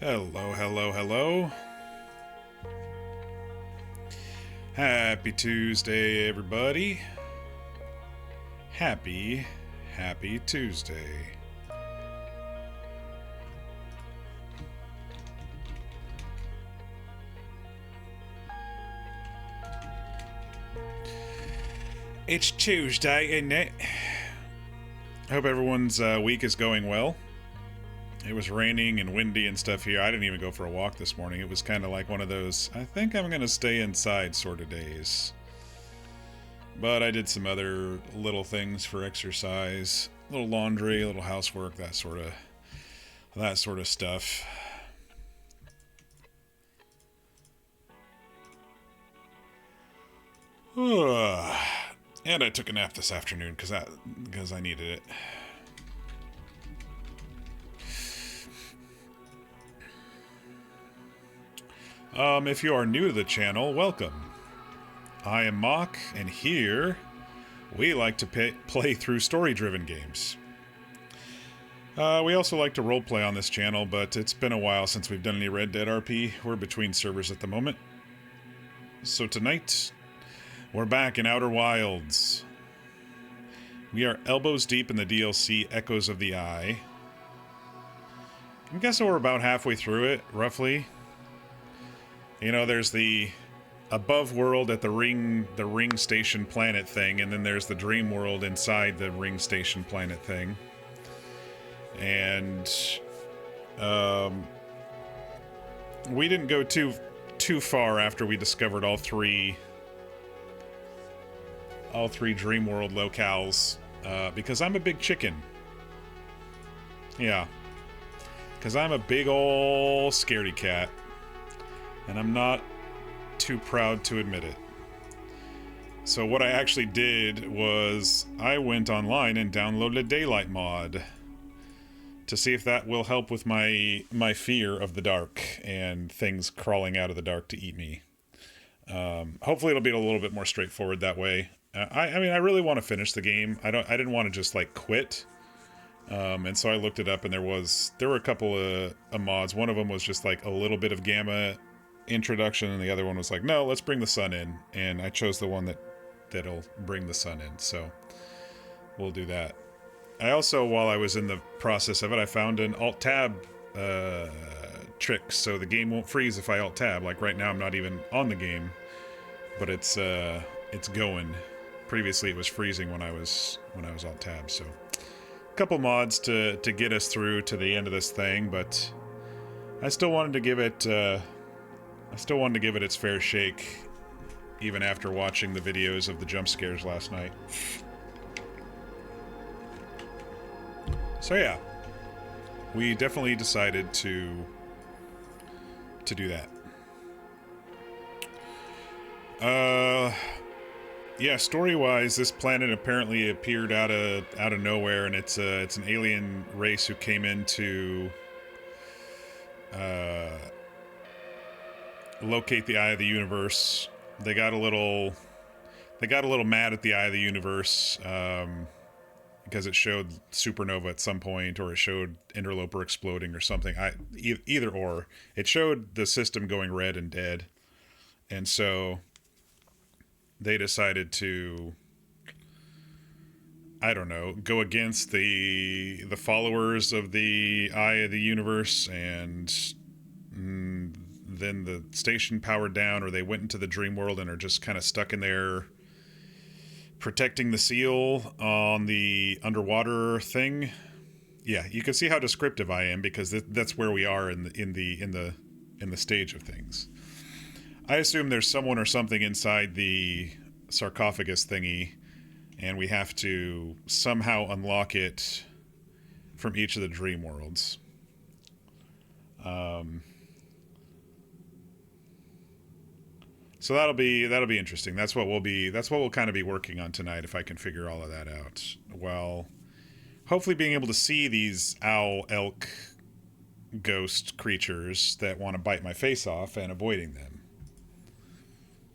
Hello, hello, hello. Happy Tuesday, everybody. Happy Tuesday. It's Tuesday, isn't it? Hope everyone's week is going well. It was raining and windy and stuff here. I didn't even go for a walk this morning. It was kind of like one of those, I think I'm going to stay inside sort of days. But I did some other little things for exercise. A little laundry, a little housework, that sort of stuff. And I took a nap this afternoon because I needed it. If you are new to the channel, welcome. I am Mock, and here we like to play through story-driven games. We also like to roleplay on this channel, but it's been a while since we've done any Red Dead RP. We're between servers at the moment. So tonight, we're back in Outer Wilds. We are elbows deep in the DLC Echoes of the Eye. I'm guessing we're about halfway through it, roughly. You know, there's the above world at the ring station planet thing, and then there's the dream world inside the ring station planet thing. And we didn't go too far after we discovered all three dream world locales, because I'm a big chicken. Yeah, because I'm a big ol' scaredy cat. And I'm not too proud to admit it. So what I actually did was I went online and downloaded a daylight mod to see if that will help with my fear of the dark and things crawling out of the dark to eat me. Hopefully it'll be a little bit more straightforward that way. I mean, I really want to finish the game. I didn't want to just like quit. And so I looked it up, and there were a couple of mods. One of them was just like a little bit of gamma introduction, and the other one was like, no, let's bring the sun in, and I chose the one that'll bring the sun in, so we'll do that. I also, while I was in the process of it, I found an alt-tab trick, so the game won't freeze if I alt-tab. Like right now I'm not even on the game, but it's going. Previously it was freezing when I was alt-tab, so a couple mods to get us through to the end of this thing, but I still wanted to give it its fair shake, even after watching the videos of the Jumpscares last night. So yeah, we definitely decided to do that. Yeah, story-wise, this planet apparently appeared out of nowhere, and it's an alien race who came into locate the Eye of the Universe. They got a little mad at the Eye of the Universe because it showed supernova at some point, or it showed interloper exploding or something. Either or. It showed the system going red and dead, and so they decided to, I don't know, go against the followers of the Eye of the Universe, and then the station powered down, or they went into the dream world and are just kind of stuck in there protecting the seal on the underwater thing. Yeah, you can see how descriptive I am, because that's where we are in the stage of things. I assume there's someone or something inside the sarcophagus thingy, and we have to somehow unlock it from each of the dream worlds. So that'll be interesting. That's what we'll kind of be working on tonight, if I can figure all of that out. Well, hopefully being able to see these owl, elk, ghost creatures that want to bite my face off, and avoiding them.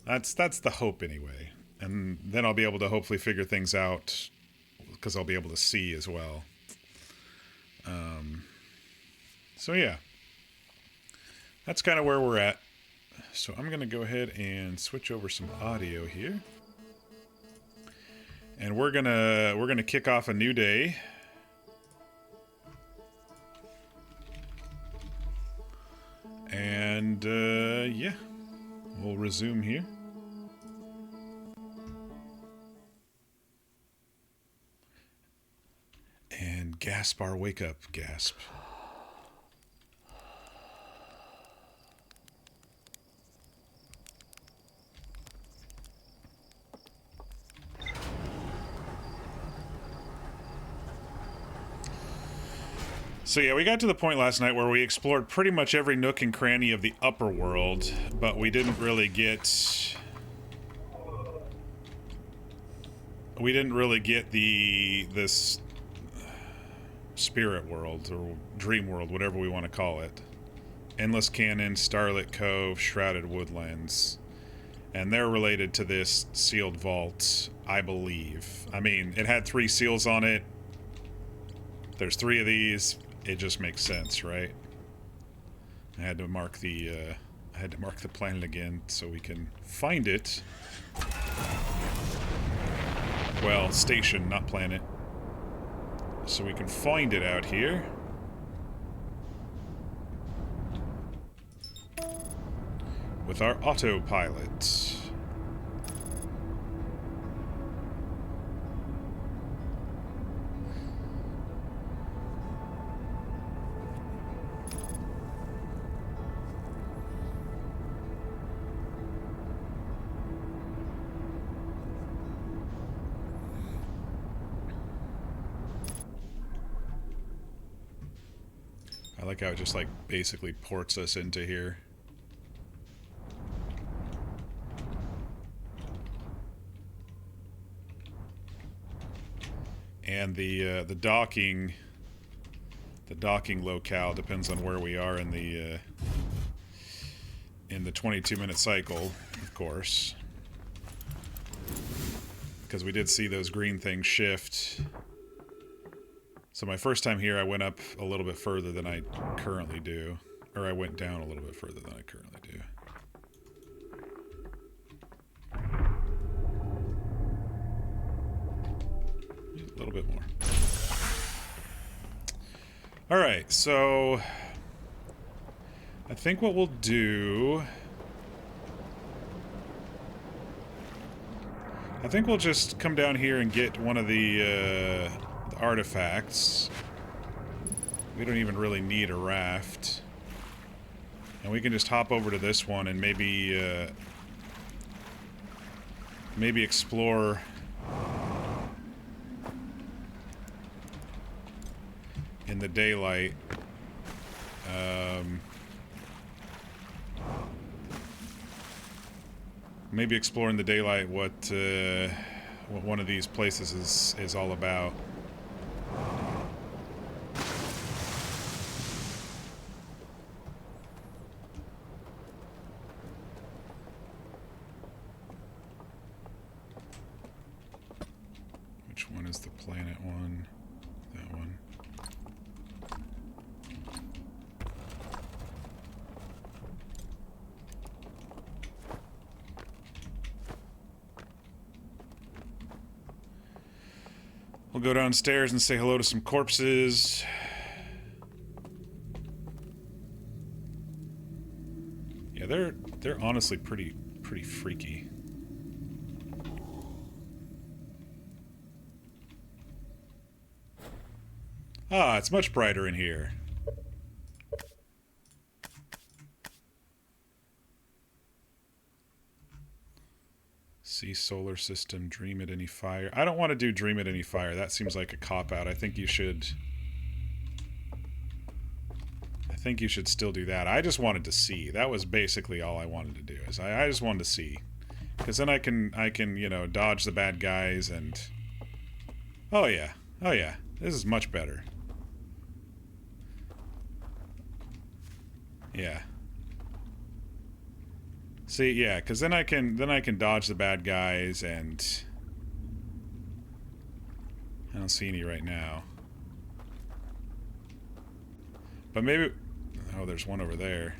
That's the hope anyway. And then I'll be able to hopefully figure things out, because I'll be able to see as well. So yeah. that's kind of where we're at. So I'm going to go ahead and switch over some audio here. And we're gonna kick off a new day. And yeah, we'll resume here. And Gaspar, wake up, gasp. So yeah, we got to the point last night where we explored pretty much every nook and cranny of the upper world, but we didn't really get... this spirit world, or dream world, whatever we want to call it. Endless Canyon, Starlit Cove, Shrouded Woodlands. And they're related to this sealed vault, I believe. I mean, it had 3 seals on it. There's 3 of these. It just makes sense, right? I had to mark the planet again so we can find it. Well, station, not planet. So we can find it out here. With our autopilot. I like how it just, like, basically ports us into here. And the docking locale depends on where we are in the 22-minute cycle, of course. Because we did see those green things shift. So my first time here, I went up a little bit further than I currently do. Or I went down a little bit further than I currently do. A little bit more. Alright, so... I think what we'll do... I think we'll just come down here and get one of the artifacts. We don't even really need a raft. And we can just hop over to this one and maybe explore in the daylight. Maybe explore in the daylight what one of these places is all about. Which one is the planet one? That one. We'll go downstairs and say hello to some corpses. Yeah, they're honestly pretty freaky. Ah, it's much brighter in here. See solar system, dream at any fire. I don't want to do dream at any fire. That seems like a cop-out. I think you should still do that. I just wanted to see. That was basically all I wanted to do. Is I just wanted to see. Because then I can, you know, dodge the bad guys and... Oh yeah. Oh yeah. This is much better. Yeah. See, yeah, because then I can dodge the bad guys, and I don't see any right now. But maybe, oh, there's one over there.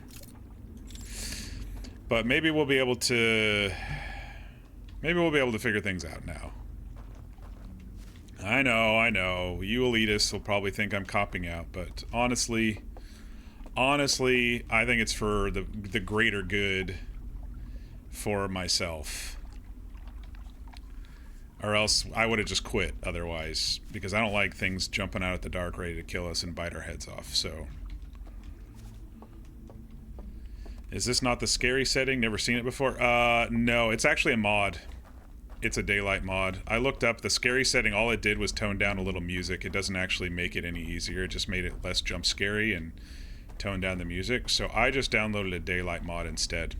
But maybe we'll be able to... Maybe we'll be able to figure things out now. I know. You elitists will probably think I'm copping out, but honestly, I think it's for the greater good for myself. Or else I would have just quit otherwise, because I don't like things jumping out at the dark ready to kill us and bite our heads off, so... Is this not the scary setting? Never seen it before? No, it's actually a mod. It's a daylight mod. I looked up the scary setting, all it did was tone down a little music. It doesn't actually make it any easier, it just made it less jump scary and tone down the music. So I just downloaded a daylight mod instead,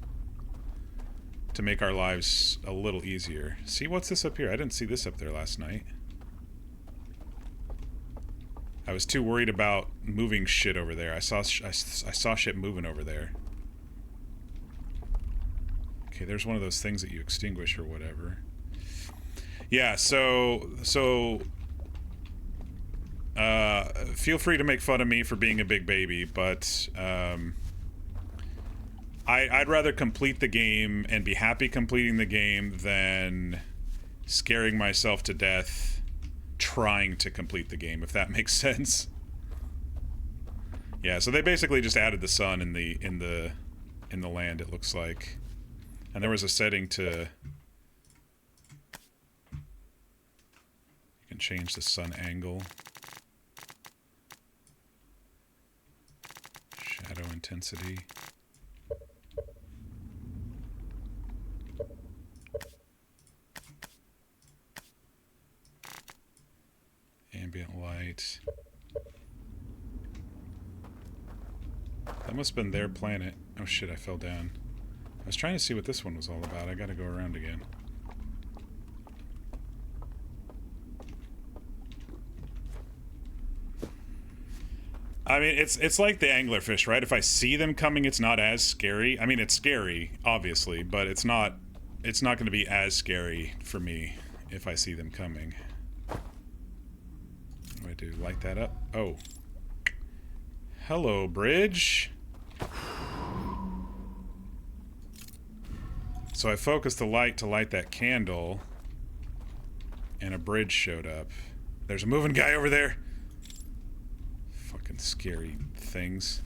to make our lives a little easier. See, what's this up here? I didn't see this up there last night. I was too worried about moving shit over there. I saw shit moving over there. Okay, there's one of those things that you extinguish or whatever. Yeah, so feel free to make fun of me for being a big baby, but I'd rather complete the game and be happy completing the game than scaring myself to death trying to complete the game, if that makes sense. Yeah, so they basically just added the sun in the land, it looks like. And there was a setting to... You can change the sun angle. Shadow intensity. Ambient light. That must have been their planet. Oh shit, I fell down. I was trying to see what this one was all about. I gotta go around again. I mean, it's like the anglerfish, right? If I see them coming, it's not as scary. I mean, it's scary, obviously, but it's not going to be as scary for me if I see them coming. What do I do? Light that up? Oh. Hello, bridge. So I focused the light to light that candle, and a bridge showed up. There's a moving guy over there. Fucking scary things.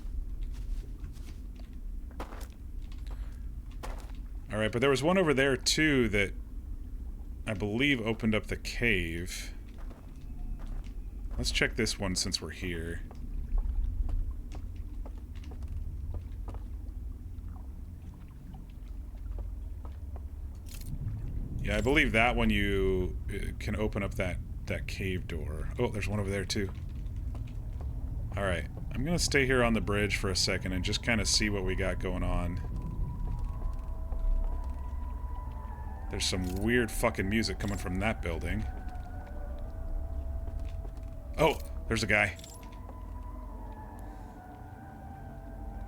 Alright, but there was one over there too that I believe opened up the cave. Let's check this one since we're here. Yeah, I believe that one you can open up that cave door. Oh, there's one over there too. Alright, I'm gonna stay here on the bridge for a second and just kind of see what we got going on. There's some weird fucking music coming from that building. Oh, there's a guy.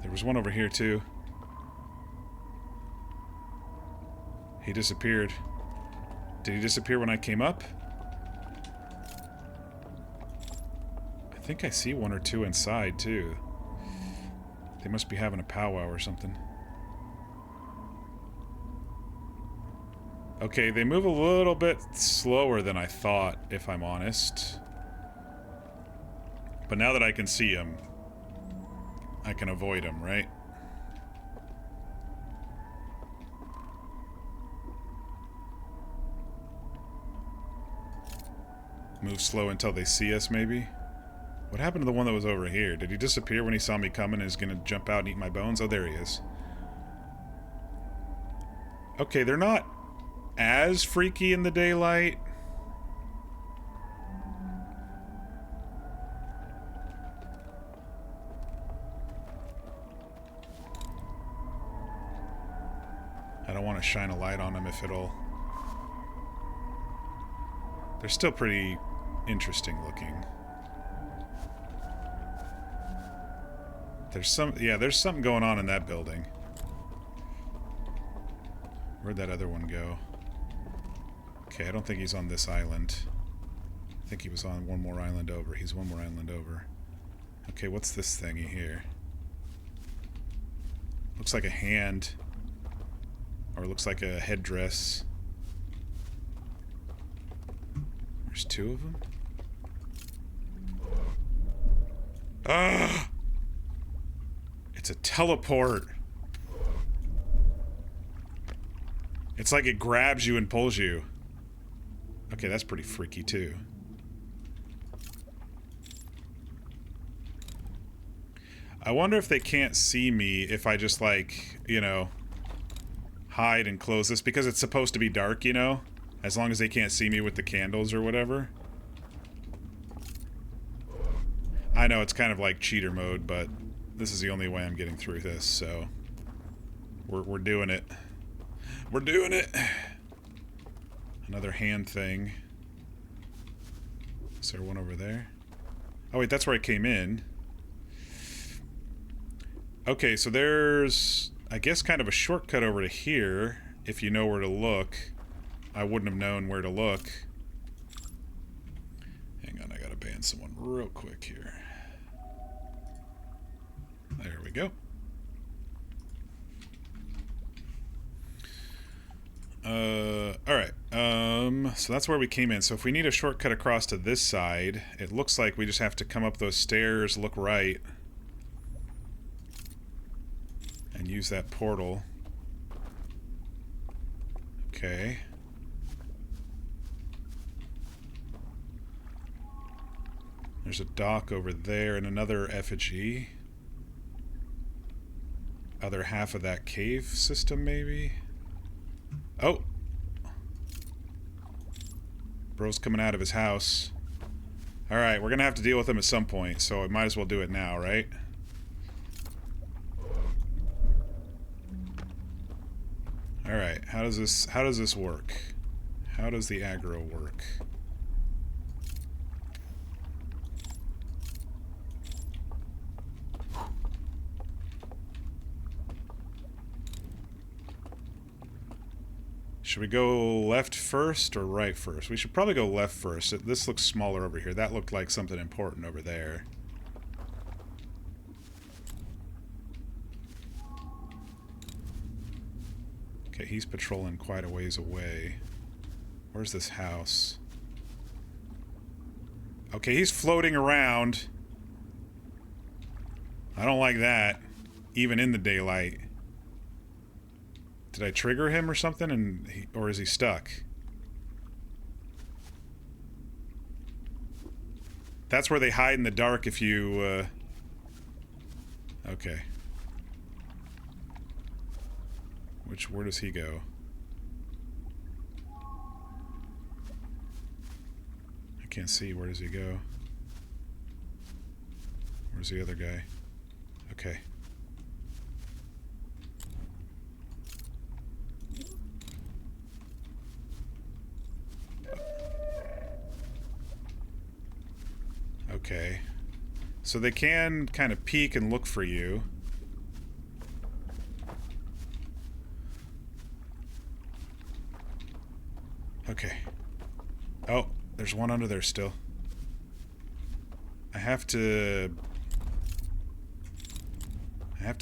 There was one over here too. He disappeared. Did he disappear when I came up? I think I see one or two inside, too. They must be having a powwow or something. Okay, they move a little bit slower than I thought, if I'm honest. But now that I can see them, I can avoid them, right? Move slow until they see us, maybe? What happened to the one that was over here? Did he disappear when he saw me coming and is gonna jump out and eat my bones? Oh, there he is. Okay, they're not as freaky in the daylight. I don't want to shine a light on them if it'll... They're still pretty interesting looking. There's something going on in that building. Where'd that other one go? Okay, I don't think he's on this island. I think he was on one more island over. He's one more island over. Okay, what's this thingy here? Looks like a hand. Or it looks like a headdress. There's two of them. Ah! It's a teleport. It's like it grabs you and pulls you. Okay, that's pretty freaky too. I wonder if they can't see me if I just, like, you know, hide and close this, because it's supposed to be dark, you know? As long as they can't see me with the candles or whatever. I know it's kind of like cheater mode, but this is the only way I'm getting through this, so we're doing it. We're doing it. Another hand thing. Is there one over there? Oh wait, that's where I came in. Okay, so there's, I guess, kind of a shortcut over to here, if you know where to look. I wouldn't have known where to look. Hang on, I gotta ban someone real quick here. There we go. Alright, so that's where we came in. So if we need a shortcut across to this side, it looks like we just have to come up those stairs, look right, and use that portal. Okay. There's a dock over there and another effigy. Other half of that cave system, maybe? Oh! Bro's coming out of his house. Alright, we're gonna have to deal with him at some point, so I might as well do it now, right? Alright, how does this work? How does the aggro work? Should we go left first or right first? We should probably go left first. This looks smaller over here. That looked like something important over there. Okay, he's patrolling quite a ways away. Where's this house? Okay, he's floating around. I don't like that. Even in the daylight. Did I trigger him or something, or is he stuck? That's where they hide in the dark if you, Okay. Where does he go? I can't see. Where does he go? Where's the other guy? Okay. Okay. So they can kind of peek and look for you. Okay. Oh, there's one under there still. I have to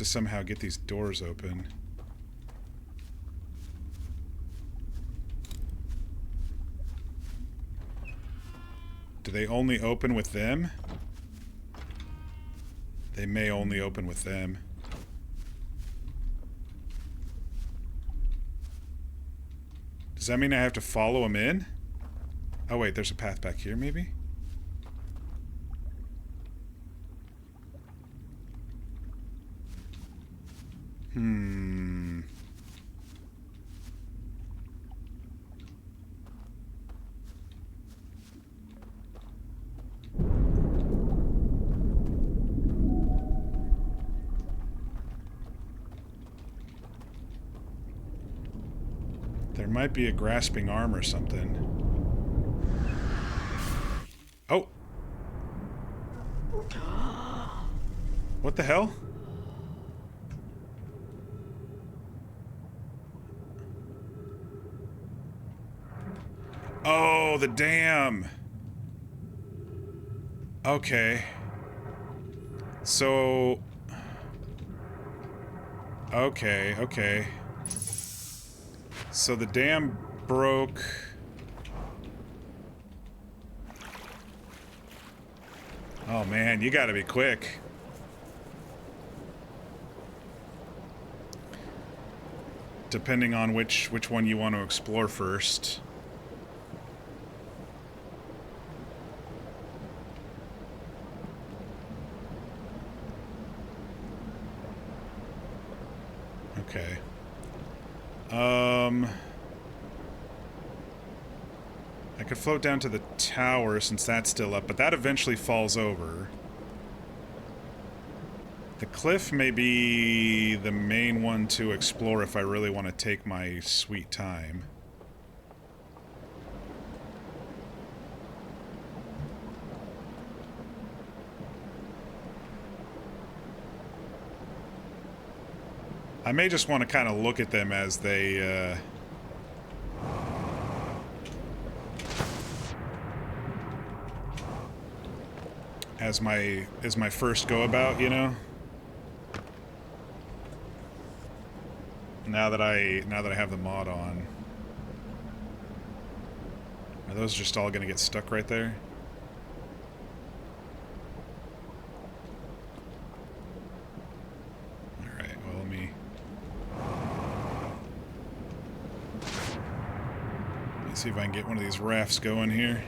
somehow get these doors open. Do they only open with them? They may only open with them. Does that mean I have to follow him in? Oh wait, there's a path back here maybe? There might be a grasping arm or something. Oh! What the hell? Oh, the dam! Okay. So... Okay. So the dam broke. Oh man, you gotta be quick. Depending on which one you want to explore first. Okay. I could float down to the tower since that's still up, but that eventually falls over. The cliff may be the main one to explore if I really want to take my sweet time. I may just want to kind of look at them as they, as my first go about, you know? Now that I have the mod on. Are those just all gonna get stuck right there? Alright, well let me see if I can get one of these rafts going here.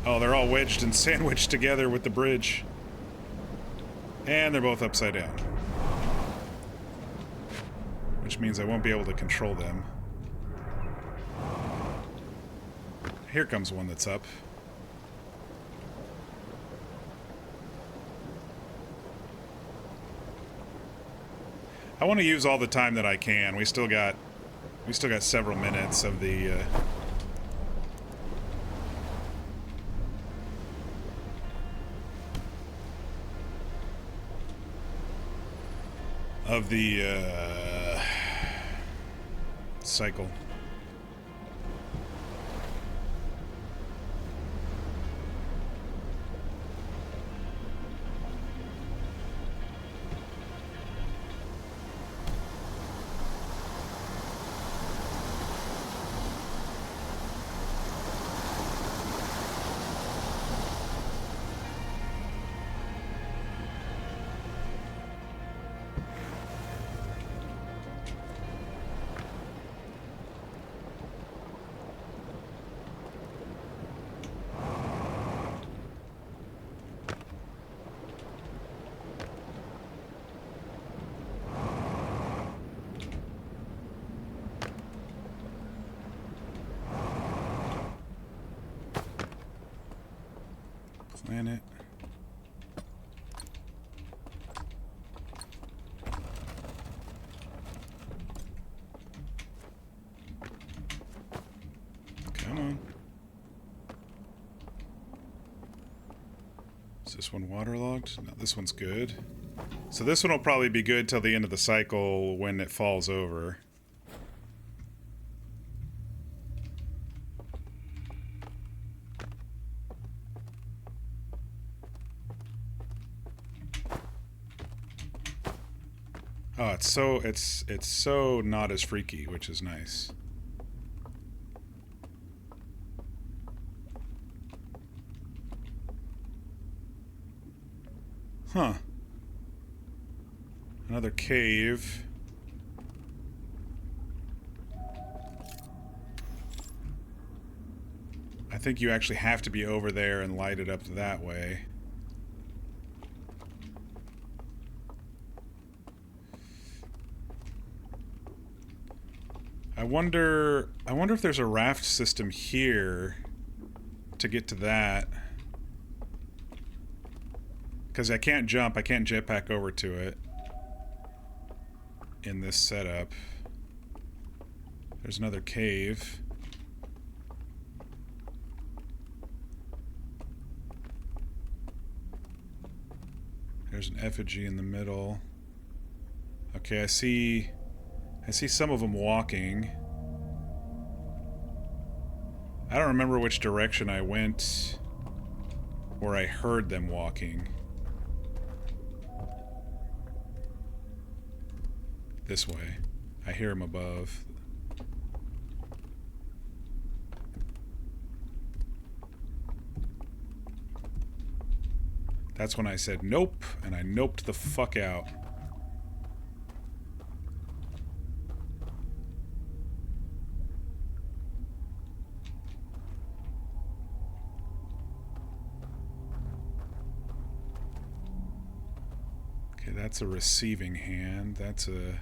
Oh, they're all wedged and sandwiched together with the bridge. And they're both upside down. Which means I won't be able to control them. Here comes one that's up. I want to use all the time that I can. We still got several minutes of the cycle. Planet. Come on. Is this one waterlogged? No, this one's good. So this one will probably be good till the end of the cycle when it falls over. Oh, it's so not as freaky, which is nice. Huh. Another cave. I think you actually have to be over there and light it up that way. I wonder if there's a raft system here to get to that. Because I can't jump, I can't jetpack over to it in this setup. There's another cave. There's an effigy in the middle. Okay, I see some of them walking. I don't remember which direction I went where I heard them walking. This way. I hear him above. That's when I said nope, and I noped the fuck out. Okay, that's a receiving hand. That's a...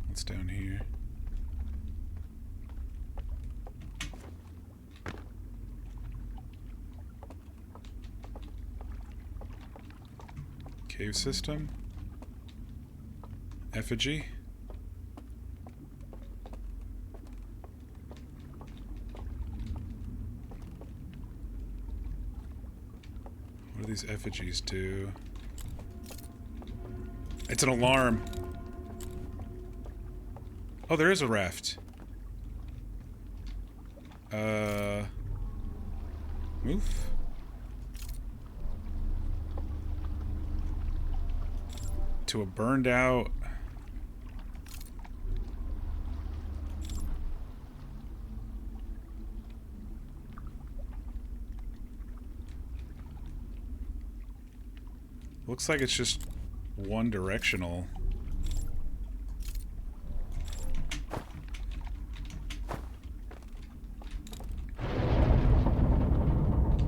What's down here? Cave system. Effigy. What do these effigies do? It's an alarm. Oh, there is a raft. Move? To a burned out... Looks like it's just one directional.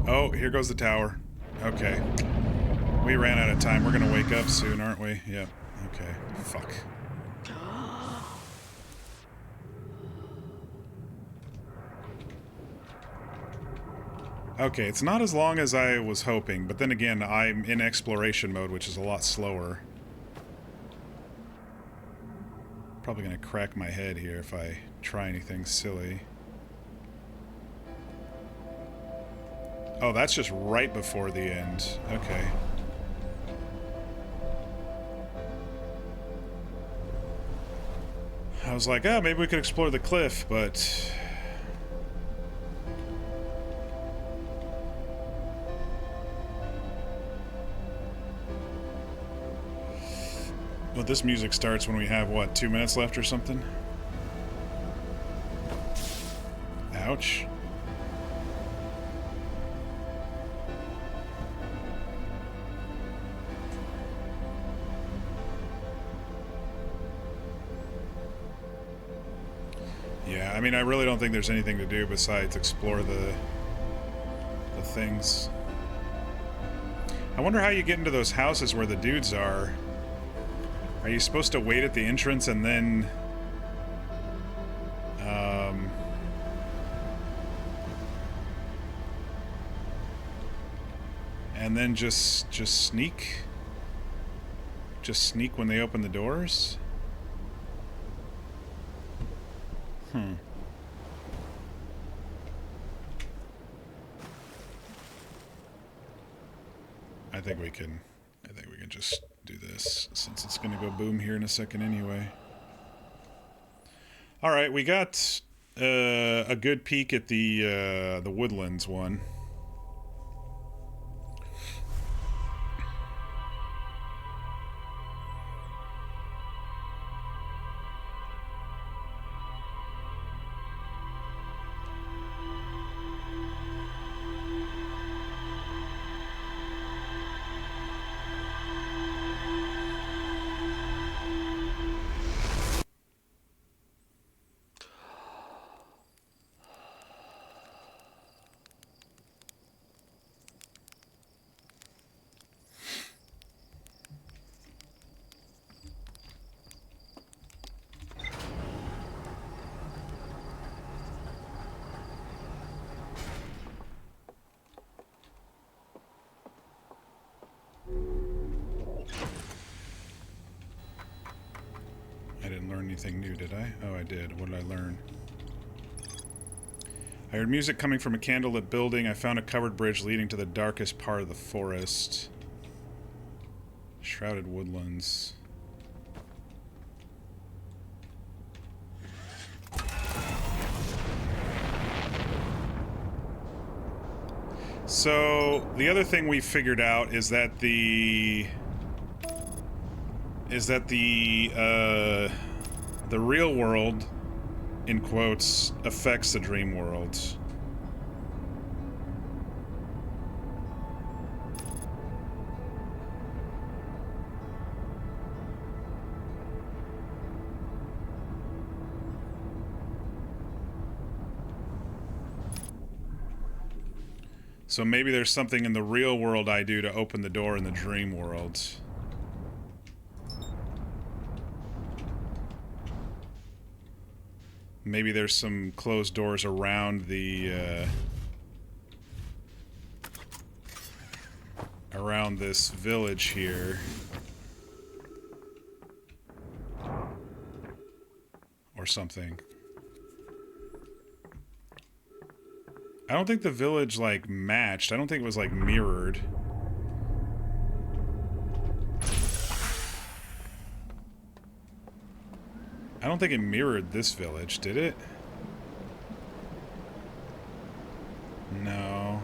Oh, here goes the tower. Okay. We ran out of time. We're gonna wake up soon, aren't we? Yep. Okay. Fuck. Okay, it's not as long as I was hoping, but then again, I'm in exploration mode, which is a lot slower. Probably gonna crack my head here if I try anything silly. Oh, that's just right before the end. Okay. I was like, oh, maybe we could explore the cliff, but... Well, this music starts when we have, what, 2 minutes left or something? Ouch. Yeah, I mean, I really don't think there's anything to do besides explore the things. I wonder how you get into those houses where the dudes are. Are you supposed to wait at the entrance and then... and then just sneak? Just sneak when they open the doors? I think we can just do this, since it's gonna go boom here in a second anyway. Alright, we got a good peek at the Woodlands one. I didn't learn anything new, did I? Oh, I did. What did I learn? I heard music coming from a candlelit building. I found a covered bridge leading to the darkest part of the forest. Shrouded woodlands. So, the other thing we figured out is that the is that the real world, in quotes, affects the dream world. So maybe there's something in the real world I do to open the door in the dream world. Maybe there's some closed doors around the, around this village here. Or something. I don't think the village, like, matched. I don't think it was, like, mirrored. I don't think it mirrored this village, did it? No.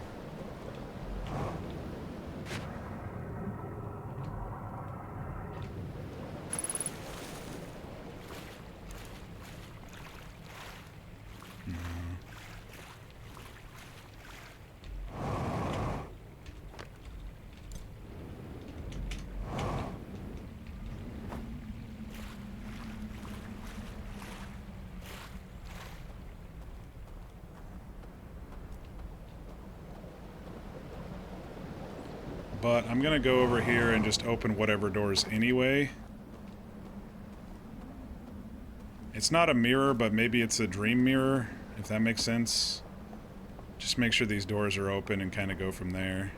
But I'm gonna go over here and just open whatever doors anyway. It's not a mirror, but maybe it's a dream mirror, if that makes sense. Just make sure these doors are open and kind of go from there.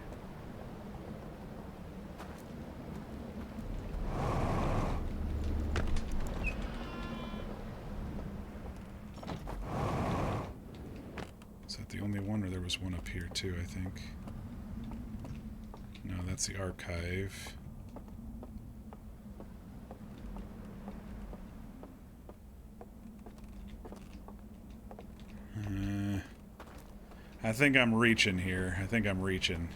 Is that the only one, or there was one up here too, I think? No, that's the archive. I think I'm reaching here. I think I'm reaching.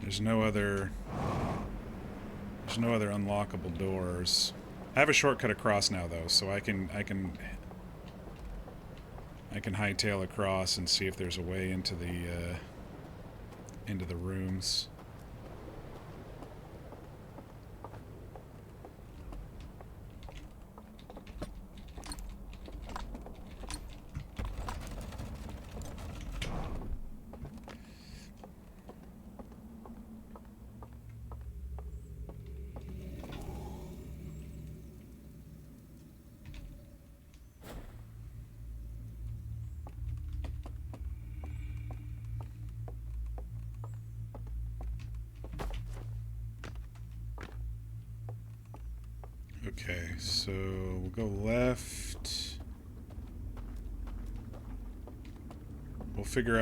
There's no other unlockable doors. I have a shortcut across now though, so I can hightail across and see if there's a way into the rooms. Okay, so we'll go left. We'll figure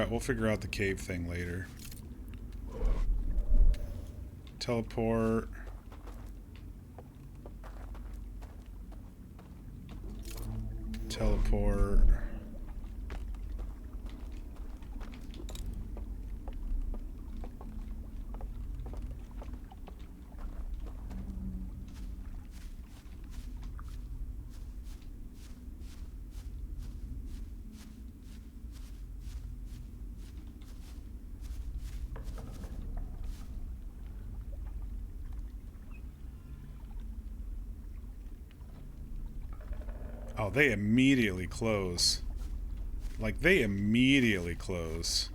out the cave thing later. Teleport. Teleport. Oh, they immediately close. Like, they immediately close.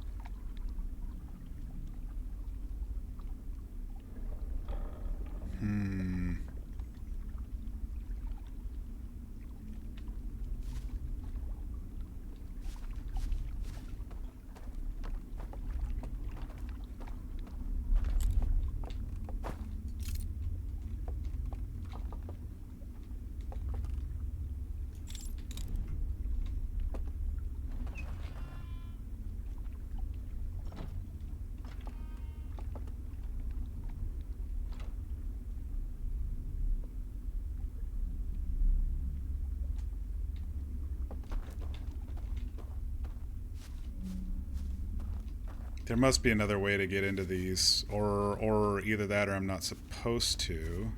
There must be another way to get into these, or either that or I'm not supposed to.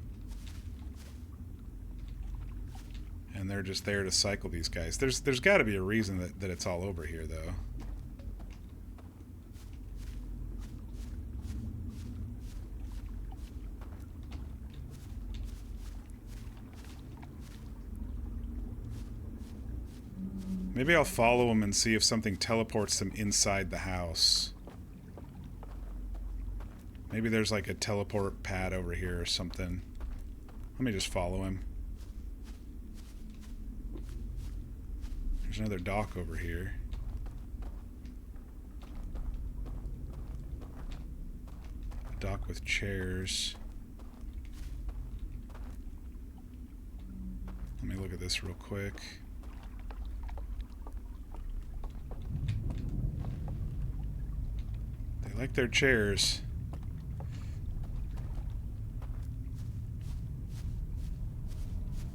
And they're just there to cycle these guys. There's got to be a reason that it's all over here, though. Maybe I'll follow them and see if something teleports them inside the house. Maybe there's like a teleport pad over here or something. Let me just follow him. There's another dock over here. A dock with chairs. Let me look at this real quick. They like their chairs.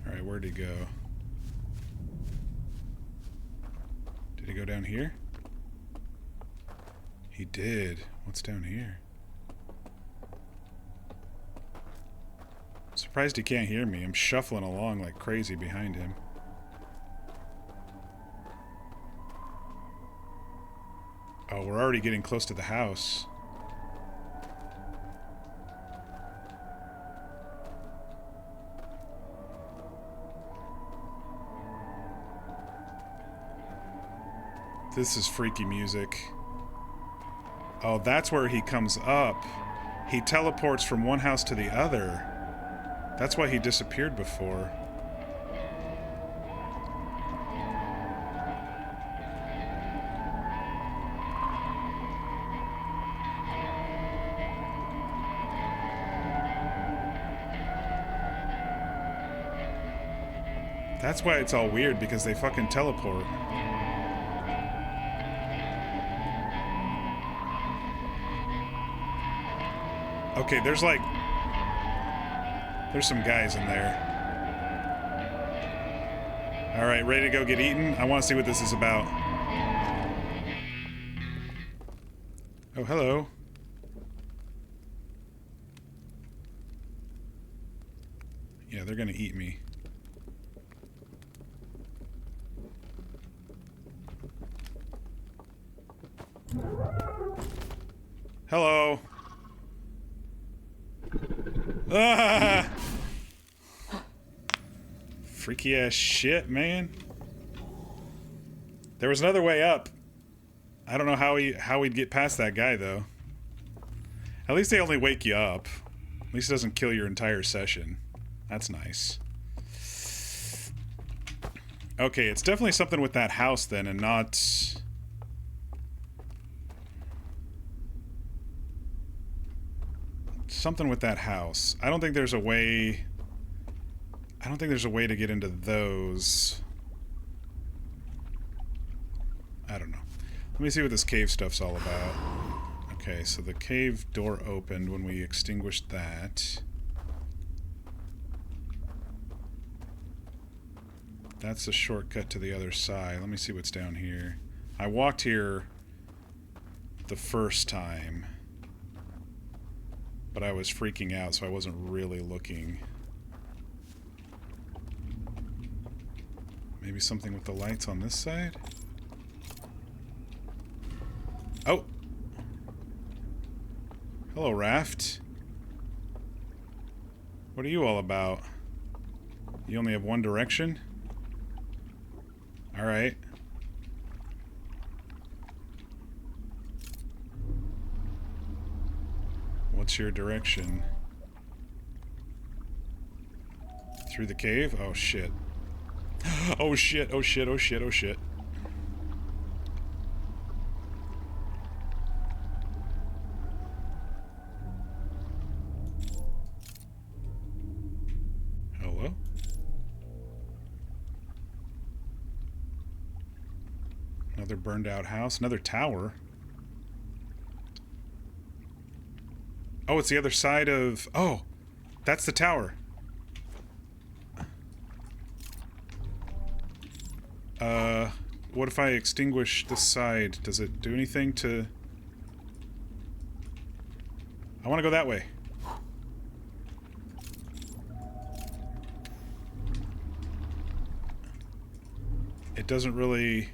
Alright, where'd he go? Did he go down here? He did. What's down here? I'm surprised he can't hear me. I'm shuffling along like crazy behind him. Oh, we're already getting close to the house. This is freaky music. Oh, that's where he comes up. He teleports from one house to the other. That's why he disappeared before. That's why it's all weird, because they fucking teleport. Okay, there's some guys in there. Alright, ready to go get eaten? I want to see what this is about. Oh, hello. Yeah, they're gonna eat me. Hello. Ah! Freaky ass shit, man. There was another way up. I don't know how we'd get past that guy, though. At least they only wake you up. At least it doesn't kill your entire session. That's nice. Okay, it's definitely something with that house then, and not... Something with that house. I don't think there's a way... I don't think there's a way to get into those. I don't know. Let me see what this cave stuff's all about. Okay, so the cave door opened when we extinguished that. That's a shortcut to the other side. Let me see what's down here. I walked here the first time, but I was freaking out, so I wasn't really looking. Maybe something with the lights on this side? Oh! Hello, Raft. What are you all about? You only have one direction? Alright. What's your direction? Through the cave? Oh shit. Oh shit, oh shit, oh shit, oh shit. Hello? Another burned out house, another tower. Oh, it's the other side of... Oh! That's the tower. What if I extinguish this side? Does it do anything to... I want to go that way. It doesn't really...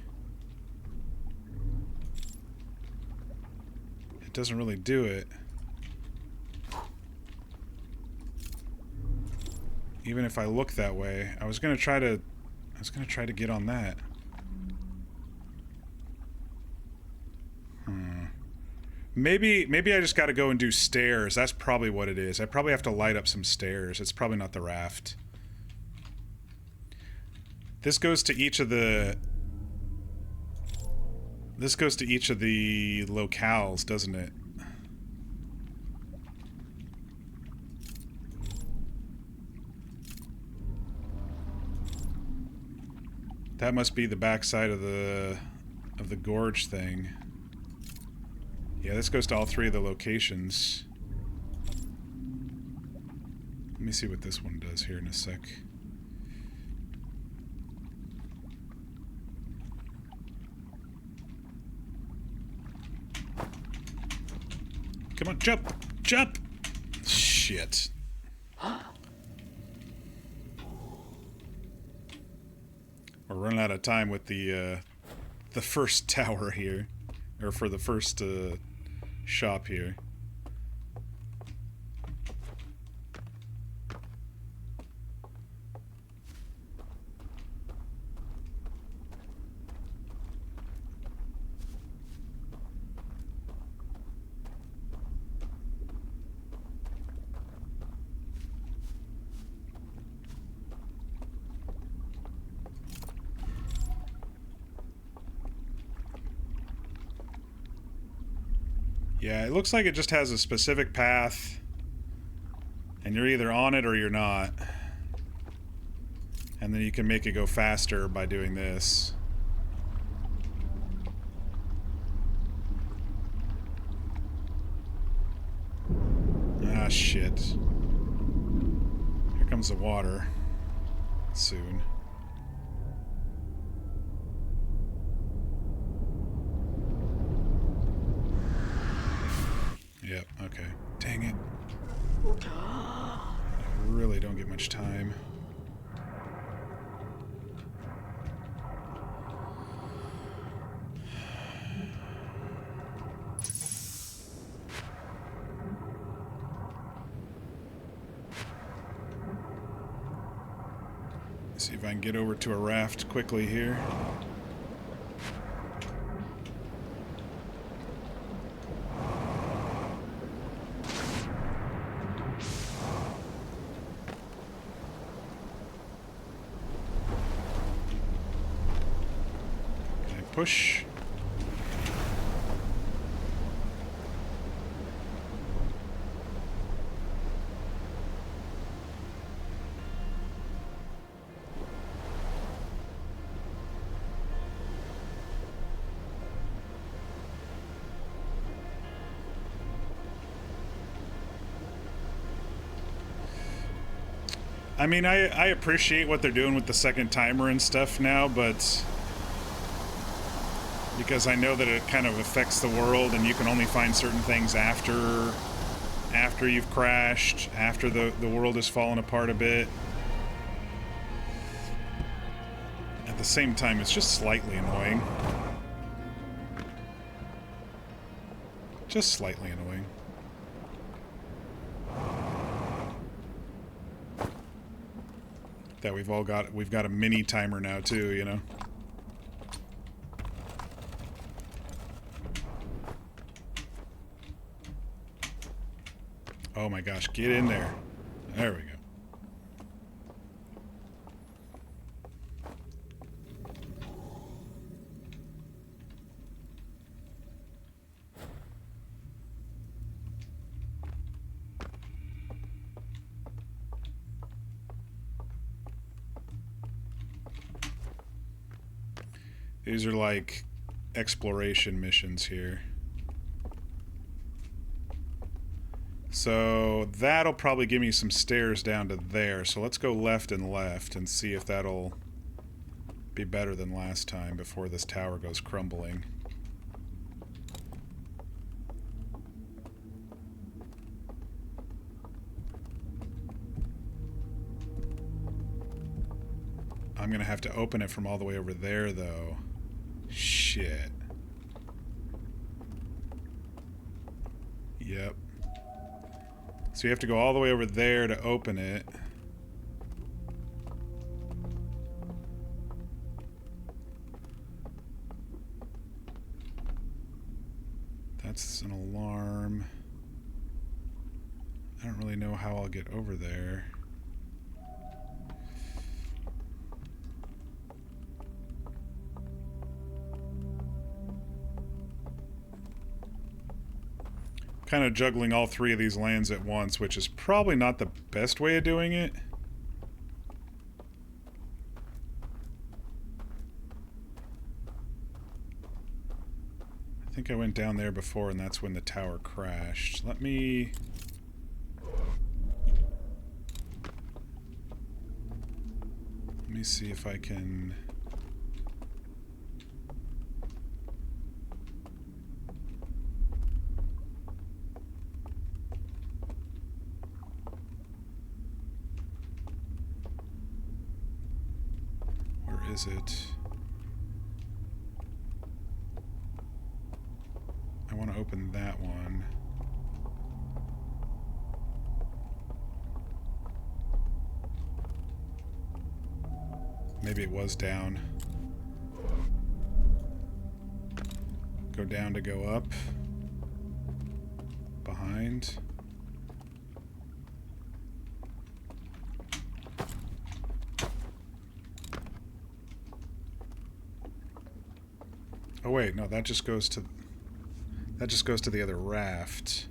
It doesn't really do it. Even if I look that way, I was gonna try to get on that. Maybe I just gotta go and do stairs. That's probably what it is. I probably have to light up some stairs. It's probably not the raft. This goes to each of the... This goes to each of the locales, doesn't it? That must be the backside of the gorge thing. Yeah, this goes to all three of the locations. Let me see what this one does here in a sec. Come on, jump! Jump! Shit. We're running out of time with the first tower here. Or for the first shop here. Yeah, it looks like it just has a specific path, and you're either on it or you're not. And then you can make it go faster by doing this. Ah, shit. Here comes the water. Soon. Yep, okay. Dang it. I really don't get much time. See if I can get over to a raft quickly here. Push. I mean, I appreciate what they're doing with the second timer and stuff now, but because I know that it kind of affects the world and you can only find certain things after you've crashed, after the world has fallen apart a bit. At the same time, it's just slightly annoying. Just slightly annoying. That we've got a mini timer now too, you know. Oh my gosh, get in there. There we go. These are like exploration missions here. So that'll probably give me some stairs down to there. So let's go left and see if that'll be better than last time before this tower goes crumbling. I'm gonna have to open it from all the way over there, though. Shit. Yep. So you have to go all the way over there to open it. That's an alarm. I don't really know how I'll get over there. Kind of juggling all three of these lands at once, which is probably not the best way of doing it. I think I went down there before and that's when the tower crashed. Let me see if I can... Where is it? I want to open that one. Maybe it was down. Go down to go up. Behind. Oh wait, no, that just goes to the other raft.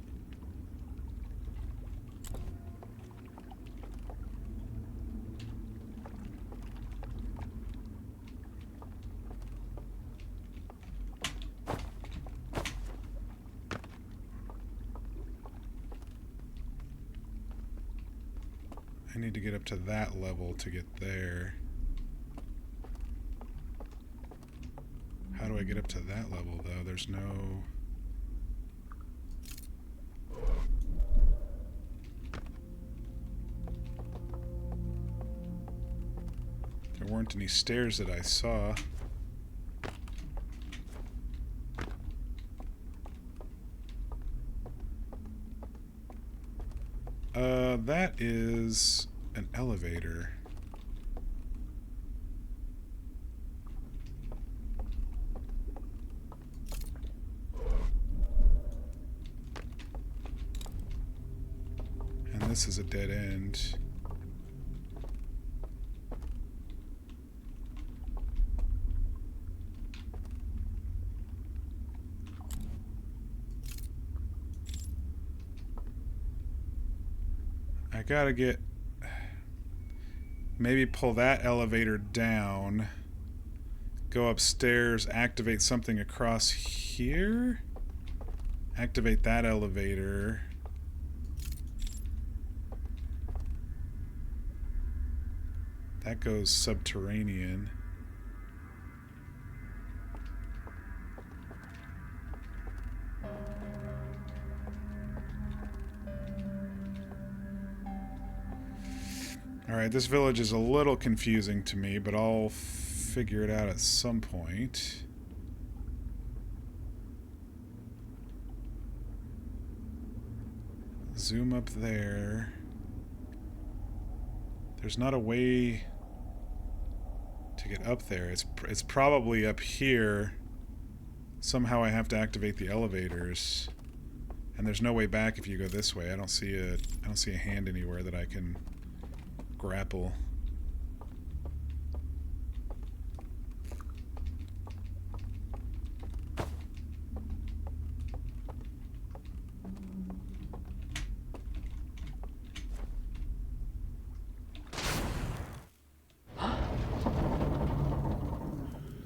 I need to get up to that level to get there. How do I get up to that level, though? There's no... There weren't any stairs that I saw. That is an elevator. And this is a dead end. I gotta get... Maybe pull that elevator down. Go upstairs, activate something across here? Activate that elevator. That goes subterranean. Alright, this village is a little confusing to me, but I'll figure it out at some point. Zoom up there. There's not a way to get up there. It's probably up here. Somehow I have to activate the elevators. And there's no way back if you go this way. I don't see a hand anywhere that I can grapple.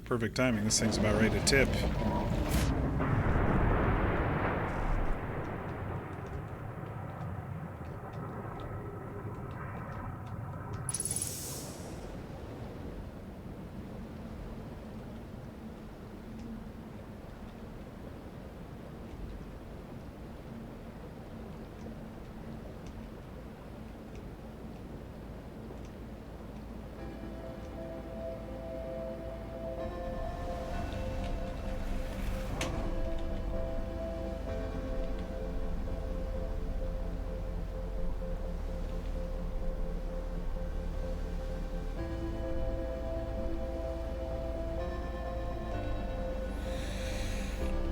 Perfect timing. This thing's about ready to tip.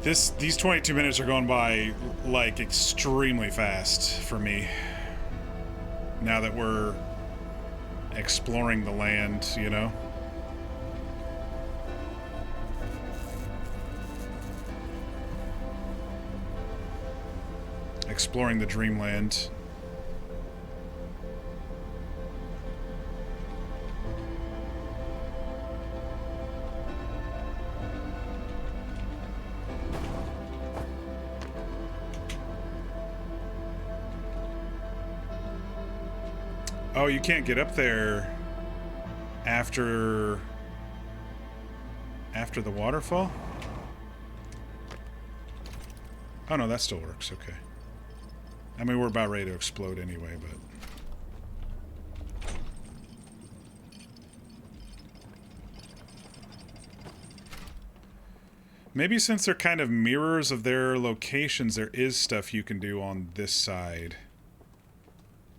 These 22 minutes are going by, like, extremely fast for me. Now that we're exploring the land, you know? Exploring the dreamland. Oh, you can't get up there after the waterfall? Oh no, that still works, okay. I mean, we're about ready to explode anyway, but... Maybe since they're kind of mirrors of their locations, there is stuff you can do on this side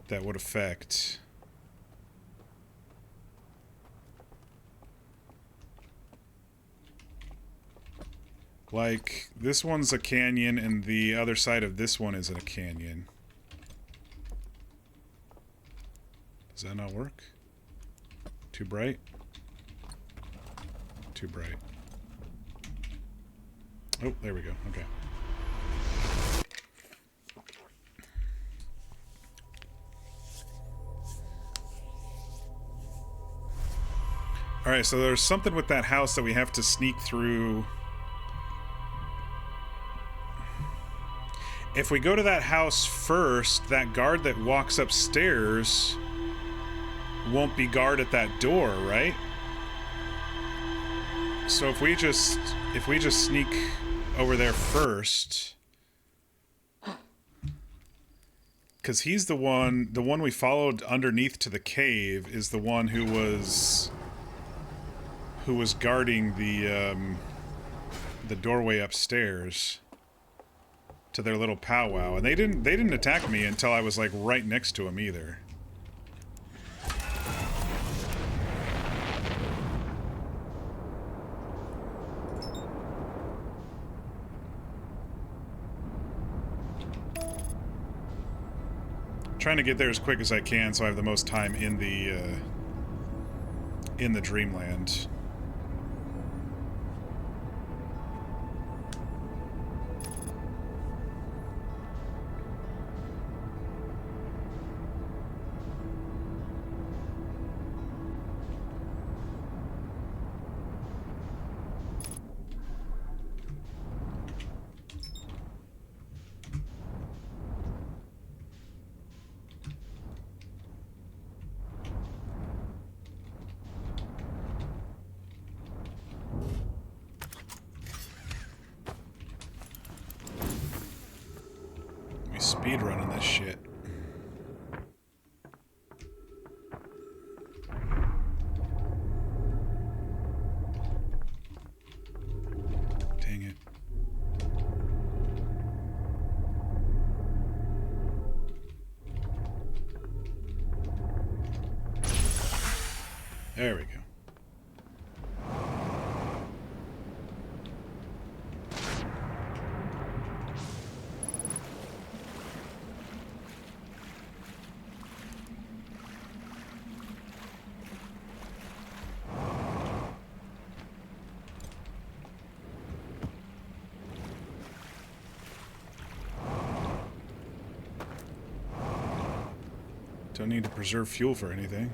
that would affect... Like, this one's a canyon, and the other side of this one isn't a canyon. Does that not work? Too bright? Too bright. Oh, there we go. Okay. Alright, so there's something with that house that we have to sneak through. If we go to that house first, that guard that walks upstairs won't be guard at that door, right? So if we just sneak over there first, because he's the one we followed underneath to the cave is the one who was guarding the doorway upstairs to their little powwow, and they didn't attack me until I was like right next to him either. Trying to get there as quick as I can so I have the most time in the dreamland. Speed running this shit. Dang it. There we go. Don't need to preserve fuel for anything.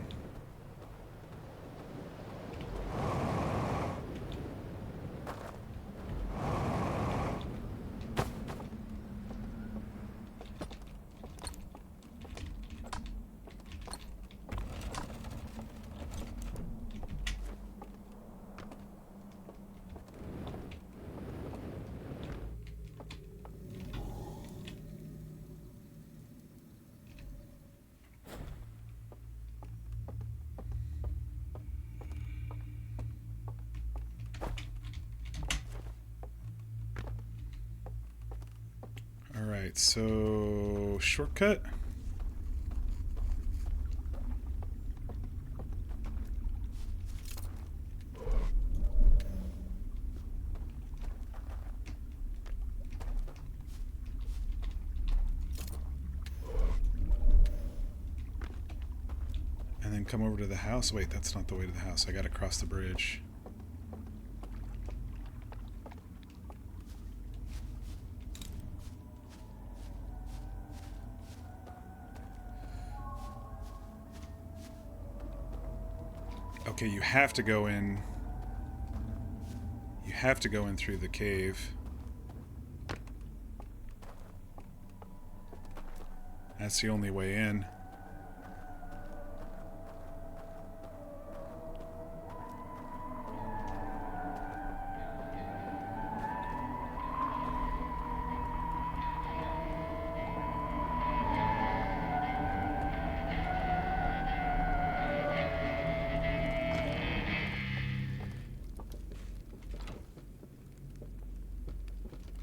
Alright, so shortcut? come over to the house. Wait, that's not the way to the house. I gotta cross the bridge. Okay, you have to go in. You have to go in through the cave. That's the only way in.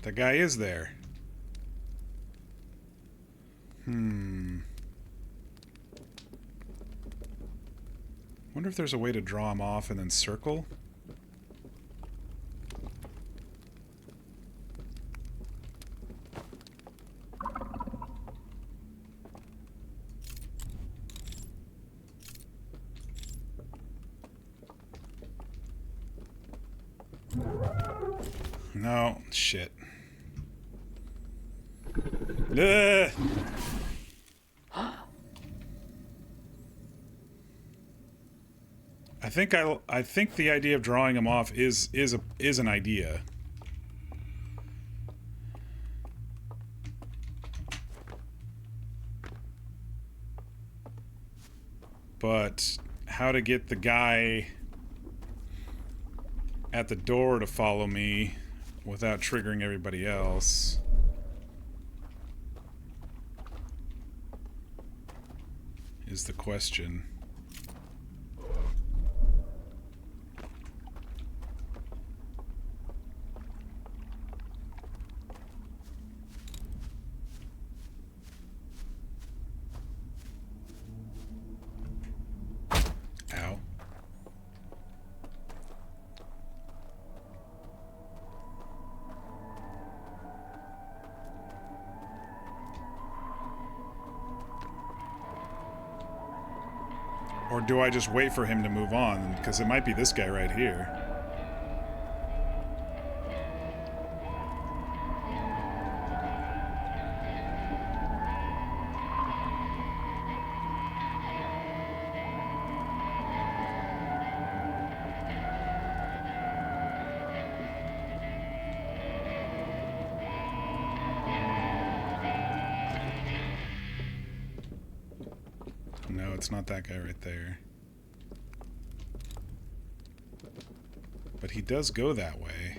The guy is there. Wonder if there's a way to draw him off and then circle? No, shit. Ugh. I think the idea of drawing him off is an idea. But how to get the guy at the door to follow me without triggering everybody else is the question. Ow. Or do I just wait for him to move on? Because it might be this guy right here. No, it's not that guy right there. But he does go that way.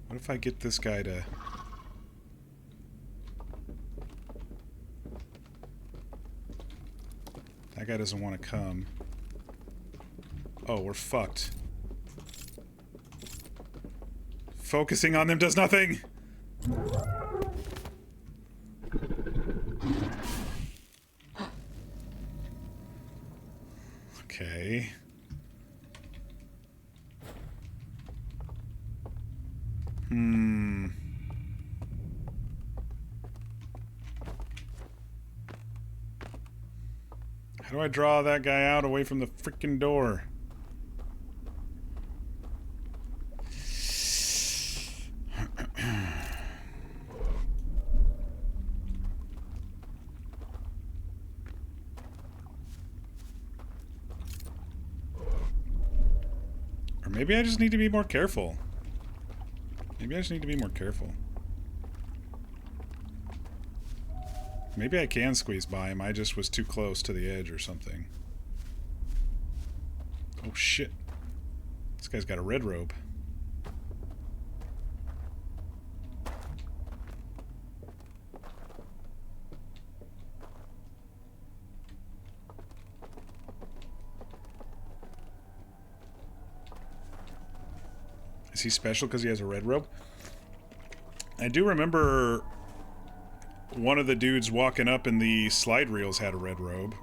What if I get this guy to... That guy doesn't want to come. Oh, we're fucked. Focusing on them does nothing! Okay. How do I draw that guy out away from the freaking door? Or maybe I just need to be more careful. Maybe I just need to be more careful. Maybe I can squeeze by him. I just was too close to the edge or something. Oh shit. This guy's got a red robe. Is he special because he has a red robe? I do remember one of the dudes walking up in the slide reels had a red robe.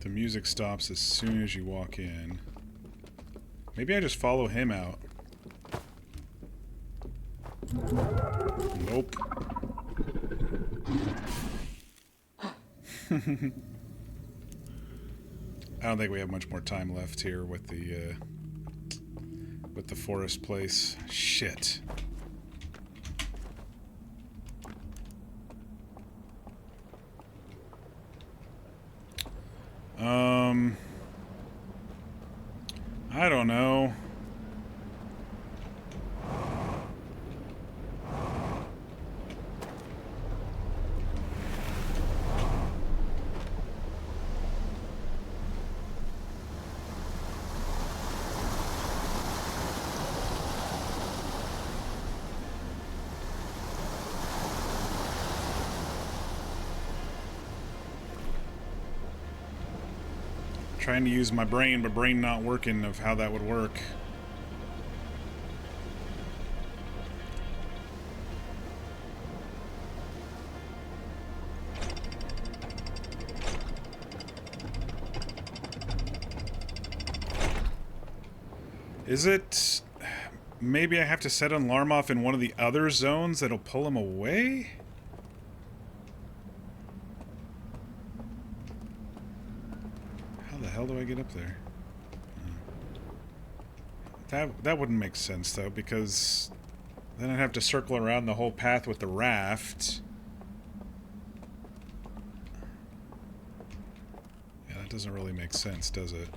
The music stops as soon as you walk in. Maybe I just follow him out. Nope. I don't think we have much more time left here with the forest place. Shit. I don't know. Trying to use my brain, but brain not working of how that would work. Is it... Maybe I have to set an alarm off in one of the other zones that'll pull him away? How do I get up there? That wouldn't make sense though, because then I'd have to circle around the whole path with the raft. Yeah, that doesn't really make sense, does it?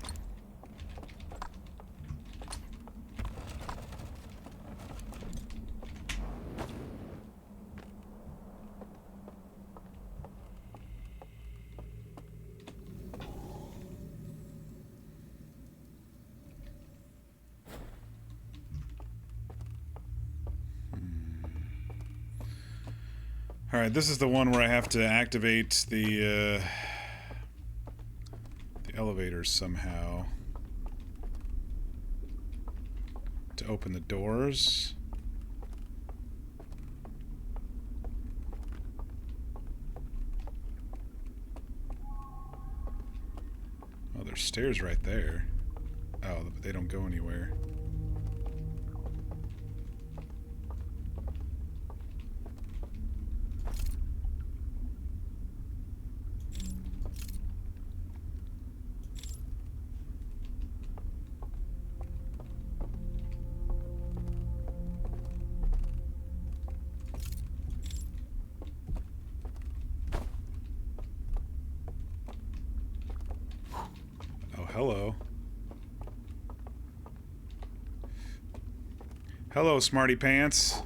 Alright, this is the one where I have to activate the elevators somehow to open the doors. Oh, there's stairs right there. Oh, but they don't go anywhere. Hello. Hello, smarty pants.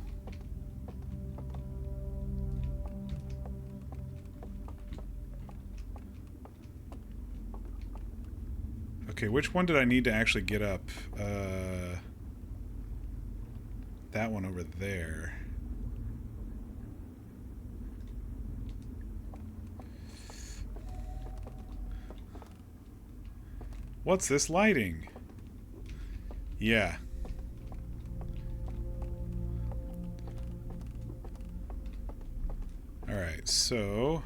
Okay, which one did I need to actually get up? That one over there. What's this lighting? Yeah. Alright, so...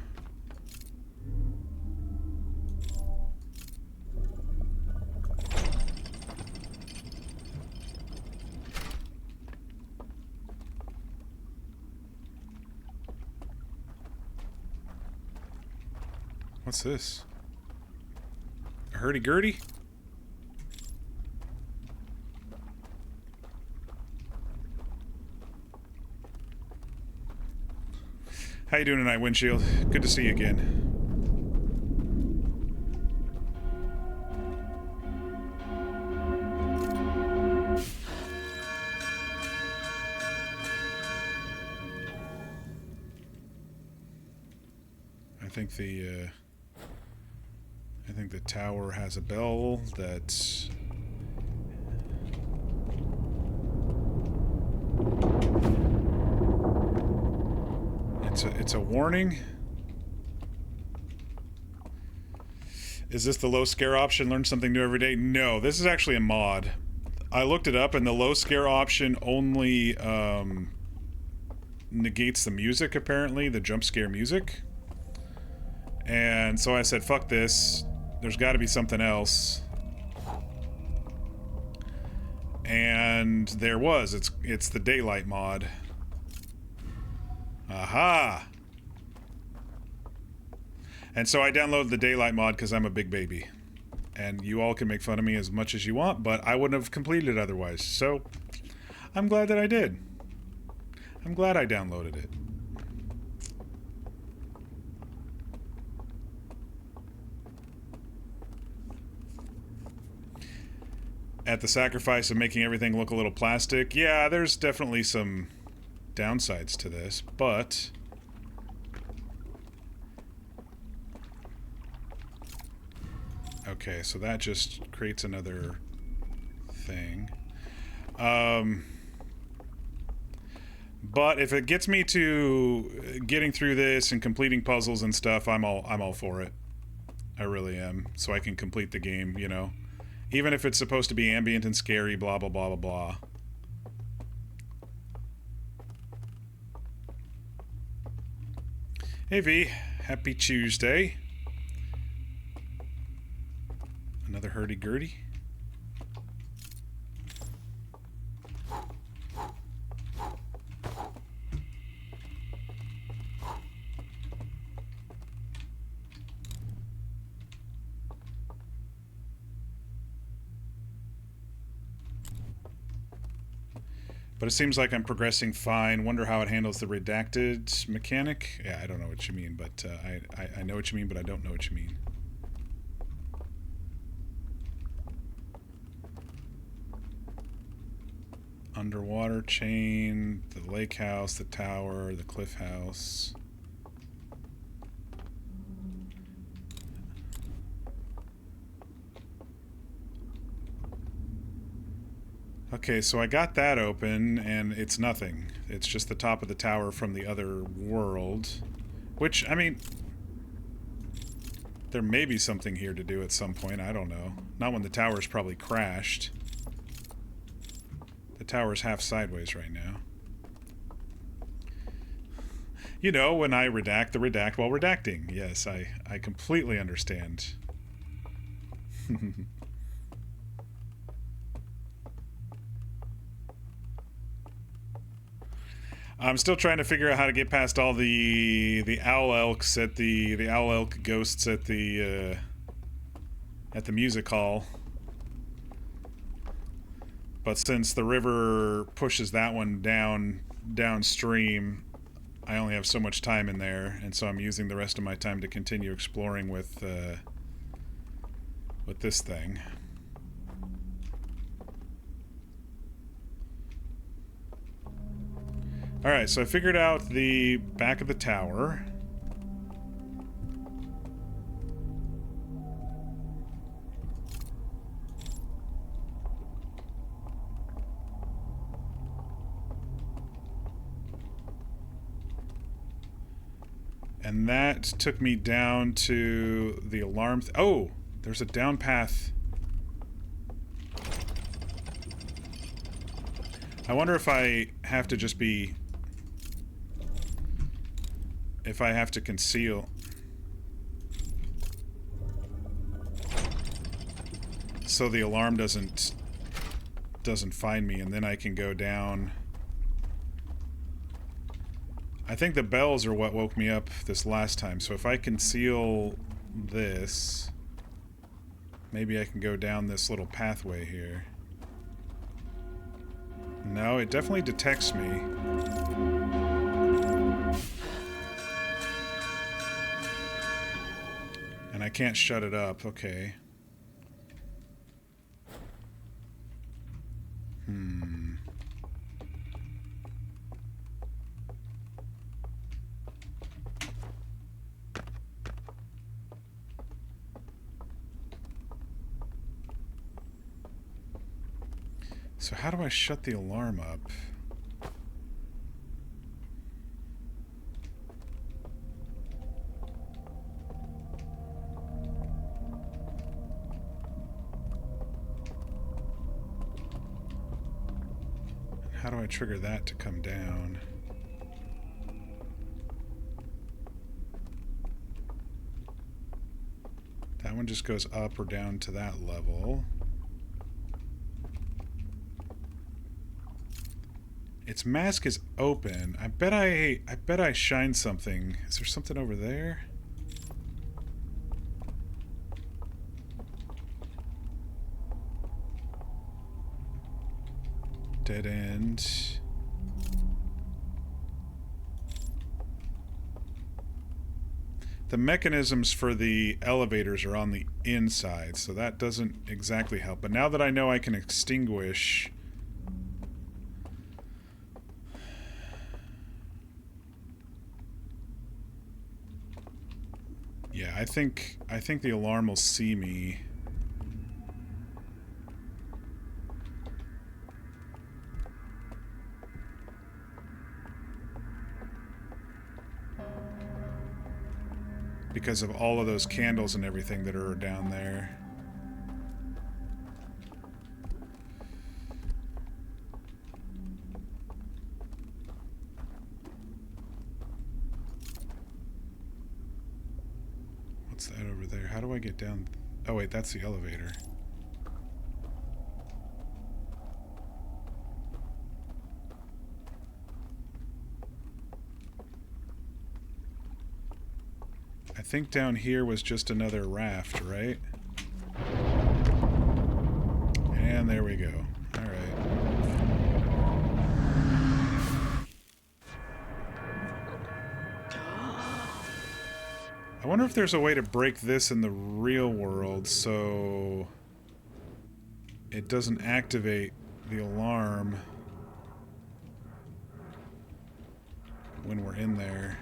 What's this? A hurdy-gurdy? How you doing tonight, Windshield? Good to see you again. I think the tower has a bell that... It's a warning. Is this the low scare option? Learn something new every day? No, this is actually a mod. I looked it up and the low scare option only negates the music, apparently, the jump scare music. And so I said, fuck this. there's got to be something else. And there was. It's the daylight mod. Aha! And so I downloaded the daylight mod because I'm a big baby. And you all can make fun of me as much as you want, but I wouldn't have completed it otherwise. So, I'm glad that I did. I'm glad I downloaded it. At the sacrifice of making everything look a little plastic, yeah, there's definitely some downsides to this, but... Okay, so that just creates another thing. But if it gets me to getting through this and completing puzzles and stuff, I'm all for it. I really am. So I can complete the game, you know. Even if it's supposed to be ambient and scary, blah, blah, blah, blah, blah. Hey, V. Happy Tuesday. Another hurdy-gurdy. But it seems like I'm progressing fine. Wonder how it handles the redacted mechanic. Yeah, I don't know what you mean, but I know what you mean, but I don't know what you mean. Underwater chain, the lake house, the tower, the cliff house. Okay, so I got that open, and it's nothing. It's just the top of the tower from the other world. Which, I mean... there may be something here to do at some point, I don't know. Not when the tower's probably crashed. The tower's half sideways right now. You know, when I redact the redact while redacting. Yes, I completely understand. I'm still trying to figure out how to get past all the owl elks at the owl elk ghosts at the music hall. But since the river pushes that one downstream, I only have so much time in there, and so I'm using the rest of my time to continue exploring with this thing. Alright, so I figured out the back of the tower. And that took me down to the alarm... oh! There's a down path. I wonder if I have to just be... if I have to conceal... so the alarm doesn't find me, and then I can go down... I think the bells are what woke me up this last time, so if I conceal this, maybe I can go down this little pathway here. No, it definitely detects me. And I can't shut it up, okay. So how do I shut the alarm up? How do I trigger that to come down? That one just goes up or down to that level. Its mask is open. I bet I shine something. Is there something over there? Dead end. The mechanisms for the elevators are on the inside, so that doesn't exactly help. But now that I know I can extinguish... Yeah, I think the alarm will see me. Because of all of those candles and everything that are down there. What's that over there? How do I get down? Oh wait, that's the elevator. I think down here was just another raft, right? And there we go. Alright. I wonder if there's a way to break this in the real world so it doesn't activate the alarm when we're in there.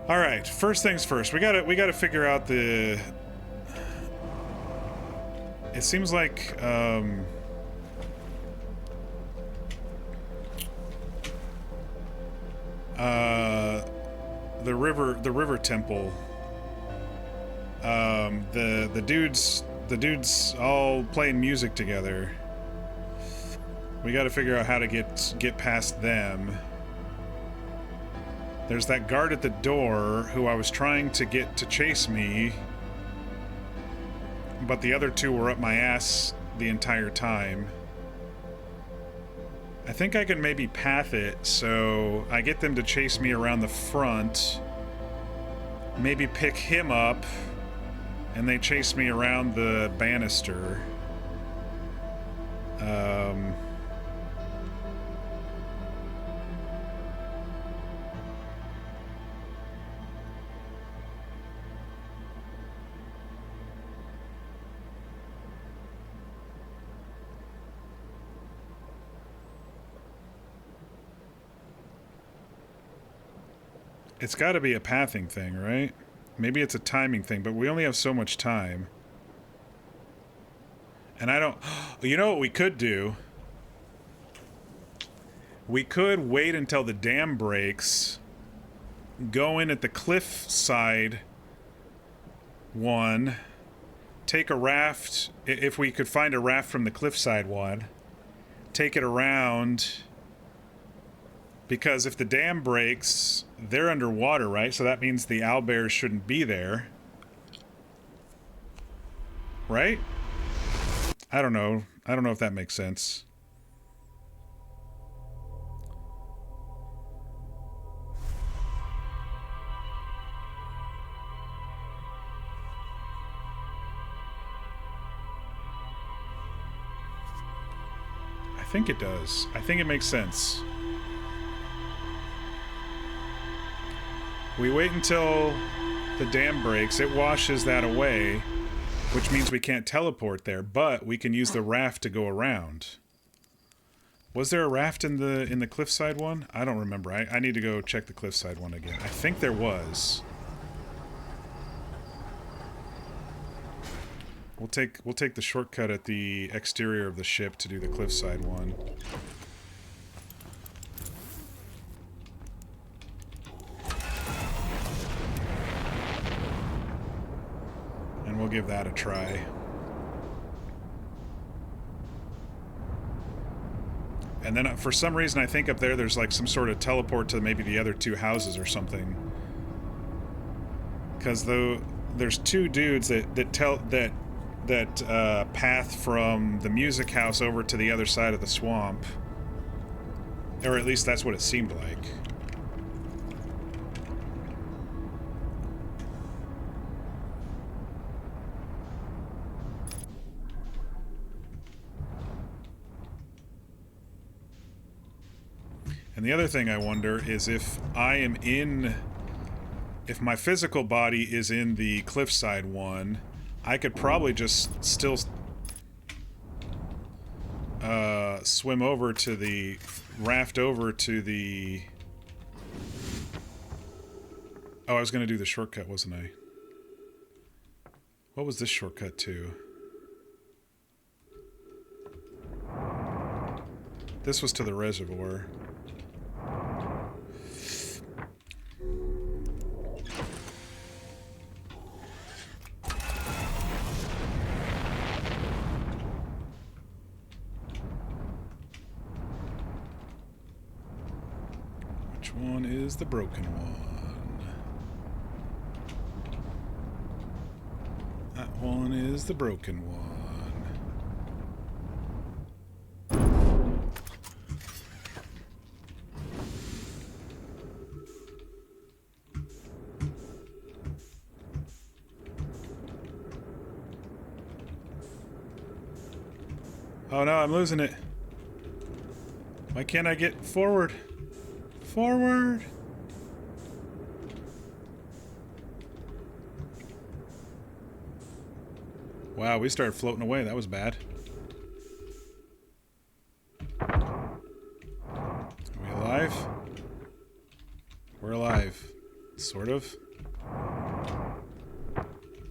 All right, first things first. We gotta figure out the... It seems like the river temple. The dudes all playing music together. We gotta figure out how to get past them. There's that guard at the door who I was trying to get to chase me, but the other two were up my ass the entire time. I think I can maybe path it so I get them to chase me around the front, maybe pick him up, and they chase me around the banister. It's got to be a pathing thing, right? Maybe it's a timing thing, but we only have so much time. And I don't... You know what we could do? We could wait until the dam breaks, go in at the cliff side one, take a raft, if we could find a raft from the cliffside one, take it around... Because if the dam breaks, they're underwater, right? So that means the owlbears shouldn't be there. Right? I don't know. I don't know if that makes sense. I think it does. I think it makes sense. We wait until the dam breaks, it washes that away, which means we can't teleport there, but we can use the raft to go around. Was there a raft in the cliffside one? I don't remember. I need to go check the cliffside one again. I think there was. We'll take the shortcut at the exterior of the ship to do the cliffside one. And we'll give that a try. And then for some reason I think up there's like some sort of teleport to maybe the other two houses or something. Because though there's two dudes that path from the music house over to the other side of the swamp. Or at least that's what it seemed like. And the other thing I wonder is if if my physical body is in the cliffside one, I could probably just still swim over to the raft over to the... Oh, I was gonna do the shortcut, wasn't I? What was this shortcut to? This was to the reservoir. Which one is the broken one? That one is the broken one. Oh no, I'm losing it. Why can't I get forward? Forward! Wow, we started floating away. That was bad. Are we alive? We're alive. Sort of.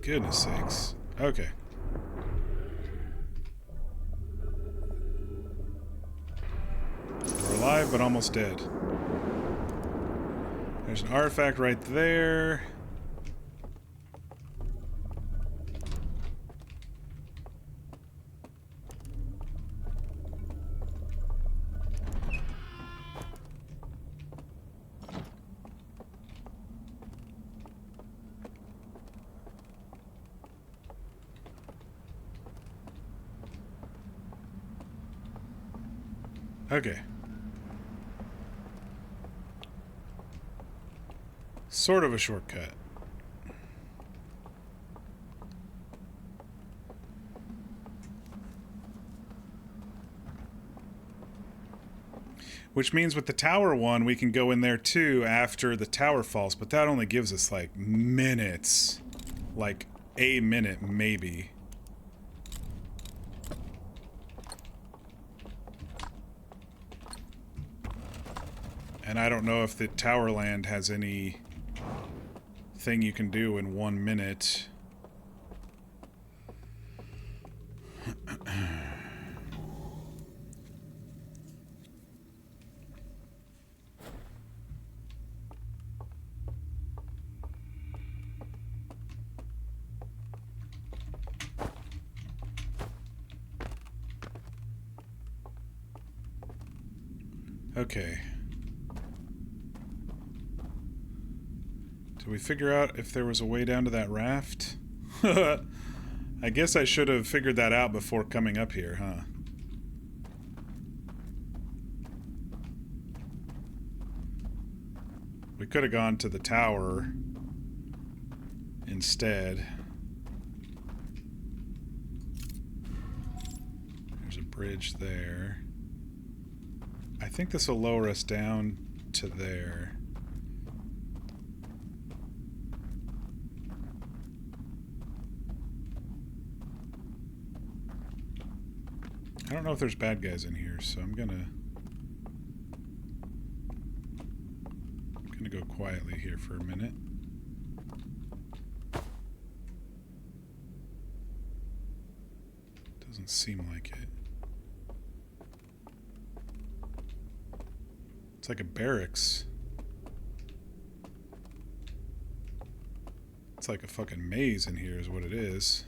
Goodness sakes. Okay. We're alive, but almost dead. There's an artifact right there. Okay. Sort of a shortcut. Which means with the tower one, we can go in there too after the tower falls, but that only gives us like minutes. Like a minute, maybe. And I don't know if the tower land has any thing you can do in 1 minute. Okay. Did we figure out if there was a way down to that raft? I guess I should have figured that out before coming up here, huh? We could have gone to the tower instead. There's a bridge there. I think this will lower us down to there. I don't know if there's bad guys in here, so I'm gonna go quietly here for a minute. Doesn't seem like it. It's like a barracks. It's like a fucking maze in here is what it is.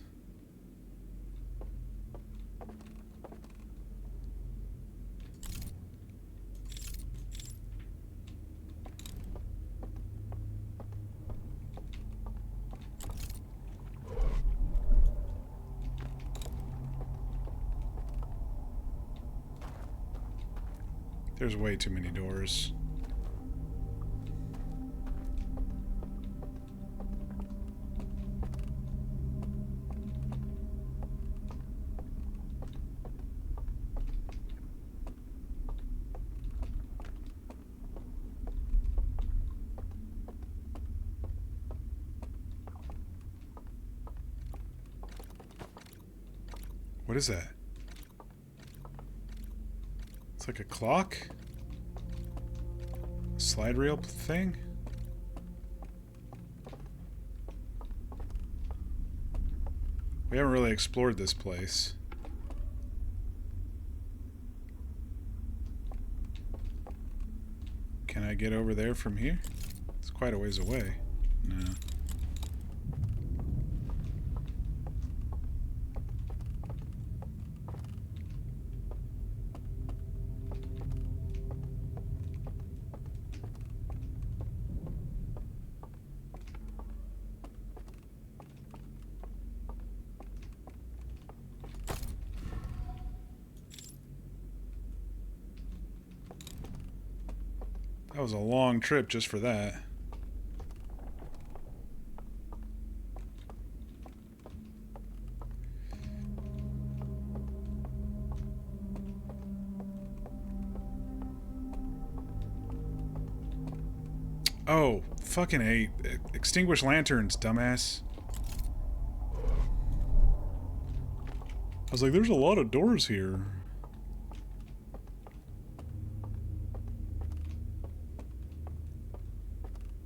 There's way too many doors. What is that? It's like a clock? Slide reel thing? We haven't really explored this place. Can I get over there from here? It's quite a ways away. No. That was a long trip just for that. Oh, fucking A. Extinguish lanterns, dumbass. I was like, there's a lot of doors here.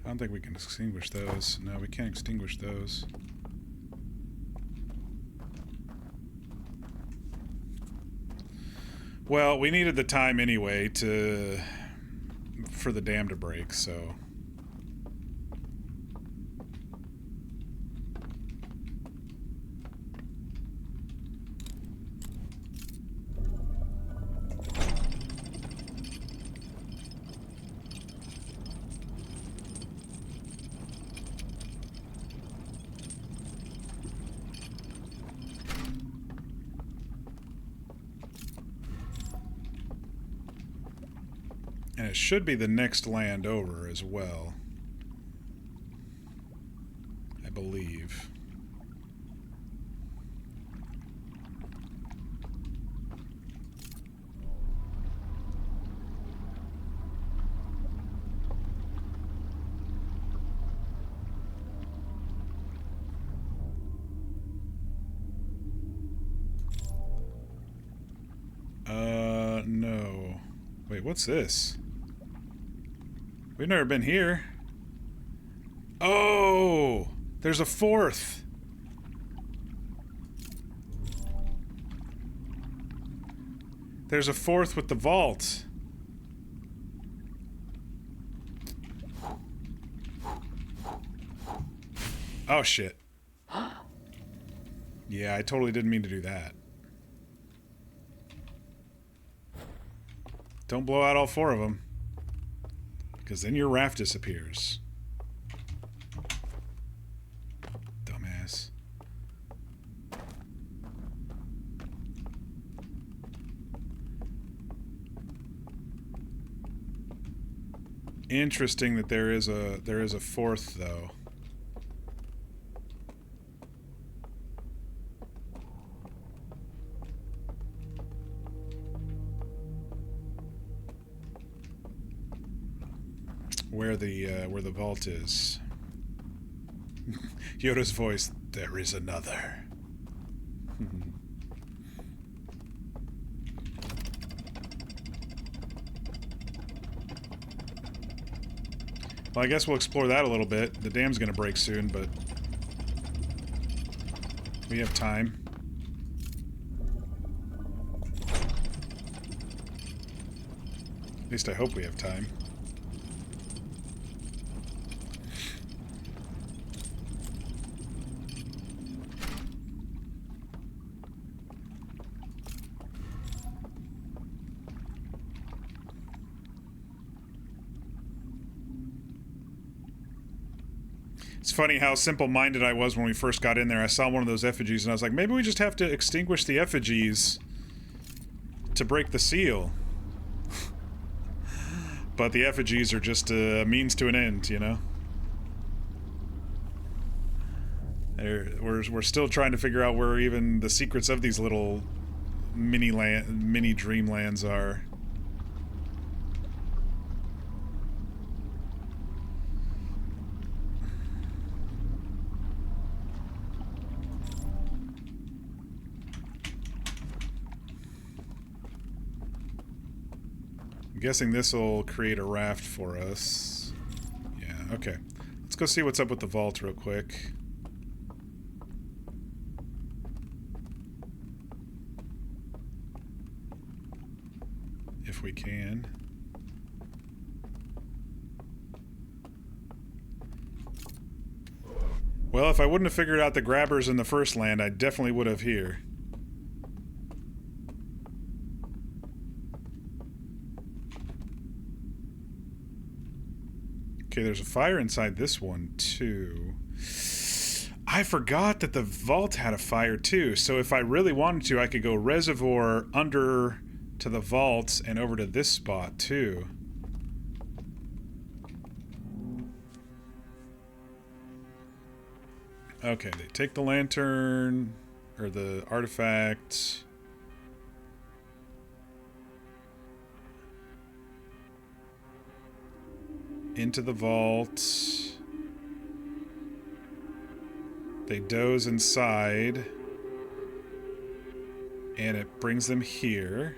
I don't think we can extinguish those. No, we can't extinguish those. Well, we needed the time anyway for the dam to break, so... And it should be the next land over as well. I believe. No. Wait, what's this? We've never been here. Oh! There's a fourth! There's a fourth with the vault. Oh, shit. Yeah, I totally didn't mean to do that. Don't blow out all four of them. Because then your raft disappears. Dumbass. Interesting that there is a fourth though. Where the vault is. Yoda's voice, there is another. Well, I guess we'll explore that a little bit. The dam's gonna break soon, but we have time. At least I hope we have time. It's funny how simple-minded I was when we first got in there. I saw one of those effigies and I was like, maybe we just have to extinguish the effigies to break the seal. But the effigies are just a means to an end, you know? We're still trying to figure out where even the secrets of these little mini dreamlands are. I'm guessing this will create a raft for us. Yeah, okay. Let's go see what's up with the vault real quick. If we can. Well, if I wouldn't have figured out the grabbers in the first land, I definitely would have here. Okay, there's a fire inside this one, too. I forgot that the vault had a fire, too. So if I really wanted to, I could go reservoir under to the vaults and over to this spot, too. Okay, they take the lantern, or the artifact. Into the vault. They doze inside. And it brings them here.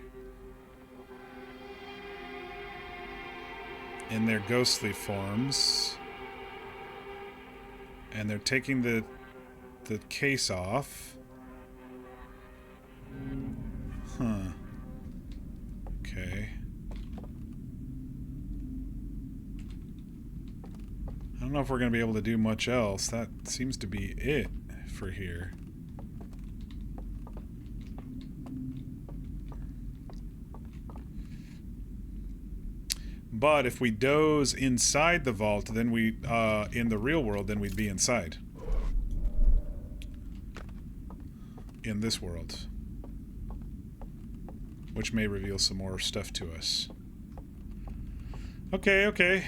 In their ghostly forms. And they're taking the case off. Huh. Okay. I don't know if we're going to be able to do much else. That seems to be it for here. But if we doze inside the vault, then we, in the real world, then we'd be inside. In this world. Which may reveal some more stuff to us. Okay, okay.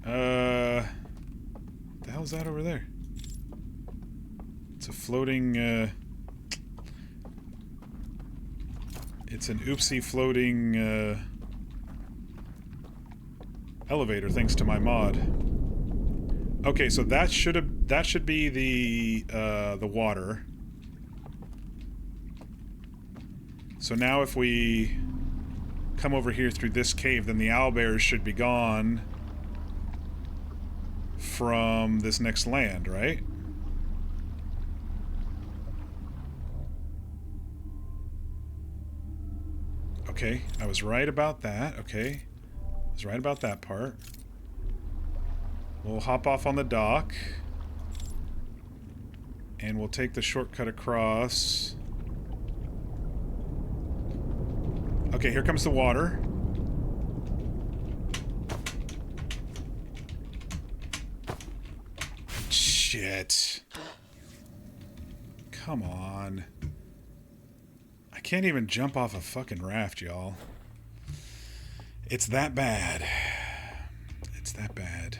What the hell's that over there? It's a floating, it's an oopsie floating, elevator thanks to my mod. Okay, so that should be the water. So now if we come over here through this cave, then the owlbears should be gone from this next land, right? Okay, I was right about that. Okay. I was right about that part. We'll hop off on the dock. And we'll take the shortcut across. Okay, here comes the water. Shit. Come on. I can't even jump off a fucking raft, y'all. It's that bad. It's that bad.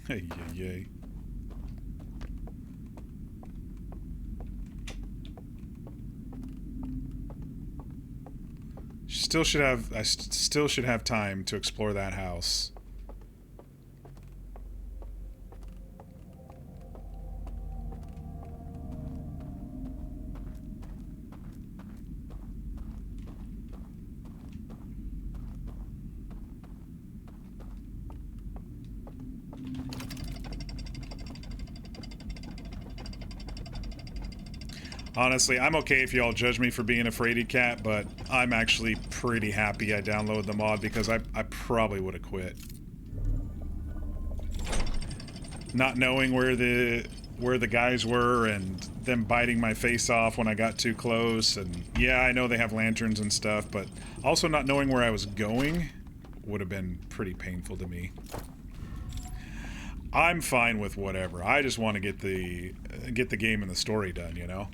Hey, yay. I still should have time to explore that house. Honestly, I'm okay if y'all judge me for being a fraidy cat, but I'm actually pretty happy I downloaded the mod because I probably would have quit. Not knowing where the guys were and them biting my face off when I got too close, and yeah, I know they have lanterns and stuff, but also not knowing where I was going would have been pretty painful to me. I'm fine with whatever. I just want to get the game and the story done, you know?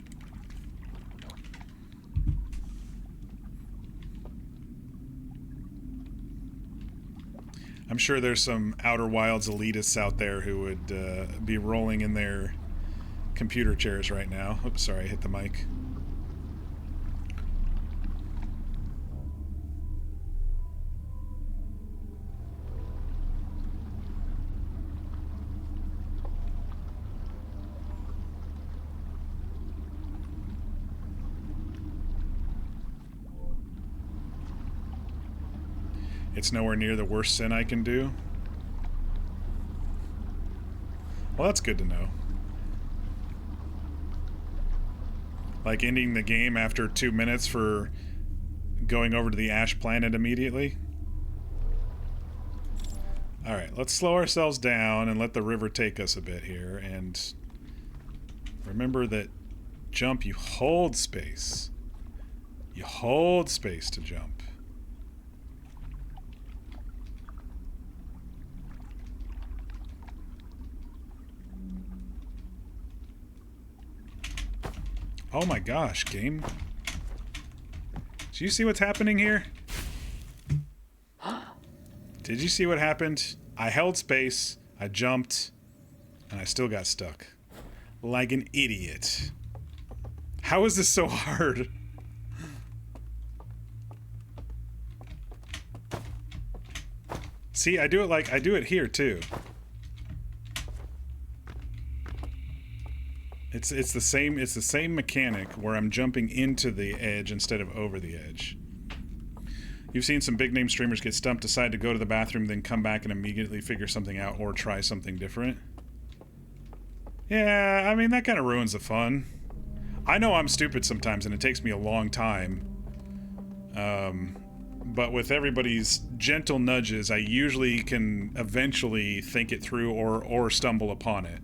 I'm sure there's some Outer Wilds elitists out there who would be rolling in their computer chairs right now. Oops, sorry, I hit the mic. It's nowhere near the worst sin I can do. Well, that's good to know. Like ending the game after 2 minutes for going over to the Ash planet immediately. Alright, let's slow ourselves down and let the river take us a bit here. And remember that jump, you hold space. You hold space to jump. Oh my gosh, game. Do you see what's happening here? Did you see what happened? I held space, I jumped, and I still got stuck. Like an idiot. How is this so hard? See, I do it here too. It's the same mechanic where I'm jumping into the edge instead of over the edge. You've seen some big name streamers get stumped, decide to go to the bathroom, then come back and immediately figure something out or try something different. Yeah, I mean, that kind of ruins the fun. I know I'm stupid sometimes and it takes me a long time. But with everybody's gentle nudges, I usually can eventually think it through or stumble upon it.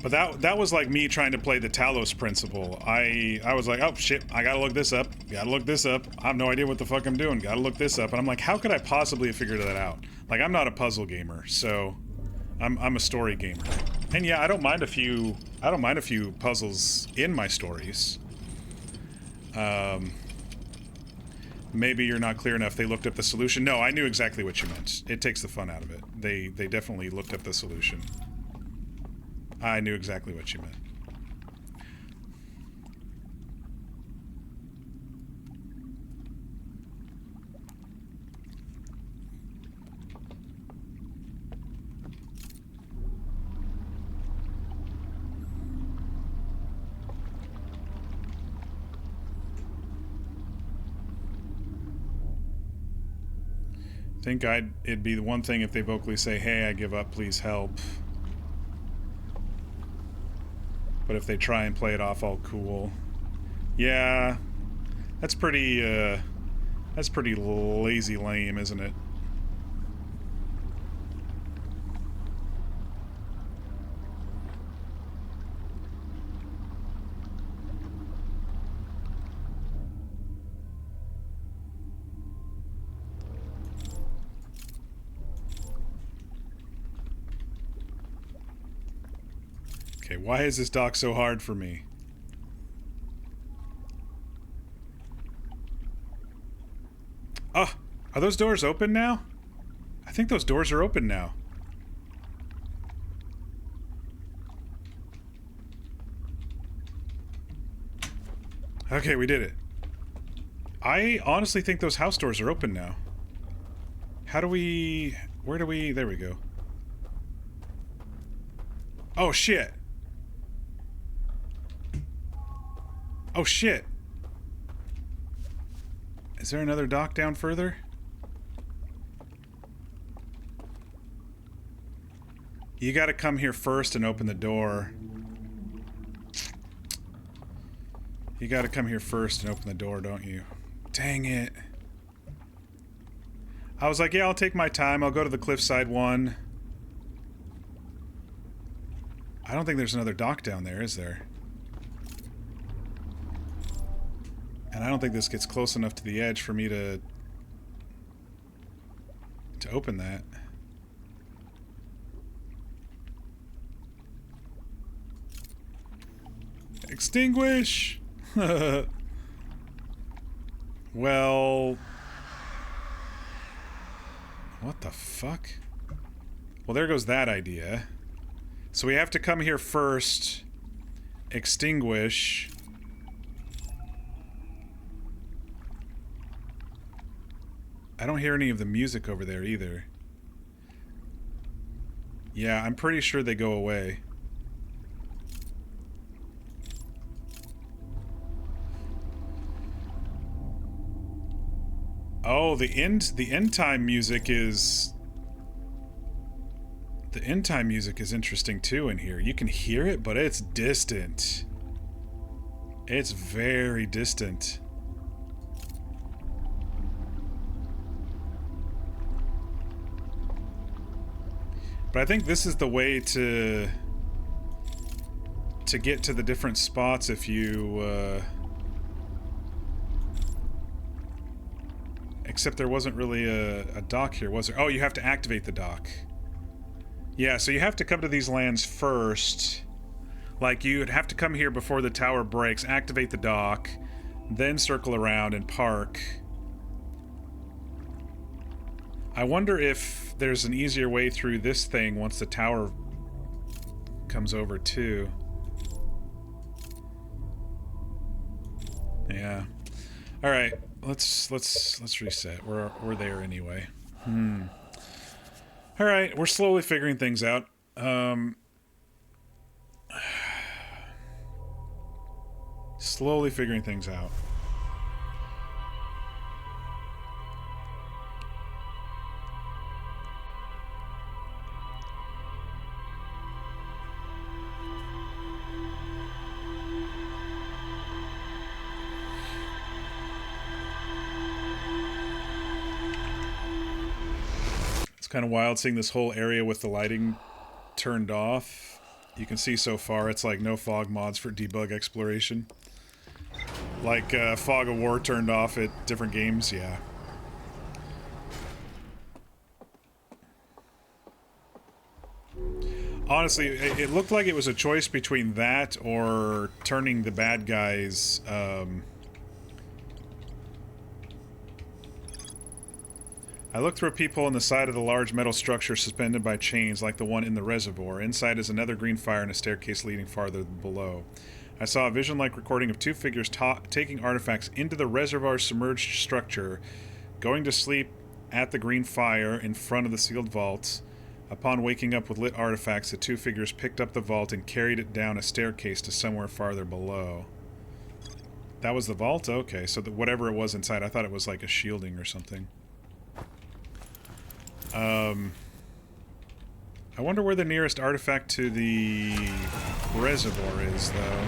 But that was like me trying to play the Talos principle. I was like, oh shit, I gotta look this up. Gotta look this up. I have no idea what the fuck I'm doing. Gotta look this up. And I'm like, how could I possibly have figured that out? Like, I'm not a puzzle gamer, so I'm a story gamer. And yeah, I don't mind a few puzzles in my stories. Maybe you're not clear enough. They looked up the solution. No, I knew exactly what you meant. It takes the fun out of it. They definitely looked up the solution. I knew exactly what you meant. Think it'd be the one thing if they vocally say, hey, I give up, please help. But if they try and play it off all cool. Yeah, that's pretty lazy lame, isn't it? Okay, why is this dock so hard for me? Oh, are those doors open now? I think those doors are open now. Okay, we did it. I honestly think those house doors are open now. How do we... Where do we... There we go. Oh, shit. Oh, shit. Is there another dock down further? You gotta come here first and open the door. You gotta come here first and open the door, don't you? Dang it. I was like, yeah, I'll take my time. I'll go to the cliffside one. I don't think there's another dock down there, is there? And I don't think this gets close enough to the edge for me to open that. Extinguish! Well... What the fuck? Well, there goes that idea. So we have to come here first, extinguish... I don't hear any of the music over there either. Yeah, I'm pretty sure they go away. Oh, the end time music is... The end time music is interesting too in here. You can hear it, but it's distant. It's very distant. But I think this is the way to get to the different spots if you... Except there wasn't really a dock here, was there? Oh, you have to activate the dock. Yeah, so you have to come to these lands first. Like, you'd have to come here before the tower breaks, activate the dock, then circle around and park. I wonder if there's an easier way through this thing once the tower comes over too. Yeah. All right, let's reset. We're there anyway. All right, we're slowly figuring things out. Slowly figuring things out. Kind of wild seeing this whole area with the lighting turned off. You can see so far it's like no fog mods for debug exploration. Like Fog of War turned off at different games, yeah. Honestly, it looked like it was a choice between that or turning the bad guys I looked through a peephole in the side of the large metal structure suspended by chains like the one in the reservoir. Inside is another green fire and a staircase leading farther below. I saw a vision-like recording of two figures taking artifacts into the reservoir's submerged structure, going to sleep at the green fire in front of the sealed vault. Upon waking up with lit artifacts, the two figures picked up the vault and carried it down a staircase to somewhere farther below. That was the vault? Okay, so whatever it was inside, I thought it was like a shielding or something. I wonder where the nearest artifact to the reservoir is, though.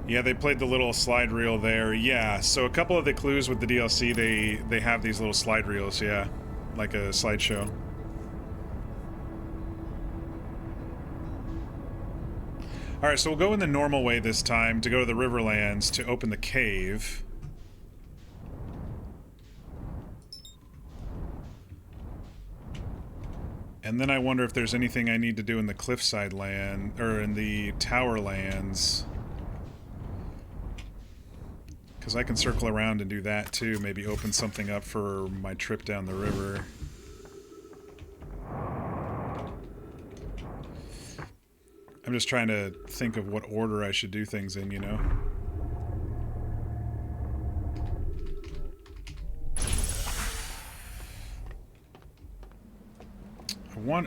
Yeah, they played the little slide reel there. Yeah, so a couple of the clues with the DLC, they have these little slide reels, yeah. Like a slideshow. Alright, so we'll go in the normal way this time to go to the Riverlands to open the cave. And then I wonder if there's anything I need to do in the Cliffside land, or in the Tower lands. Because I can circle around and do that too, maybe open something up for my trip down the river. I'm just trying to think of what order I should do things in, you know?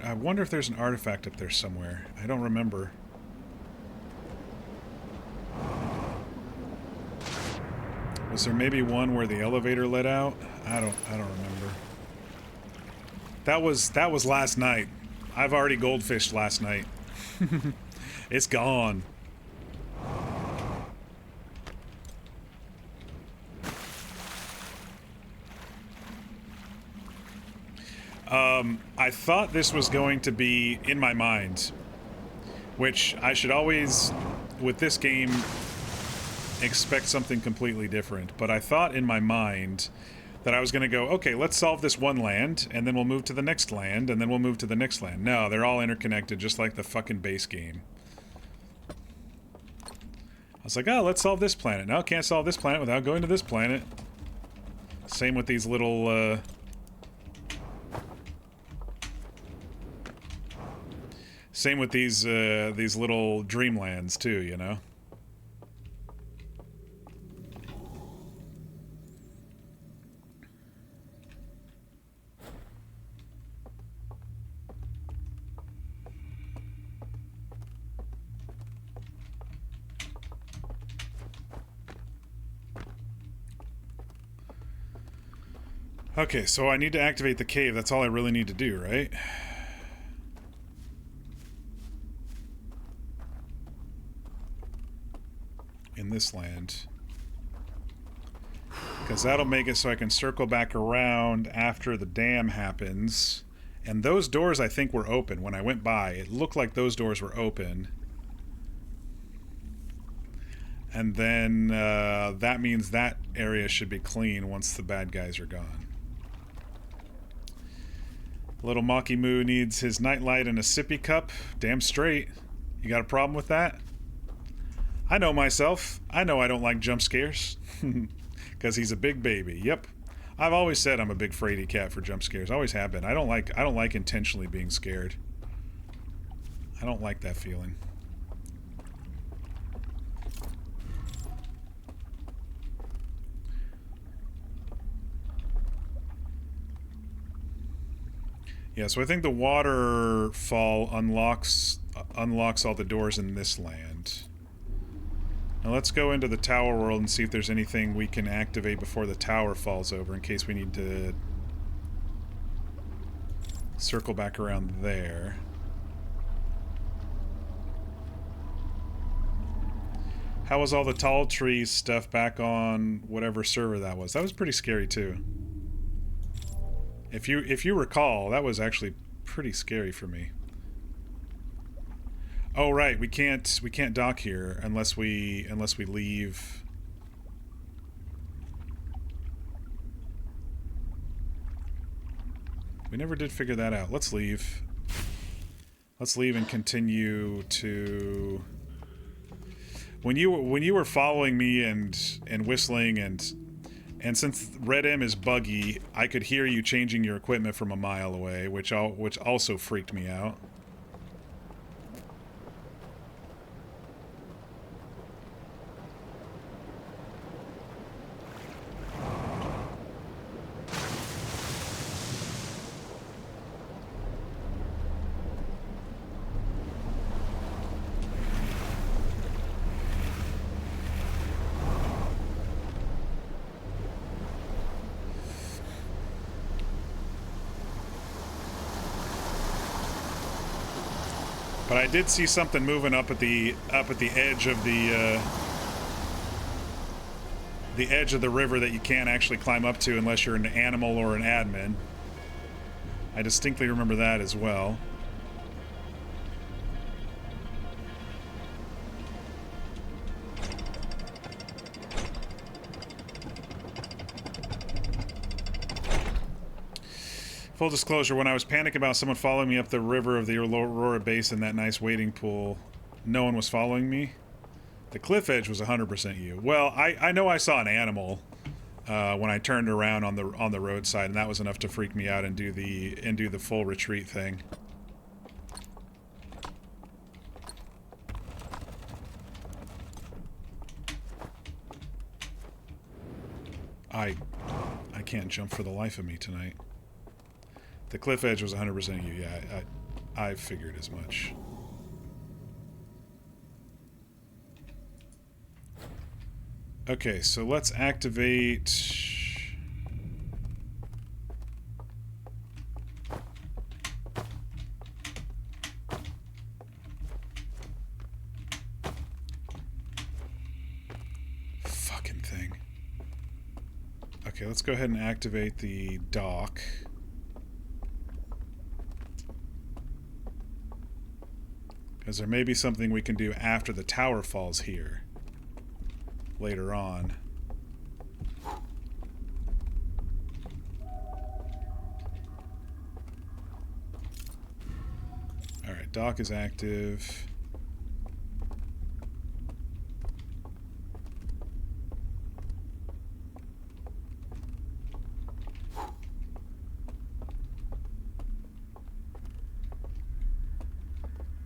I wonder if there's an artifact up there somewhere. I don't remember. Was there maybe one where the elevator let out? I don't remember. That was last night. I've already goldfished last night. It's gone. I thought this was going to be in my mind, which I should always with this game, expect something completely different. But I thought in my mind that I was going to go, okay, let's solve this one land, and then we'll move to the next land, and then we'll move to the next land. No, they're all interconnected, just like the fucking base game. I was like, oh, let's solve this planet. No, can't solve this planet without going to this planet. Same with these little, same with these little dreamlands, too, you know? Okay, so I need to activate the cave. That's all I really need to do, right? In this land. Because that'll make it so I can circle back around after the dam happens. And those doors, I think, were open. When I went by, it looked like those doors were open. And then that means that area should be clean once the bad guys are gone. Little Maki Moo needs his nightlight and a sippy cup. Damn straight. You got a problem with that? I know myself. I know I don't like jump scares. Because he's a big baby. Yep. I've always said I'm a big fraidy cat for jump scares. Always have been. I don't like intentionally being scared. I don't like that feeling. Yeah, so I think the waterfall unlocks all the doors in this land. Now let's go into the tower world and see if there's anything we can activate before the tower falls over in case we need to circle back around there. How was all the tall trees stuff back on whatever server that was? That was pretty scary too. If you recall, that was actually pretty scary for me. Oh right, we can't dock here unless we leave. We never did figure that out. Let's leave. Let's leave and continue to. When you were following me and whistling and since Red M is buggy, I could hear you changing your equipment from a mile away, which also freaked me out. But I did see something moving up at the edge of the edge of the river that you can't actually climb up to unless you're an animal or an admin. I distinctly remember that as well. Full disclosure, when I was panicking about someone following me up the river of the Aurora Basin, that nice wading pool, no one was following me. The cliff edge was 100% you. Well, I know I saw an animal when I turned around on the roadside, and that was enough to freak me out and do the full retreat thing. I can't jump for the life of me tonight. The cliff edge was 100% you. Yeah, I figured as much. Okay, so let's activate... Fucking thing. Okay, let's go ahead and activate the dock. Because there may be something we can do after the tower falls here. Later on. Alright, dock is active.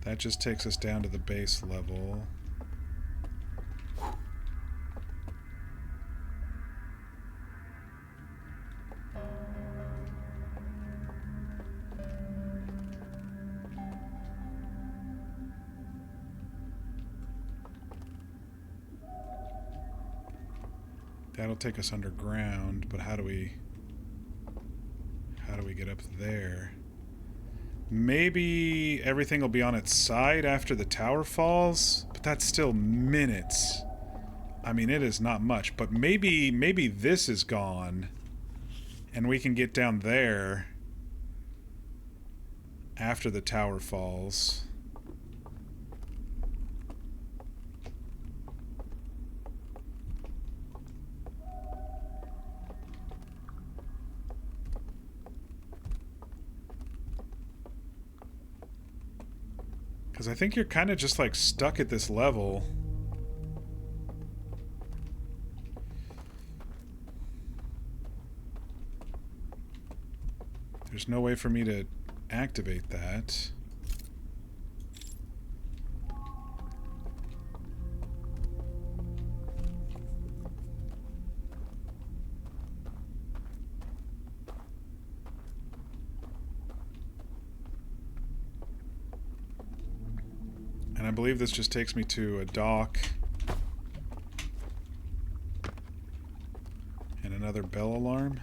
That just takes us down to the base level. That'll take us underground, but how do we get up there? Maybe everything will be on its side after the tower falls, but that's still minutes. I mean, it is not much, but maybe this is gone and we can get down there after the tower falls. Because I think you're kind of just like stuck at this level. There's no way for me to activate that. And I believe this just takes me to a dock. And another bell alarm.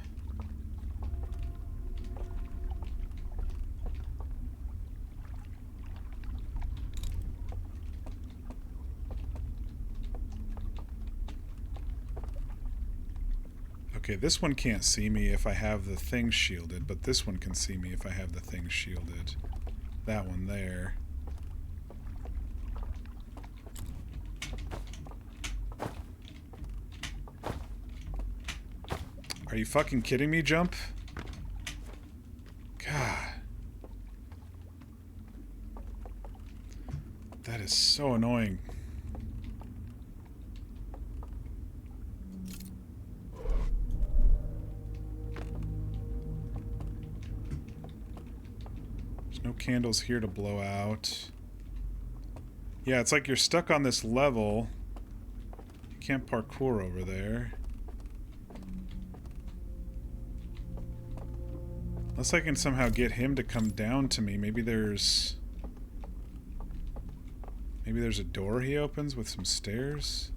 Okay, this one can't see me if I have the thing shielded, but this one can see me if I have the thing shielded. That one there. Are you fucking kidding me, Jump? God. That is so annoying. There's no candles here to blow out. Yeah, it's like you're stuck on this level. You can't parkour over there. Unless I can somehow get him to come down to me. Maybe there's a door he opens with some stairs.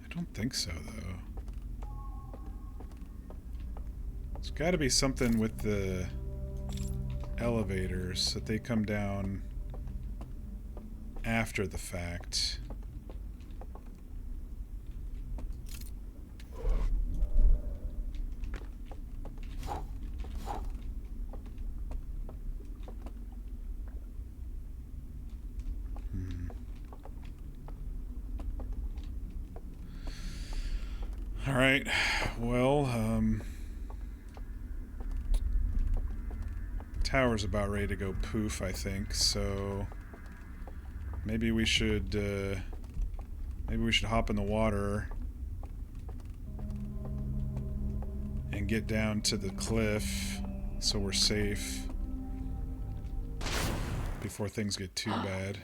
I don't think so, though. There's got to be something with the elevators that they come down after the fact. Alright, well, tower's about ready to go poof, I think, so maybe we should hop in the water and get down to the cliff so we're safe before things get too bad.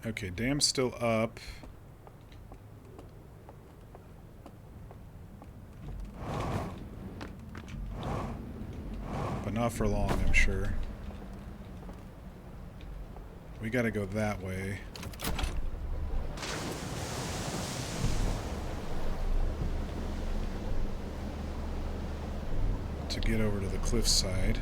Okay, dam's still up. But not for long, I'm sure. We gotta go that way. To get over to the cliffside.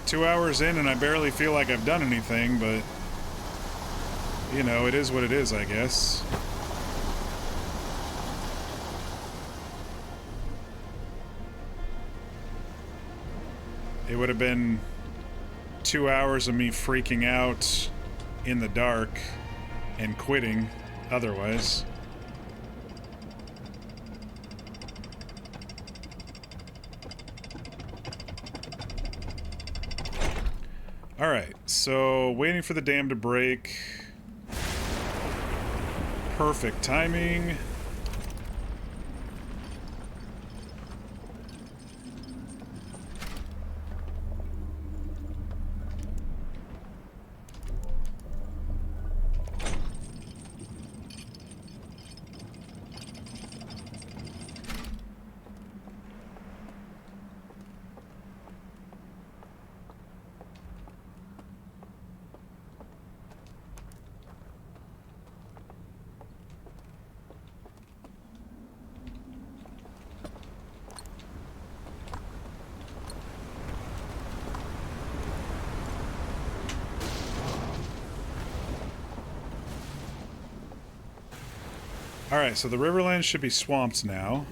2 hours in and I barely feel like I've done anything, but you know, it is what it is, I guess. It would have been 2 hours of me freaking out in the dark and quitting otherwise. Alright, so waiting for the dam to break. Perfect timing. Alright, so the Riverlands should be swamped now.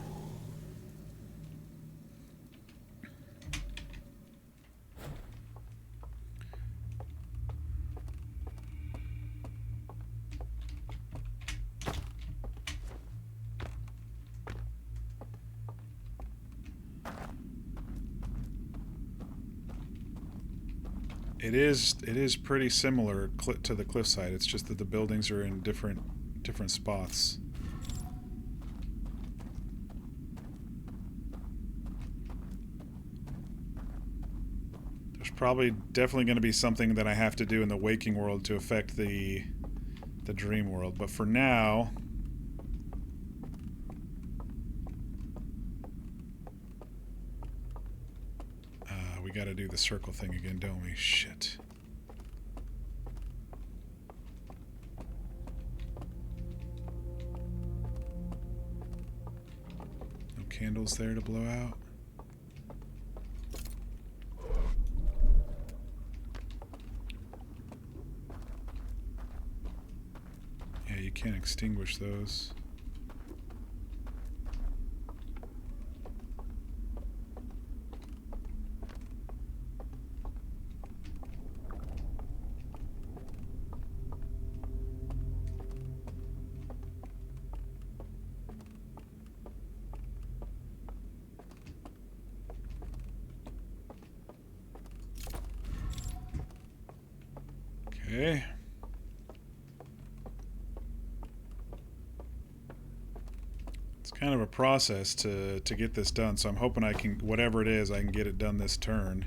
It is pretty similar to the cliffside. It's just that the buildings are in different spots. There's probably definitely going to be something that I have to do in the waking world to affect the dream world, but for now, we got to do the circle thing again, don't we? Shit. No candles there to blow out. Yeah, you can't extinguish those. Okay. It's kind of a process to get this done, so I'm hoping I can, whatever it is, I can get it done this turn.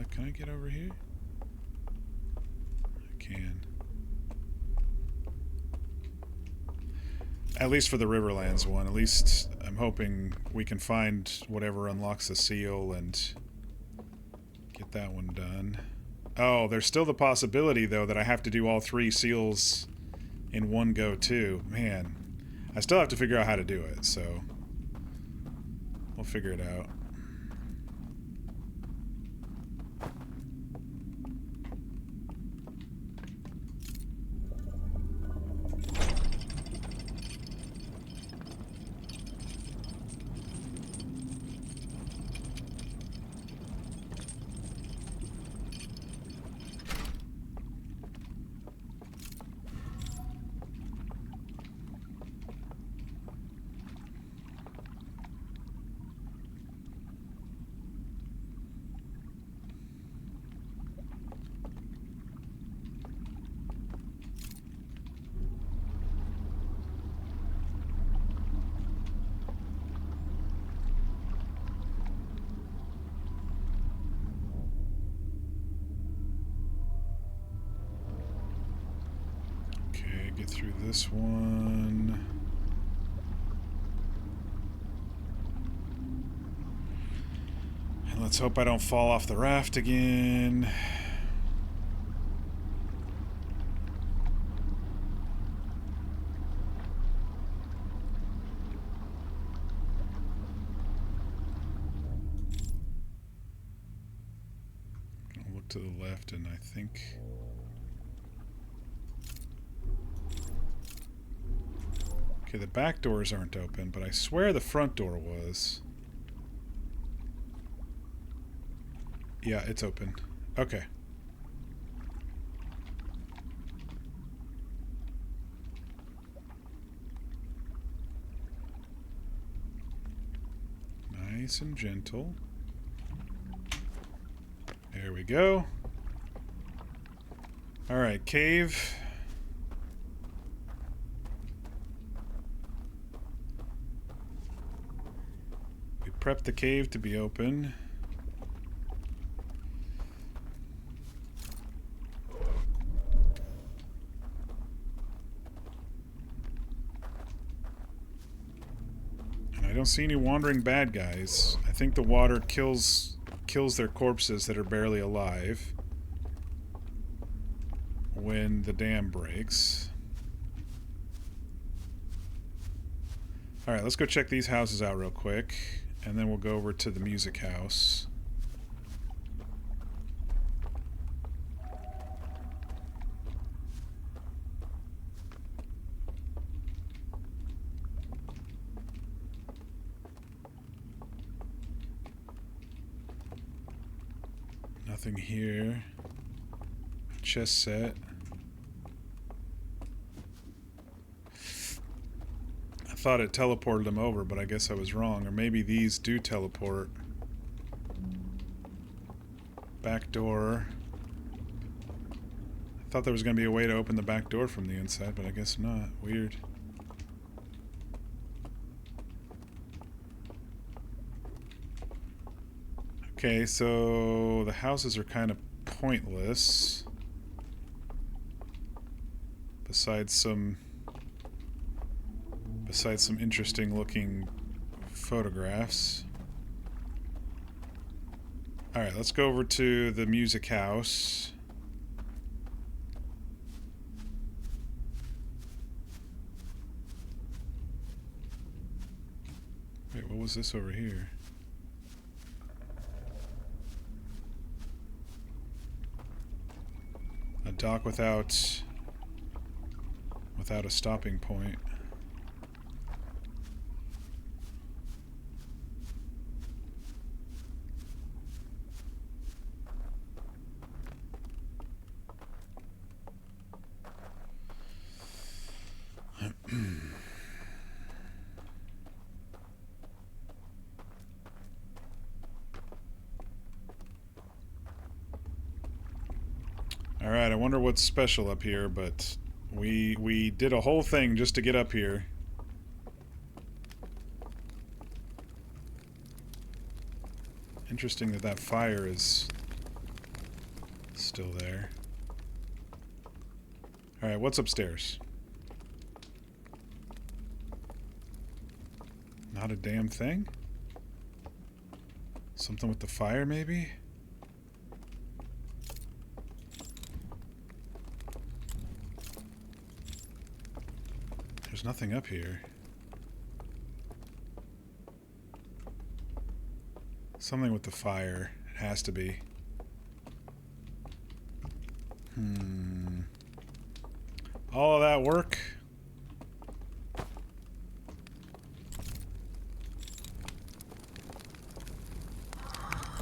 Can I get over here? I can. At least for the Riverlands one. At least I'm hoping we can find whatever unlocks the seal and get that one done. Oh, there's still the possibility, though, that I have to do all 3 seals in one go, too. Man, I still have to figure out how to do it, so we'll figure it out. Get through this one. And let's hope I don't fall off the raft again. look to the left, and I think... Okay, the back doors aren't open, but I swear the front door was. Yeah, it's open. Okay. Nice and gentle. There we go. Alright, cave. We prepped the cave to be open. I don't see any wandering bad guys. I think the water kills their corpses that are barely alive when the dam breaks. Alright, let's go check these houses out real quick, and then we'll go over to the music house. Nothing here. Chest set. I thought it teleported them over, but I guess I was wrong. Or maybe these do teleport. Back door. I thought there was going to be a way to open the back door from the inside, but I guess not. Weird. Okay, so the houses are kind of pointless. Besides some interesting looking photographs. Alright, let's go over to the music house. Wait, what was this over here? A dock without a stopping point. Alright, I wonder what's special up here, but we did a whole thing just to get up here. Interesting that that fire is still there. Alright, what's upstairs? Not a damn thing? Something with the fire, maybe? There's nothing up here. Something with the fire. It has to be. All of that work?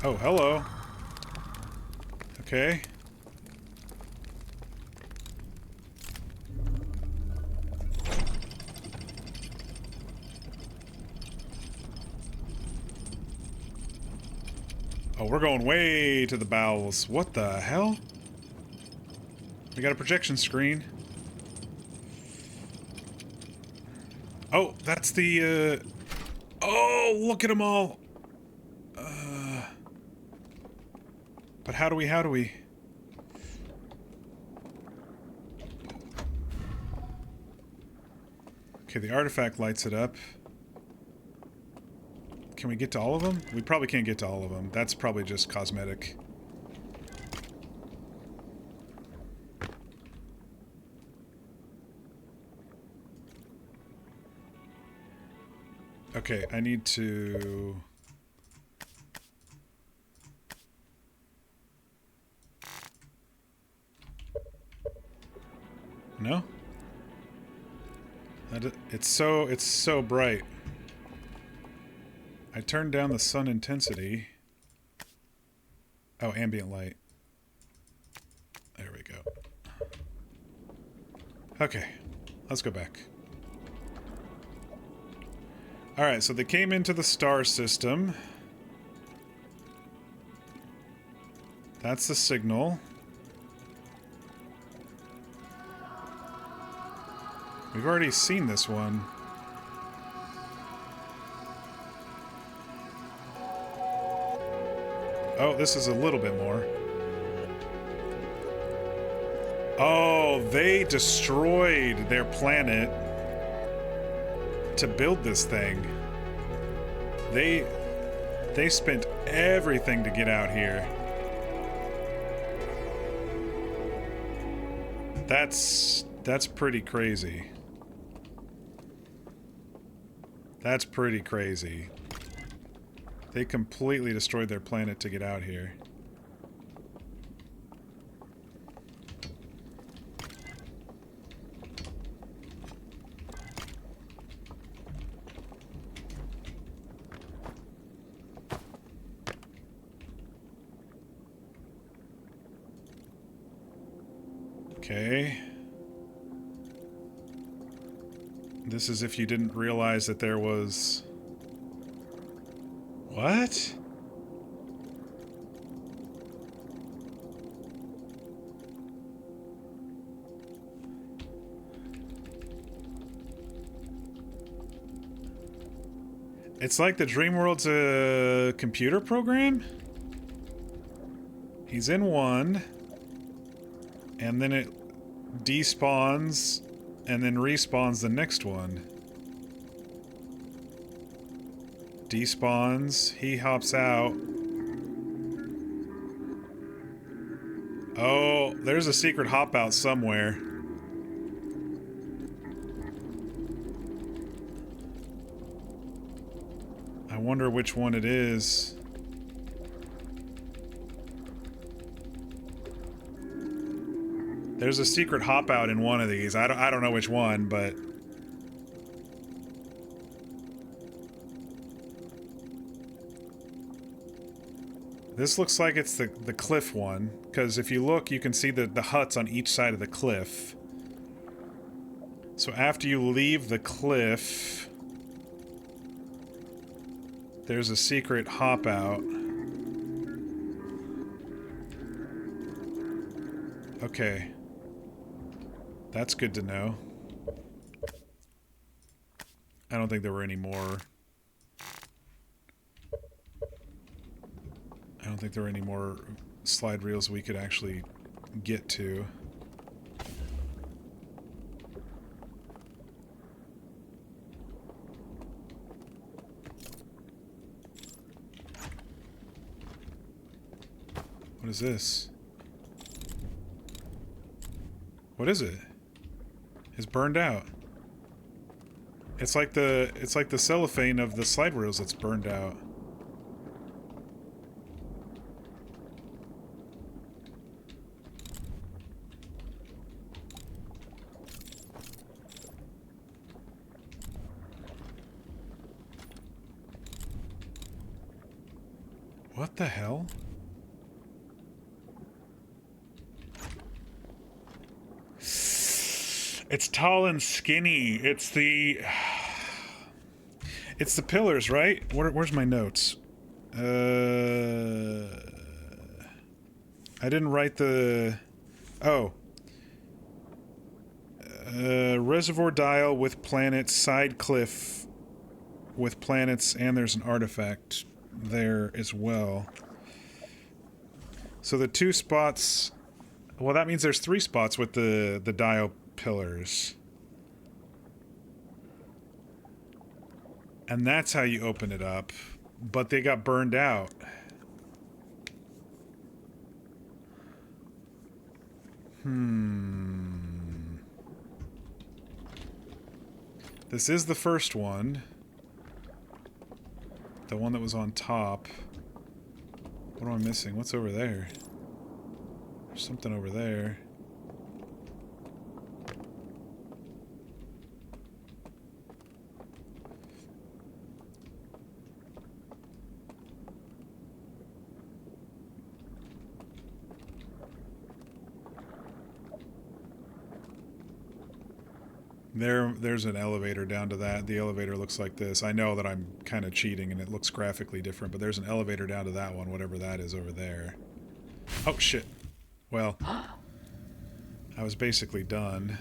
Oh, hello. Okay. Oh, we're going way to the bowels. What the hell? We got a projection screen. Oh, that's the, Oh, look at them all! But how do we... Okay, the artifact lights it up. Can we get to all of them? We probably can't get to all of them. That's probably just cosmetic. Okay, I need to... No? It's so bright. I turned down the sun intensity. Oh, ambient light. There we go. Okay, let's go back. Alright, so they came into the star system. That's the signal. We've already seen this one. Oh, this is a little bit more. Oh, they destroyed their planet to build this thing. They spent everything to get out here. That's pretty crazy. That's pretty crazy. They completely destroyed their planet to get out here. Okay. This is if you didn't realize that there was... What? It's like the Dreamworld's a computer program? He's in one, and then it despawns, and then respawns the next one. Despawns, he hops out. Oh, there's a secret hop out somewhere. I wonder which one it is. There's a secret hop out in one of these. I don't know which one, but this looks like it's the cliff one, because if you look, you can see the huts on each side of the cliff. So after you leave the cliff, there's a secret hop out. Okay. That's good to know. I don't think there were any more. I don't think there were any more slide reels we could actually get to. What is this? What is it? It's burned out. It's like the cellophane of the slide reels that's burned out. What the hell? It's tall and skinny. It's the pillars, right? Where's my notes? I didn't write the... Oh. Reservoir dial with planets, side cliff with planets, and there's an artifact there as well. So the two spots... Well, that means there's three spots with the dial pillars. And that's how you open it up. But they got burned out. This is the first one. The one that was on top. What am I missing? What's over there? There's something over there. There's an elevator down to that. The elevator looks like this. I know that I'm kind of cheating and it looks graphically different, but there's an elevator down to that one, whatever that is over there. Oh, shit. Well, I was basically done.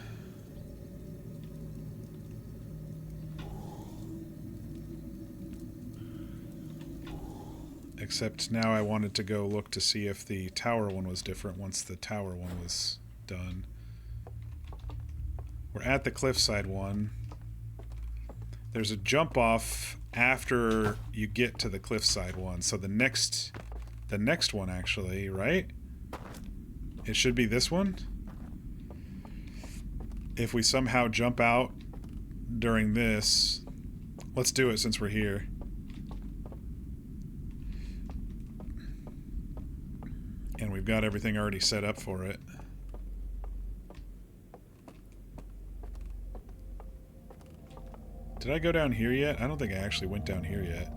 Except now I wanted to go look to see if the tower one was different once the tower one was done. We're at the cliffside one. There's a jump off after you get to the cliffside one. So the next one actually, right? It should be this one. If we somehow jump out during this, let's do it since we're here. And we've got everything already set up for it. Did I go down here yet? I don't think I actually went down here yet.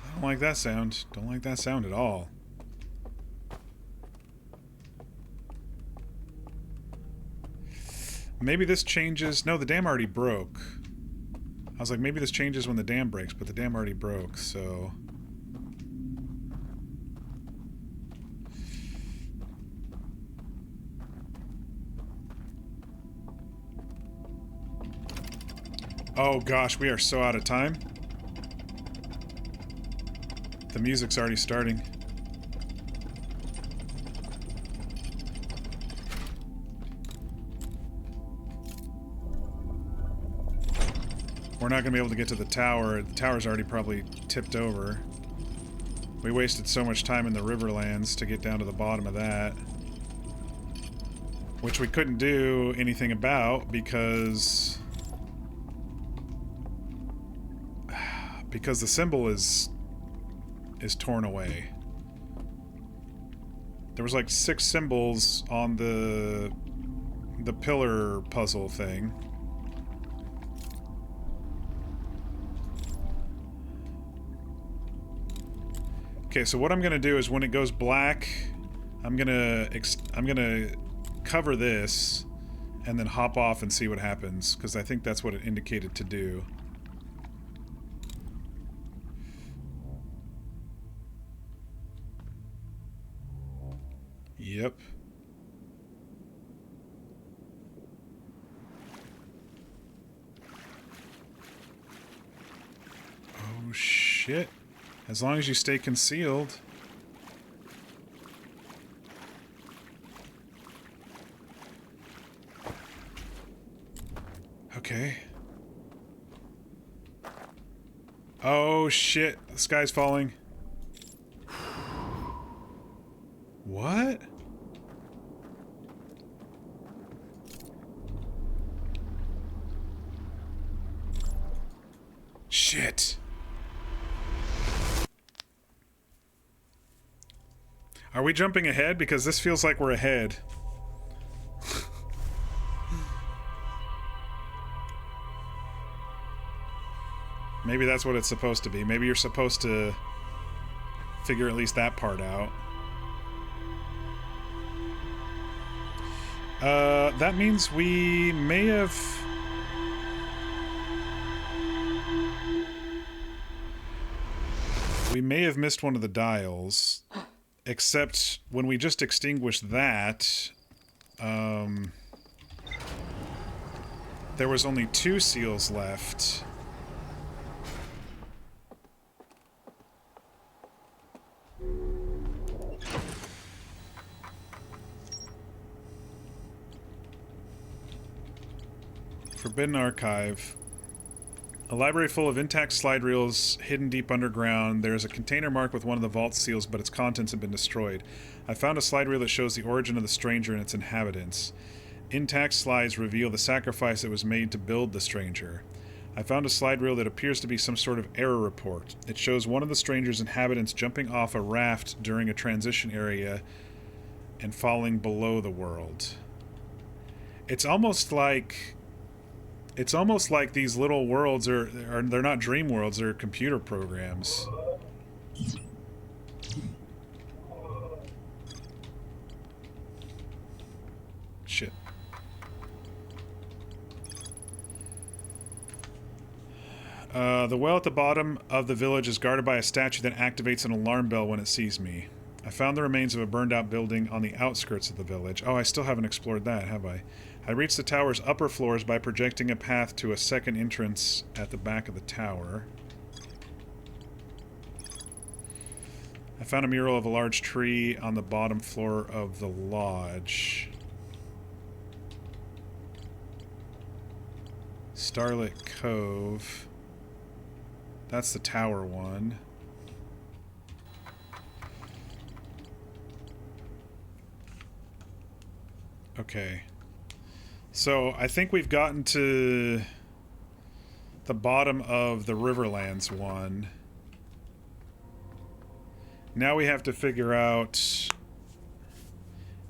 I don't like that sound. Don't like that sound at all. Maybe this changes... No, the dam already broke. I was like, maybe this changes when the dam breaks, but the dam already broke, so... Oh gosh, we are so out of time. The music's already starting. We're not going to be able to get to the tower. The tower's already probably tipped over. We wasted so much time in the Riverlands to get down to the bottom of that. Which we couldn't do anything about because the symbol is torn away. There was like 6 symbols on the pillar puzzle thing. Okay, so what I'm gonna do is when it goes black, I'm gonna cover this and then hop off and see what happens, because I think that's what it indicated to do. Yep. Oh shit. As long as you stay concealed. Okay. Oh shit, the sky's falling. What? Shit. Are we jumping ahead? Because this feels like we're ahead. Maybe that's what it's supposed to be. Maybe you're supposed to figure at least that part out. That means we may have... We may have missed one of the dials. Except when we just extinguished that, there was only 2 seals left. Forbidden Archive. A library full of intact slide reels hidden deep underground. There is a container marked with one of the vault seals, but its contents have been destroyed. I found a slide reel that shows the origin of the stranger and its inhabitants. Intact slides reveal the sacrifice that was made to build the stranger. I found a slide reel that appears to be some sort of error report. It shows one of the stranger's inhabitants jumping off a raft during a transition area and falling below the world. It's almost like these little worlds are they're not dream worlds, they're computer programs. Shit. The well at the bottom of the village is guarded by a statue that activates an alarm bell when it sees me. I found the remains of a burned-out building on the outskirts of the village. Oh, I still haven't explored that, have I? I reached the tower's upper floors by projecting a path to a second entrance at the back of the tower. I found a mural of a large tree on the bottom floor of the lodge. Starlit Cove. That's the tower one. Okay. So, I think we've gotten to the bottom of the Riverlands one. Now we have to figure out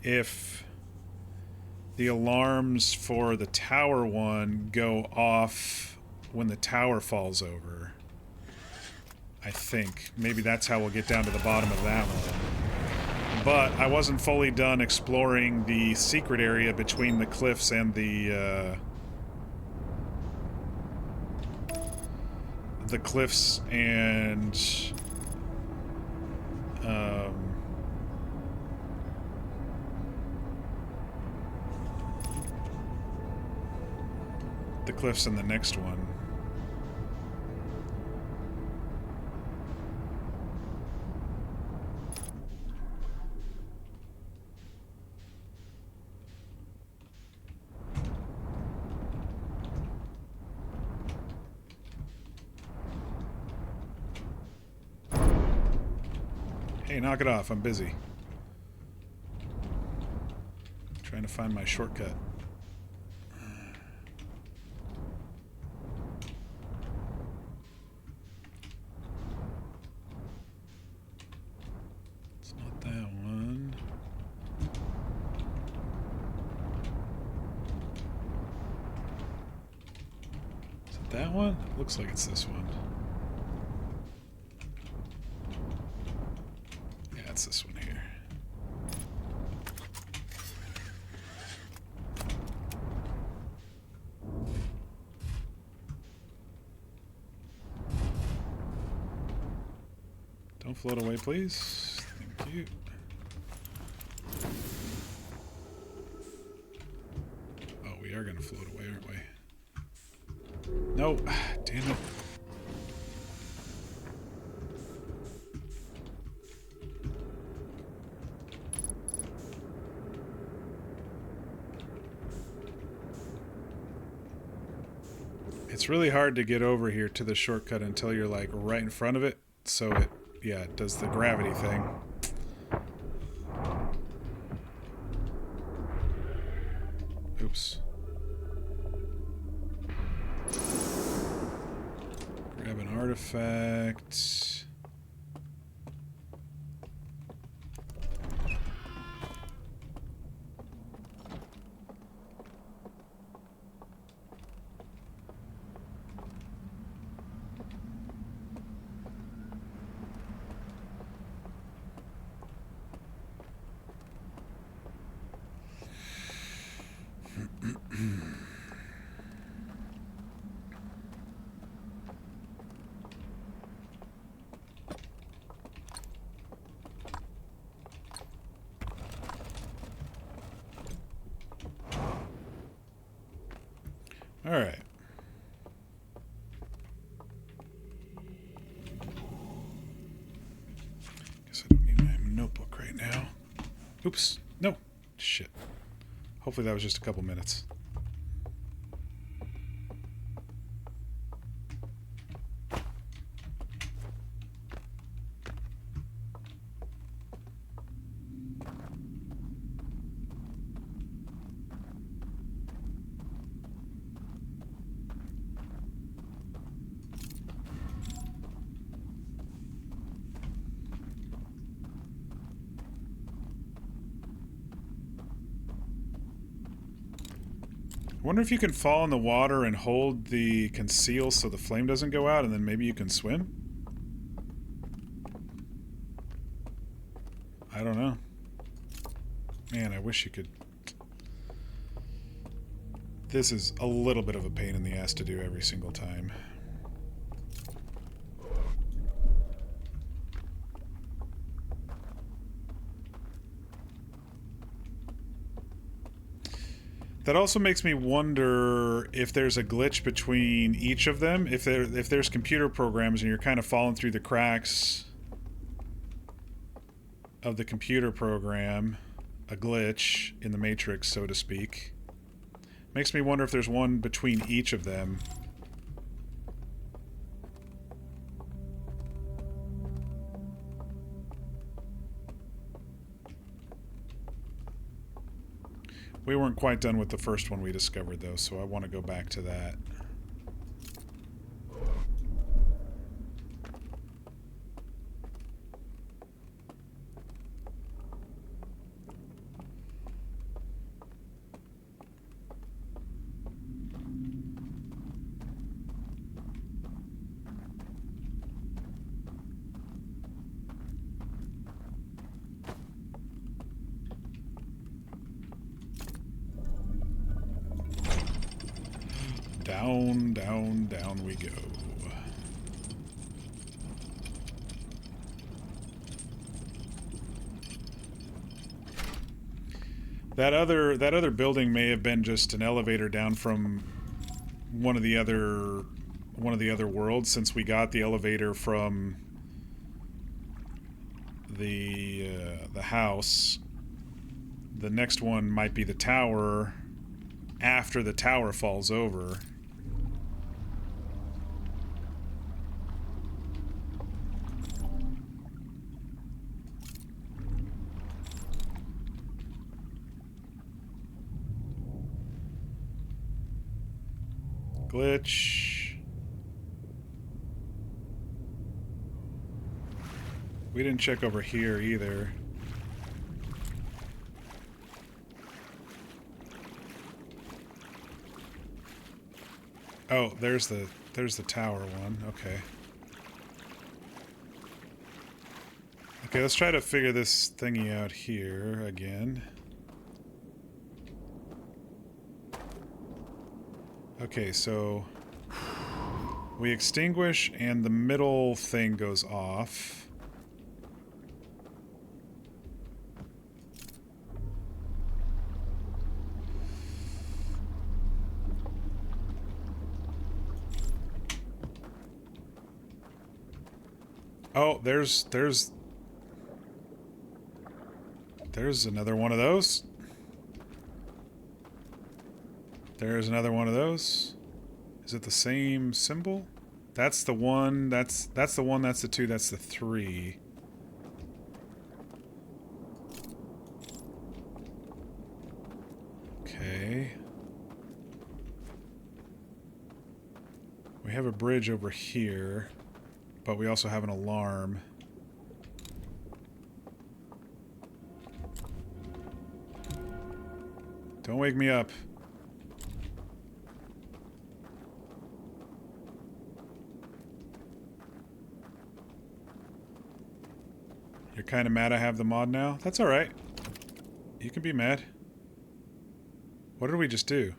if the alarms for the tower one go off when the tower falls over. I think. Maybe that's how we'll get down to the bottom of that one. But I wasn't fully done exploring the secret area between the cliffs and the cliffs and the cliffs in the next one. Hey, knock it off. I'm busy. Trying to find my shortcut. It's not that one. Is it that one? It looks like it's this one. It's this one here. Don't float away, please. Thank you. Oh, we are going to float away, aren't we? No. Damn it. It's really hard to get over here to the shortcut until you're like right in front of it, so it, yeah, it does the gravity thing. Oops. Grab an artifact. All right. Guess I don't need my notebook right now. Oops. No. Shit. Hopefully that was just a couple minutes. wonder if you can fall in the water and hold the conceal so the flame doesn't go out, and then maybe you can swim? I don't know. Man, I wish you could... This is a little bit of a pain in the ass to do every single time. That also makes me wonder if there's a glitch between each of them. If there's computer programs and you're kind of falling through the cracks of the computer program, a glitch in the matrix, so to speak. Makes me wonder if there's one between each of them. We weren't quite done with the first one we discovered, though, so I want to go back to that. Down, down, down we go. That other building may have been just an elevator down from one of the other worlds, since we got the elevator from the house. The next one might be the tower after the tower falls over. Glitch. We didn't check over here either. Oh, there's the tower one. Okay. Okay, let's try to figure this thingy out here again. Okay, so we extinguish and the middle thing goes off. Oh, there's another one of those. There's another one of those. Is it the same symbol? That's the one, that's the one, that's the two, that's the three. Okay. We have a bridge over here, but we also have an alarm. Don't wake me up. You're kind of mad I have the mod now? That's alright. You can be mad. What did we just do?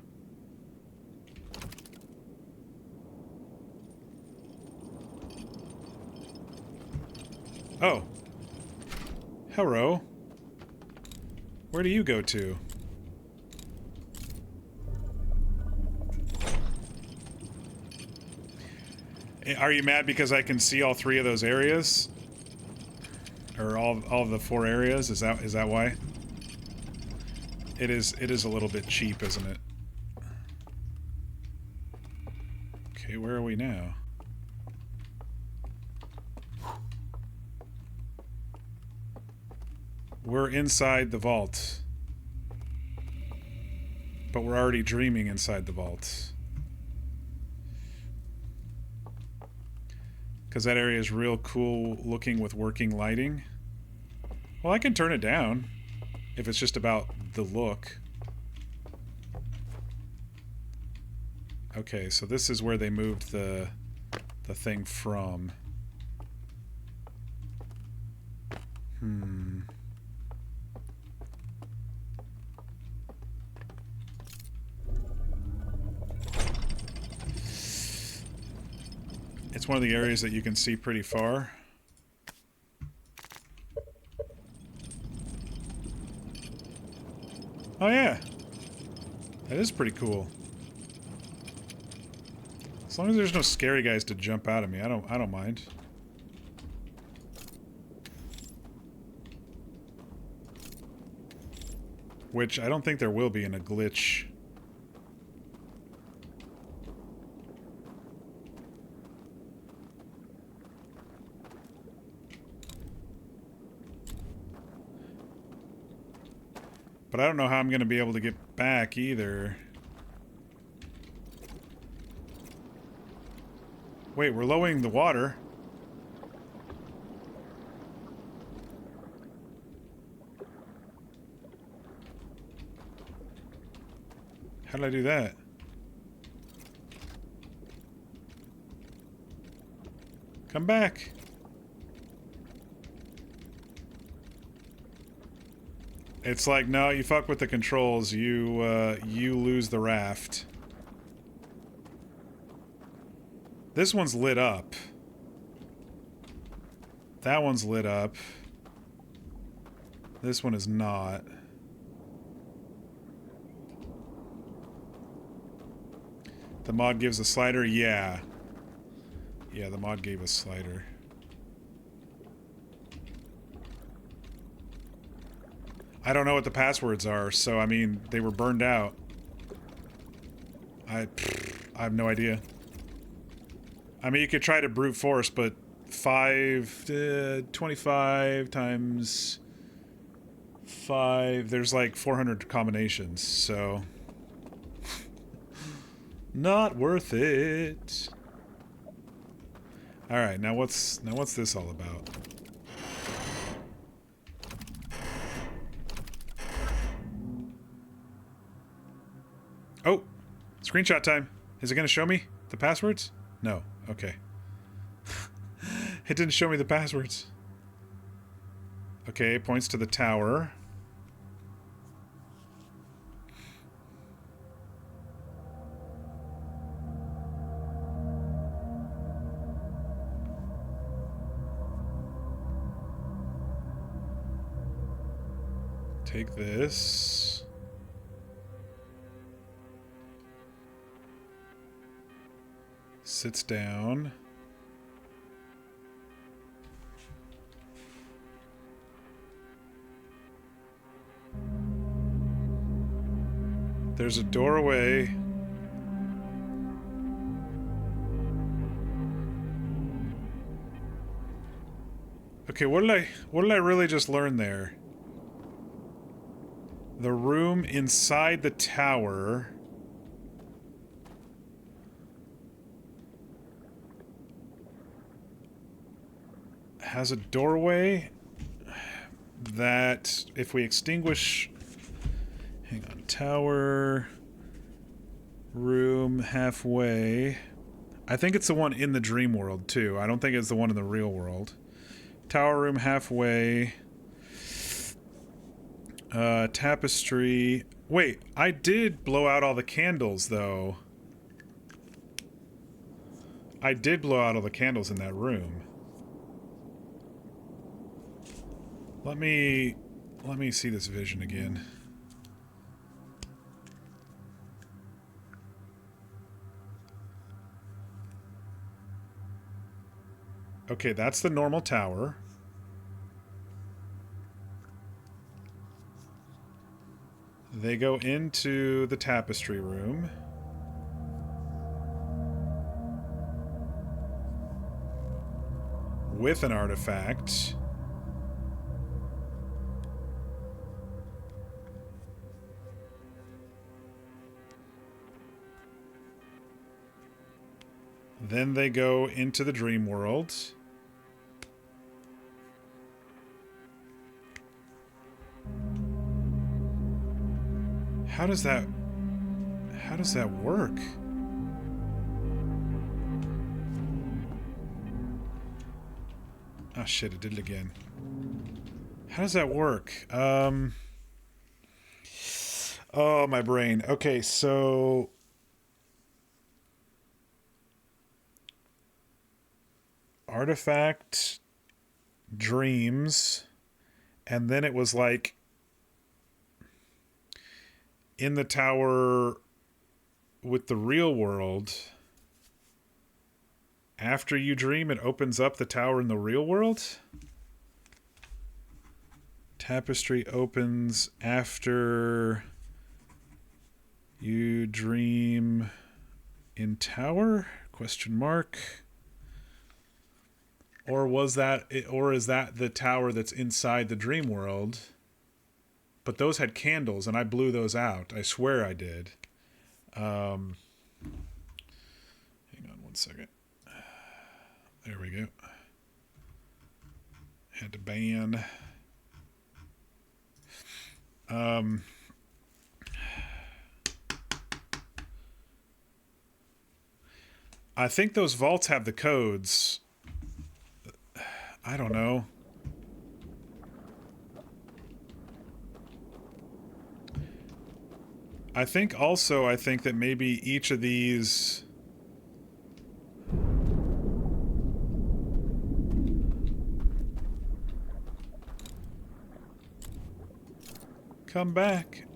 Oh. Hello. Where do you go to? Are you mad because I can see all three of those areas? Or all of the four areas? Is that why? It is a little bit cheap, isn't it? Okay, where are we now? We're inside the vault. But we're already dreaming inside the vault. Because that area is real cool looking with working lighting. Well, I can turn it down if it's just about the look. Okay, so this is where they moved the thing from. It's one of the areas that you can see pretty far. Oh yeah. That is pretty cool. As long as there's no scary guys to jump out at me, I don't mind. Which I don't think there will be in a glitch. But I don't know how I'm going to be able to get back either. Wait, we're lowering the water. How did I do that? Come back. It's like, no, you fuck with the controls, you lose the raft. This one's lit up. That one's lit up. This one is not. The mod gives a slider? Yeah. Yeah, the mod gave a slider. I don't know what the passwords are, so I mean, they were burned out. I have no idea. I mean, you could try to brute force, but 25 times 5, there's like 400 combinations, so not worth it. All right, now what's this all about? Oh, screenshot time. Is it going to show me the passwords? No. Okay. It didn't show me the passwords. Okay, points to the tower. Take this. Sits down. There's a doorway. Okay, what did I really just learn there? The room inside the tower has a doorway that if we extinguish... Hang on. Tower... Room halfway... I think it's the one in the dream world, too. I don't think it's the one in the real world. Tower room halfway... tapestry... Wait, I did blow out all the candles, though. I did blow out all the candles in that room. Let me see this vision again. Okay, that's the normal tower. They go into the tapestry room. With an artifact. Then they go into the dream world. How does that work? Oh shit, it did it again. How does that work? Oh, my brain. Okay, so... Artifact, dreams, and then it was like... in the tower with the real world. After you dream, it opens up the tower in the real world? Tapestry opens after you dream in tower? Question mark. Or was that, or is that the tower that's inside the dream world? But those had candles, and I blew those out. I swear I did. Hang on one second. There we go. Had to ban. I think those vaults have the codes. I don't know. I think that maybe each of these... Come back.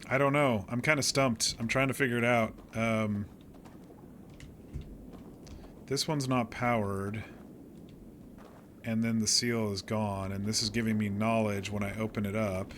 I don't know. I'm kind of stumped. I'm trying to figure it out. This one's not powered. And then the seal is gone, and this is giving me knowledge when I open it up.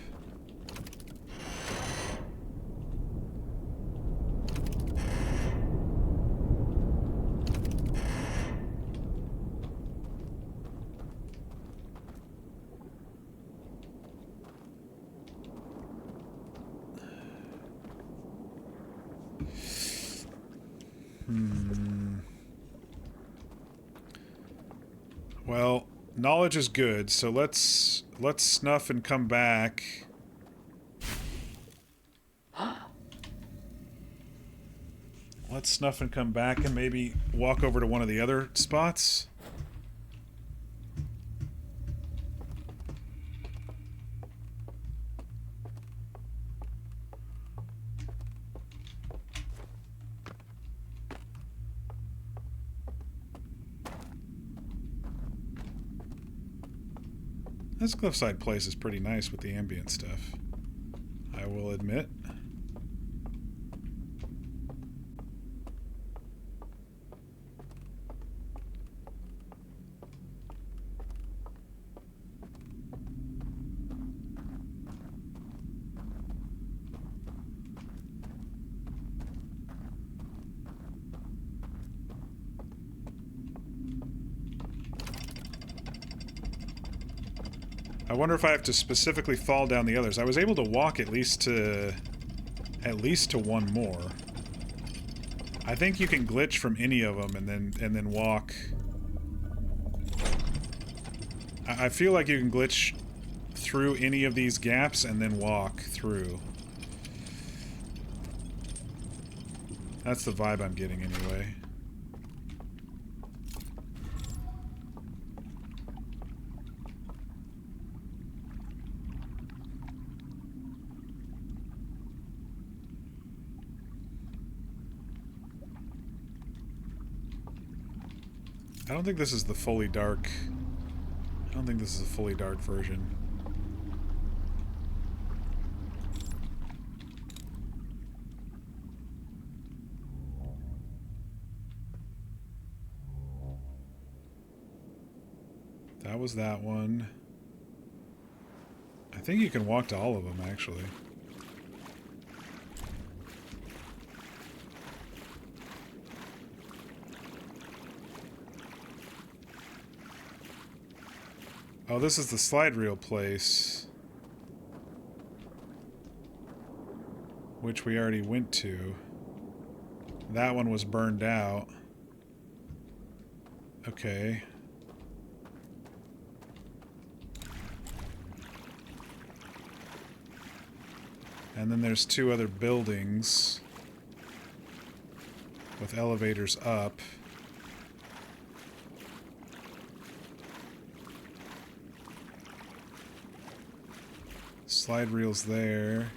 Well, knowledge is good, so let's snuff and come back. Let's snuff and come back and maybe walk over to one of the other spots. This cliffside place is pretty nice with the ambient stuff, I will admit. I wonder if I have to specifically fall down the others. I was able to walk at least to one more. I think you can glitch from any of them and then walk. I feel like you can glitch through any of these gaps and then walk through. That's the vibe I'm getting anyway. I don't think this is the fully dark... I don't think this is a fully dark version. That was that one. I think you can walk to all of them, actually. Oh, this is the slide reel place, which we already went to. That one was burned out. Okay. And then there's 2 other buildings with elevators up. Slide reels there.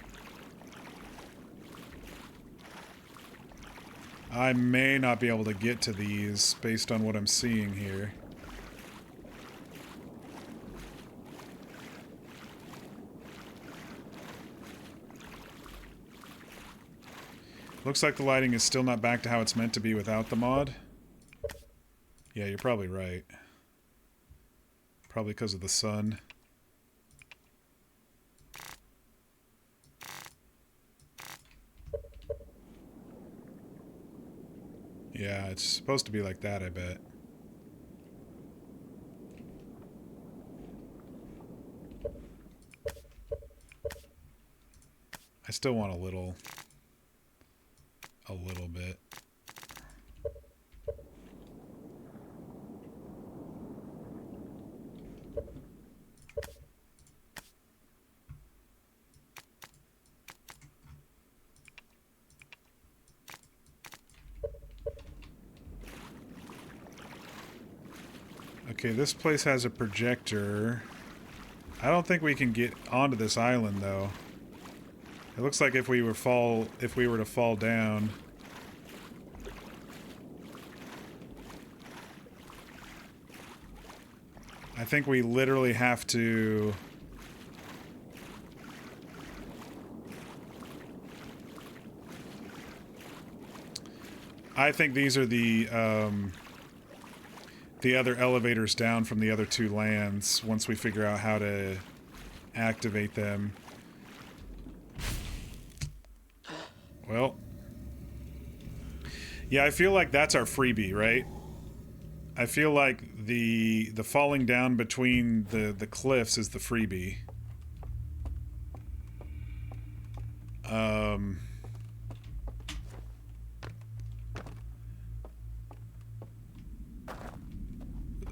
I may not be able to get to these based on what I'm seeing here. Looks like the lighting is still not back to how it's meant to be without the mod. Yeah, you're probably right. Probably because of the sun. Yeah, it's supposed to be like that, I bet. I still want a little bit. Okay, this place has a projector. I don't think we can get onto this island though. It looks like if we were to fall down. I think we literally have to I think these are the other elevators down from the other 2 lands once we figure out how to activate them. Well, yeah, I feel like that's our freebie, right? I feel like the falling down between the cliffs is the freebie.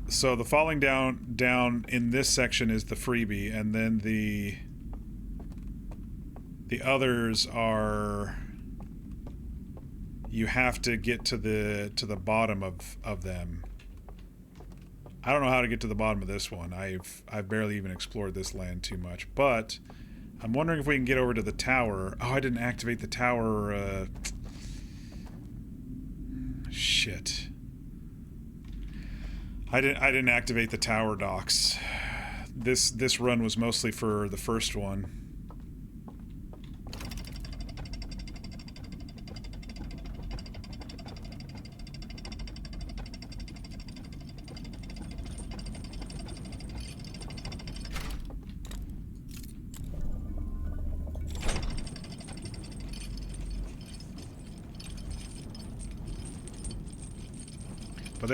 So the falling down in this section is the freebie, and then the others are you have to get to the bottom of them. I don't know how to get to the bottom of this one. I've barely even explored this land too much, but I'm wondering if we can get over to the tower. Oh, I didn't activate the tower. Shit. I didn't activate the tower docks. This run was mostly for the first one. But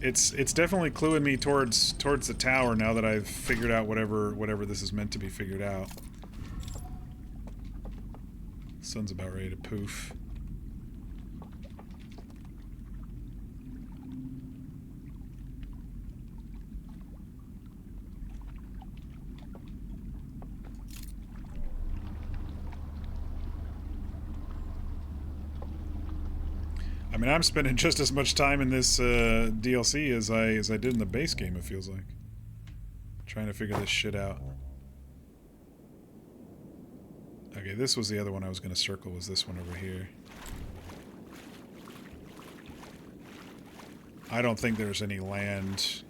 it's definitely cluing me towards the tower now that I've figured out whatever this is meant to be figured out. Sun's about ready to poof. I mean, I'm spending just as much time in this DLC as I did in the base game, it feels like. Trying to figure this shit out. Okay, this was the other one I was going to circle, was this one over here. I don't think there's any land.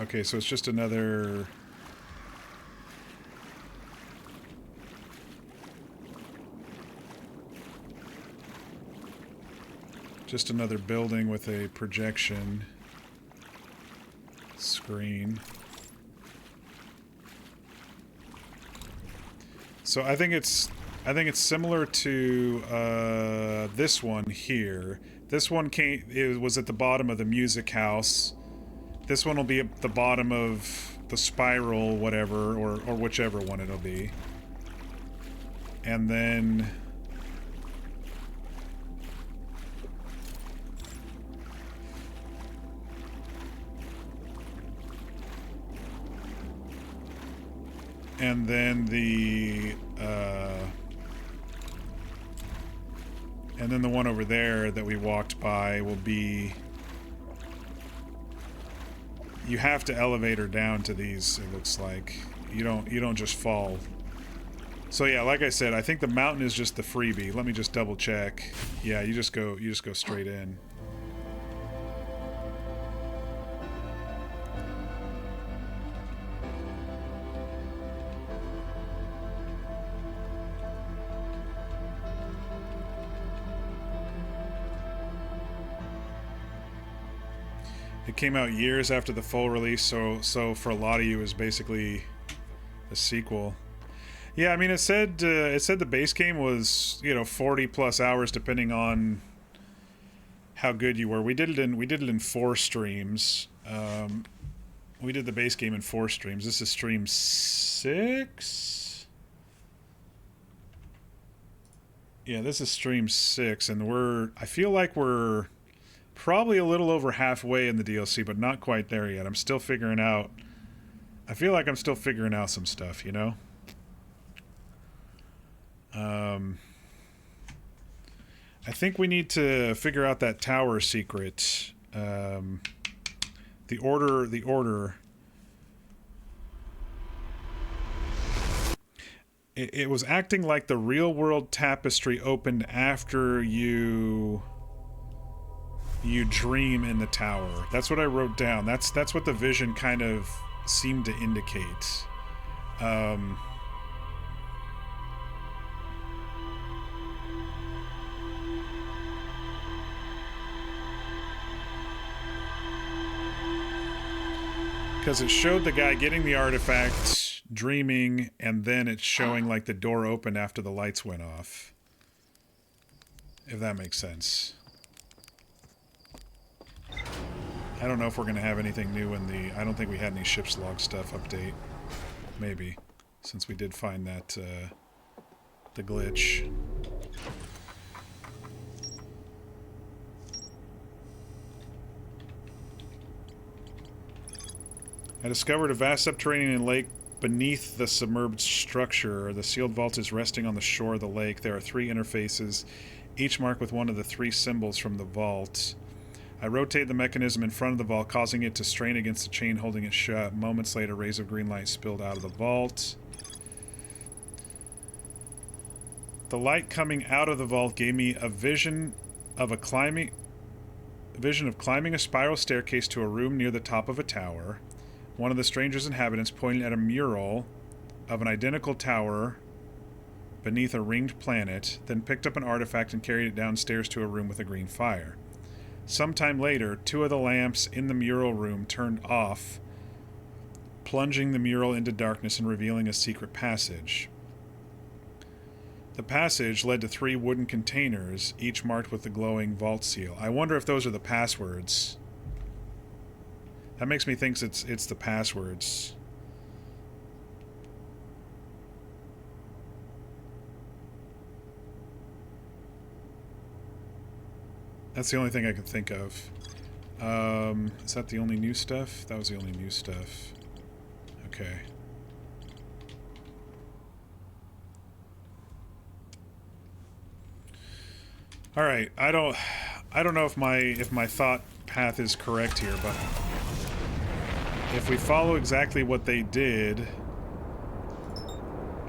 Okay, so it's just another... Just another building with a projection screen. So I think it's similar to this one here. This one it was at the bottom of the music house. This one will be at the bottom of the spiral, whatever, or whichever one it'll be. And then And then the one over there that we walked by will be... You have to elevate her down to these, it looks like. You don't just fall. So yeah, like I said, I think the mountain is just the freebie. Let me just double check. Yeah, you just go straight in. It came out years after the full release, so for a lot of you, it was basically a sequel. Yeah, I mean, it said the base game was, you know, 40 plus hours depending on how good you were. We did it in 4 streams. We did the base game in 4 streams. This is stream 6. Yeah, this is stream 6, and I feel like we're probably a little over halfway in the DLC, but not quite there yet. I'm still figuring out... I feel like I'm still figuring out some stuff, you know? I think we need to figure out that tower secret. The order... It was acting like the real-world tapestry opened after you dream in the tower. That's what I wrote down. That's what the vision kind of seemed to indicate. Because it showed the guy getting the artifact, dreaming, and then it's showing like the door opened after the lights went off. If that makes sense. I don't know if we're going to have anything new in the... I don't think we had any ship's log stuff update. Maybe. Since we did find that, the glitch. I discovered a vast subterranean lake beneath the submerged structure. The sealed vault is resting on the shore of the lake. There are 3 interfaces, each marked with one of the 3 symbols from the vault. I rotate the mechanism in front of the vault, causing it to strain against the chain holding it shut. Moments later, rays of green light spilled out of the vault. The light coming out of the vault gave me a vision of climbing a spiral staircase to a room near the top of a tower. One of the stranger's inhabitants pointed at a mural of an identical tower beneath a ringed planet, then picked up an artifact and carried it downstairs to a room with a green fire. Sometime later, 2 of the lamps in the mural room turned off, plunging the mural into darkness and revealing a secret passage. The passage led to 3 wooden containers, each marked with the glowing vault seal. I wonder if those are the passwords. That makes me think it's the passwords. That's the only thing I can think of. Is that the only new stuff? That was the only new stuff. Okay. All right. I don't know if my thought path is correct here, but if we follow exactly what they did,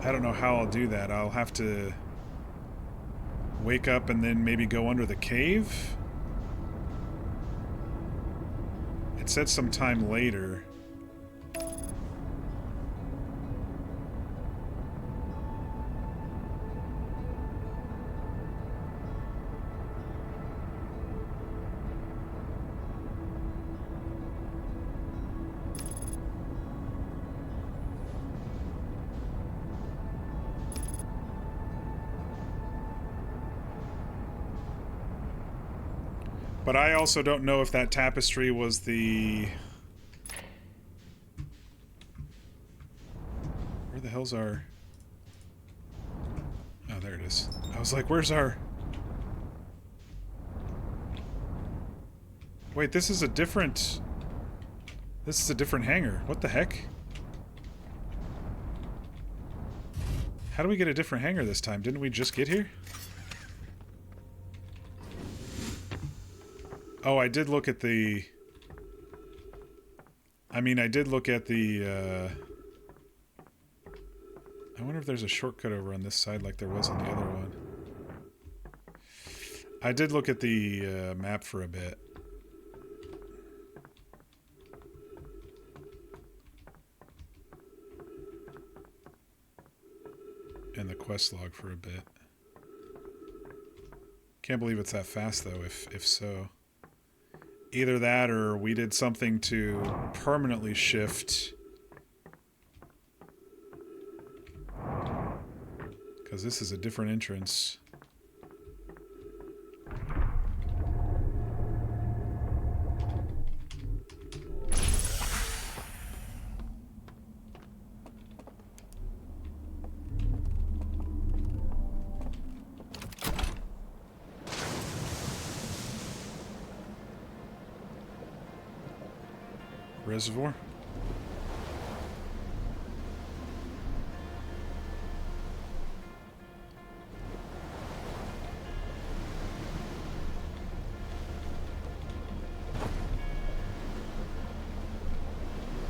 I don't know how I'll do that. I'll have to wake up and then maybe go under the cave? It said some time later. But I also don't know if that tapestry was the... Where the hell's our... Oh, there it is. I was like, where's our... Wait, this is a different... This is a different hangar. What the heck? How do we get a different hangar this time? Didn't we just get here? Oh, I did look at the... I mean, I did look at the... I wonder if there's a shortcut over on this side like there was on the other one. I did look at the map for a bit. And the quest log for a bit. Can't believe it's that fast though, if so. Either that or we did something to permanently shift. Because this is a different entrance. Reservoir.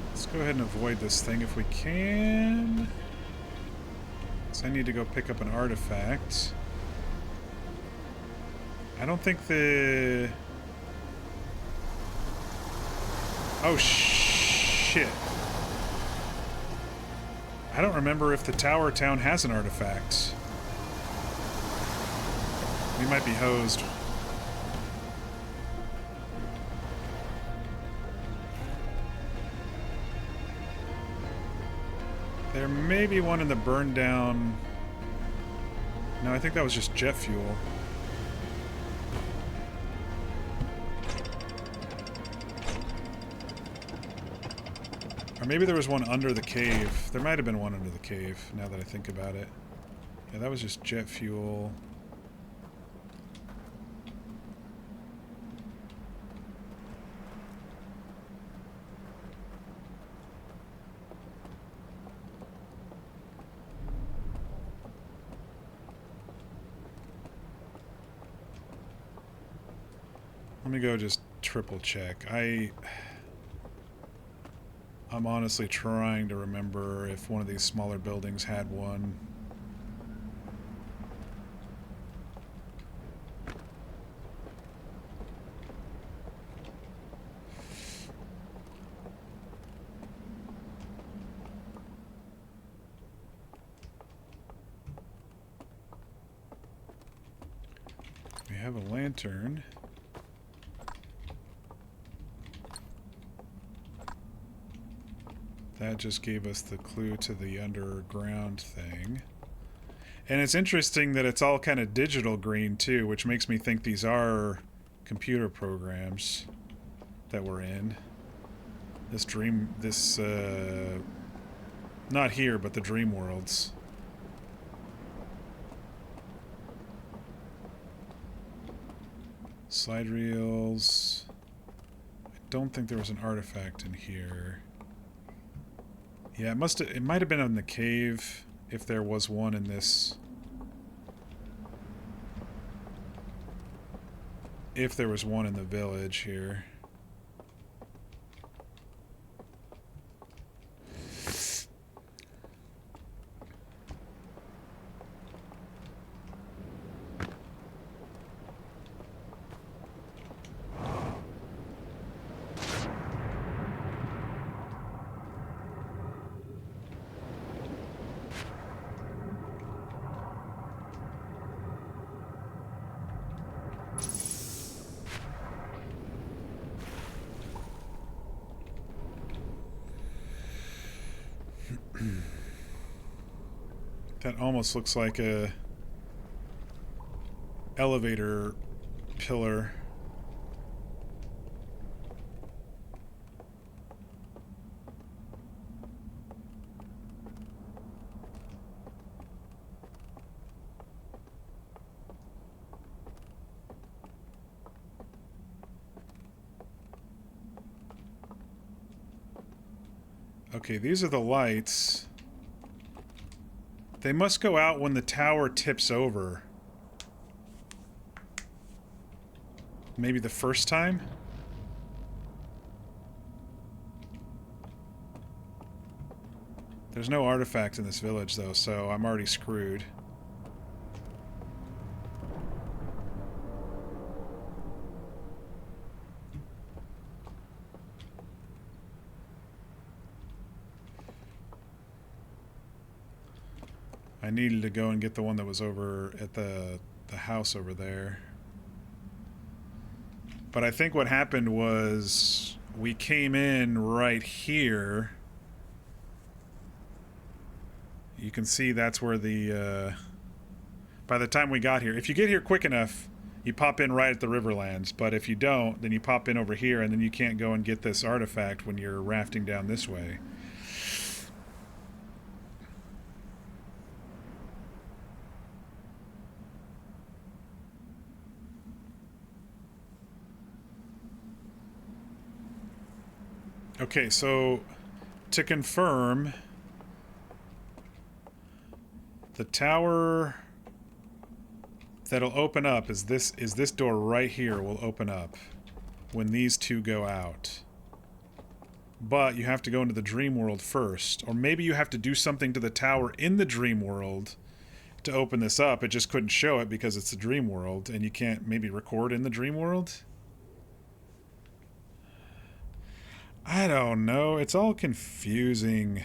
Let's go ahead and avoid this thing if we can. So I need to go pick up an artifact. I don't think the... Oh, shit. I don't remember if the Tower Town has an artifact. We might be hosed. There may be one in the burned down... No, I think that was just jet fuel. Or maybe there was one under the cave. There might have been one under the cave, now that I think about it. Yeah, that was just jet fuel. Let me go just triple check. I'm honestly trying to remember if one of these smaller buildings had one. We have a lantern. That just gave us the clue to the underground thing. And it's interesting that it's all kind of digital green too, which makes me think these are computer programs that we're in. Not here, but the dream worlds. Slide reels. I don't think there was an artifact in here. Yeah, it might have been in the cave if there was one in this. If there was one in the village here. That almost looks like a elevator pillar. Okay, these are the lights. They must go out when the tower tips over. Maybe the first time? There's no artifact in this village, though, so I'm already screwed. I needed to go and get the one that was over at the house over there. But I think what happened was we came in right here. You can see that's where the... by the time we got here, if you get here quick enough, you pop in right at the Riverlands. But if you don't, then you pop in over here, and then you can't go and get this artifact when you're rafting down this way. Okay, so to confirm, the tower that'll open up is this door right here will open up when these two go out. But you have to go into the dream world first, or maybe you have to do something to the tower in the dream world to open this up. It just couldn't show it because it's the dream world, and you can't maybe record in the dream world. I don't know. It's all confusing.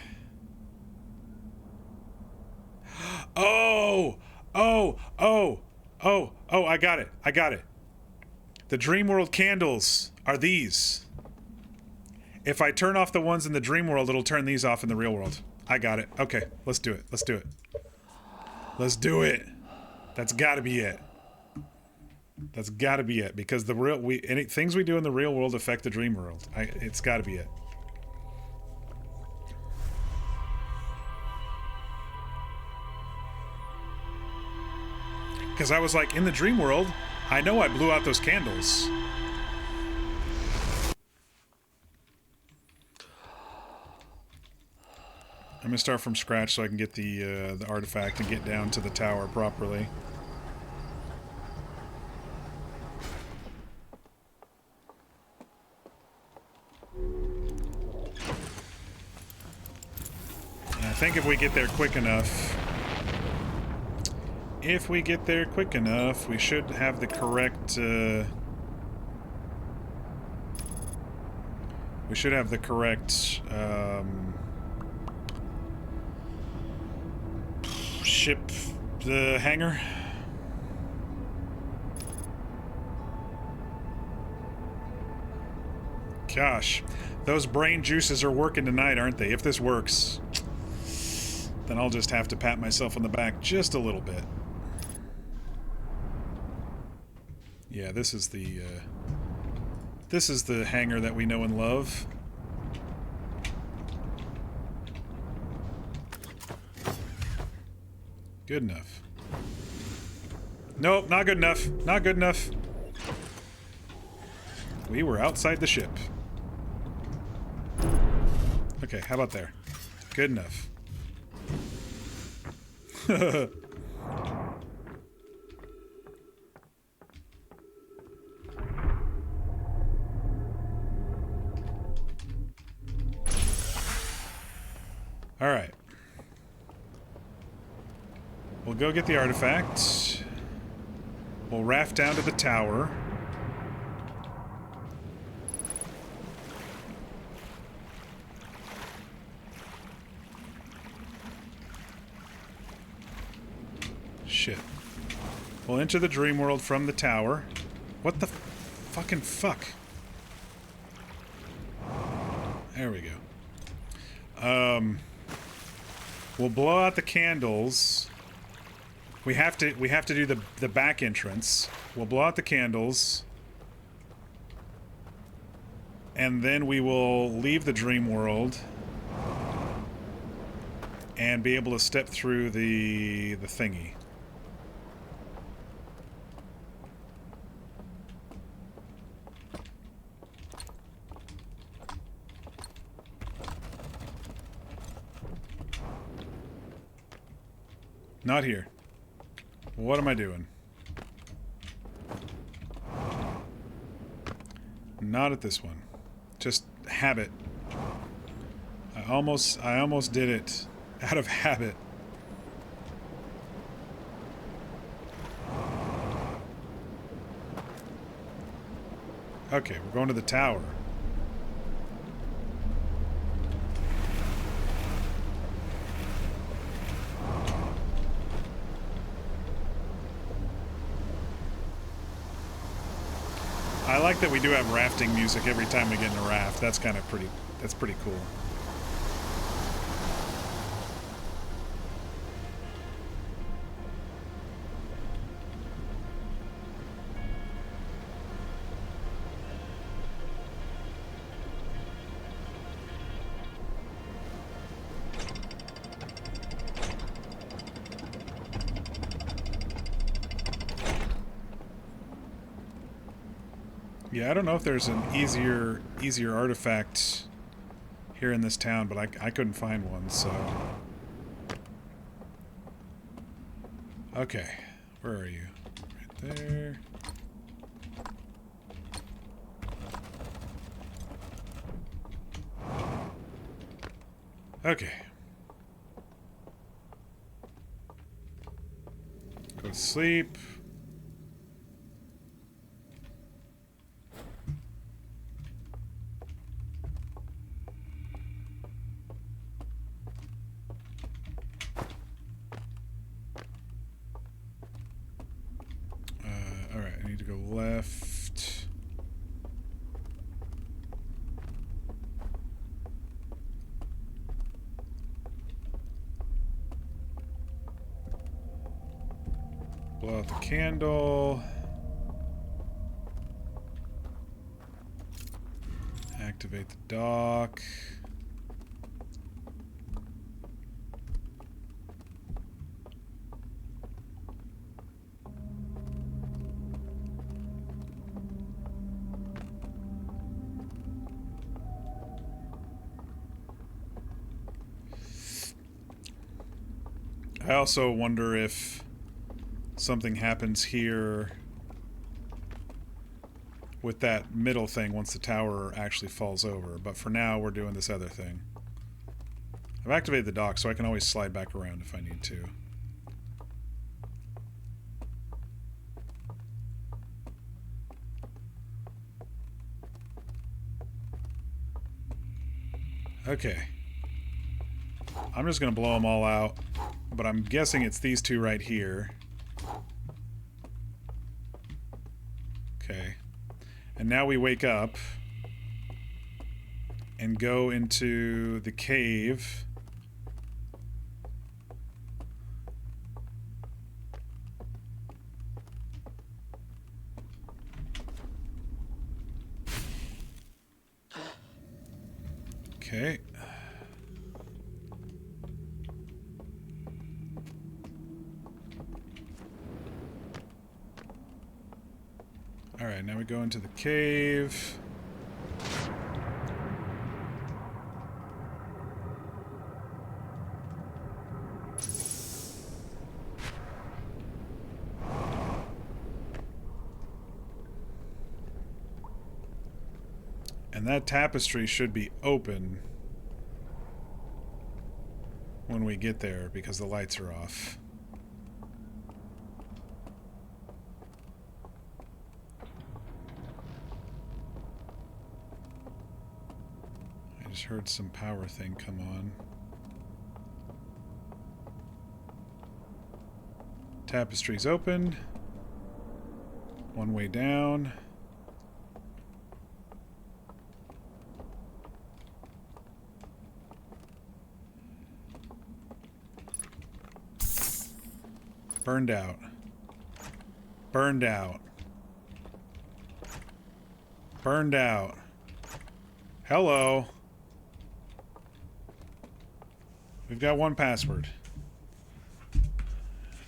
Oh! Oh! Oh! Oh! Oh, I got it. I got it. The dream world candles are these. If I turn off the ones in the dream world, it'll turn these off in the real world. I got it. Okay, let's do it. Let's do it. Let's do it. That's gotta be it. That's got to be it, because the real things we do in the real world affect the dream world. It's got to be it. Because I was like, in the dream world, I know I blew out those candles. I'm gonna start from scratch so I can get the artifact and get down to the tower properly. I think if we get there quick enough... we should have the correct, ship the hangar. Gosh, those brain juices are working tonight, aren't they? If this works... then I'll just have to pat myself on the back just a little bit. Yeah, this is the hangar that we know and love. Good enough. Nope, not good enough. Not good enough. We were outside the ship. Okay, how about there? Good enough. All right. We'll go get the artifact. We'll raft down to the tower. Shit. We'll enter the dream world from the tower. What the fucking fuck? There we go. We'll blow out the candles. We have to do the back entrance. We'll blow out the candles. And then we will leave the dream world and be able to step through the thingy. Not here. What am I doing? Not at this one. Just habit. I almost did it out of habit. Okay, we're going to the tower. I like that we do have rafting music every time we get in a raft. That's kind of pretty, that's pretty cool. Yeah, I don't know if there's an easier artifact here in this town, but I couldn't find one, so... Okay, where are you? Right there. Okay. Go to sleep. Alright, I need to go left. Blow out the candle. Activate the dock. I also wonder if something happens here with that middle thing once the tower actually falls over. But for now, we're doing this other thing. I've activated the dock, so I can always slide back around if I need to. Okay. I'm just going to blow them all out, but I'm guessing it's these two right here. Okay. And now we wake up and go into the cave. Okay. Alright, now we go into the cave. And that tapestry should be open when we get there because the lights are off. I just heard some power thing come on. Tapestry's open. One way down. Burned out. Burned out. Burned out. Hello. We've got one password.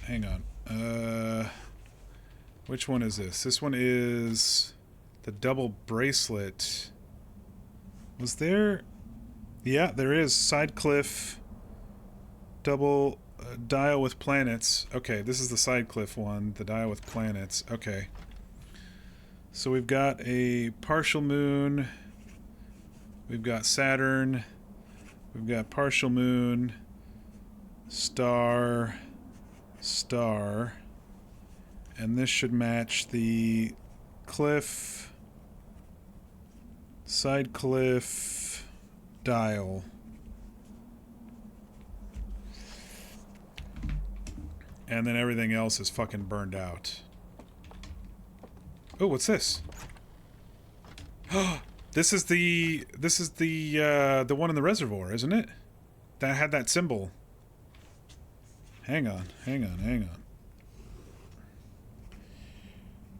Hang on. Which one is this? This one is the double bracelet. Was there... Yeah, there is. Side cliff. Double dial with planets. Okay, this is the side cliff one. The dial with planets. Okay. So we've got a partial moon. We've got Saturn. We've got partial moon. Star. Star. And this should match the cliff. Side cliff. Dial. And then everything else is fucking burned out. Oh, what's this? This is the one in the reservoir, isn't it? That had that symbol. Hang on.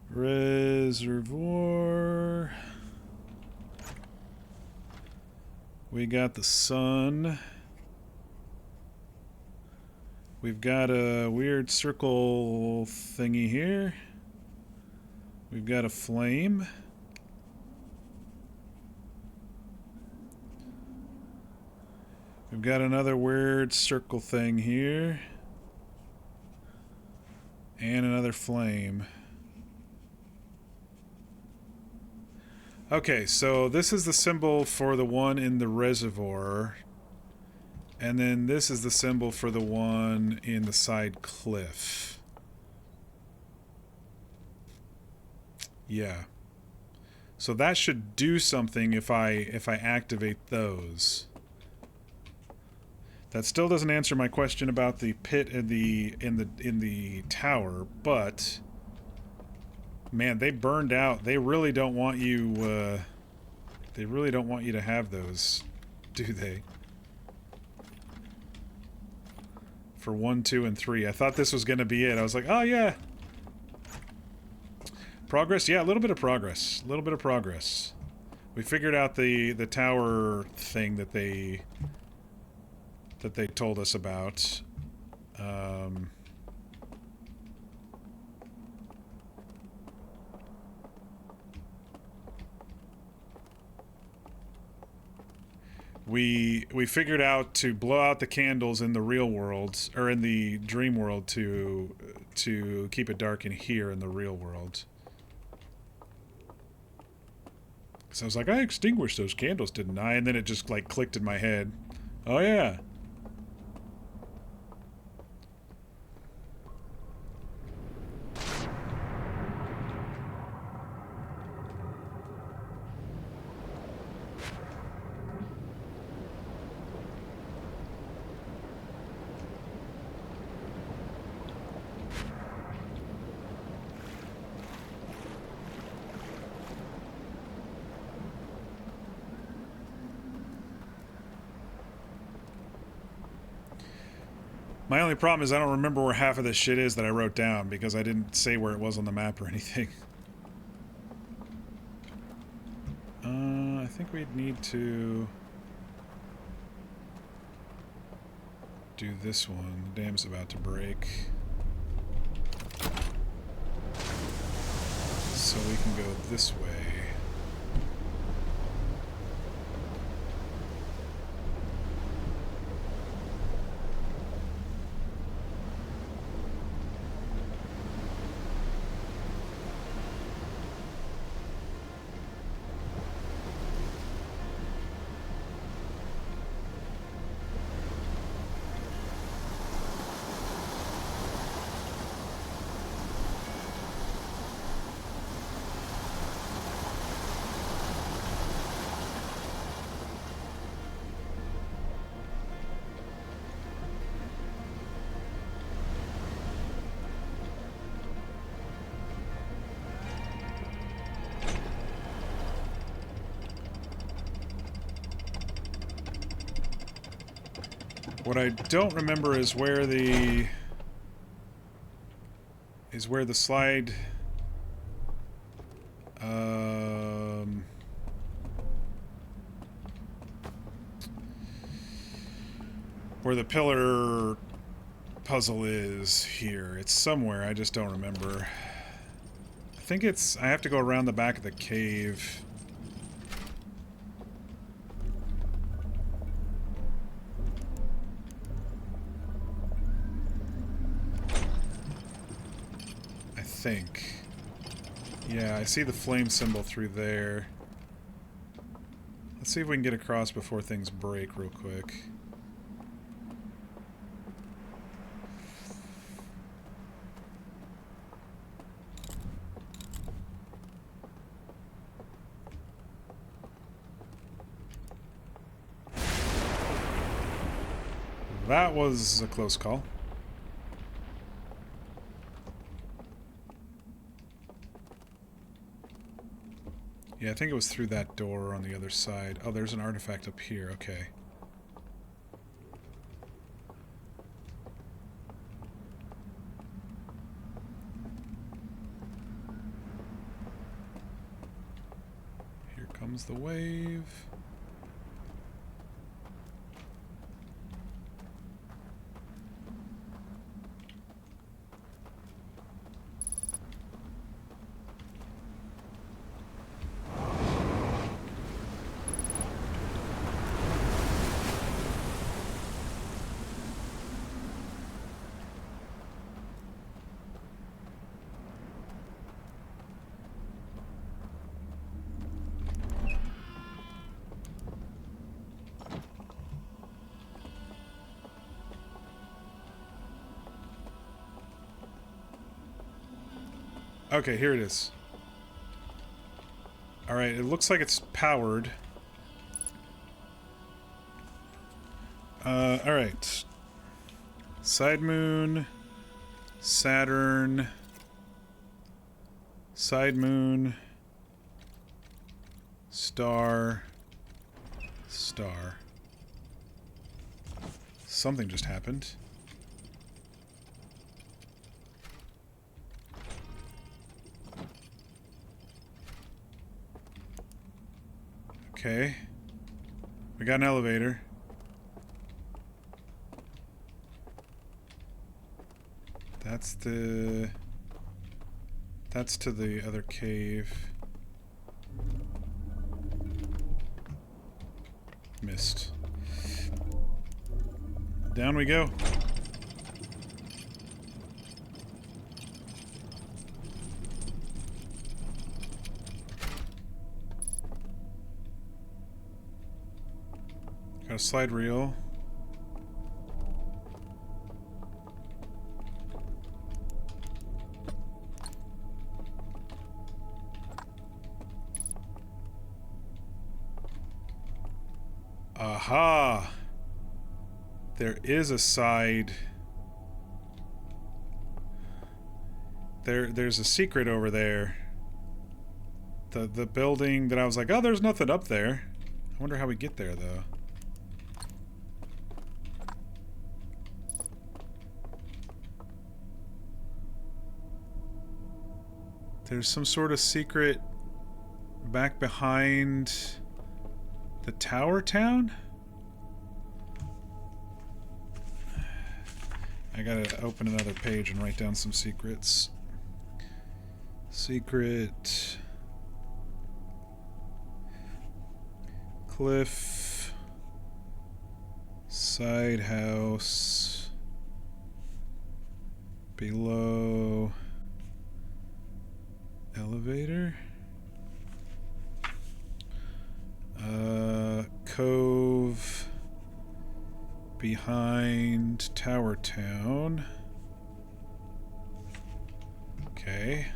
Reservoir. We got the sun. We've got a weird circle thingy here. We've got a flame. We've got another weird circle thing here. And another flame. Okay, so this is the symbol for the one in the reservoir. And then this is the symbol for the one in the side cliff. Yeah. So that should do something if I activate those. That still doesn't answer my question about the pit in the tower, but man, they burned out. They really don't want you to have those, do they? For 1, 2, and 3. I thought this was going to be it. I was like, oh yeah. Progress? Yeah, a little bit of progress. A little bit of progress. We figured out the tower thing that they told us about. We figured out to blow out the candles in the real world, or in the dream world, to keep it dark in here in the real world. So I was like, I extinguished those candles, didn't I? And then it just like clicked in my head. Oh yeah. My only problem is I don't remember where half of this shit is that I wrote down because I didn't say where it was on the map or anything. I think we'd need to do this one. The dam's about to break. So we can go this way. What I don't remember is where the slide where the pillar puzzle is here. It's somewhere, I just don't remember. I think it's, I have to go around the back of the cave. think. Yeah, I see the flame symbol through there. Let's see if we can get across before things break real quick. That was a close call. Yeah, I think it was through that door on the other side. Oh, there's an artifact up here. Okay. Here comes the wave. Okay, here it is. Alright, it looks like it's powered. Alright. Side moon, Saturn, side moon, star, star. Something just happened. Okay. We got an elevator. That's to the other cave. Missed. Down we go. Got a slide reel. Aha! There is a side. There's a secret over there. The building that I was like, oh, there's nothing up there. I wonder how we get there, though. There's some sort of secret back behind the tower town? I gotta open another page and write down some secrets. Secret. Cliff. Side house. Below. Elevator. Cove behind Tower Town. Okay.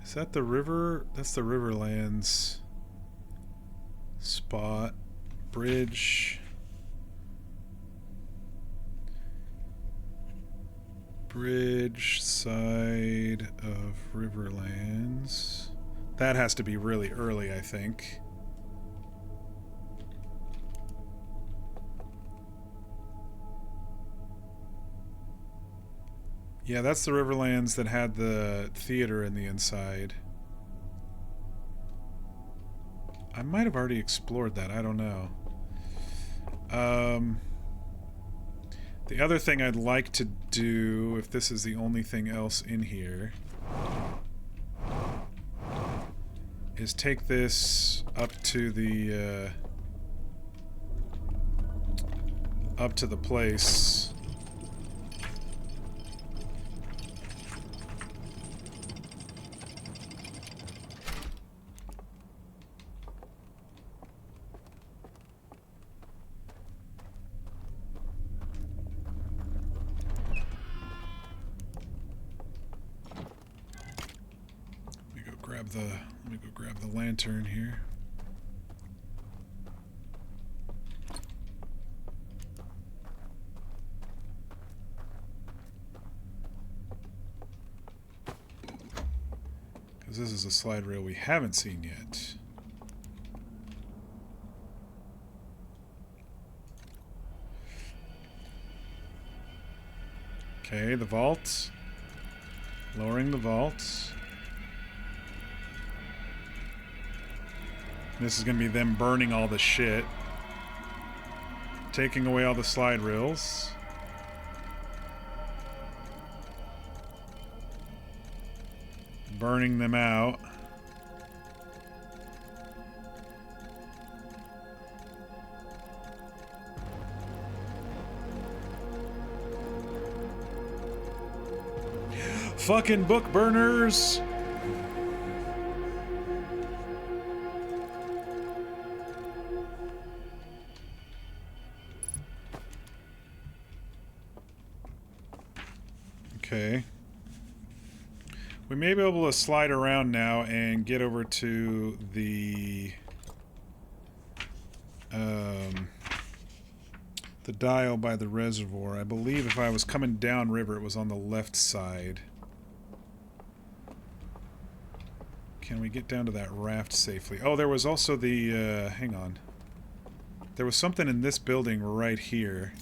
Is that the river? That's the Riverlands spot. Bridge. Bridge side of Riverlands. That has to be really early, I think. Yeah, that's the Riverlands that had the theater in the inside. I might have already explored that, I don't know. The other thing I'd like to do, if this is the only thing else in here, is take this up to the place. Let me go grab the lantern here. Because this is a slide rail we haven't seen yet. Okay, the vault. Lowering the vault. This is going to be them burning all the shit. Taking away all the slide rails. Burning them out. Fucking book burners! Okay. We may be able to slide around now and get over to the dial by the reservoir. I believe if I was coming down river, it was on the left side. Can we get down to that raft safely? Oh, there was also the, hang on. There was something in this building right here.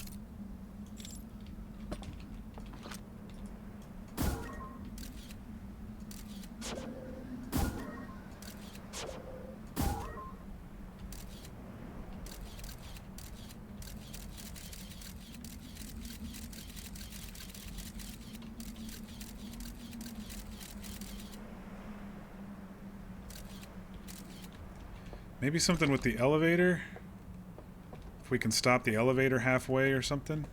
Maybe something with the elevator? If we can stop the elevator halfway or something?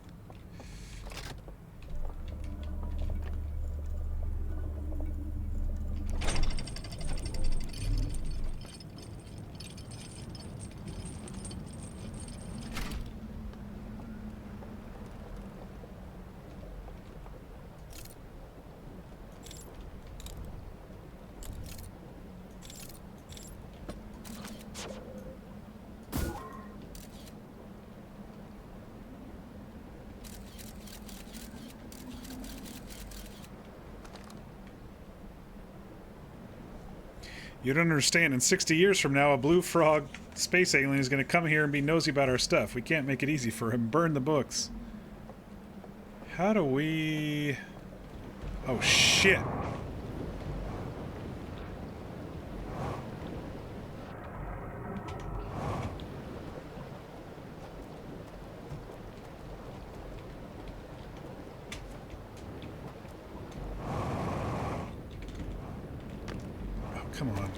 You don't understand. In 60 years from now, a blue frog space alien is going to come here and be nosy about our stuff. We can't make it easy for him. Burn the books. How do we... Oh, shit. Come on.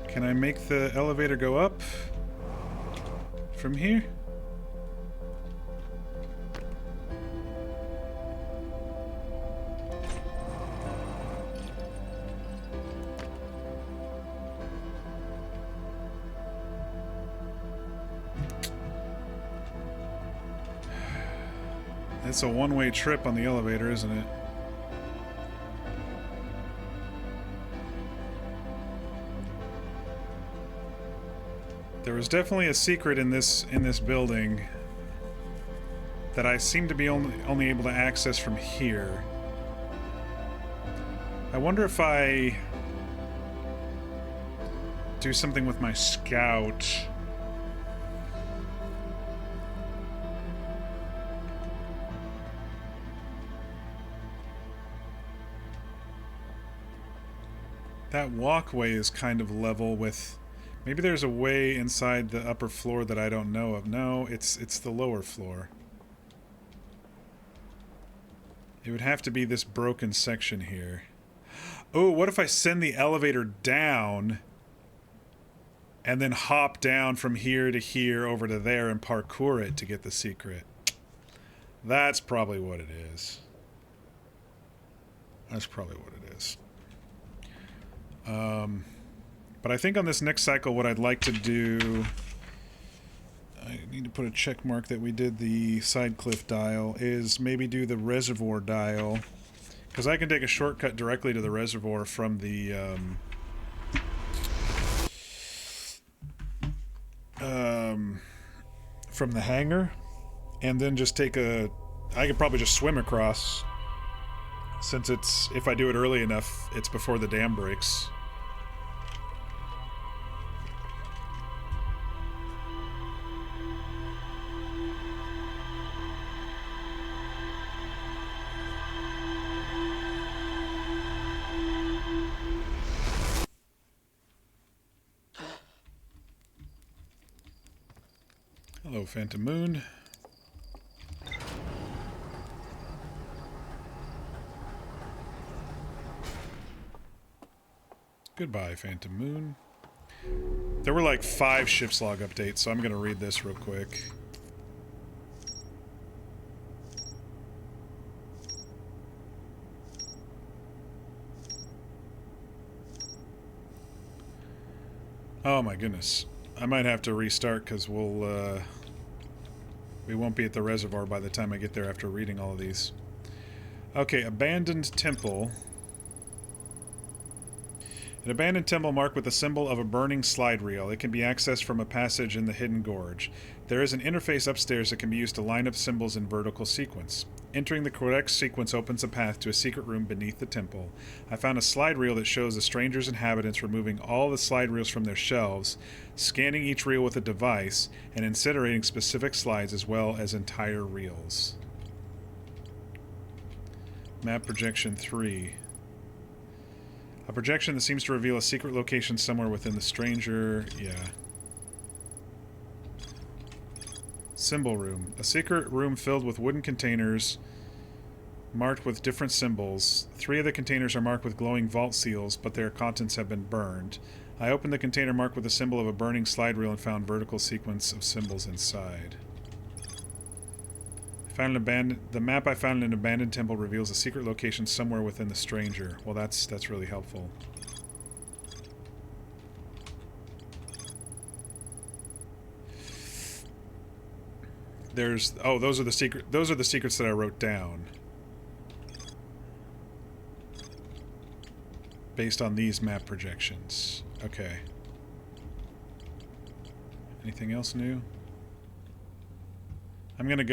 Can I make the elevator go up from here? It's a one-way trip on the elevator, isn't it? There was definitely a secret in this building that I seem to be only able to access from here. I wonder if I do something with my scout. That walkway is kind of level with... Maybe there's a way inside the upper floor that I don't know of. No, it's the lower floor. It would have to be this broken section here. Oh, what if I send the elevator down and then hop down from here to here over to there and parkour it to get the secret? That's probably what it is. That's probably what it is. But I think on this next cycle, what I'd like to do... I need to put a check mark that we did the side cliff dial, is maybe do the reservoir dial. Because I can take a shortcut directly to the reservoir from the... from the hangar. And then just take a... I could probably just swim across. Since it's... If I do it early enough, it's before the dam breaks. Hello, Phantom Moon. Goodbye, Phantom Moon. There were like 5 ship's log updates, so I'm going to read this real quick. Oh my goodness. I might have to restart because we won't be at the reservoir by the time I get there after reading all of these. Okay, abandoned temple. An abandoned temple marked with the symbol of a burning slide reel. It can be accessed from a passage in the hidden gorge. There is an interface upstairs that can be used to line up symbols in vertical sequence. Entering the correct sequence opens a path to a secret room beneath the temple. I found a slide reel that shows the stranger's inhabitants removing all the slide reels from their shelves, scanning each reel with a device, and incinerating specific slides as well as entire reels. Map projection 3. A projection that seems to reveal a secret location somewhere within the stranger... Yeah. Symbol room. A secret room filled with wooden containers marked with different symbols. 3 of the containers are marked with glowing vault seals, but their contents have been burned. I opened the container marked with the symbol of a burning slide reel and found vertical sequence of symbols inside. The map I found in an abandoned temple reveals a secret location somewhere within the stranger. Well, that's really helpful. Those are the secrets that I wrote down. Based on these map projections. Okay. Anything else new? I'm just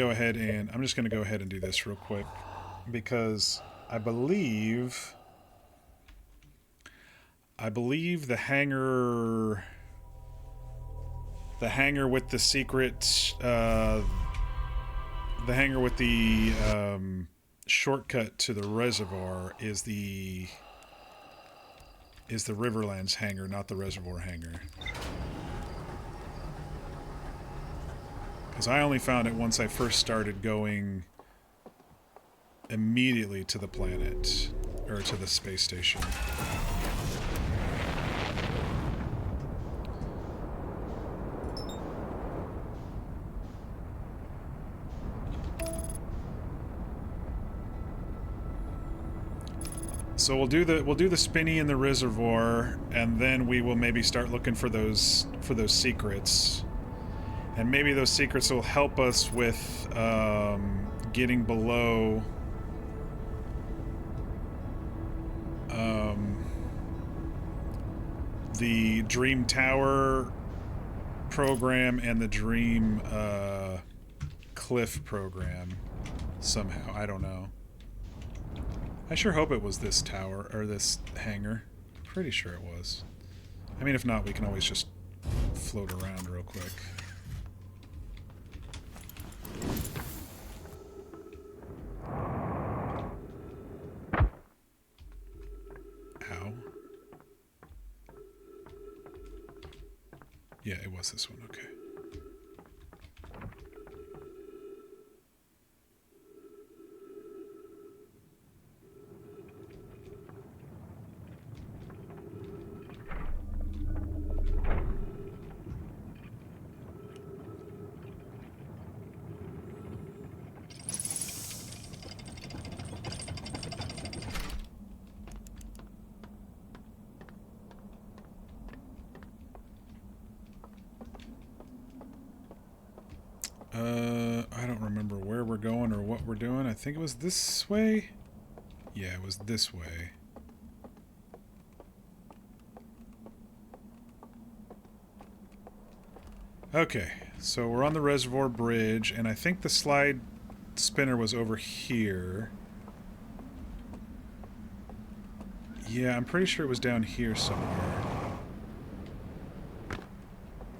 going to go ahead and do this real quick because I believe the hangar with the secret the hangar with the shortcut to the reservoir is the Riverlands hangar, not the reservoir hangar. Because I only found it once I first started going immediately to the planet, or to the space station. So we'll do the spinny in the reservoir, and then we will maybe start looking for those secrets. And maybe those secrets will help us with getting below the Dream Tower program and the Dream Cliff program somehow. I don't know. I sure hope it was this tower, or this hangar. Pretty sure it was. I mean, if not, we can always just float around real quick. Ow. Yeah, it was this one. Okay. I don't remember where we're going or what we're doing. I think it was this way. Yeah, it was this way. Okay, so we're on the reservoir bridge, and I think the slide spinner was over here. Yeah, I'm pretty sure it was down here somewhere.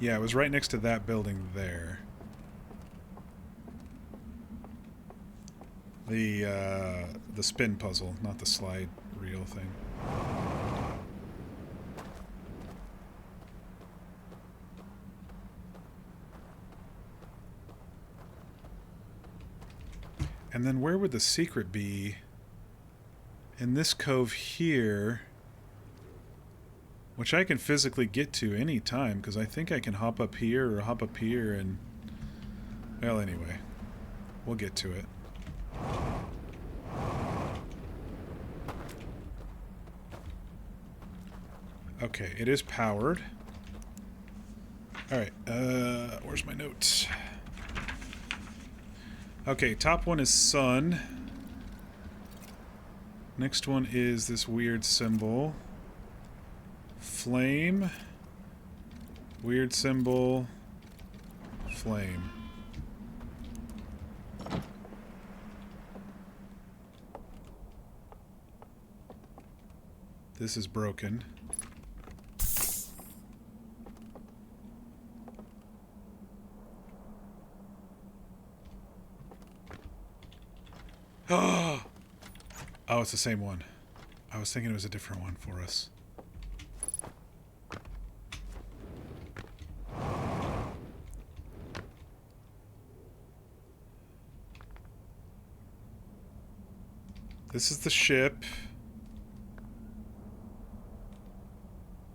Yeah, it was right next to that building there. The spin puzzle, not the slide reel thing. And then where would the secret be? In this cove here, which I can physically get to any time, because I think I can hop up here or hop up here and... Well, anyway, we'll get to it. Okay, it is powered. Alright, where's my notes? Okay, top one is sun. Next one is this weird symbol. Flame. Weird symbol. Flame. This is broken. Oh, it's the same one. I was thinking it was a different one for us. This is the ship.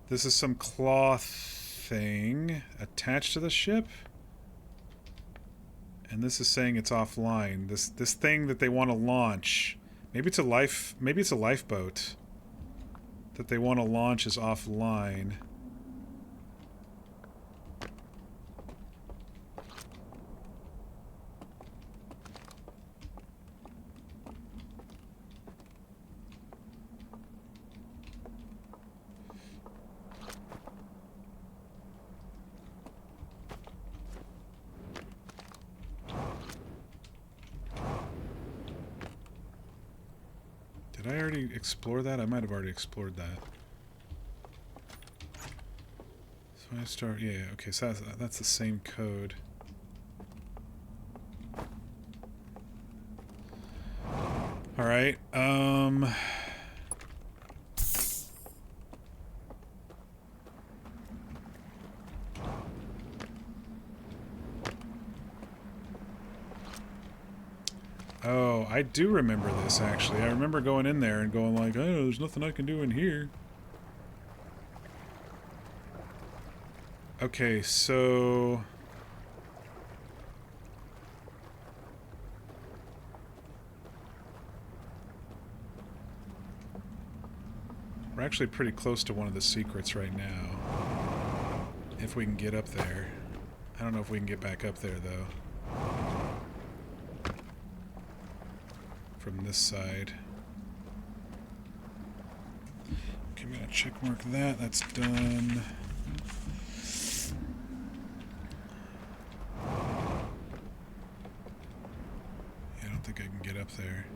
This is some cloth thing attached to the ship. And this is saying it's offline. This thing that they want to launch. Maybe it's a lifeboat that they want to launch is offline. Did I already explore that? I might have already explored that. So I start... Yeah, okay, so that's the same code. Alright, Oh, I do remember this, actually. I remember going in there and going like, oh, there's nothing I can do in here. Okay, so... We're actually pretty close to one of the secrets right now. If we can get up there. I don't know if we can get back up there, though. From this side. Okay, I'm gonna check mark that. That's done. Yeah, I don't think I can get up there.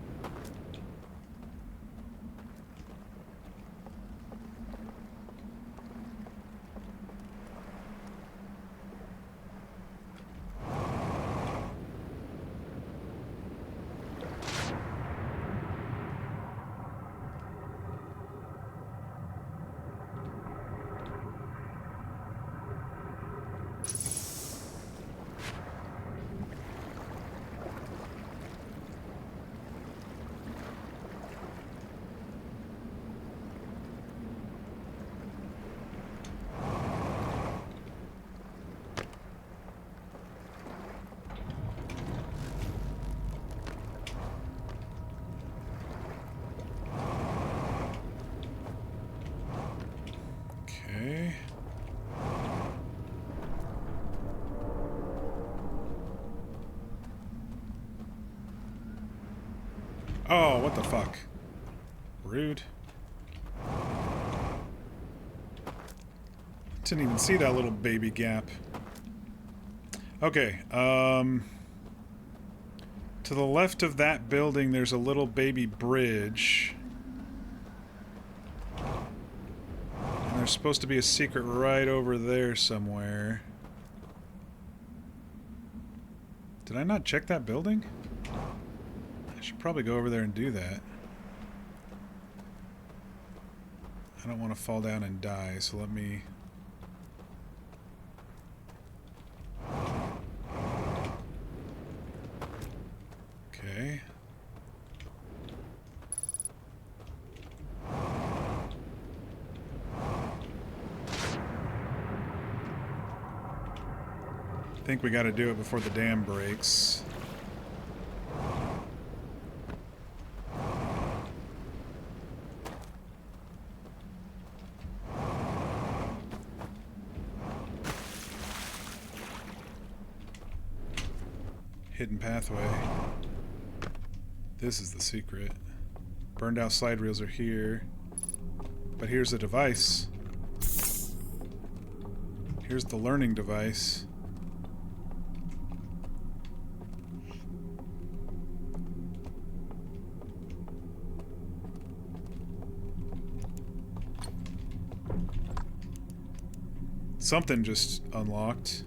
Oh, what the fuck? Rude. Didn't even see that little baby gap. Okay, to the left of that building, there's a little baby bridge. And there's supposed to be a secret right over there somewhere. Did I not check that building? I should probably go over there and do that. I don't want to fall down and die, so let me... Okay. I think we got to do it before the dam breaks. Hidden pathway. This is the secret. Burned out slide reels are here. But here's a device. Here's the learning device. Something just unlocked.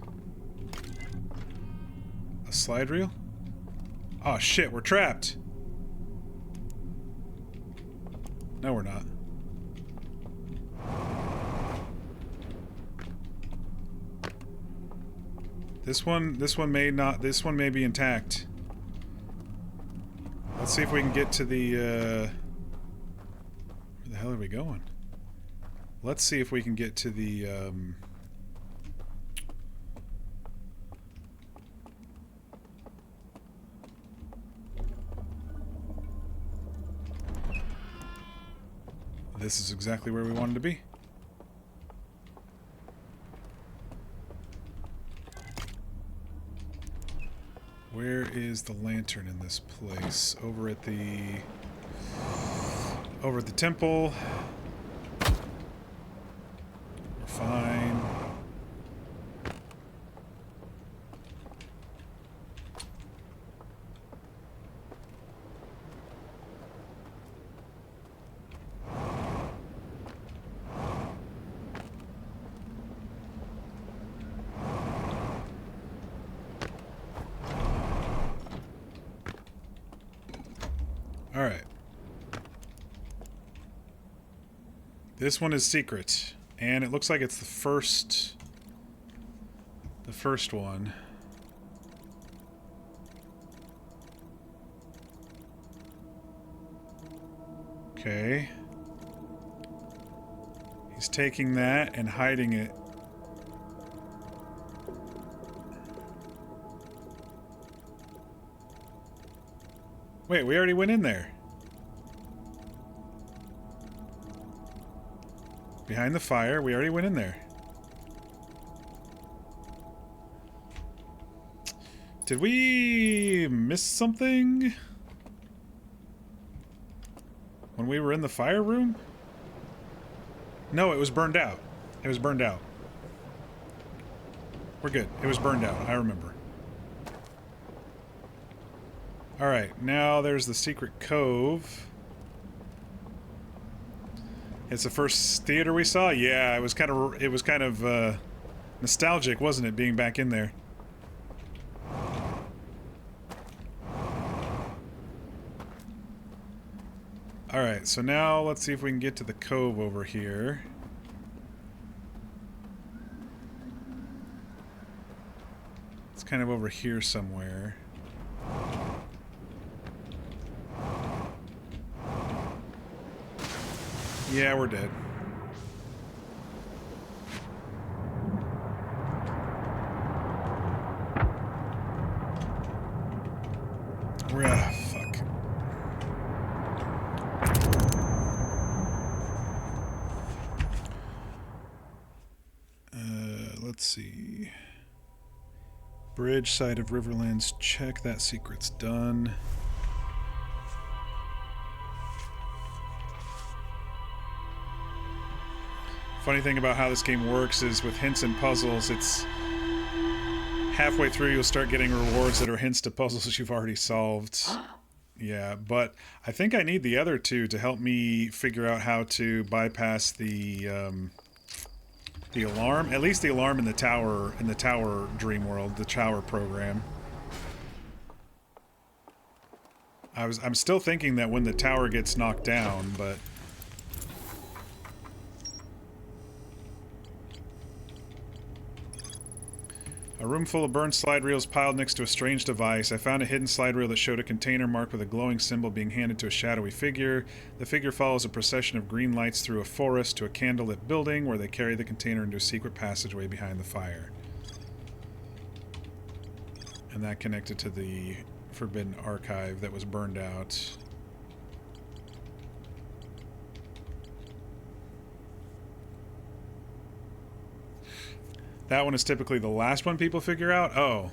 A slide reel? Oh shit, we're trapped. No, we're not. This one may be intact. Let's see if we can get to the, where the hell are we going? Let's see if we can get to the, this is exactly where we wanted to be. Where is the lantern in this place? Over at the temple. We're fine. Alright. This one is secret. And it looks like it's the first one. Okay. He's taking that and hiding it. Wait, we already went in there. Behind the fire, we already went in there. Did we miss something? When we were in the fire room? No, it was burned out. It was burned out. We're good. It was burned out. I remember. Alright, now there's the secret cove. It's the first theater we saw? Yeah, it was kind of nostalgic, wasn't it, being back in there? Alright, so now let's see if we can get to the cove over here. It's kind of over here somewhere. Yeah, we're dead. We're fuck. Let's see. Bridge side of Riverlands. Check that secret's done. Funny thing about how this game works is with hints and puzzles, it's halfway through you'll start getting rewards that are hints to puzzles you've already solved. Yeah, but I think I need the other two to help me figure out how to bypass the alarm. At least the alarm in the tower dream world, the tower program. I'm still thinking that when the tower gets knocked down, but a room full of burned slide reels piled next to a strange device. I found a hidden slide reel that showed a container marked with a glowing symbol being handed to a shadowy figure. The figure follows a procession of green lights through a forest to a candlelit building where they carry the container into a secret passageway behind the fire. And that connected to the forbidden archive that was burned out. That one is typically the last one people figure out? Oh.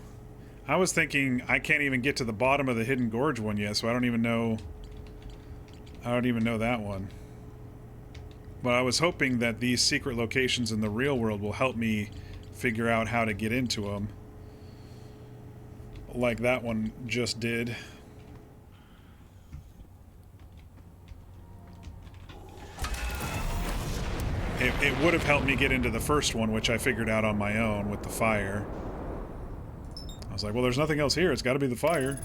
I was thinking I can't even get to the bottom of the Hidden Gorge one yet, so I don't even know that one. But I was hoping that these secret locations in the real world will help me figure out how to get into them. Like that one just did. It would have helped me get into the first one, which I figured out on my own with the fire. I was like, well, there's nothing else here. It's got to be the fire.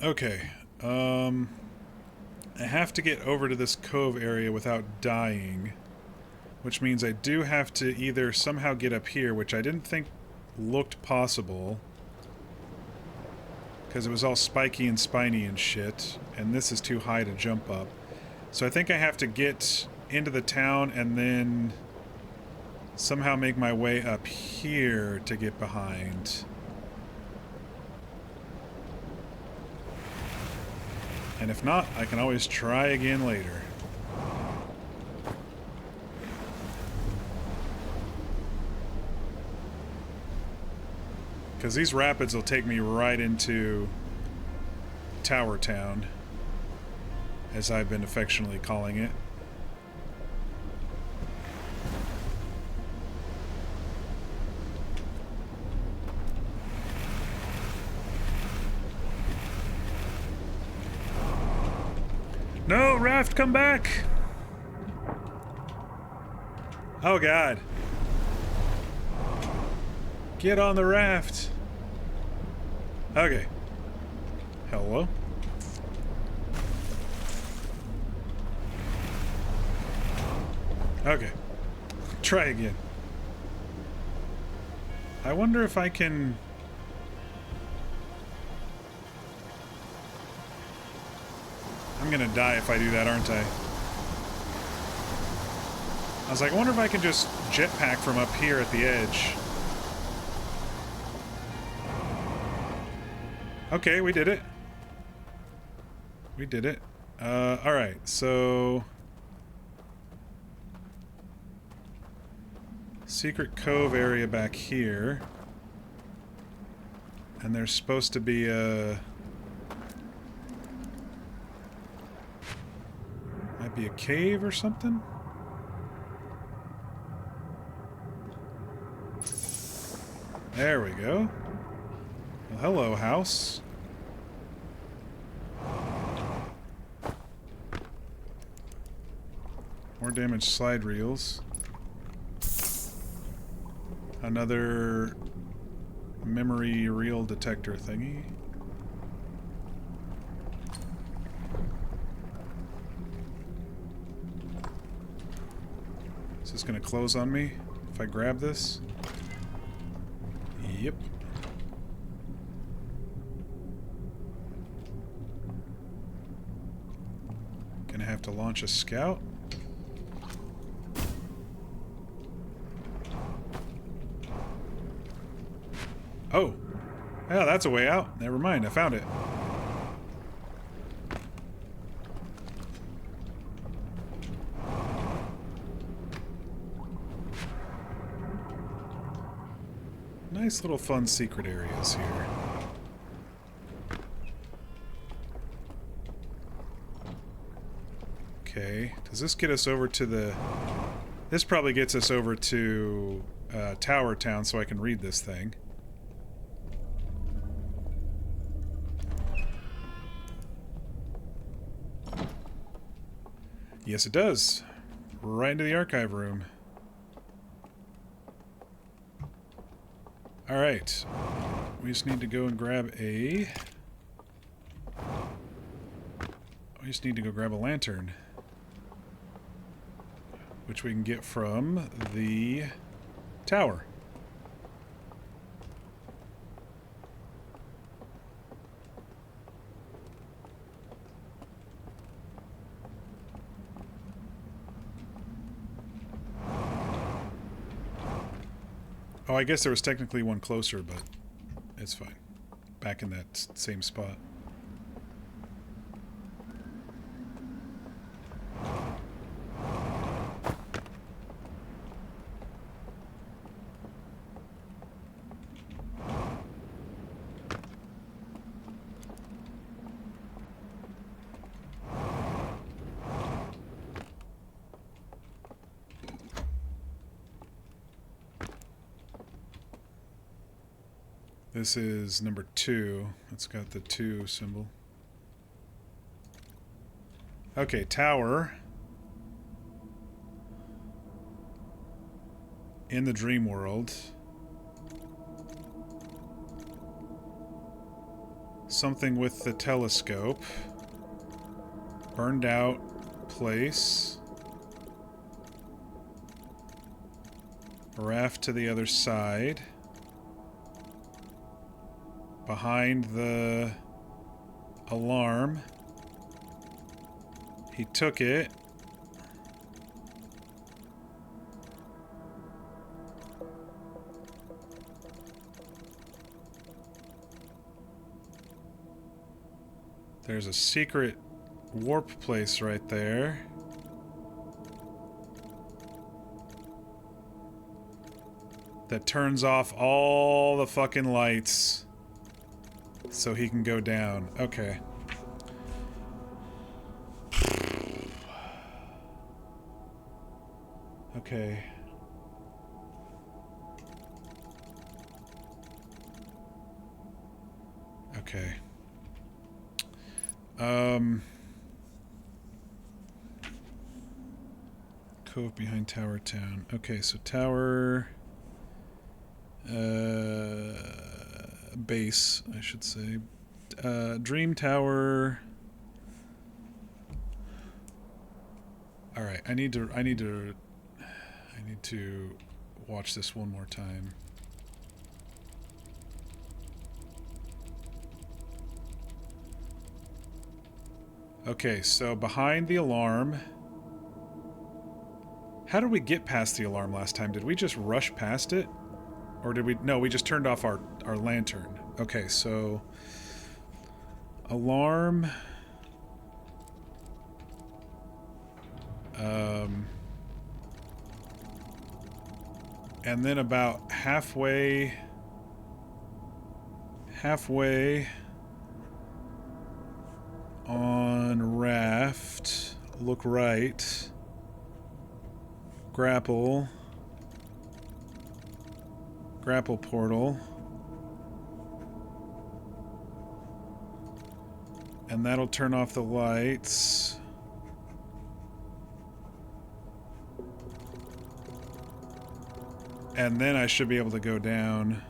Okay, I have to get over to this cove area without dying, which means I do have to either somehow get up here, which I didn't think looked possible, because it was all spiky and spiny and shit, and this is too high to jump up. So I think I have to get into the town and then somehow make my way up here to get behind. And if not, I can always try again later. Because these rapids will take me right into Tower Town, as I've been affectionately calling it. No, raft, come back! Oh god. Get on the raft. Okay. Hello? Okay. Try again. I wonder if I can... I'm gonna die if I do that, aren't I? I was like, I wonder if I can just jetpack from up here at the edge. Okay, we did it. We did it. Alright, so... Secret cove area back here. And there's supposed to be a... Might be a cave or something? There we go. Well, hello, house. More damaged slide reels. Another memory reel detector thingy. Is this gonna close on me if I grab this? Yep. Gonna have to launch a scout. Oh. Yeah, that's a way out. Never mind, I found it. Nice little fun secret areas here. Okay, does this get us over to the... This probably gets us over to Tower Town so I can read this thing. Yes, it does. Right into the archive room. Alright. We just need to go and grab a... We just need to go grab a lantern. Which we can get from the tower. Oh, I guess there was technically one closer, but it's fine. Back in that same spot. This is number 2. It's got the 2 symbol. Okay, tower. In the dream world. Something with the telescope. Burned out place. Raft to the other side. Behind the alarm. He took it. There's a secret warp place right there. That turns off all the fucking lights. So he can go down. Okay. Okay. Okay. Cove behind Tower Town. Okay, so Tower... base, I should say. Dream Tower. Alright, I need to watch this one more time. Okay, so behind the alarm. How did we get past the alarm last time? Did we just rush past it? Or did we... No, we just turned off our lantern. Okay, so... Alarm... And then about halfway on raft, look right, grapple portal, and that'll turn off the lights. And then I should be able to go down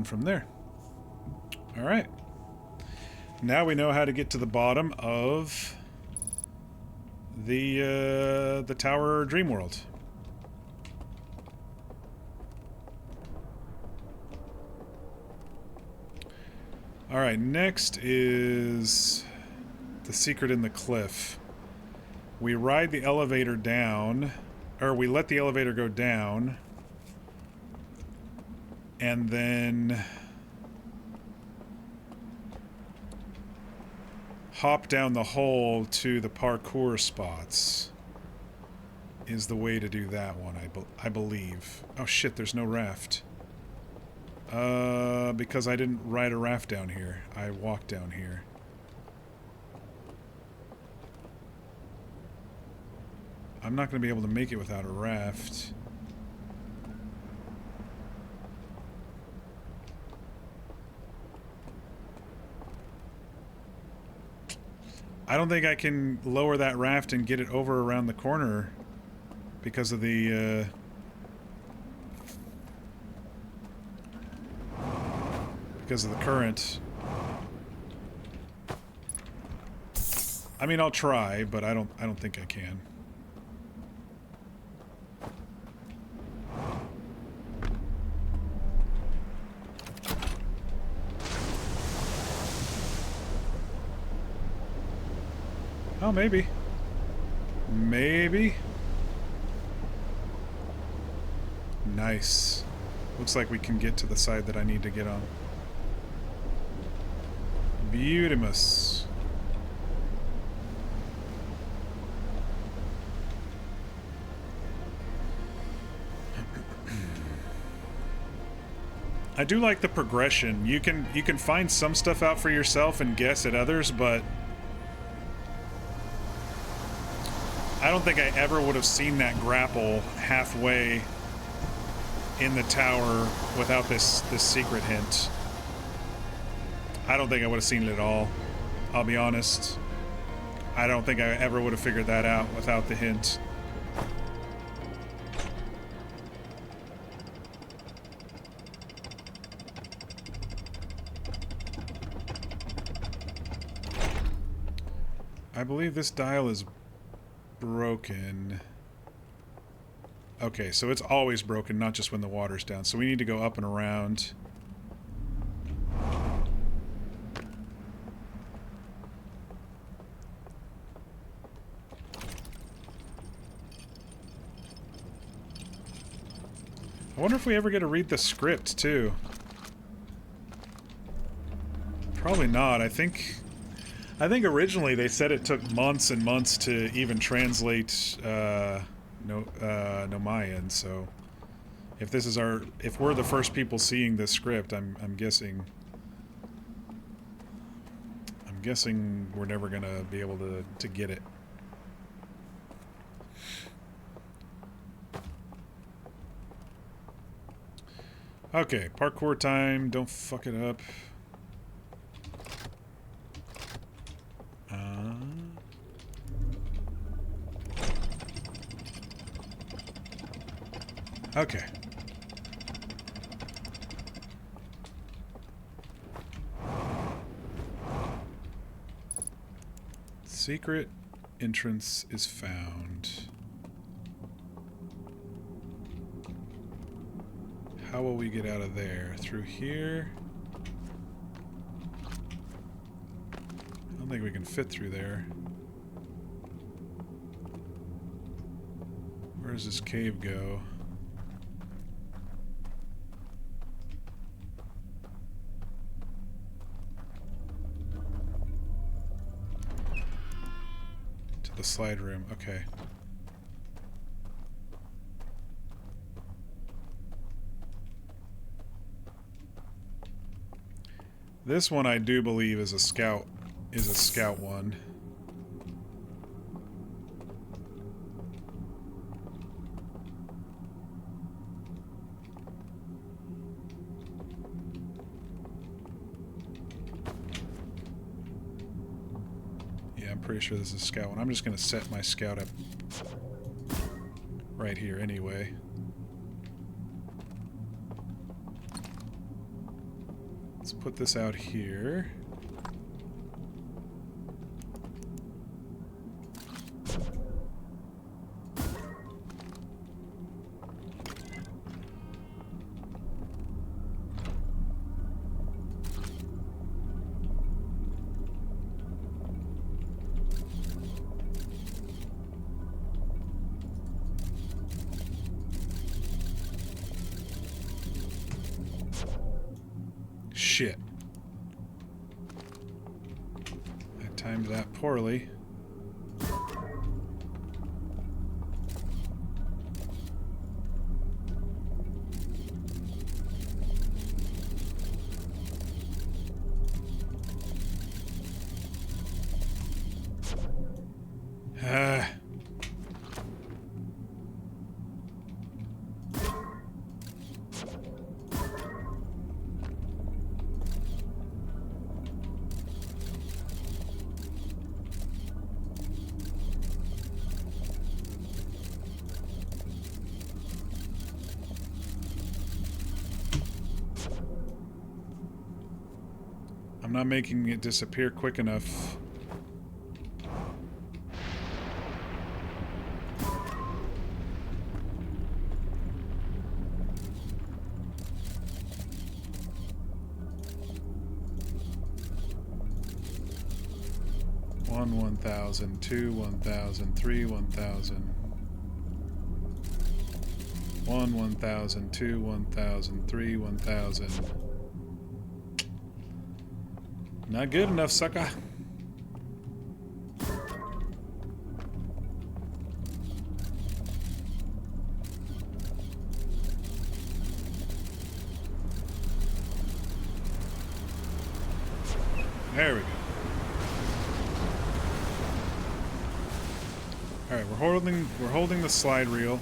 from there. All right. Now we know how to get to the bottom of the Tower Dream World. All right, next is the secret in the cliff. We ride the elevator down, or we let the elevator go down, and then hop down the hole to the parkour spots is the way to do that one, I believe. Oh shit, there's no raft. Because I didn't ride a raft down here. I walked down here. I'm not going to be able to make it without a raft. I don't think I can lower that raft and get it over around the corner because of the, current. I mean, I'll try, but I don't think I can. Oh, maybe. Maybe. Nice. Looks like we can get to the side that I need to get on. Beautimous. I do like the progression. You can find some stuff out for yourself and guess at others, but I don't think I ever would have seen that grapple halfway in the tower without this secret hint. I don't think I would have seen it at all. I'll be honest. I don't think I ever would have figured that out without the hint. I believe this dial is broken. Okay, so it's always broken, not just when the water's down. So we need to go up and around. I wonder if we ever get to read the script, too. Probably not. I think originally they said it took months and months to even translate Nomayan, so if we're the first people seeing this script, I'm guessing we're never gonna be able to get it. Okay, parkour time. Don't fuck it up. Okay. Secret entrance is found. How will we get out of there? Through here? I don't think we can fit through there. Where does this cave go? To the slide room. Okay. This one I do believe is a scout one. Yeah, I'm pretty sure this is a scout one. I'm just gonna set my scout up right here anyway. Let's put this out here. Shit. I timed that poorly. I'm not making it disappear quick enough. One, 1,000, 2, 1,000, 3, 1,000. 1, 1,000, 2, 1,000, 3, 1,000. Not good enough, sucker. There we go. All right, we're holding the slide reel,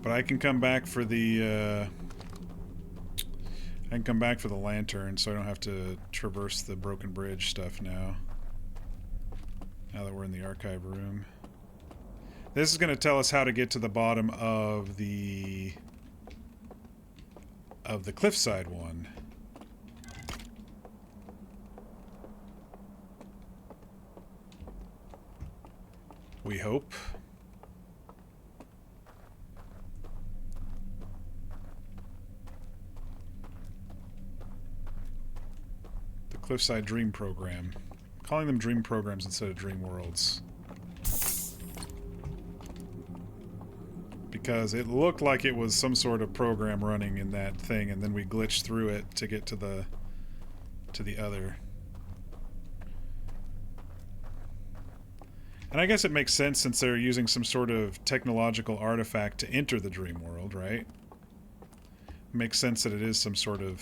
but I can come back for the lantern, so I don't have to traverse the broken bridge stuff now. Now that we're in the archive room, this is going to tell us how to get to the bottom of the cliffside one. We hope. The Cliffside Dream Program. I'm calling them dream programs instead of dream worlds. Because it looked like it was some sort of program running in that thing, and then we glitched through it to get to the other. And I guess it makes sense since they're using some sort of technological artifact to enter the dream world, right? It makes sense that it is some sort of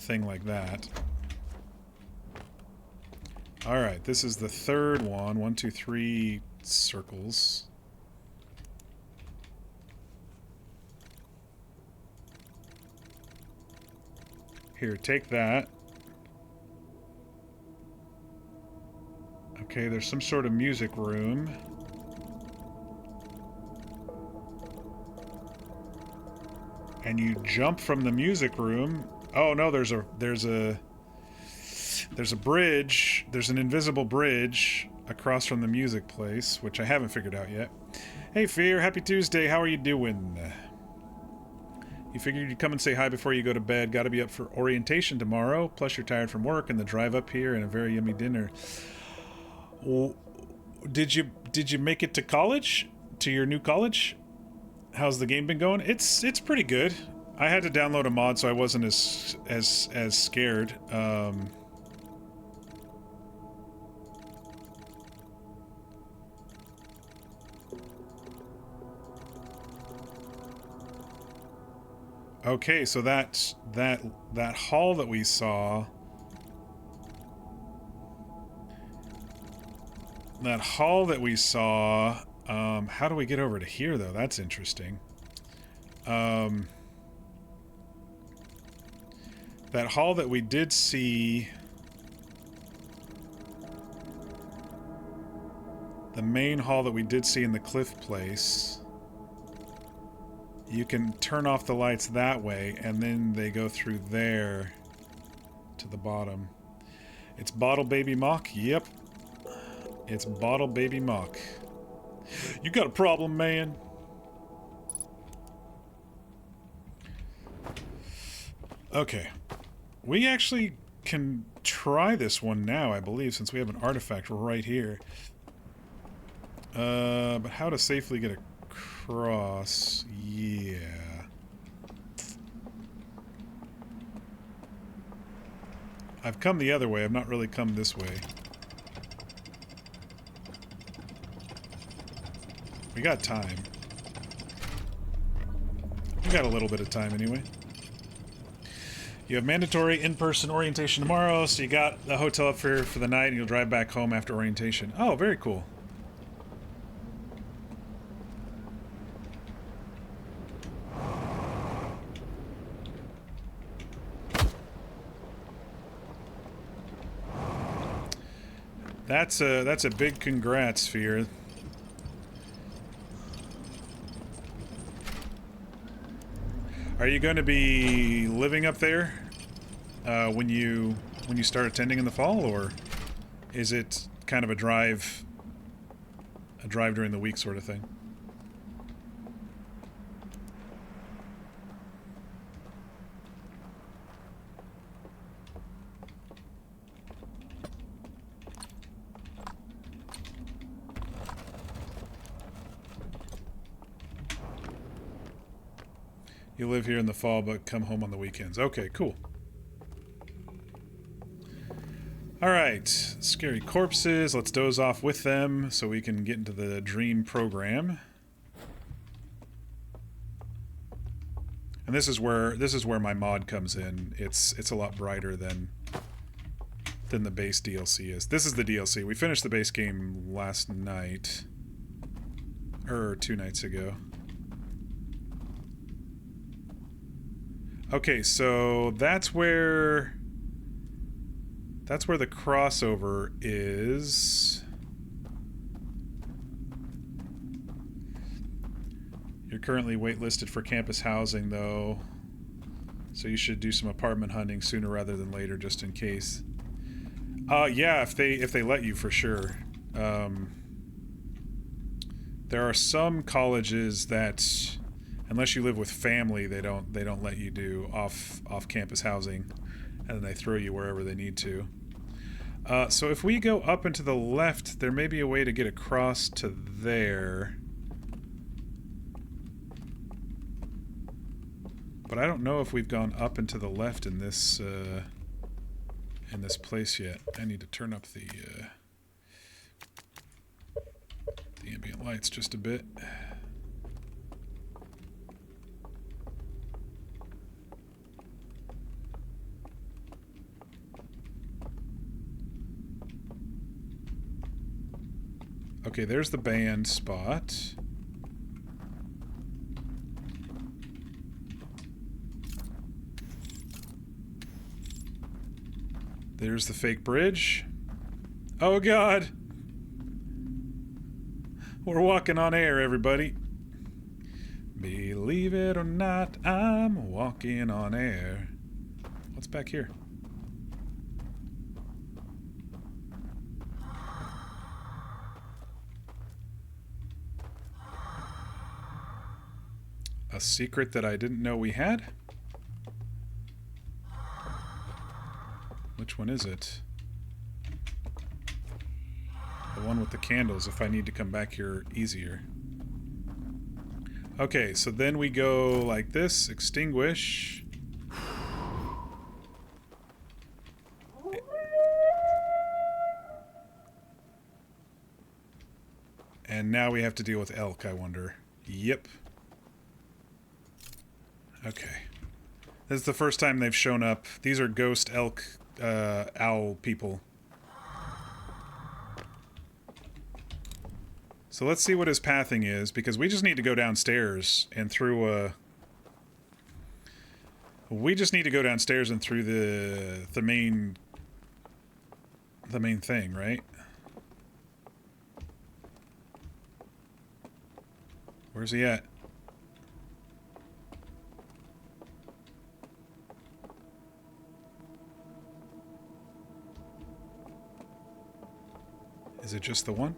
thing like that. Alright, this is the third one. 1, 2, 3 circles. Here, take that. Okay, there's some sort of music room. And you jump from the music room. Oh no, there's a bridge. There's an invisible bridge across from the music place, which I haven't figured out yet. Hey Fear, happy Tuesday. How are you doing? You figured you'd come and say hi before you go to bed. Got to be up for orientation tomorrow. Plus you're tired from work and the drive up here and a very yummy dinner. Did you make it to college? To your new college? How's the game been going? It's pretty good. I had to download a mod so I wasn't as scared. Okay, so that hall that we saw. That hall that we saw, how do we get over to here, though? That's interesting. That hall that we did see... the main hall that we did see in the cliff place, you can turn off the lights that way, and then they go through there to the bottom. It's Bottle Baby Mock? Yep. It's Bottle Baby Mock. You got a problem, man? Okay. We actually can try this one now, I believe, since we have an artifact right here. But how to safely get across? Yeah. I've come the other way. I've not really come this way. We got time. We got a little bit of time anyway. You have mandatory in-person orientation tomorrow, so you got the hotel up for the night, and you'll drive back home after orientation. Oh, very cool. That's a big congrats, Sphere. Are you going to be living up there when you start attending in the fall, or is it kind of a drive during the week sort of thing? You live here in the fall, but come home on the weekends. Okay, cool. Alright, scary corpses. Let's doze off with them so we can get into the dream program. And this is where my mod comes in. It's a lot brighter than the base DLC is. This is the DLC. We finished the base game last night. Or 2 nights ago. Okay, so that's where the crossover is. You're currently waitlisted for campus housing, though, so you should do some apartment hunting sooner rather than later, just in case. Yeah, if they let you, for sure. There are some colleges that, unless you live with family, they don't let you do off-campus housing, and then they throw you wherever they need to. So if we go up and to the left, there may be a way to get across to there. But I don't know if we've gone up and to the left in this place yet. I need to turn up the ambient lights just a bit. Okay, there's the band spot. There's the fake bridge. Oh god! We're walking on air, everybody. Believe it or not, I'm walking on air. What's back here? A secret that I didn't know we had? Which one is it? The one with the candles, if I need to come back here easier. Okay, so then we go like this, extinguish. And now we have to deal with elk, I wonder. Yep. Okay. This is the first time they've shown up. These are ghost elk, owl people. So let's see what his pathing is, because we just need to go downstairs and through we just need to go downstairs and through the main thing, right? Where's he at? Is it just the one?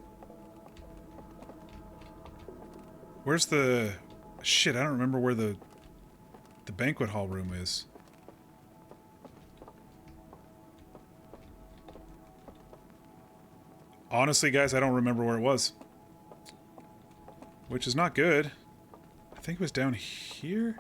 Where's the... Shit, I don't remember where the banquet hall room is. Honestly, guys, I don't remember where it was. Which is not good. I think it was down here?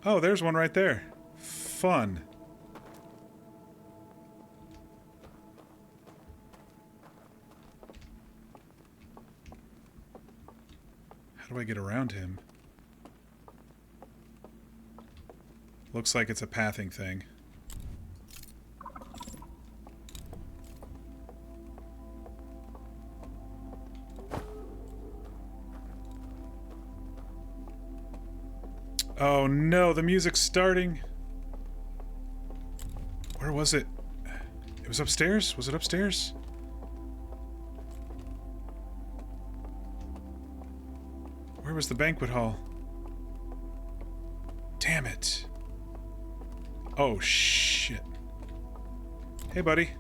Oh, there's one right there. Fun. How do I get around him? Looks like it's a pathing thing. Oh no, the music's starting. Where was it? It was upstairs? Was it upstairs? Where was the banquet hall? Damn it. Oh shit. Hey buddy.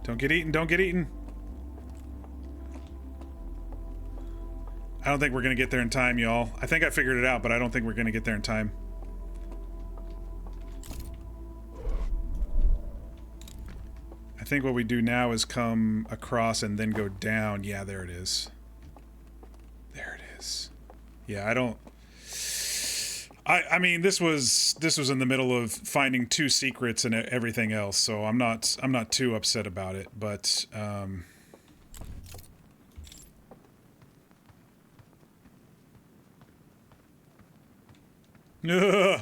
Don't get eaten, don't get eaten. I don't think we're gonna get there in time, y'all. I think I figured it out, but I don't think we're gonna get there in time. I think what we do now is come across and then go down. Yeah, there it is. There it is. Yeah, I don't... I mean, this was in the middle of finding 2 secrets and everything else, so I'm not too upset about it, but ugh.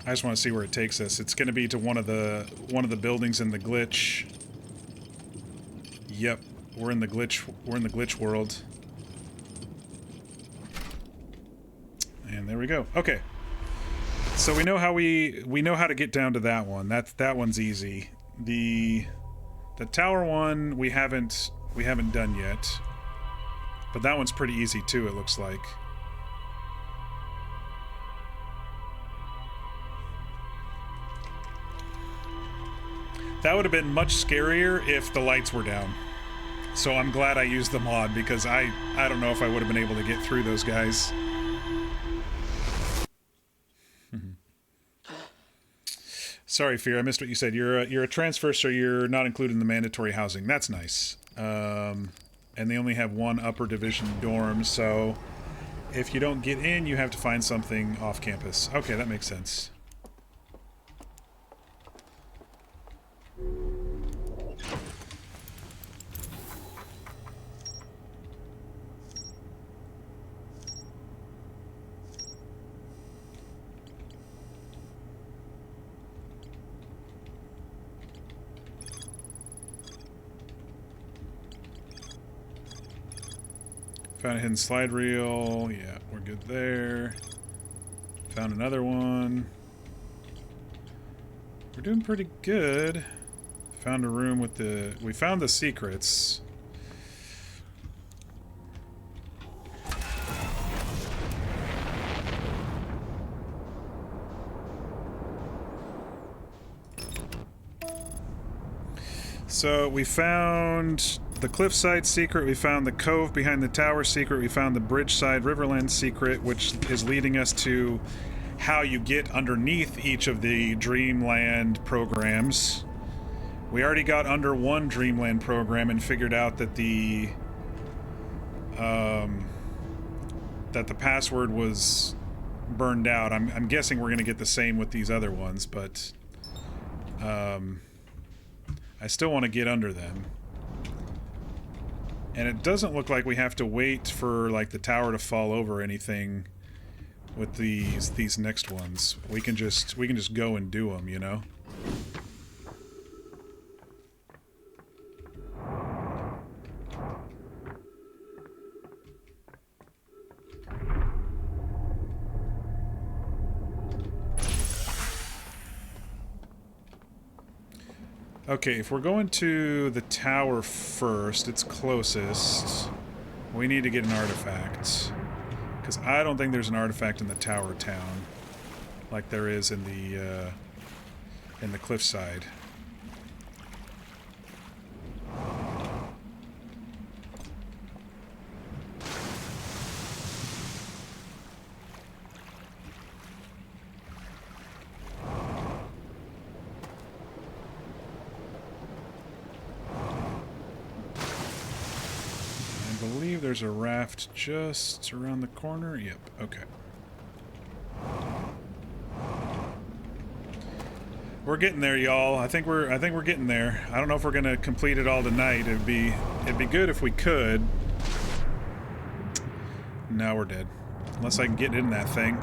I just want to see where it takes us. It's going to be to one of the buildings in the glitch. Yep, we're in the glitch world. And there we go. Okay. So we know how to get down to that one. That one's easy. The tower one we haven't done yet. But that one's pretty easy too, it looks like. That would have been much scarier if the lights were down. So I'm glad I used the mod, because I don't know if I would have been able to get through those guys. Sorry, Fear, I missed what you said. You're a transfer, so you're not included in the mandatory housing. That's nice. And they only have 1 upper division dorm, so if you don't get in, you have to find something off campus. Okay, that makes sense. Found a hidden slide reel. Yeah, we're good there. Found another one. We're doing pretty good. Found a room with the... We found the secrets. So we found the cliffside secret, we found the cove behind the tower secret, we found the bridgeside riverland secret, which is leading us to how you get underneath each of the Dreamland programs. We already got under one Dreamland program and figured out that the password was burned out. I'm guessing we're gonna get the same with these other ones, but I still want to get under them. And it doesn't look like we have to wait for, like, the tower to fall over or anything with these next ones. We can just go and do them, you know? Okay, if we're going to the tower first, it's closest. We need to get an artifact. Because I don't think there's an artifact in the tower town like there is in the cliffside. There's a raft just around the corner. Yep, okay. We're getting there, y'all. I think we're getting there. I don't know if we're gonna complete it all tonight. It'd be good if we could. Now we're dead. Unless I can get in that thing.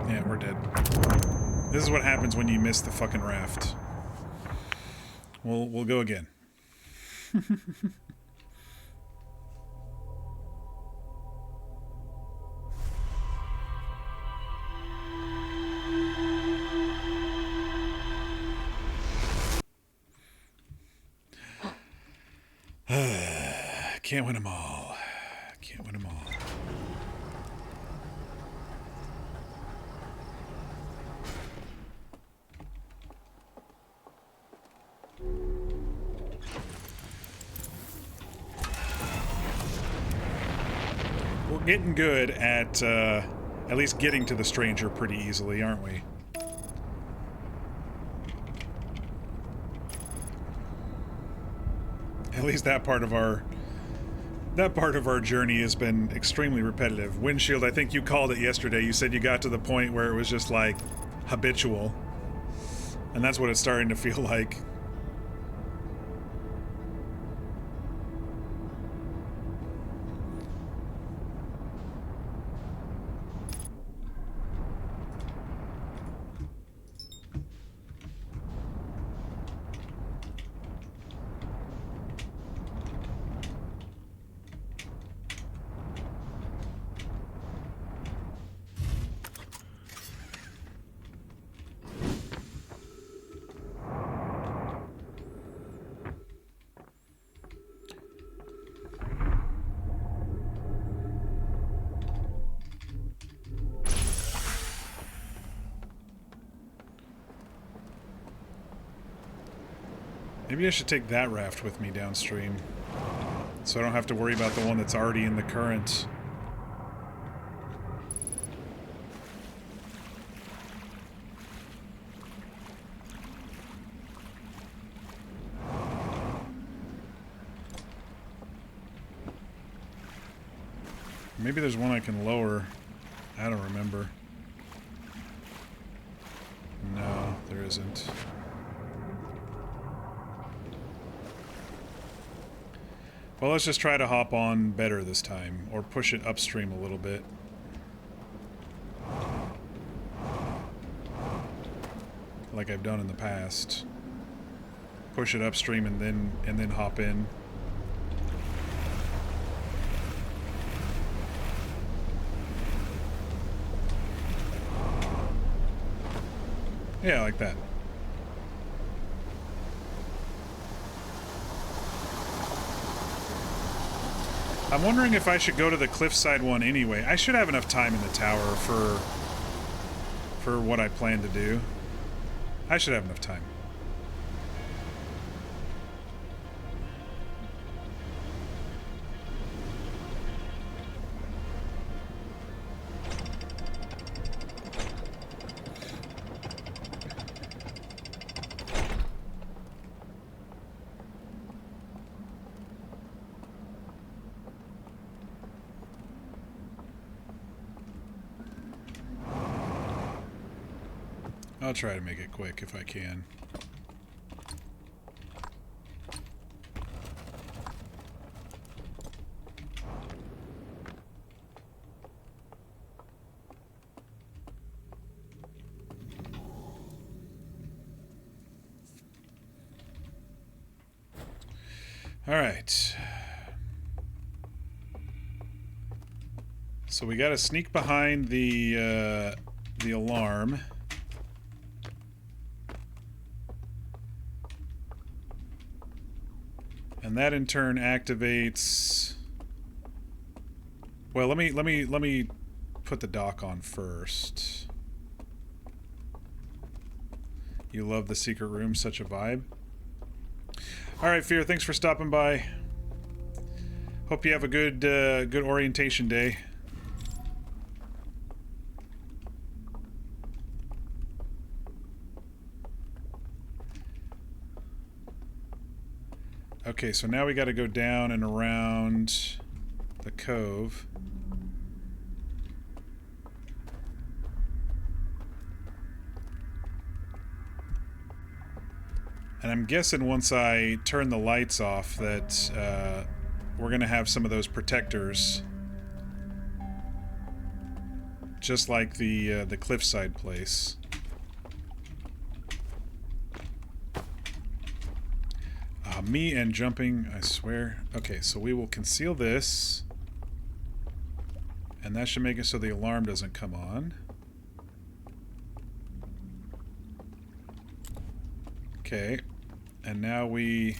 Yeah, we're dead. This is what happens when you miss the fucking raft. We'll go again. Can't win them all. Can't win them all. We're getting good at least getting to the stranger pretty easily, aren't we? At least that part of our journey has been extremely repetitive. Windshield, I think you called it yesterday. You said you got to the point where it was just like habitual. And that's what it's starting to feel like. Maybe I should take that raft with me downstream, so I don't have to worry about the one that's already in the current. Maybe there's one I can lower. I don't remember. No, there isn't. Well, let's just try to hop on better this time, or push it upstream a little bit. Like I've done in the past. Push it upstream and then hop in. Yeah, like that. I'm wondering if I should go to the cliffside one anyway. I should have enough time in the tower for what I plan to do. I should have enough time. I'll try to make it quick if I can. All right. So we got to sneak behind the alarm. And that in turn activates. Well, let me put the dock on first. You love the secret room, such a vibe. All right, Fear, thanks for stopping by. Hope you have a good good orientation day. Okay, so now we got to go down and around the cove. And I'm guessing once I turn the lights off that we're going to have some of those protectors. Just like the cliffside place. Me and jumping, I swear. Okay, so we will conceal this. And that should make it so the alarm doesn't come on. Okay, and now we...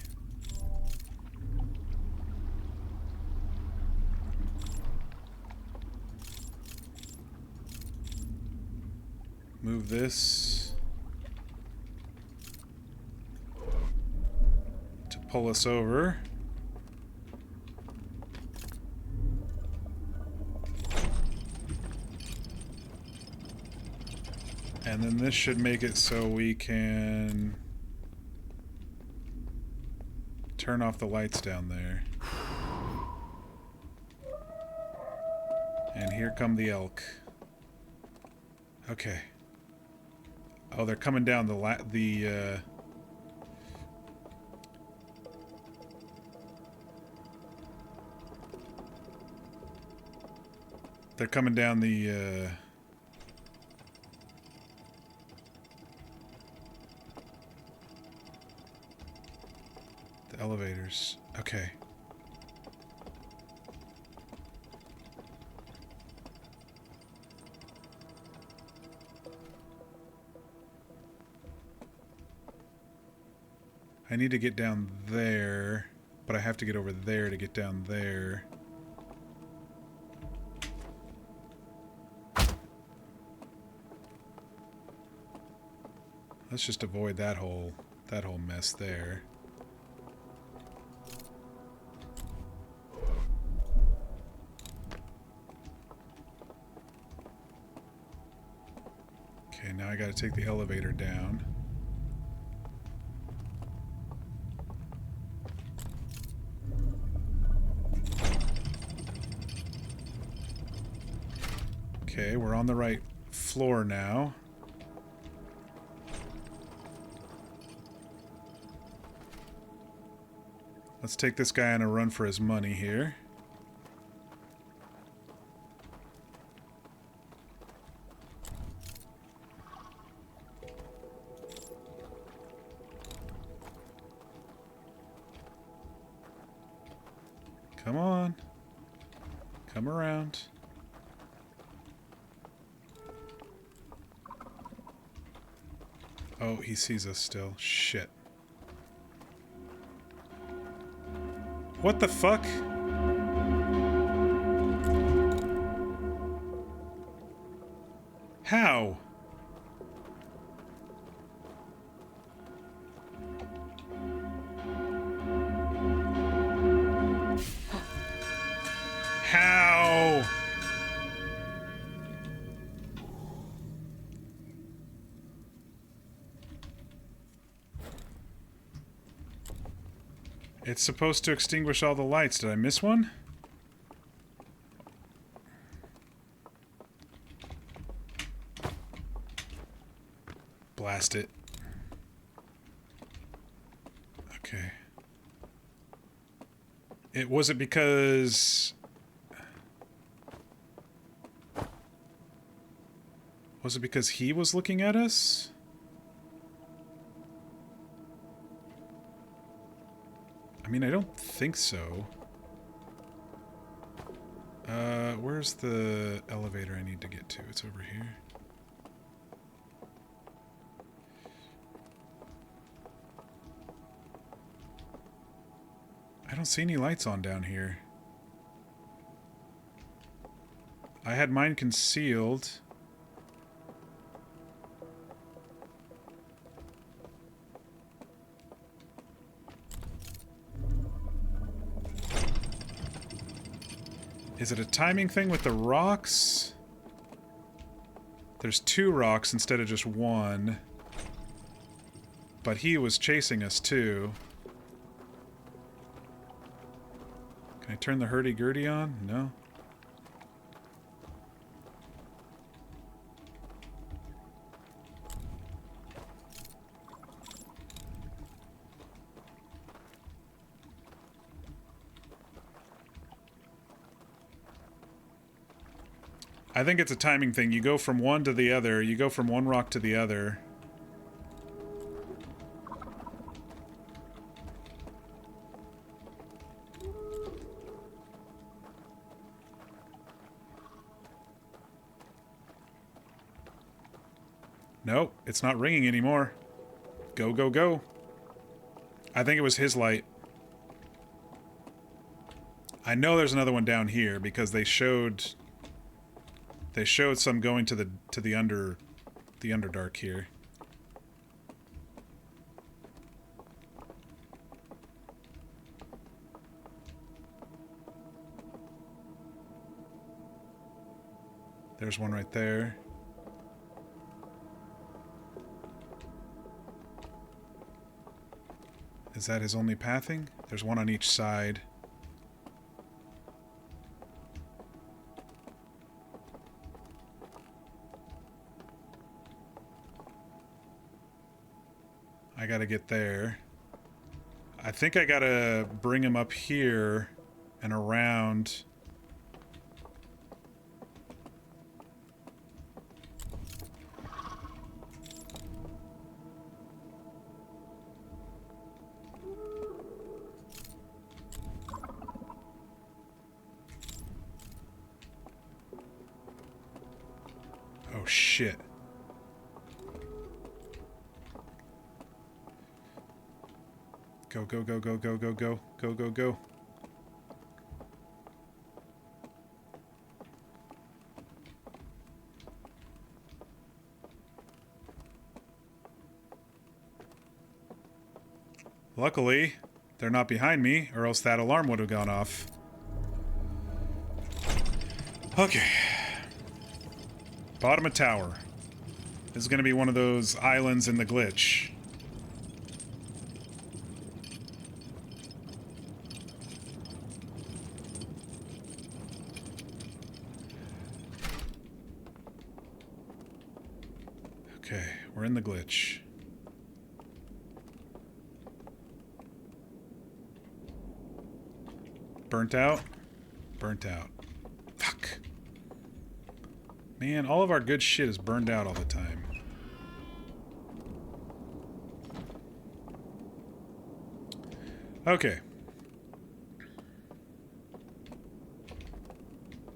move this to pull us over. And then this should make it so we can turn off the lights down there. And here come the elk. Okay. Oh, they're coming down they're coming down the elevators. Okay. I need to get down there, but I have to get over there to get down there. Let's just avoid that whole mess there. Okay, now I gotta take the elevator down. Okay, we're on the right floor now. Let's take this guy on a run for his money here. Come on. Come around. Oh, he sees us still. Shit. What the fuck? How? How? It's supposed to extinguish all the lights. Did I miss one? Blast it. Okay. Was it because... Was it because he was looking at us? I mean, I don't think so. Where's the elevator I need to get to? It's over here. I don't see any lights on down here. I had mine concealed. Is it a timing thing with the rocks? There's 2 rocks instead of just 1. But he was chasing us too. Can I turn the hurdy-gurdy on? No. I think it's a timing thing. You go from one to the other. You go from one rock to the other. Nope, it's not ringing anymore. Go, go, go. I think it was his light. I know there's another one down here because they showed some going to the Underdark here. There's one right there. Is that his only pathing? There's one on each side. I gotta get there. I think I gotta bring him up here and around. Oh shit. Go, go, go, go, go, go, go, go, go, go. Luckily, they're not behind me, or else that alarm would have gone off. Okay. Bottom of tower. This is going to be one of those islands in the glitch. Okay, we're in the glitch. Burnt out? Burnt out. Fuck. Man, all of our good shit is burned out all the time. Okay.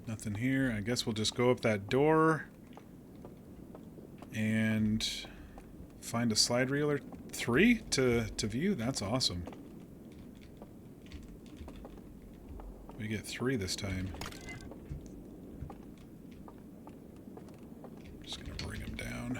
Nothing here. I guess we'll just go up that door and find a slide reel or 3 to view. That's awesome. We get 3 this time. Just gonna bring him down.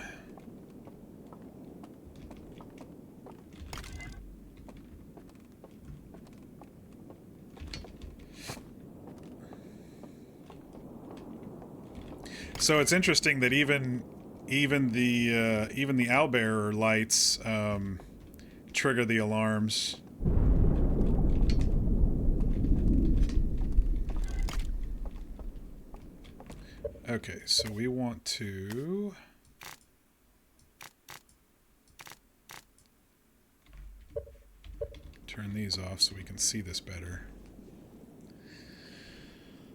So it's interesting that even the owlbearer lights trigger the alarms. Okay, so we want to Turn these off so we can see this better.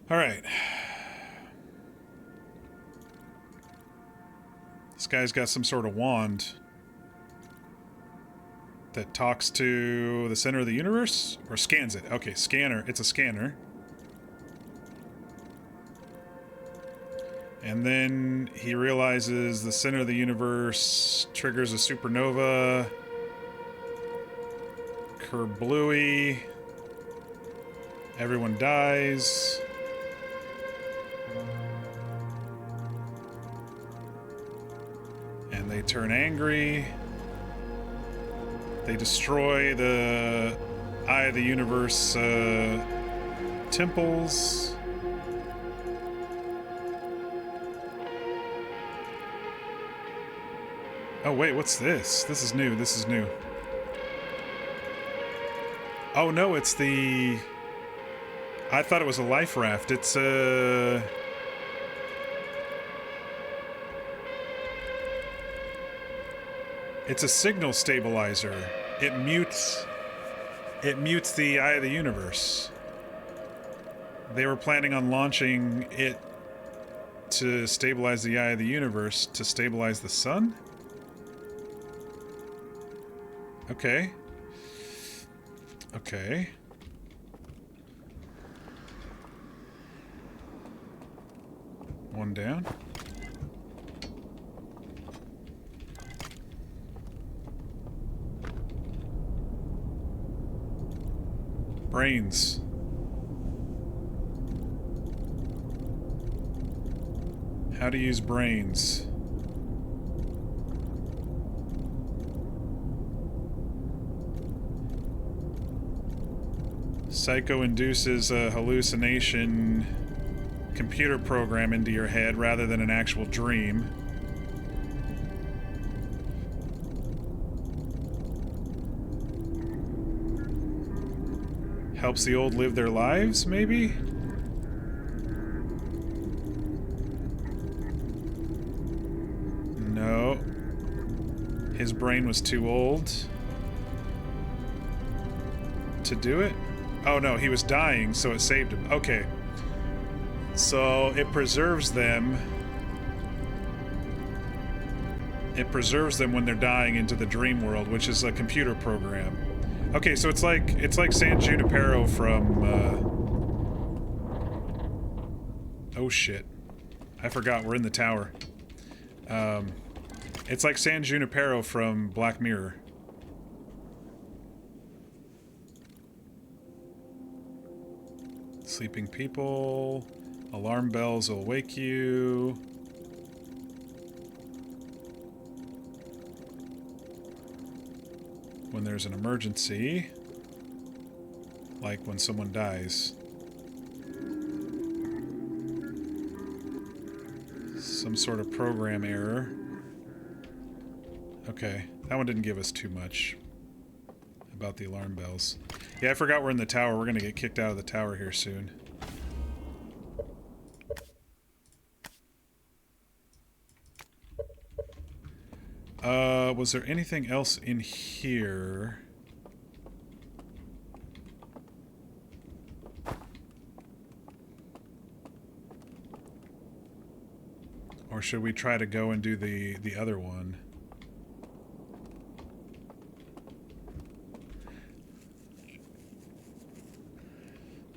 Alright. This guy's got some sort of wand that talks to the center of the universe? Or scans it. Okay, scanner. It's a scanner. And then he realizes the center of the universe triggers a supernova. Kerblooey. Everyone dies. And they turn angry. They destroy the Eye of the Universe temples. Oh wait, what's this? This is new, this is new. Oh no, it's the... I thought it was a life raft. It's It's a signal stabilizer. It mutes the Eye of the Universe. They were planning on launching it to stabilize the Eye of the Universe to stabilize the sun? Okay. Okay. One down. Brains. How to use brains. Psycho induces a hallucination computer program into your head rather than an actual dream. Helps the old live their lives, maybe? No. His brain was too old to do it? Oh no, he was dying, so it saved him. Okay. So it preserves them. It preserves them when they're dying into the dream world, which is a computer program. Okay, so it's like San Junipero from oh shit. I forgot we're in the tower. It's like San Junipero from Black Mirror. Sleeping people. Alarm bells will wake you. When there's an emergency. Like when someone dies. Some sort of program error. Okay, that one didn't give us too much about the alarm bells. Yeah, I forgot we're in the tower. We're gonna get kicked out of the tower here soon. Was there anything else in here? Or should we try to go and do the other one?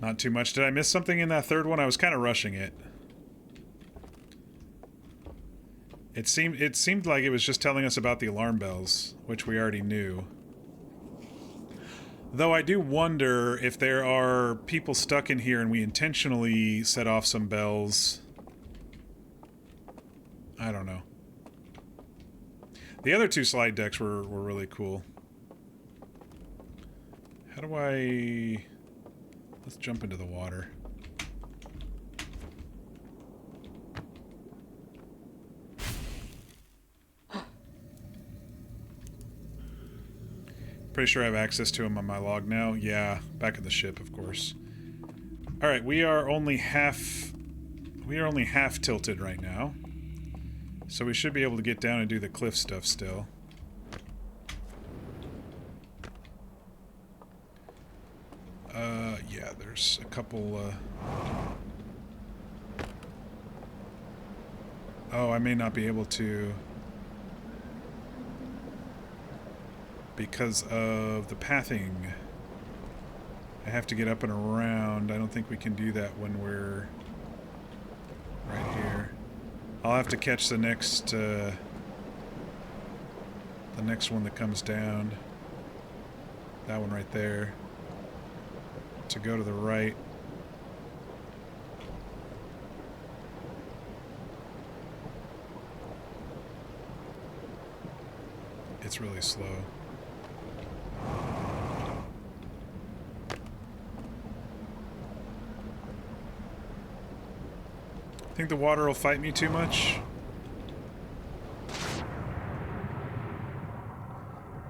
Not too much. Did I miss something in that third one? I was kind of rushing it. It seemed like it was just telling us about the alarm bells, which we already knew. Though I do wonder if there are people stuck in here and we intentionally set off some bells. I don't know. The other two slide decks were really cool. How do I... Let's jump into the water. Pretty sure I have access to him on my log now. Yeah, back at the ship, of course. Alright, we are only half tilted right now. So we should be able to get down and do the cliff stuff still. Yeah, there's a couple, Oh, I may not be able to... because of the pathing. I have to get up and around. I don't think we can do that when we're right here. I'll have to catch the next one that comes down. That one right there. To go to the right. It's really slow. Think the water will fight me too much?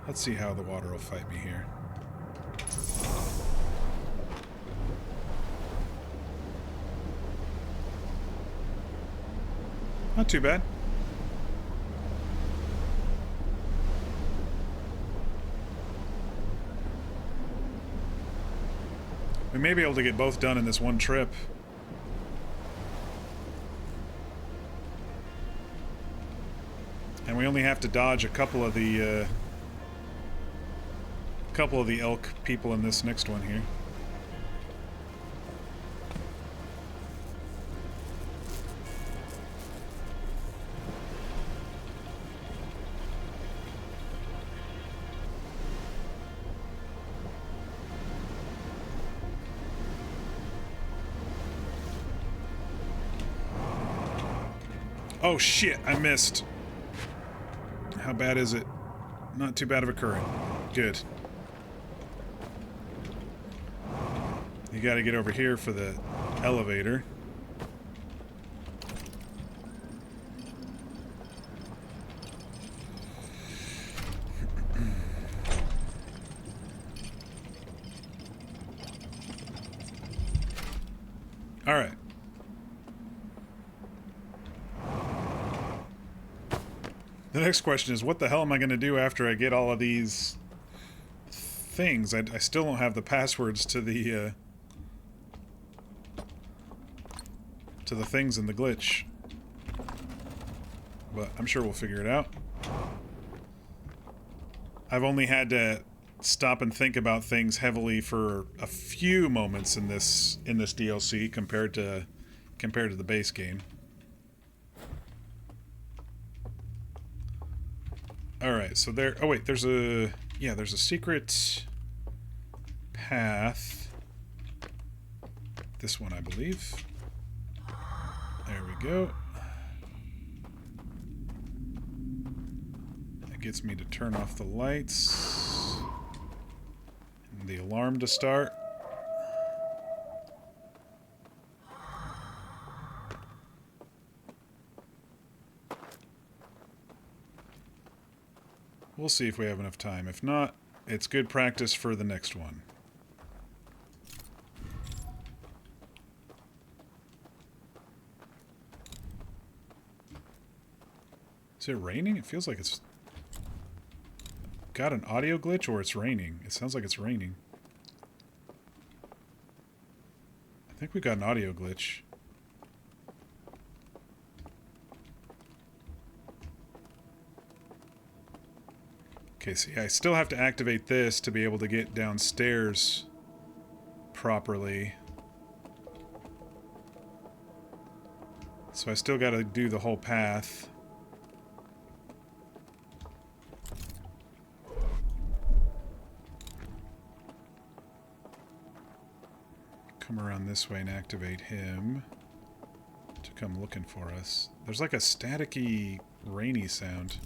Let's see how the water will fight me here. Not too bad. We may be able to get both done in this one trip. And we only have to dodge a couple of the elk people in this next one here. Oh shit, I missed. How bad is it? Not too bad of a current. Good. You gotta get over here for the elevator. Alright. The next question is, what the hell am I going to do after I get all of these things? I still don't have the passwords to the things in the glitch. But I'm sure we'll figure it out. I've only had to stop and think about things heavily for a few moments in this DLC compared to the base game. Alright, so there... oh wait, there's a... yeah, there's a secret path. This one, I believe. There we go. That gets me to turn off the lights. And the alarm to start. We'll see if we have enough time. If not, it's good practice for the next one. Is it raining? It feels like it's got an audio glitch, or it's raining. It sounds like it's raining. I think we got an audio glitch. Okay, see, I still have to activate this to be able to get downstairs properly. So I still got to do the whole path. Come around this way and activate him to come looking for us. There's like a staticky, rainy sound.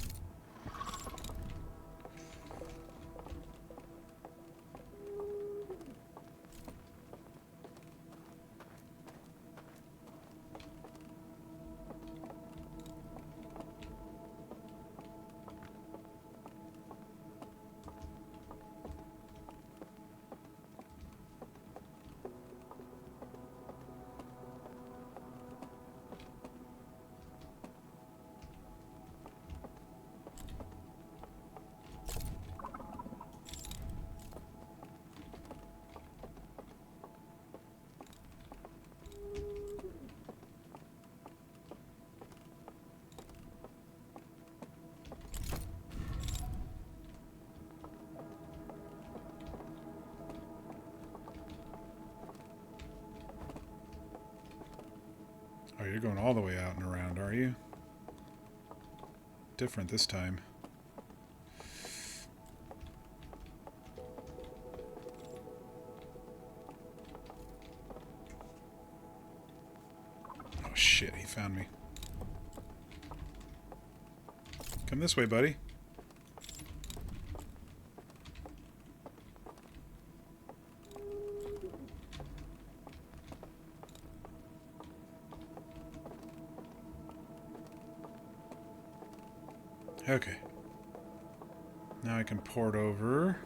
you're going all the way out and around, are you? Different this time. Oh shit, he found me. Come this way, buddy. Okay. Now I can port over.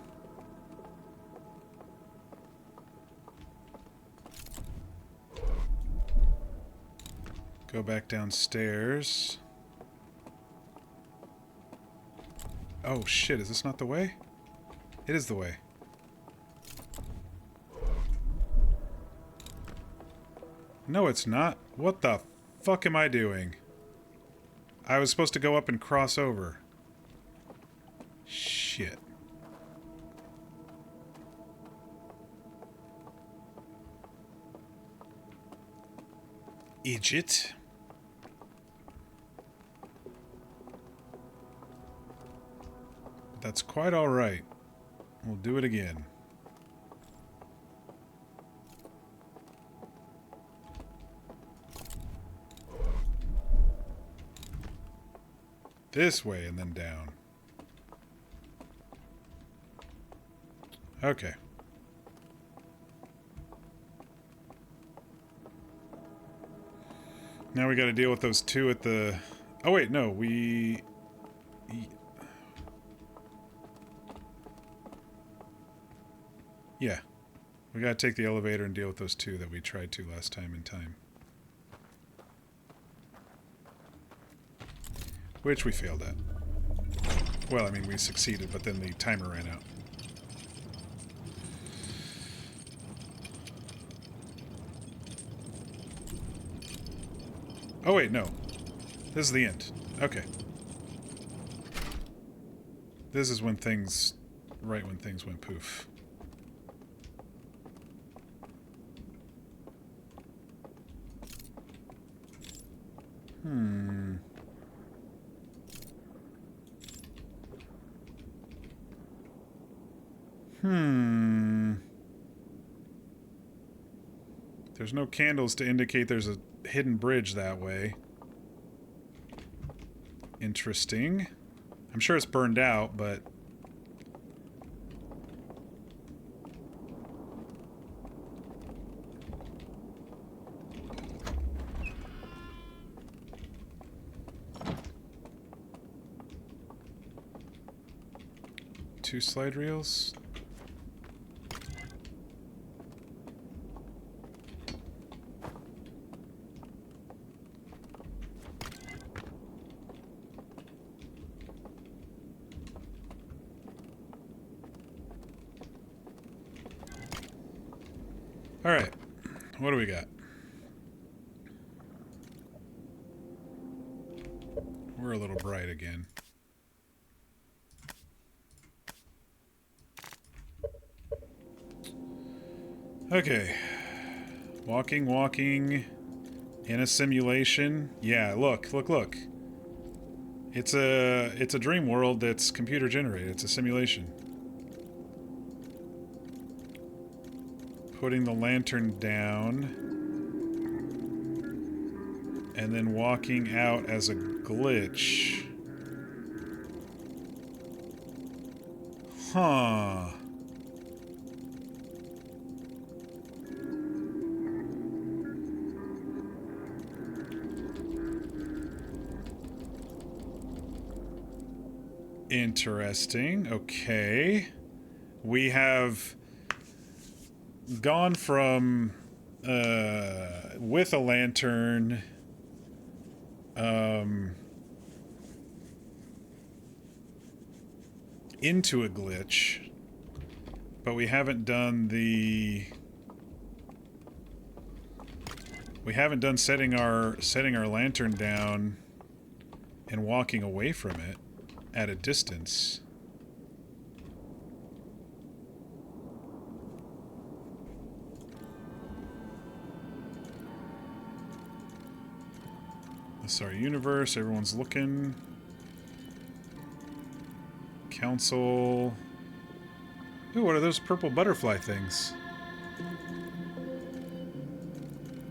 Go back downstairs. Oh shit, is this not the way? It is the way. No, it's not. What the fuck am I doing? I was supposed to go up and cross over. Shit. Egypt. That's quite all right. We'll do it again. This way and then down. Okay. Now we got to deal with those two at the... Oh wait, no, we... Yeah. We got to take the elevator and deal with those two that we tried to last time in time. Which we failed at. Well, I mean, we succeeded, but then the timer ran out. Oh, wait, no. This is the end. Okay. This is when things... Right when things went poof. There's no candles to indicate there's a hidden bridge that way. Interesting. I'm sure it's burned out, but... Two slide reels? Alright, what do we got? We're a little bright again. Okay. Walking in a simulation. Yeah, look. It's a dream world that's computer generated. It's a simulation. Putting the lantern down and then walking out as a glitch. Huh. Interesting. Okay. We have gone from with a lantern into a glitch, but we haven't done setting our lantern down and walking away from it at a distance. Sorry, universe. Everyone's looking. Council. Ooh, what are those purple butterfly things?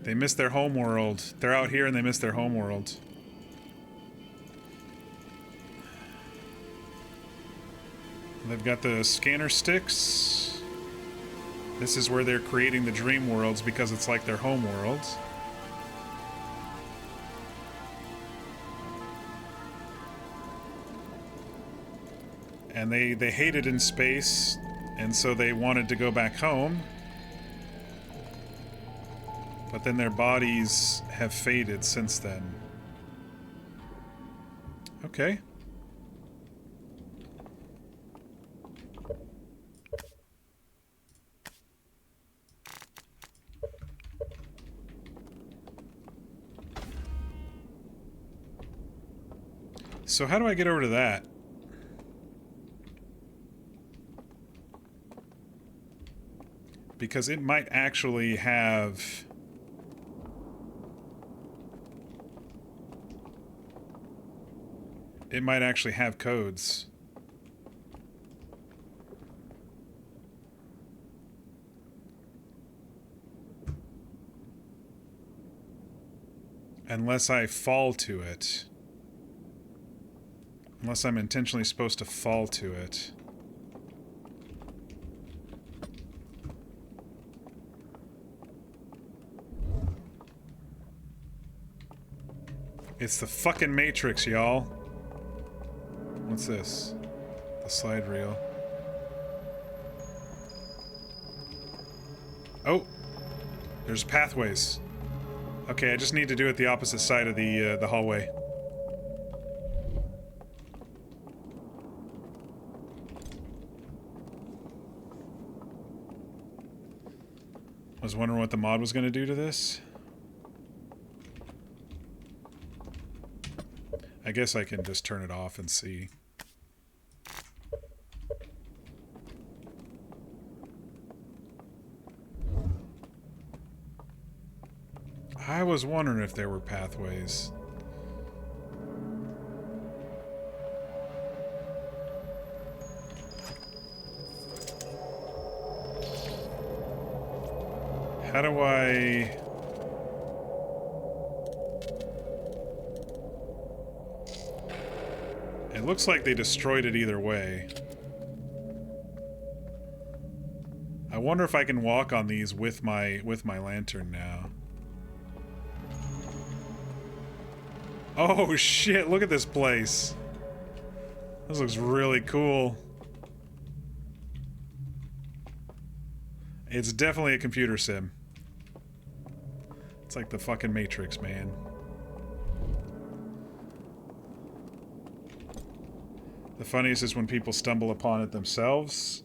They missed their home world. They're out here and they missed their home world. They've got the scanner sticks. This is where they're creating the dream worlds because it's like their home worlds. And they hated in space, and so they wanted to go back home. But then their bodies have faded since then. Okay. So how do I get over to that? Because it might actually have... It might actually have codes. Unless I fall to it. Unless I'm intentionally supposed to fall to it. It's the fucking Matrix, y'all. What's this? The slide reel. Oh! There's pathways. Okay, I just need to do it the opposite side of the hallway. I was wondering what the mod was going to do to this. I guess I can just turn it off and see. I was wondering if there were pathways. How do I... It looks like they destroyed it either way. I wonder if I can walk on these with my lantern now. Oh shit, look at this place. This looks really cool. It's definitely a computer sim. It's like the fucking Matrix, man. The funniest is when people stumble upon it themselves.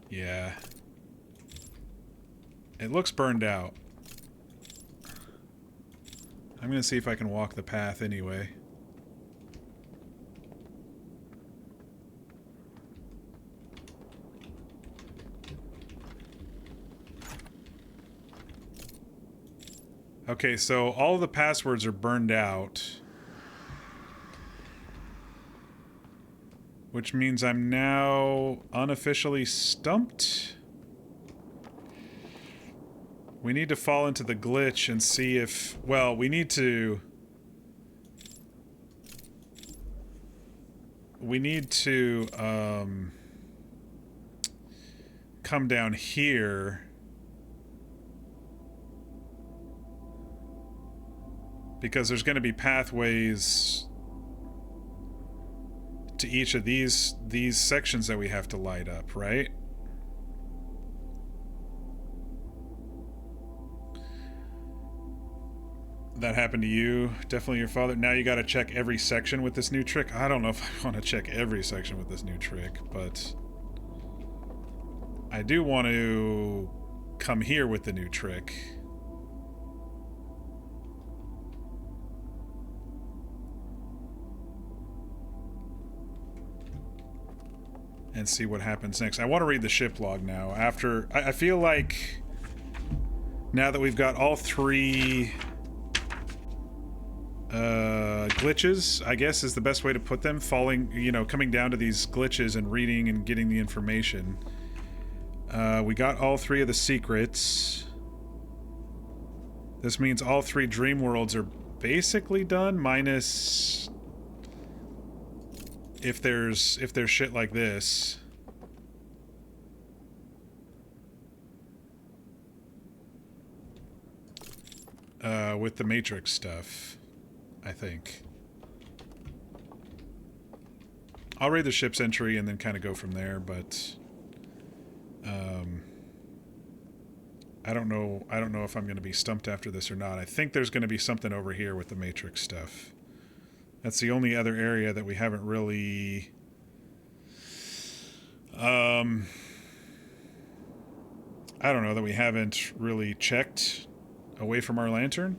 Yeah. It looks burned out. I'm gonna see if I can walk the path anyway. Okay, so all of the passwords are burned out. Which means I'm now unofficially stumped. We need to fall into the glitch and see if... Well, we need to... We need to, come down here. Because there's going to be pathways to each of these sections that we have to light up, right? That happened to you? Definitely your father. Now you gotta check every section with this new trick. I don't know if I want to check every section with this new trick, but I do want to come here with the new trick. And see what happens next. I want to read the ship log now. After I feel like now that we've got all three glitches, I guess, is the best way to put them. Falling, you know, coming down to these glitches and reading and getting the information. We got all 3 of the secrets. This means all 3 dream worlds are basically done, minus if there's shit like this. With the Matrix stuff, I think. I'll read the ship's entry and then kind of go from there, but I don't know if I'm going to be stumped after this or not. I think there's going to be something over here with the Matrix stuff. That's the only other area that we haven't really I don't know, that we haven't really checked away from our lantern.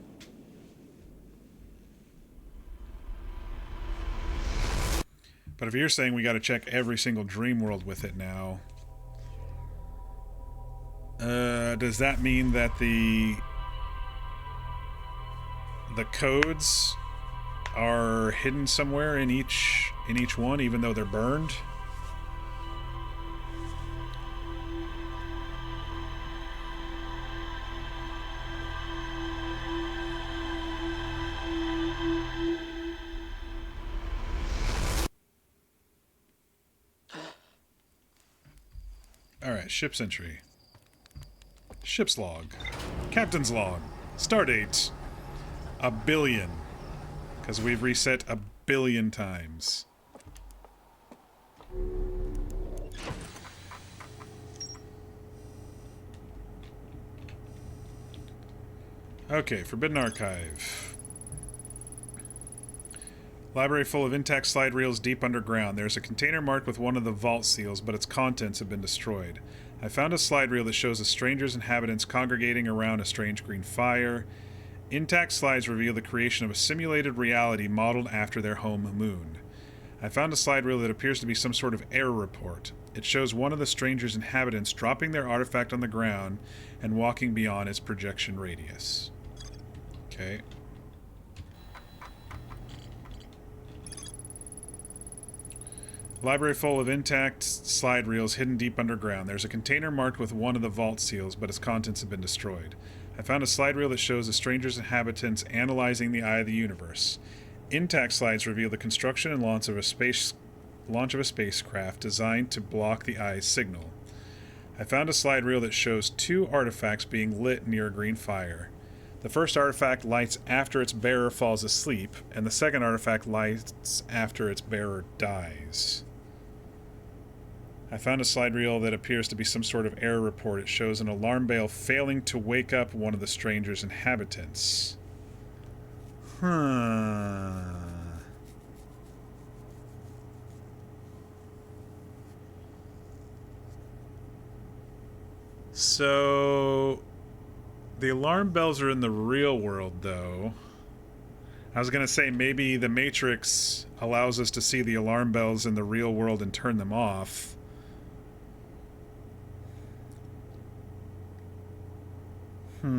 But if you're saying we got to check every single dream world with it now, does that mean that the codes are hidden somewhere in each one, even though they're burned? Alright, ship's entry. Ship's log. Captain's log. Stardate. 1 billion. Because we've reset 1 billion times. Okay, Forbidden Archive. Library full of intact slide reels deep underground. There's a container marked with one of the vault seals, but its contents have been destroyed. I found a slide reel that shows a stranger's inhabitants congregating around a strange green fire. Intact slides reveal the creation of a simulated reality modeled after their home moon. I found a slide reel that appears to be some sort of error report. It shows one of the stranger's inhabitants dropping their artifact on the ground and walking beyond its projection radius. Okay. Library full of intact slide reels hidden deep underground. There's a container marked with one of the vault seals, but its contents have been destroyed. I found a slide reel that shows a stranger's inhabitants analyzing the eye of the universe. Intact slides reveal the construction and launch of a spacecraft designed to block the eye's signal. I found a slide reel that shows 2 artifacts being lit near a green fire. The first artifact lights after its bearer falls asleep, and the second artifact lights after its bearer dies. I found a slide reel that appears to be some sort of error report. It shows an alarm bell failing to wake up one of the stranger's inhabitants. So the alarm bells are in the real world, though. I was going to say maybe the Matrix allows us to see the alarm bells in the real world and turn them off. Let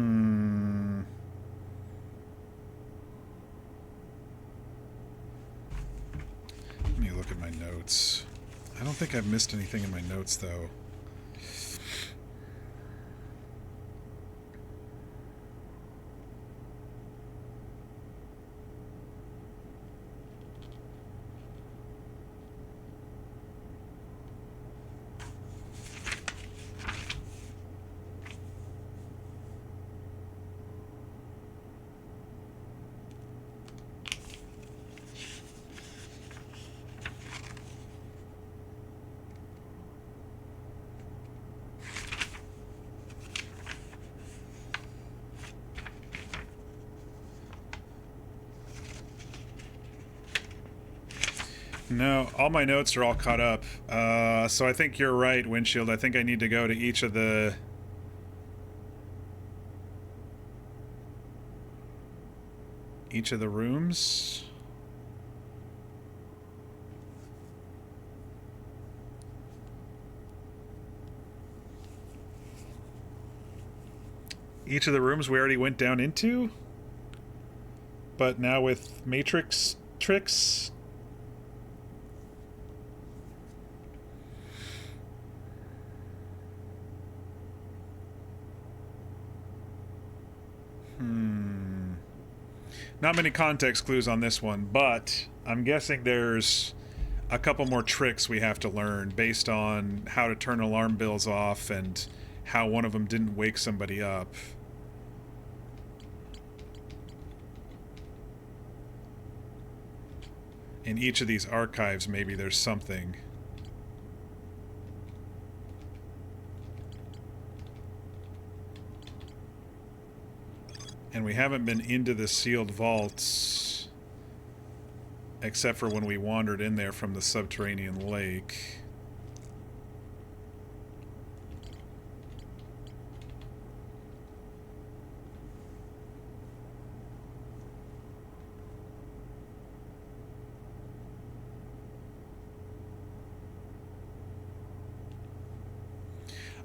me look at my notes. I don't think I've missed anything in my notes, though. No, all my notes are all caught up. So I think you're right, Windshield. I think I need to go to each of the... rooms? Each of the rooms we already went down into? but now with Matrix tricks. Not many context clues on this one, but I'm guessing there's a couple more tricks we have to learn based on how to turn alarm bells off and how one of them didn't wake somebody up. In each of these archives, maybe there's something. And we haven't been into the sealed vaults, except for when we wandered in there from the subterranean lake.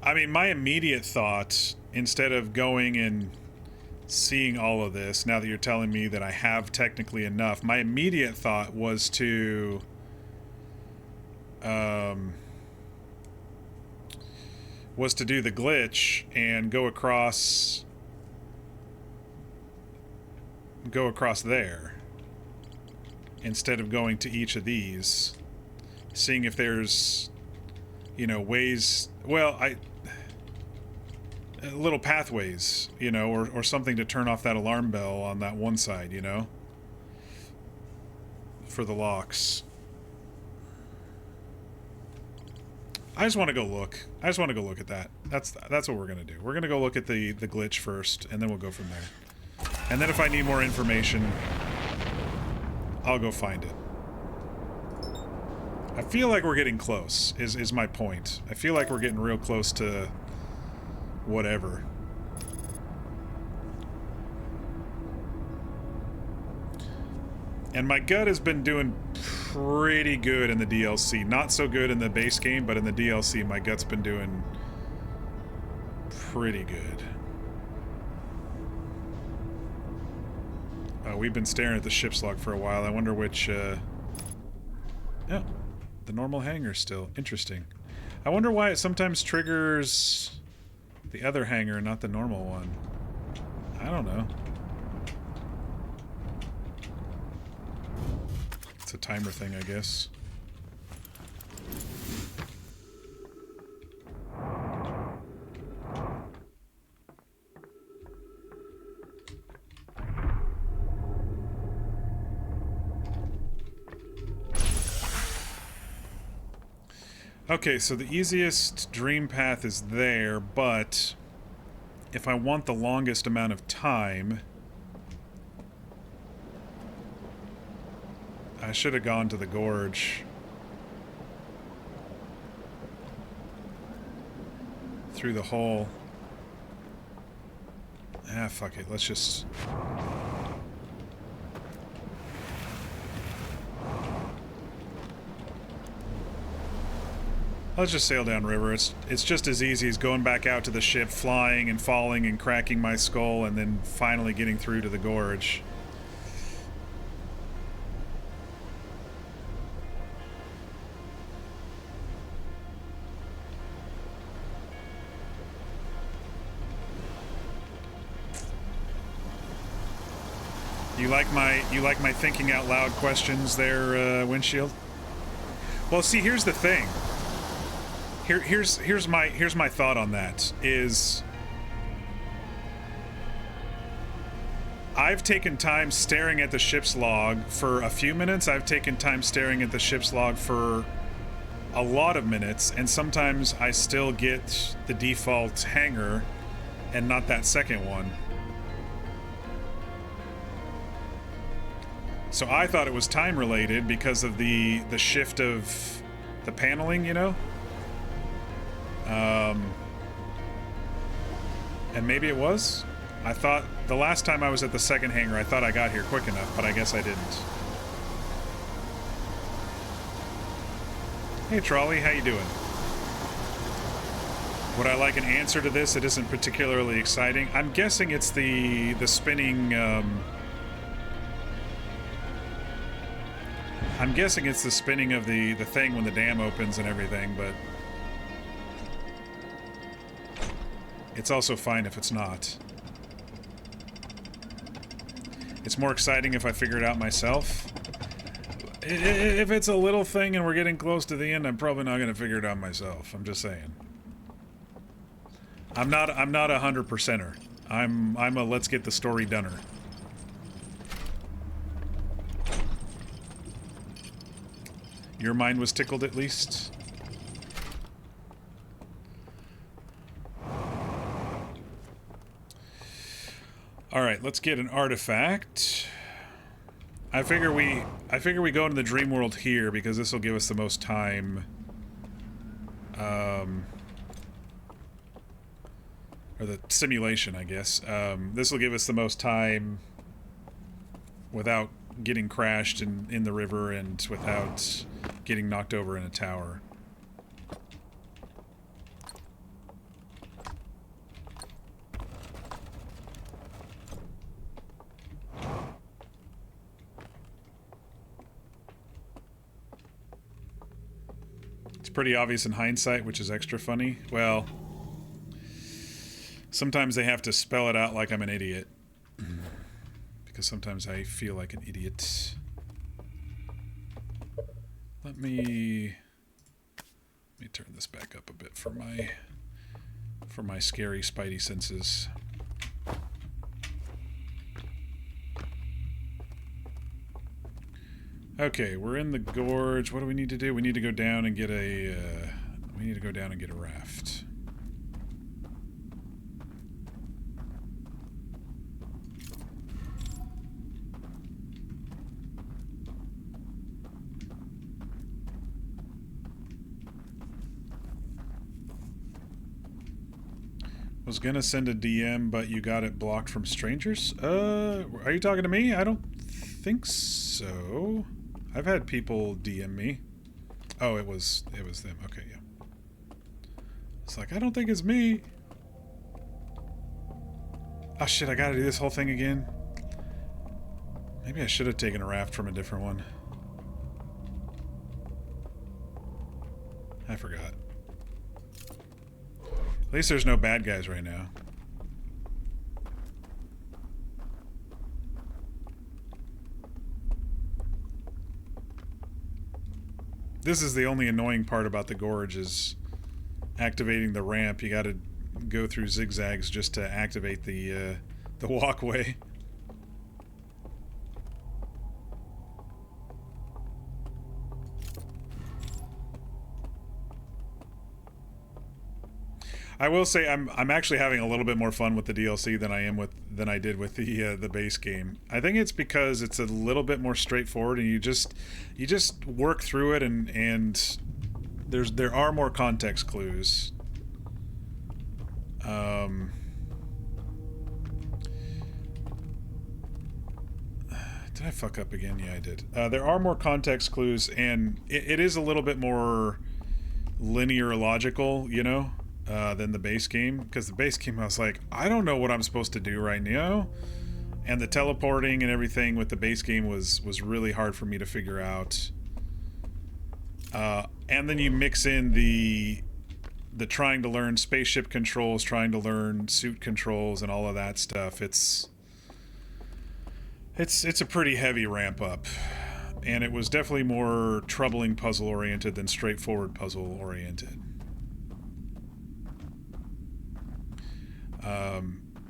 I mean, my immediate thought, instead of going and seeing all of this, now that you're telling me that I have technically enough, my immediate thought was to do the glitch and go across there instead of going to each of these, seeing if there's, you know, ways, well, little pathways, you know, or something to turn off that alarm bell on that one side, you know, for the locks. I just want to go look. I just want to go look at that. That's what we're gonna do. We're gonna go look at the glitch first, and then we'll go from there. And then if I need more information, I'll go find it. I feel like we're getting close, is my point. I feel like we're getting real close to whatever. And my gut has been doing pretty good in the DLC. Not so good in the base game, but in the DLC, my gut's been doing pretty good. We've been staring at the ship's log for a while. I wonder which, yeah, the normal hangar still. Interesting. I wonder why it sometimes triggers the other hangar, not the normal one. I don't know. It's a timer thing, I guess. Okay, so the easiest dream path is there, but if I want the longest amount of time, I should have gone to the gorge. Through the hole. Ah, fuck it. Let's just... Let's just sail downriver. It's just as easy as going back out to the ship, flying and falling and cracking my skull, and then finally getting through to the gorge. You like my thinking out loud questions there, Windshield? Well, see, here's the thing. Here's my thought on that is I've taken time staring at the ship's log for a few minutes. I've taken time staring at the ship's log for a lot of minutes, and sometimes I still get the default hangar and not that second one. So I thought it was time related because of the shift of the paneling, you know? And maybe it was? I thought the last time I was at the second hangar, I thought I got here quick enough, but I guess I didn't. Hey Trolley, how you doing? Would I like an answer to this? It isn't particularly exciting. I'm guessing it's the spinning I'm guessing it's the spinning of the thing when the dam opens and everything, but it's also fine if it's not. It's more exciting if I figure it out myself. If it's a little thing and we're getting close to the end, I'm probably not going to figure it out myself. I'm just saying. I'm not a 100%er. I'm a let's get the story doneer. Your mind was tickled at least? Alright, let's get an artifact. I figure we go into the dream world here because this will give us the most time. Or the simulation, I guess. This will give us the most time without getting crashed in the river and without getting knocked over in a tower. It's pretty obvious in hindsight, which is extra funny. Well, sometimes they have to spell it out like I'm an idiot. Because sometimes I feel like an idiot. Let me turn this back up a bit for my scary spidey senses. Okay, we're in the gorge. What do we need to do? We need to go down and get a raft. Was gonna send a DM, but you got it blocked from strangers? Are you talking to me? I don't think so. I've had people DM me. Oh, it was them. Okay, yeah. It's like, I don't think it's me. Oh shit, I gotta do this whole thing again. Maybe I should have taken a raft from a different one. I forgot. At least there's no bad guys right now. This is the only annoying part about the gorge is activating the ramp. You gotta go through zigzags just to activate the walkway. I will say I'm actually having a little bit more fun with the DLC than I did with the base game. I think it's because it's a little bit more straightforward, and you just work through it, and there are more context clues. Did I fuck up again? Yeah, I did. There are more context clues, and it is a little bit more linear logical, you know? Than the base game, because the base game I was like, I don't know what I'm supposed to do right now, and the teleporting and everything with the base game was really hard for me to figure out. And then you mix in the trying to learn spaceship controls, trying to learn suit controls, and all of that stuff. It's a pretty heavy ramp up, and it was definitely more troubling puzzle oriented than straightforward puzzle oriented.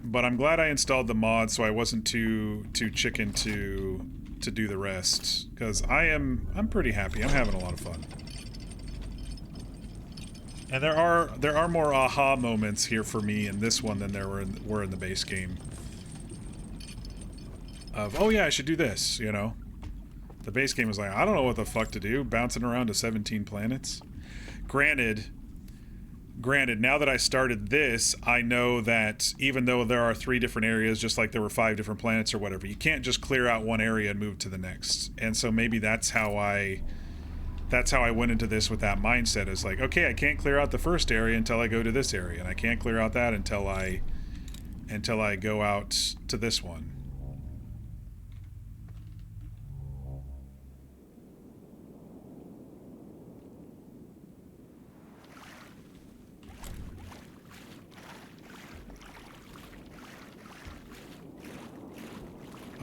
But I'm glad I installed the mod so I wasn't too chicken to do the rest, because I'm pretty happy. I'm having a lot of fun. And there are more aha moments here for me in this one than there were in the base game. Of, oh yeah, I should do this, you know. The base game was like, I don't know what the fuck to do, bouncing around to 17 planets. Granted, now that I started this, I know that even though there are 3 different areas, just like there were 5 different planets or whatever, you can't just clear out one area and move to the next. And so maybe that's how I went into this with that mindset. Is like, okay, I can't clear out the first area until I go to this area, and I can't clear out that until I go out to this one.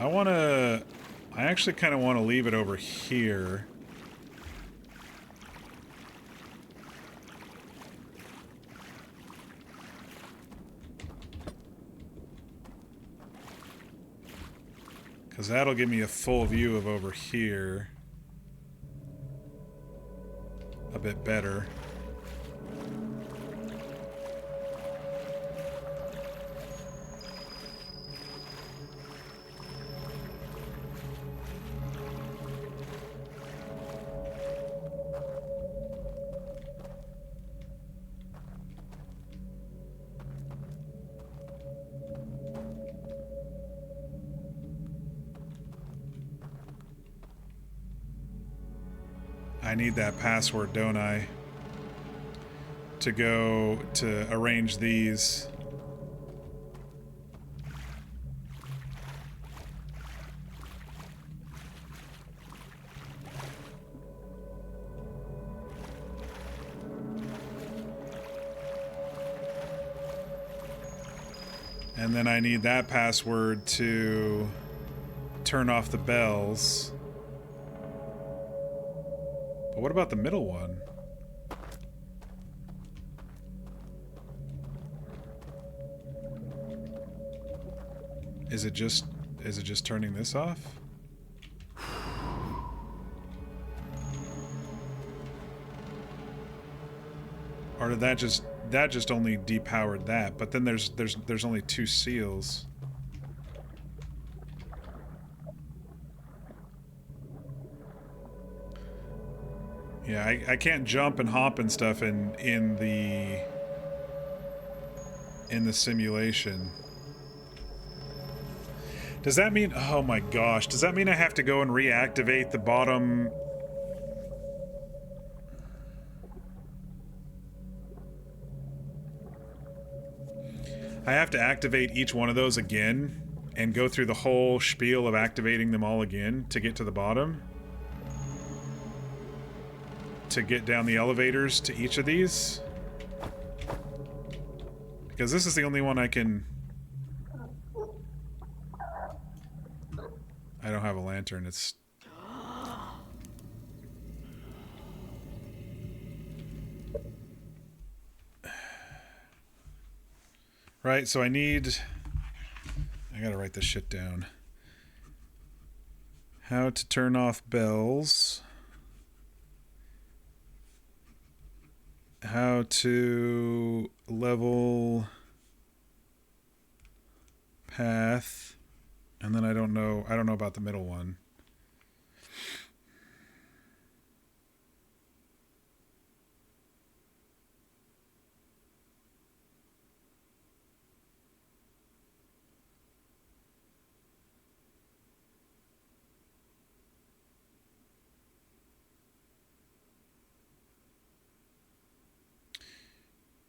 I actually kind of want to leave it over here. Because that'll give me a full view of over here. A bit better. I need that password, don't I? To go to arrange these. And then I need that password to turn off the bells. But what about the middle one? Is it just turning this off? Or did that just only depowered that? But then there's only 2 seals. Yeah, I can't jump and hop and stuff in the simulation. Does that mean, oh my gosh, does that mean I have to go and reactivate the bottom? I have to activate each one of those again and go through the whole spiel of activating them all again to get to the bottom? To get down the elevators to each of these? Because this is the only one I can... I don't have a lantern, it's... Right, so I gotta write this shit down. How to turn off bells. How to level path. And then I don't know about the middle one.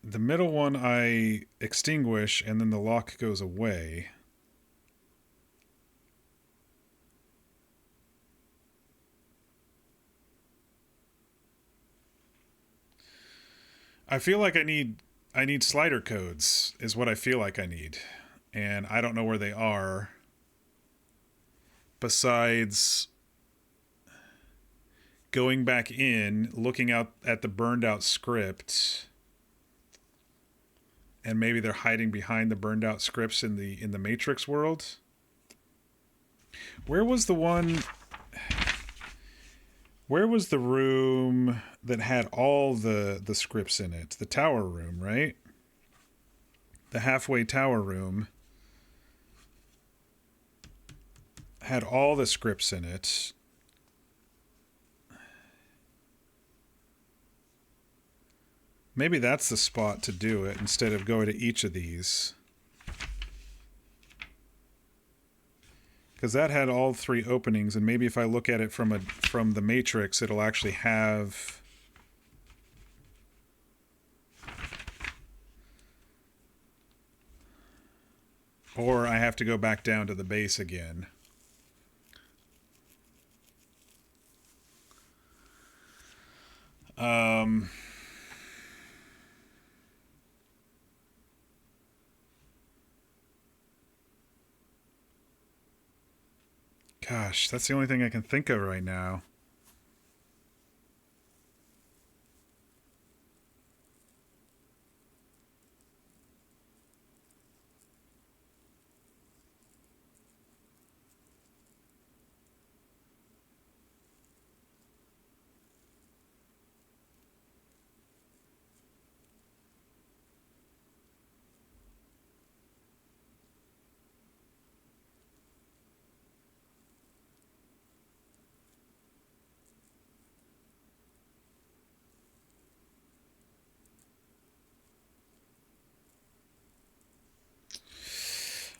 The middle one I extinguish and then the lock goes away. I feel like I need slider codes is what I feel like I need. And I don't know where they are. Besides going back in, looking out at the burned out script, and maybe they're hiding behind the burned out scripts in the Matrix world. Where was the room that had all the scripts in it? The tower room, right? The halfway tower room had all the scripts in it. Maybe that's the spot to do it instead of going to each of these. Because that had all 3 openings, and maybe if I look at it from the Matrix, it'll actually have... Or I have to go back down to the base again. Gosh, that's the only thing I can think of right now.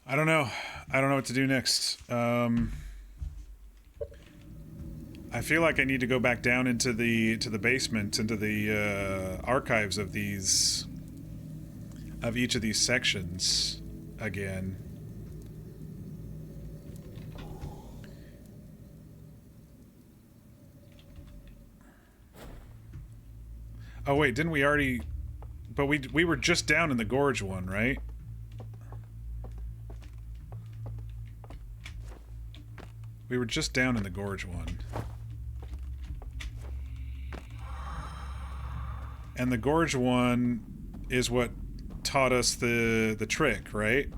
I don't know. I don't know what to do next. I feel like I need to go back down into the basement, into the archives of each of these sections again. Oh wait, didn't we already? But we were just down in the gorge one, right? We were just down in the gorge one. And the gorge one is what taught us the trick, right?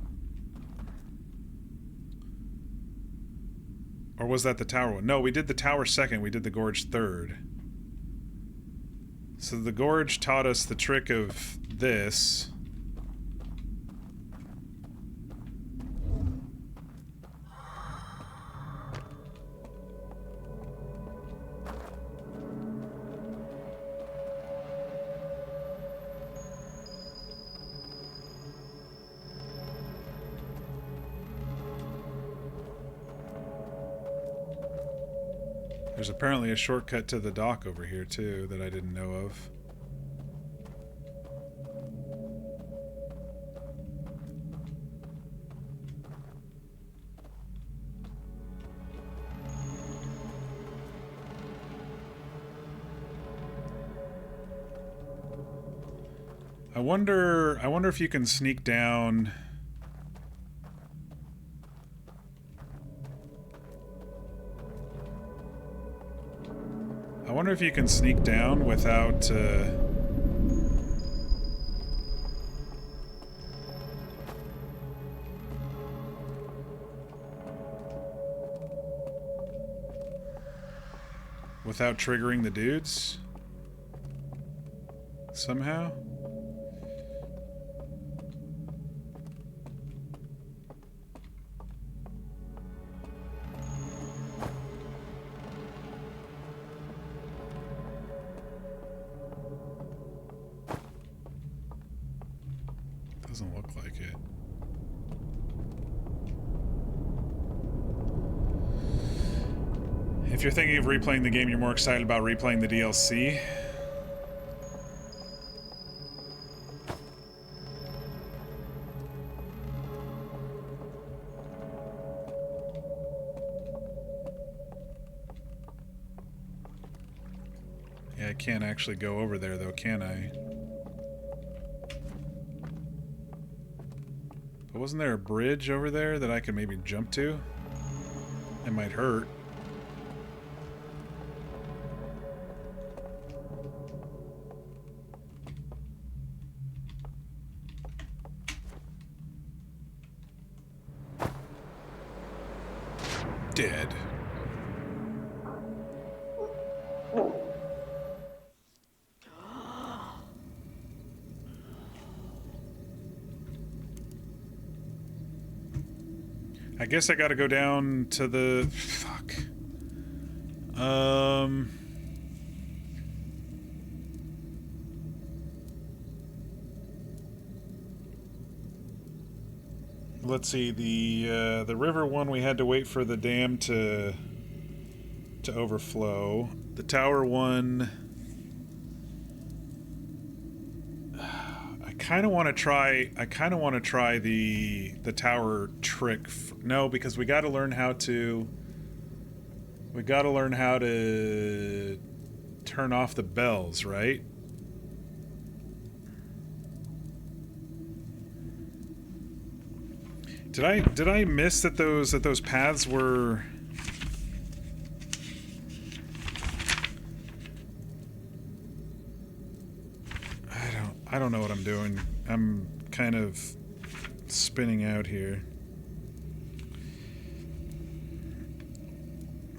Or was that the tower one? No, we did the tower second, we did the gorge third. So the gorge taught us the trick of this. There's apparently a shortcut to the dock over here, too, that I didn't know of. I wonder if you can sneak down... I wonder if you can sneak down without, without triggering the dudes? Somehow? Doesn't look like it. If you're thinking of replaying the game, you're more excited about replaying the DLC. Yeah, I can't actually go over there though, can I? But wasn't there a bridge over there that I could maybe jump to? It might hurt. Dead. I guess I gotta go down to the... Fuck. Let's see, the river one we had to wait for the dam to overflow. The tower one... I kind of want to try the tower trick. No, because we got to learn how to turn off the bells, right? Did I miss that those paths were I don't know what I'm doing. I'm kind of spinning out here.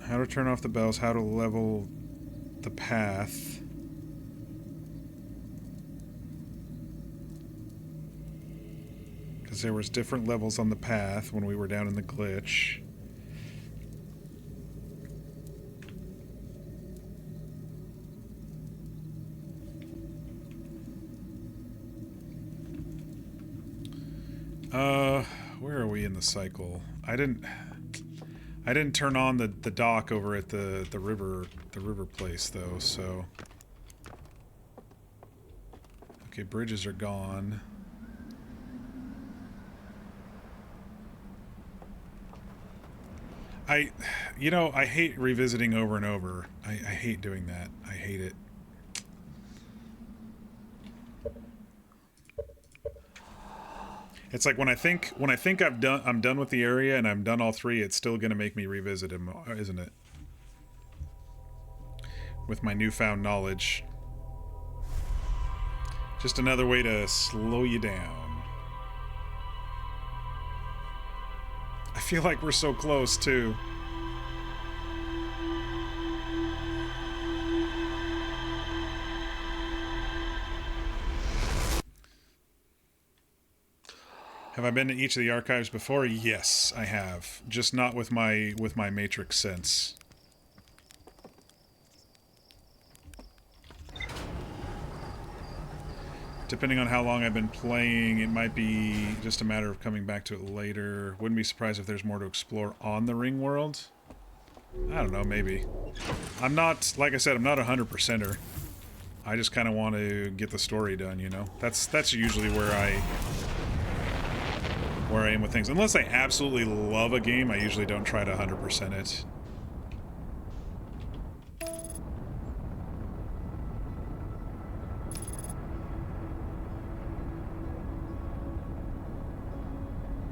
How to turn off the bells, how to level the path. Because there was different levels on the path when we were down in the glitch. Where are we in the cycle? I didn't turn on the dock over at the river place though, so okay, bridges are gone. I hate revisiting over and over. I hate doing that. I hate it. It's like when I think I'm done with the area and I'm done all three, it's still gonna make me revisit him, isn't it? With my newfound knowledge. Just another way to slow you down. I feel like we're so close too. Have I been to each of the archives before? Yes, I have. Just not with my Matrix sense. Depending on how long I've been playing, it might be just a matter of coming back to it later. Wouldn't be surprised if there's more to explore on the Ring world. I don't know, maybe. I'm not, like I said, I'm not a 100%er. I just kind of want to get the story done, you know? That's usually where I am with things. Unless I absolutely love a game, I usually don't try to 100% it.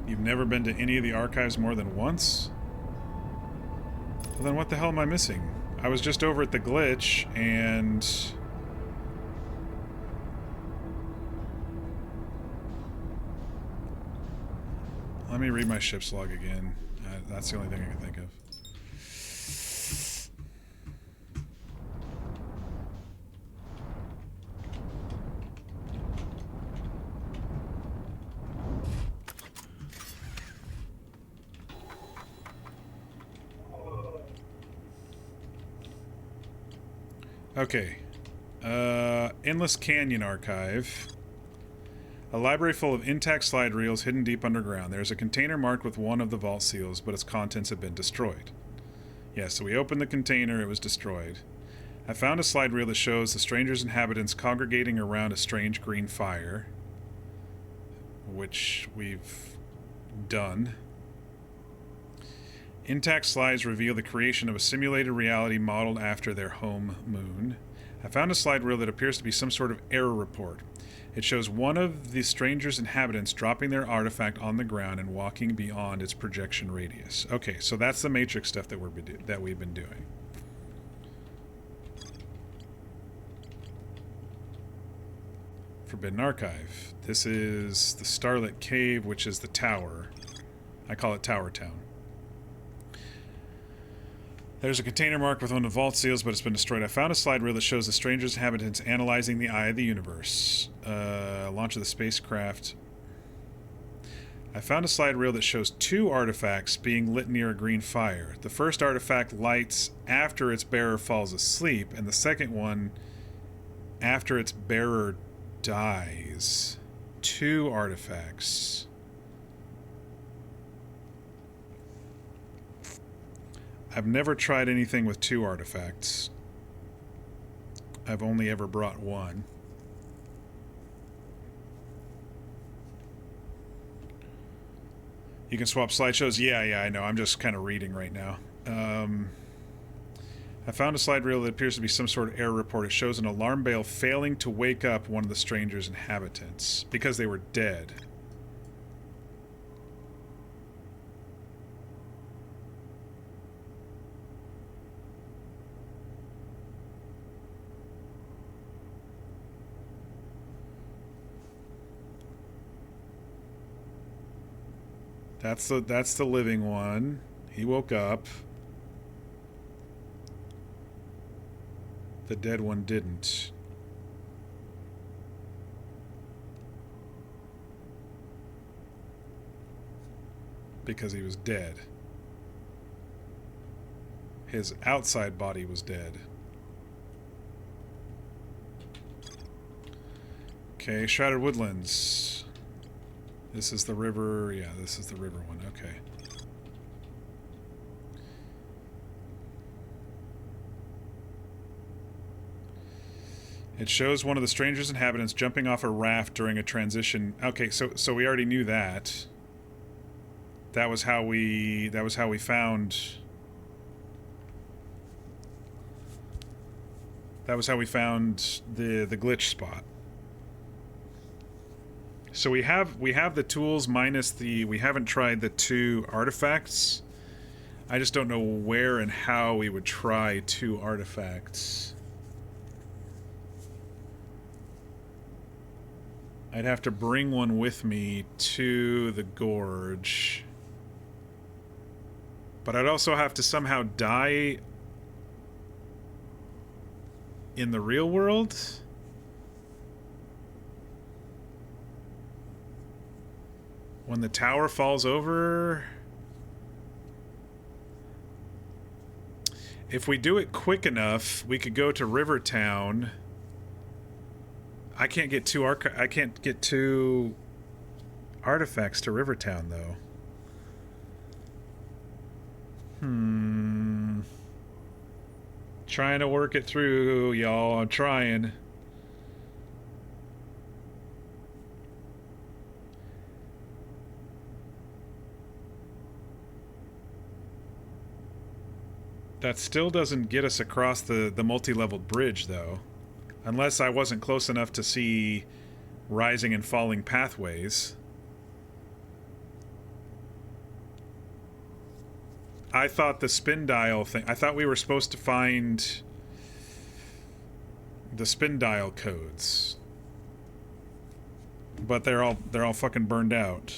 You've never been to any of the archives more than once? Well, then what the hell am I missing? I was just over at the glitch, and... Let me read my ship's log again. That's the only thing I can think of. Okay. Endless Canyon Archive. A library full of intact slide reels hidden deep underground. There's a container marked with one of the vault seals, but its contents have been destroyed. Yeah, so we opened the container, it was destroyed. I found a slide reel that shows the stranger's inhabitants congregating around a strange green fire, which we've done. Intact slides reveal the creation of a simulated reality modeled after their home moon. I found a slide reel that appears to be some sort of error report. It shows one of the stranger's inhabitants dropping their artifact on the ground and walking beyond its projection radius. Okay, so that's the Matrix stuff that we've been doing. Forbidden Archive. This is the Starlit Cave, which is the tower. I call it Tower Town. There's a container marked with one of the vault seals, but it's been destroyed. I found a slide reel that shows the stranger's inhabitants analyzing the eye of the universe. Launch of the spacecraft. I found a slide reel that shows two artifacts being lit near a green fire. The first artifact lights after its bearer falls asleep, and the second one after its bearer dies. Two artifacts. I've never tried anything with two artifacts. I've only ever brought one. You can swap slideshows? Yeah, I know. I'm just kind of reading right now. I found a slide reel that appears to be some sort of error report. It shows an alarm bell failing to wake up one of the stranger's inhabitants because they were dead. That's the living one. He woke up. The dead one didn't. Because he was dead. His outside body was dead. Okay, Shrouded Woodlands. This is the river. Yeah, this is the river one. Okay. It shows one of the stranger's inhabitants jumping off a raft during a transition. Okay, so we already knew that. That was how we found. That was how we found the glitch spot. So we have the tools minus the. We haven't tried the 2 artifacts. I just don't know where and how we would try 2 artifacts. I'd have to bring one with me to the gorge. But I'd also have to somehow die in the real world? When the tower falls over? If we do it quick enough, we could go to Rivertown. I can't get 2 artifacts to Rivertown though. Trying to work it through, y'all. I'm trying. That still doesn't get us across the multi-leveled bridge, though. Unless I wasn't close enough to see rising and falling pathways. I thought the spin dial thing... I thought we were supposed to find the spin dial codes. But they're all fucking burned out.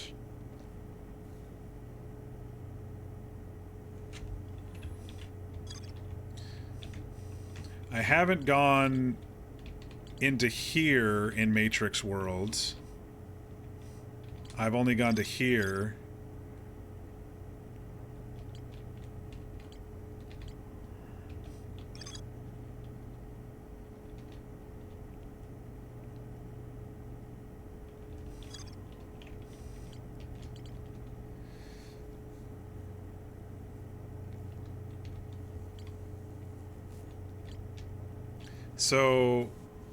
I haven't gone into here in Matrix Worlds. I've only gone to here. So,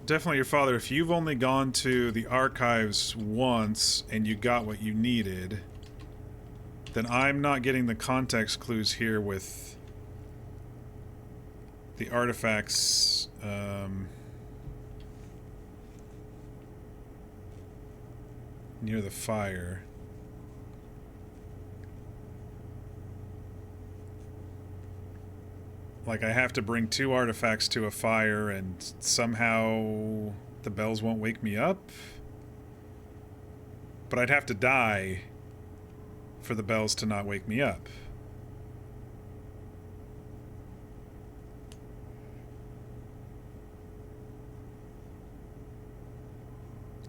definitely your father, if you've only gone to the archives once and you got what you needed, then I'm not getting the context clues here with the artifacts near the fire. Like, I have to bring 2 artifacts to a fire and somehow the bells won't wake me up? But I'd have to die for the bells to not wake me up.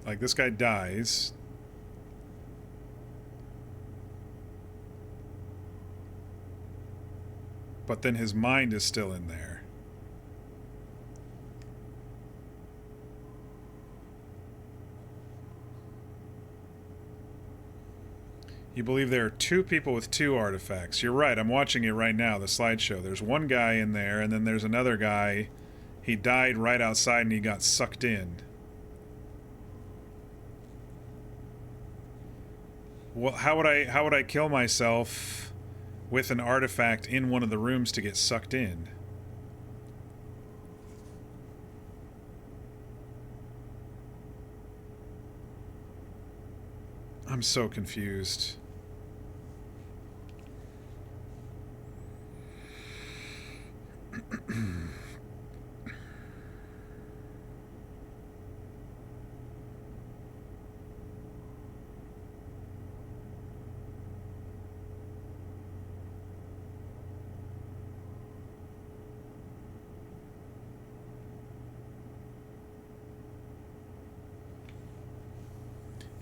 Like, this guy dies. But then his mind is still in there. You believe there are 2 people with 2 artifacts. You're right, I'm watching it right now, the slideshow. There's one guy in there, and then there's another guy. He died right outside and he got sucked in. Well, how would I kill myself with an artifact in one of the rooms to get sucked in? I'm so confused.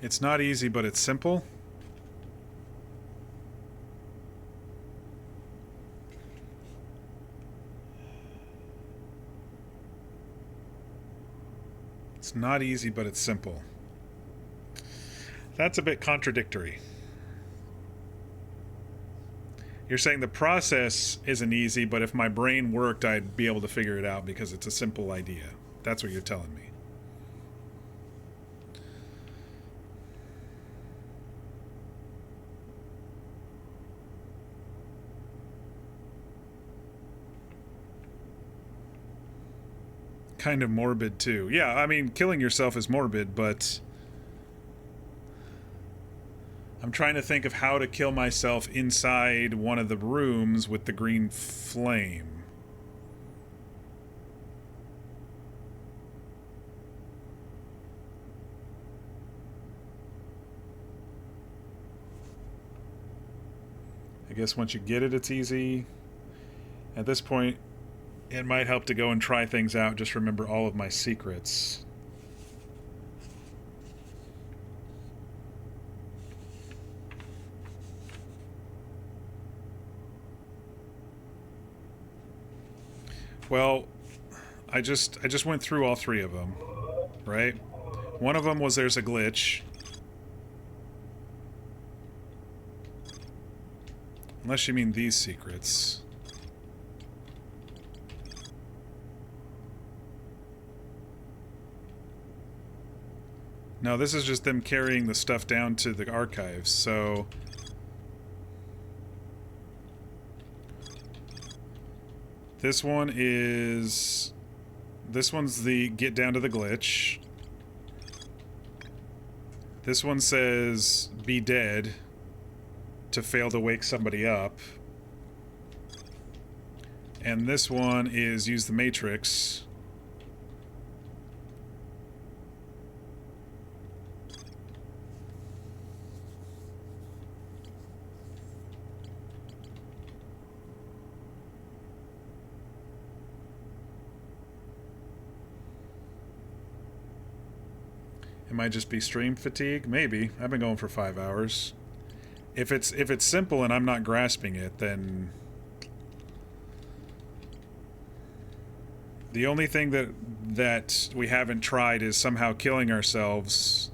It's not easy, but it's simple. It's not easy, but it's simple. That's a bit contradictory. You're saying the process isn't easy, but if my brain worked, I'd be able to figure it out because it's a simple idea. That's what you're telling me. Kind of morbid, too. Yeah, I mean, killing yourself is morbid, but I'm trying to think of how to kill myself inside one of the rooms with the green flame. I guess once you get it, it's easy. At this point, it might help to go and try things out. Just remember all of my secrets. Well, I just went through all three of them, right? One of them was there's a glitch. Unless you mean these secrets. No, this is just them carrying the stuff down to the archives, so... This one is... This one's the get down to the glitch. This one says be dead to fail to wake somebody up. And this one is use the Matrix. It might just be stream fatigue. Maybe. I've been going for 5 hours. If it's simple and I'm not grasping it, then the only thing that we haven't tried is somehow killing ourselves.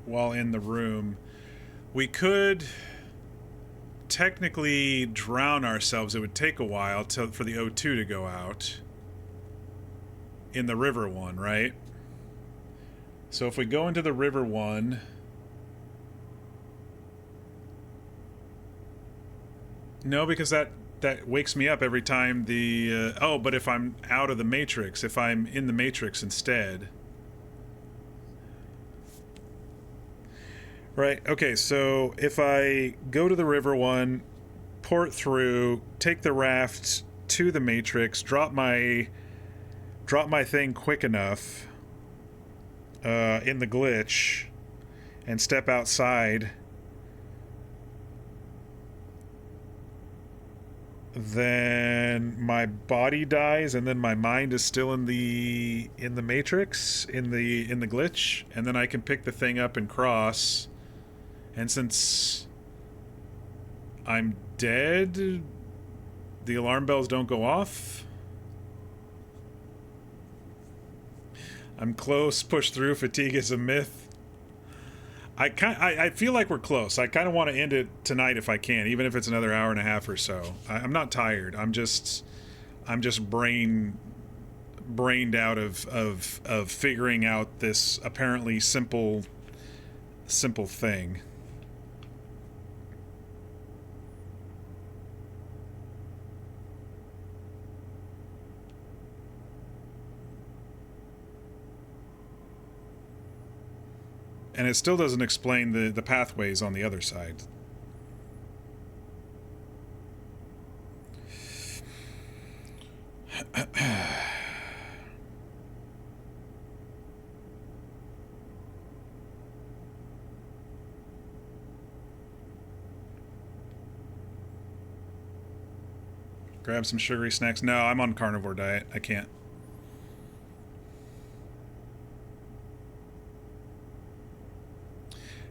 While in the room. We could technically drown ourselves. It would take a while for the O2 to go out. In the river one, right? So if we go into the river one... No, because that wakes me up every time the... oh, but if I'm out of the Matrix, if I'm in the Matrix instead... Right, okay, so if I go to the river one, port through, take the raft to the Matrix, drop my thing quick enough in the glitch, and step outside, then my body dies, and then my mind is still in the Matrix, in the glitch, and then I can pick the thing up and cross. And since I'm dead, the alarm bells don't go off. I'm close, push through, fatigue is a myth. I feel like we're close. I kind of want to end it tonight if I can, even if it's another hour and a half or so. I'm not tired. I'm just brained out of figuring out this apparently simple thing. And it still doesn't explain the pathways on the other side. Grab some sugary snacks. No, I'm on carnivore diet. I can't.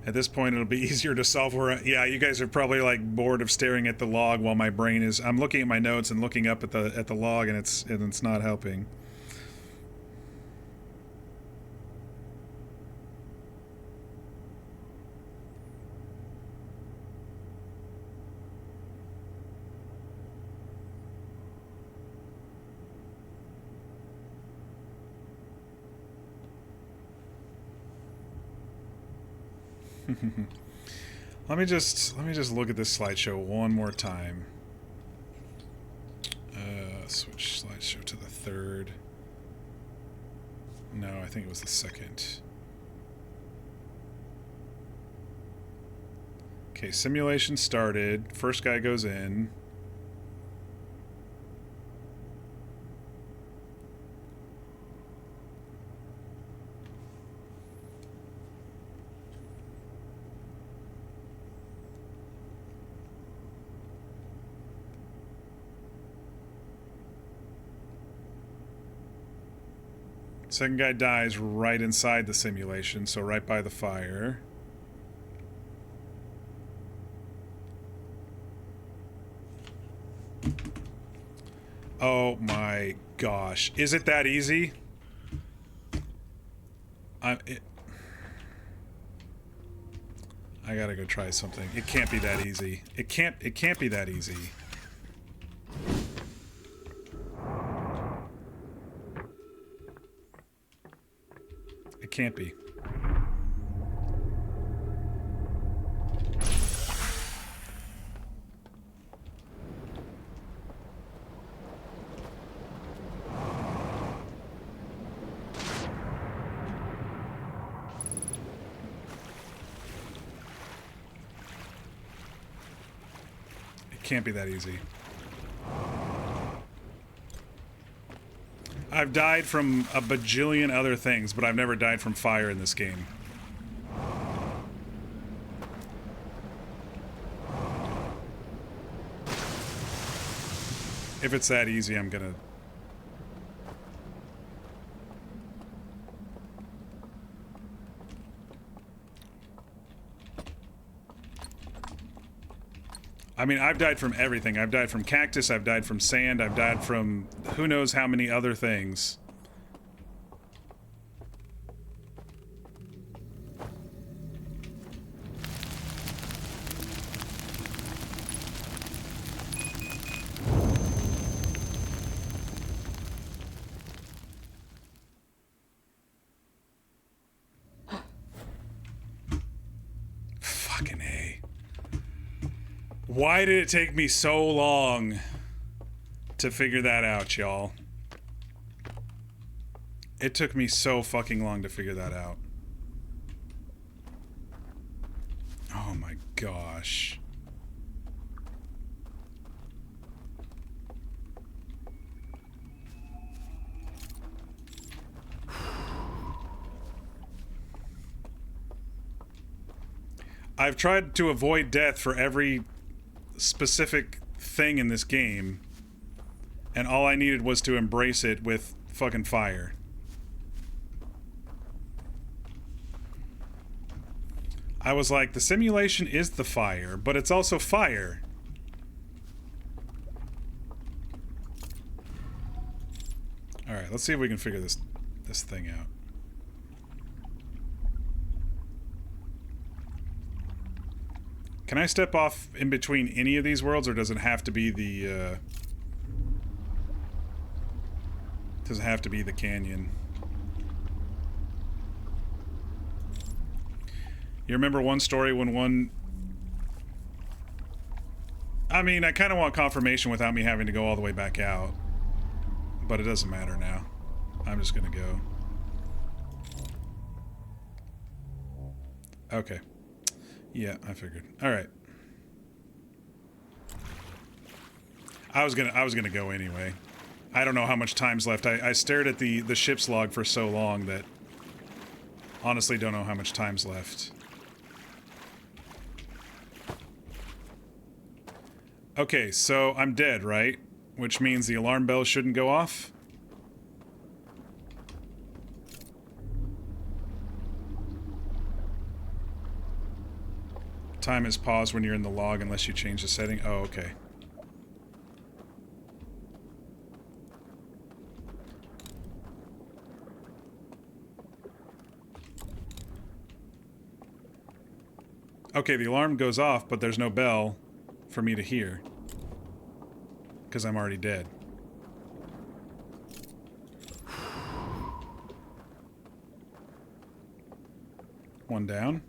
At this point, it'll be easier to solve where... Yeah, you guys are probably, like, bored of staring at the log while my brain is... I'm looking at my notes and looking up at the log, and it's not helping. Let me just look at this slideshow one more time. Switch slideshow to the third. No, I think it was the second. Okay, simulation started. First guy goes in. Second guy dies right inside the simulation, so right by the fire. Oh my gosh. Is it that easy? I gotta go try something. It can't be that easy. It can't be that easy. It can't be. It can't be that easy. I've died from a bajillion other things, but I've never died from fire in this game. If it's that easy, I'm gonna... I mean, I've died from everything. I've died from cactus, I've died from sand, I've died from who knows how many other things. Fucking A. Why did it take me so long to figure that out, y'all? It took me so fucking long to figure that out. Oh my gosh. I've tried to avoid death for every specific thing in this game, and all I needed was to embrace it with fucking fire. I was like, the simulation is the fire, but it's also fire. Alright, let's see if we can figure this thing out. Can I step off in between any of these worlds, or does it have to be the, does it have to be the canyon? You remember one story when one... I mean, I kind of want confirmation without me having to go all the way back out. But it doesn't matter now. I'm just gonna go. Okay. Yeah, I figured. All right. I was gonna go anyway. I don't know how much time's left. I stared at the ship's log for so long that honestly don't know how much time's left. Okay, so I'm dead, right? Which means the alarm bell shouldn't go off? Time is paused when you're in the log unless you change the setting. Oh, okay. Okay, the alarm goes off, but there's no bell for me to hear. Because I'm already dead. One down.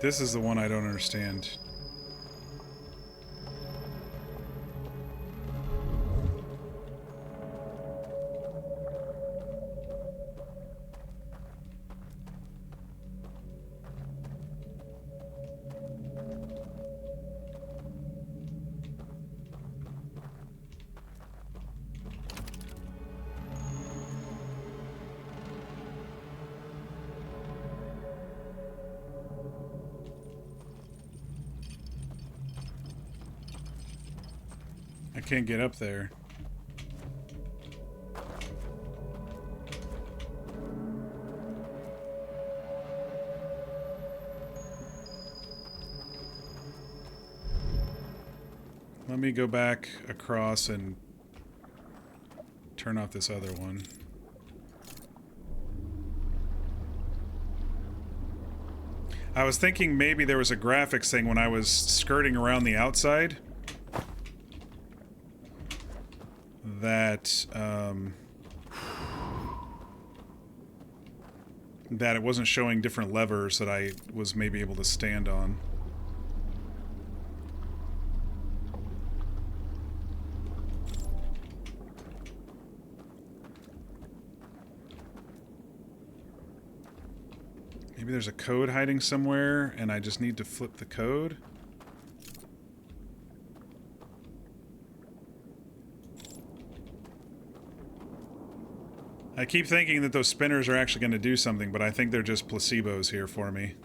This is the one I don't understand. I can't get up there. Let me go back across and turn off this other one. I was thinking maybe there was a graphics thing when I was skirting around the outside. That that it wasn't showing different levers that I was maybe able to stand on. Maybe there's a code hiding somewhere and I just need to flip the code. I keep thinking that those spinners are actually going to do something, but I think they're just placebos here for me.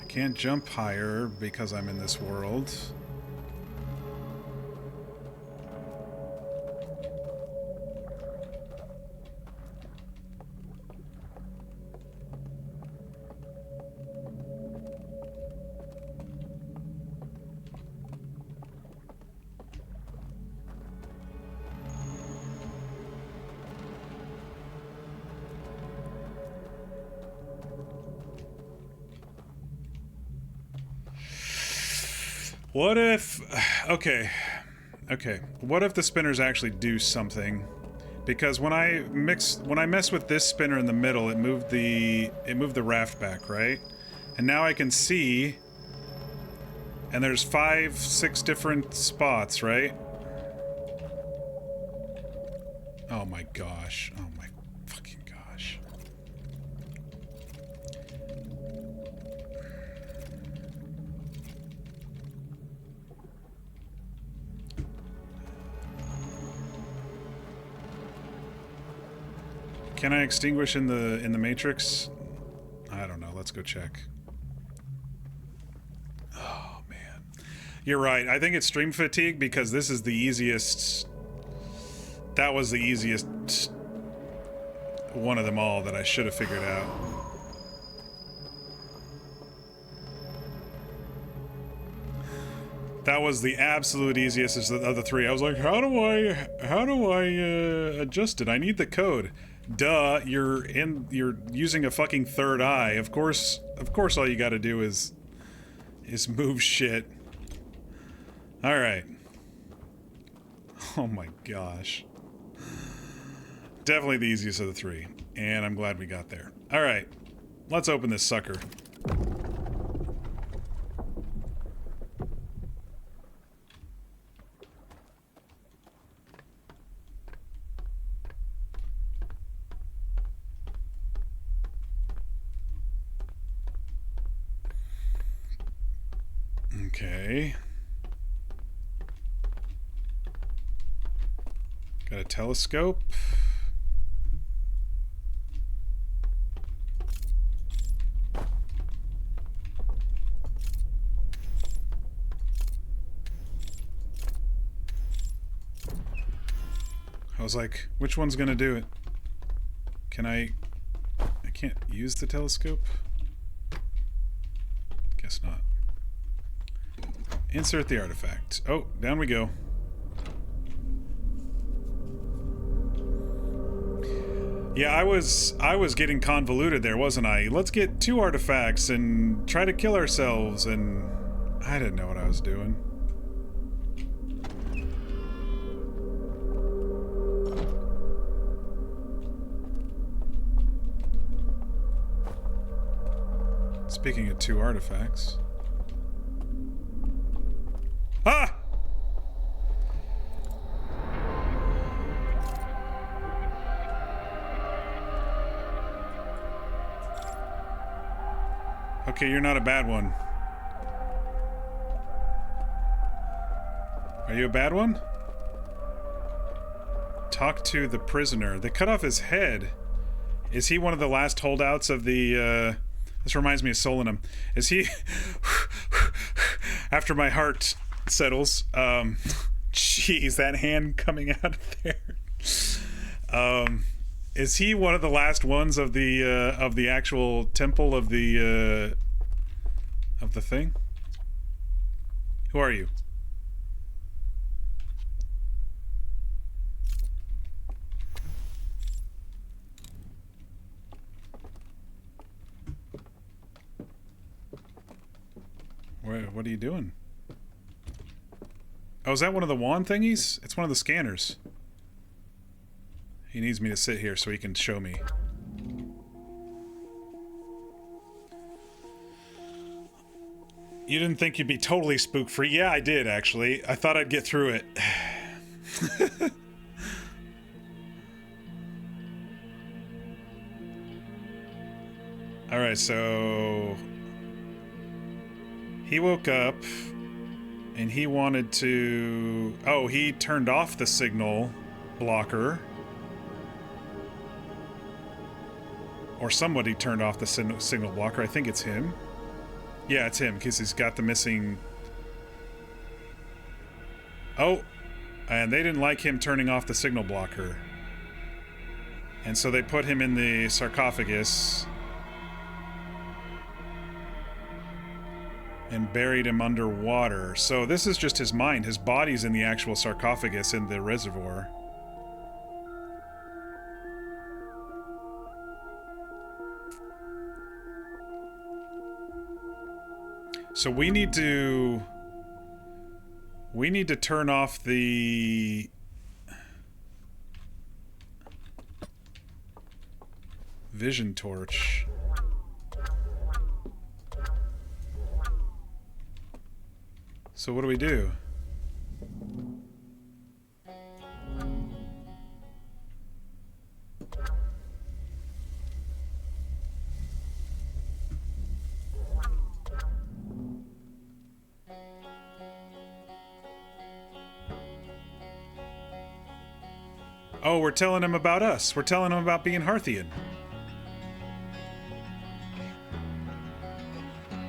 I can't jump higher because I'm in this world. What if... Okay. What if the spinners actually do something? Because when I mess with this spinner in the middle, it moved the raft back, right? And now I can see... And there's 5, 6 different spots, right? Oh my gosh. Oh my fucking gosh. Can I extinguish in the matrix? I don't know. Let's go check. Oh man. You're right. I think it's stream fatigue because this is the easiest. That was the easiest one of them all that I should have figured out. That was the absolute easiest of the three. I was like, how do I adjust it? I need the code. Duh, you're using a fucking third eye. Of course all you gotta do is move shit. Alright. Oh my gosh. Definitely the easiest of the three. And I'm glad we got there. Alright. Let's open this sucker. Okay. Got a telescope. I was like, which one's gonna do it? Can I can't use the telescope? Guess not. Insert the artifact. Oh, down we go. Yeah, I was getting convoluted there, wasn't I? Let's get 2 artifacts and try to kill ourselves, and I didn't know what I was doing. Speaking of 2 artifacts. Ah! Okay, you're not a bad one. Are you a bad one? Talk to the prisoner. They cut off his head. Is he one of the last holdouts of the, This reminds me of Solanum. Is he... After my heart settles, jeez, that hand coming out of there. Is he one of the last ones of the actual temple of the thing? Who are you? What are you doing? Oh, is that one of the wand thingies? It's one of the scanners. He needs me to sit here so he can show me. You didn't think you'd be totally spook-free? Yeah, I did, actually. I thought I'd get through it. Alright, so... He woke up, and he wanted to... Oh, he turned off the signal blocker. Or somebody turned off the signal blocker. I think it's him. Yeah, it's him, because he's got the missing... Oh! And they didn't like him turning off the signal blocker. And so they put him in the sarcophagus... and buried him underwater. So this is just his mind. His body's in the actual sarcophagus in the reservoir. So we need to turn off the vision torch. So what do we do? Oh, we're telling him about us. We're telling him about being Hearthian.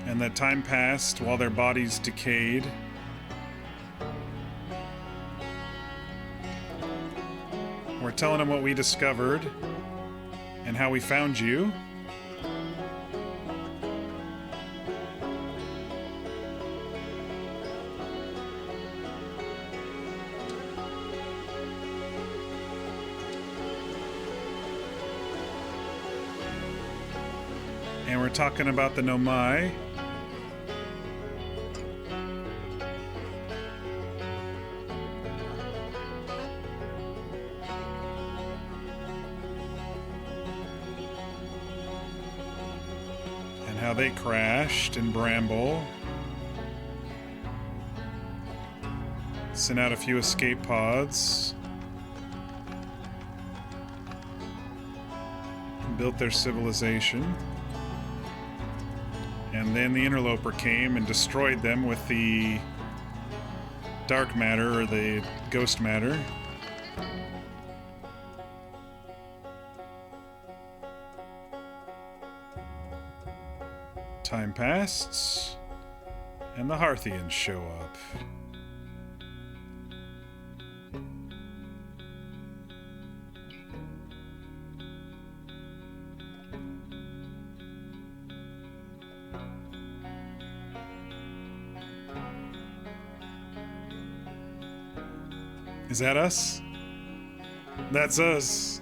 And that time passed while their bodies decayed. We're telling him what we discovered and how we found you. And we're talking about the Nomai. And how they crashed in Bramble. Sent out a few escape pods. Built their civilization. And then the interloper came and destroyed them with the dark matter, or the ghost matter. Time passed, and the Harthians show up. Is that us? That's us.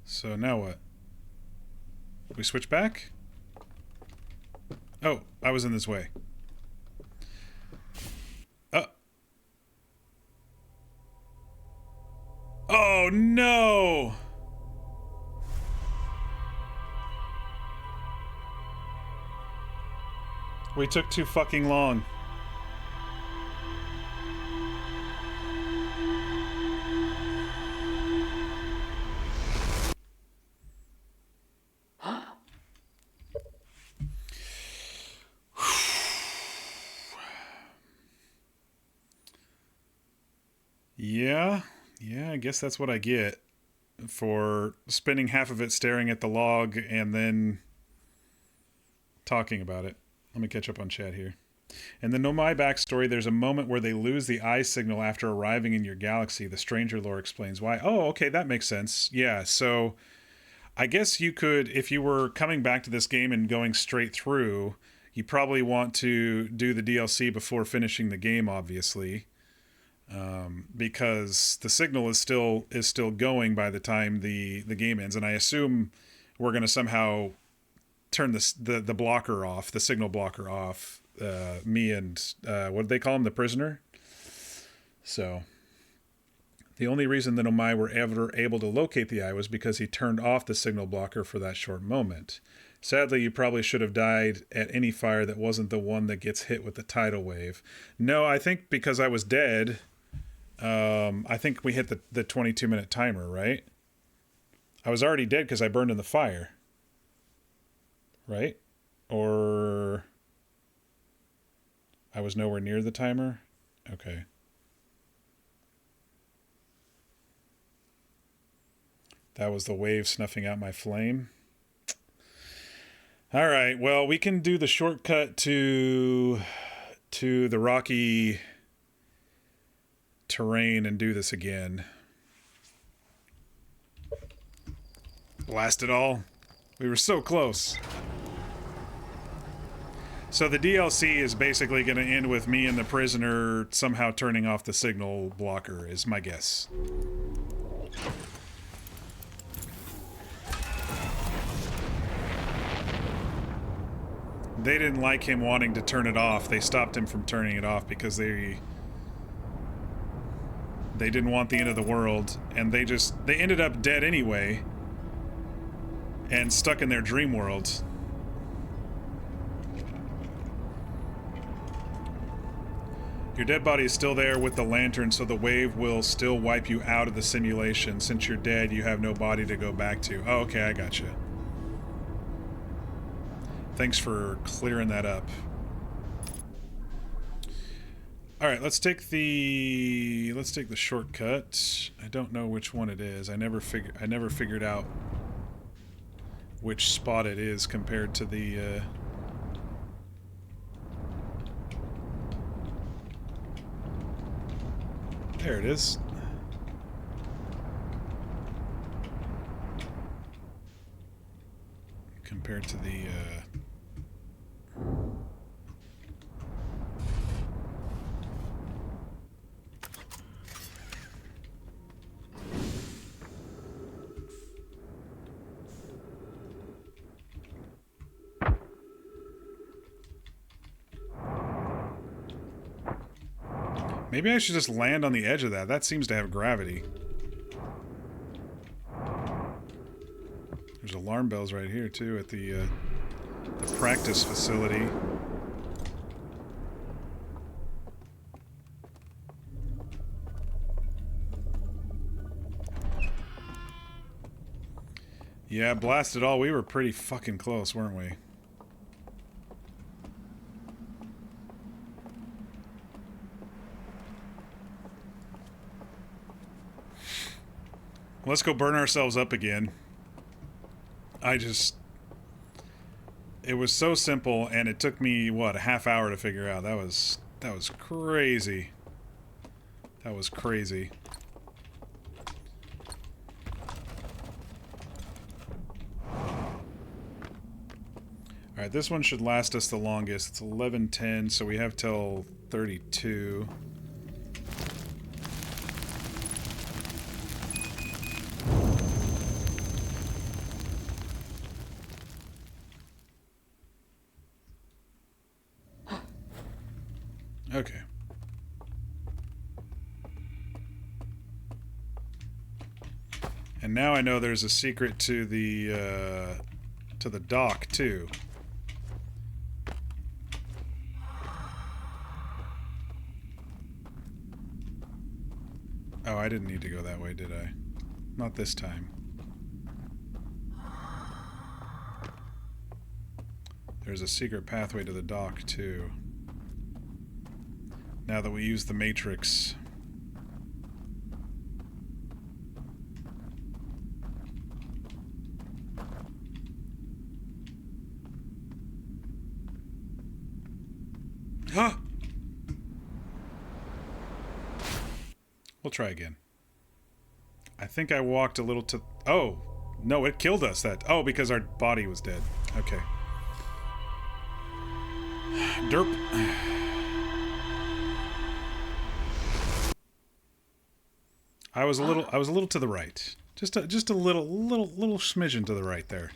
So now what? We switch back? Oh, I was in this way. Oh no! We took too fucking long. Yeah, I guess that's what I get for spending half of it staring at the log and then talking about it. Let me catch up on chat here. In the Nomai backstory, there's a moment where they lose the eye signal after arriving in your galaxy. The stranger lore explains why. Oh, okay, that makes sense. Yeah, so I guess you could, if you were coming back to this game and going straight through, you probably want to do the DLC before finishing the game, obviously. Because the signal is still going by the time the game ends, and I assume we're going to somehow turn the blocker off, the signal blocker off. Me and what did they call him, the prisoner? So the only reason the Nomai were ever able to locate the eye was because he turned off the signal blocker for that short moment. Sadly, you probably should have died at any fire that wasn't the one that gets hit with the tidal wave. No, I think because I was dead. I think we hit the 22-minute timer, right? I was already dead because I burned in the fire. Right? Or I was nowhere near the timer? Okay. That was the wave snuffing out my flame. All right, well, we can do the shortcut to the rocky terrain and do this again. Blast it all. We were so close. So the DLC is basically going to end with me and the prisoner somehow turning off the signal blocker, is my guess. They didn't like him wanting to turn it off. They stopped him from turning it off because they didn't want the end of the world, and they ended up dead anyway and stuck in their dream world. Your dead body is still there with the lantern, so the wave will still wipe you out of the simulation. Since you're dead, you have no body to go back to. Oh, okay, I gotcha. Thanks for clearing that up. All right, let's take the shortcut. I don't know which one it is. I never figured out which spot it is compared to the There it is. Compared to the, maybe I should just land on the edge of that. That seems to have gravity. There's alarm bells right here, too, at the practice facility. Yeah, blast it all. We were pretty fucking close, weren't we? Let's go burn ourselves up again. It was so simple, and it took me, what, a half hour to figure out. That was crazy. That was crazy. Alright, this one should last us the longest. It's 11:10, so we have till 32. Okay. And now I know there's a secret to the dock too. Oh, I didn't need to go that way, did I? Not this time. There's a secret pathway to the dock too. Now that we use the Matrix. Huh! We'll try again. I think I walked a little to... Oh! No, it killed us. Oh, because our body was dead. Okay. Derp. I was a little to the right. Just a little smidgen to the right there.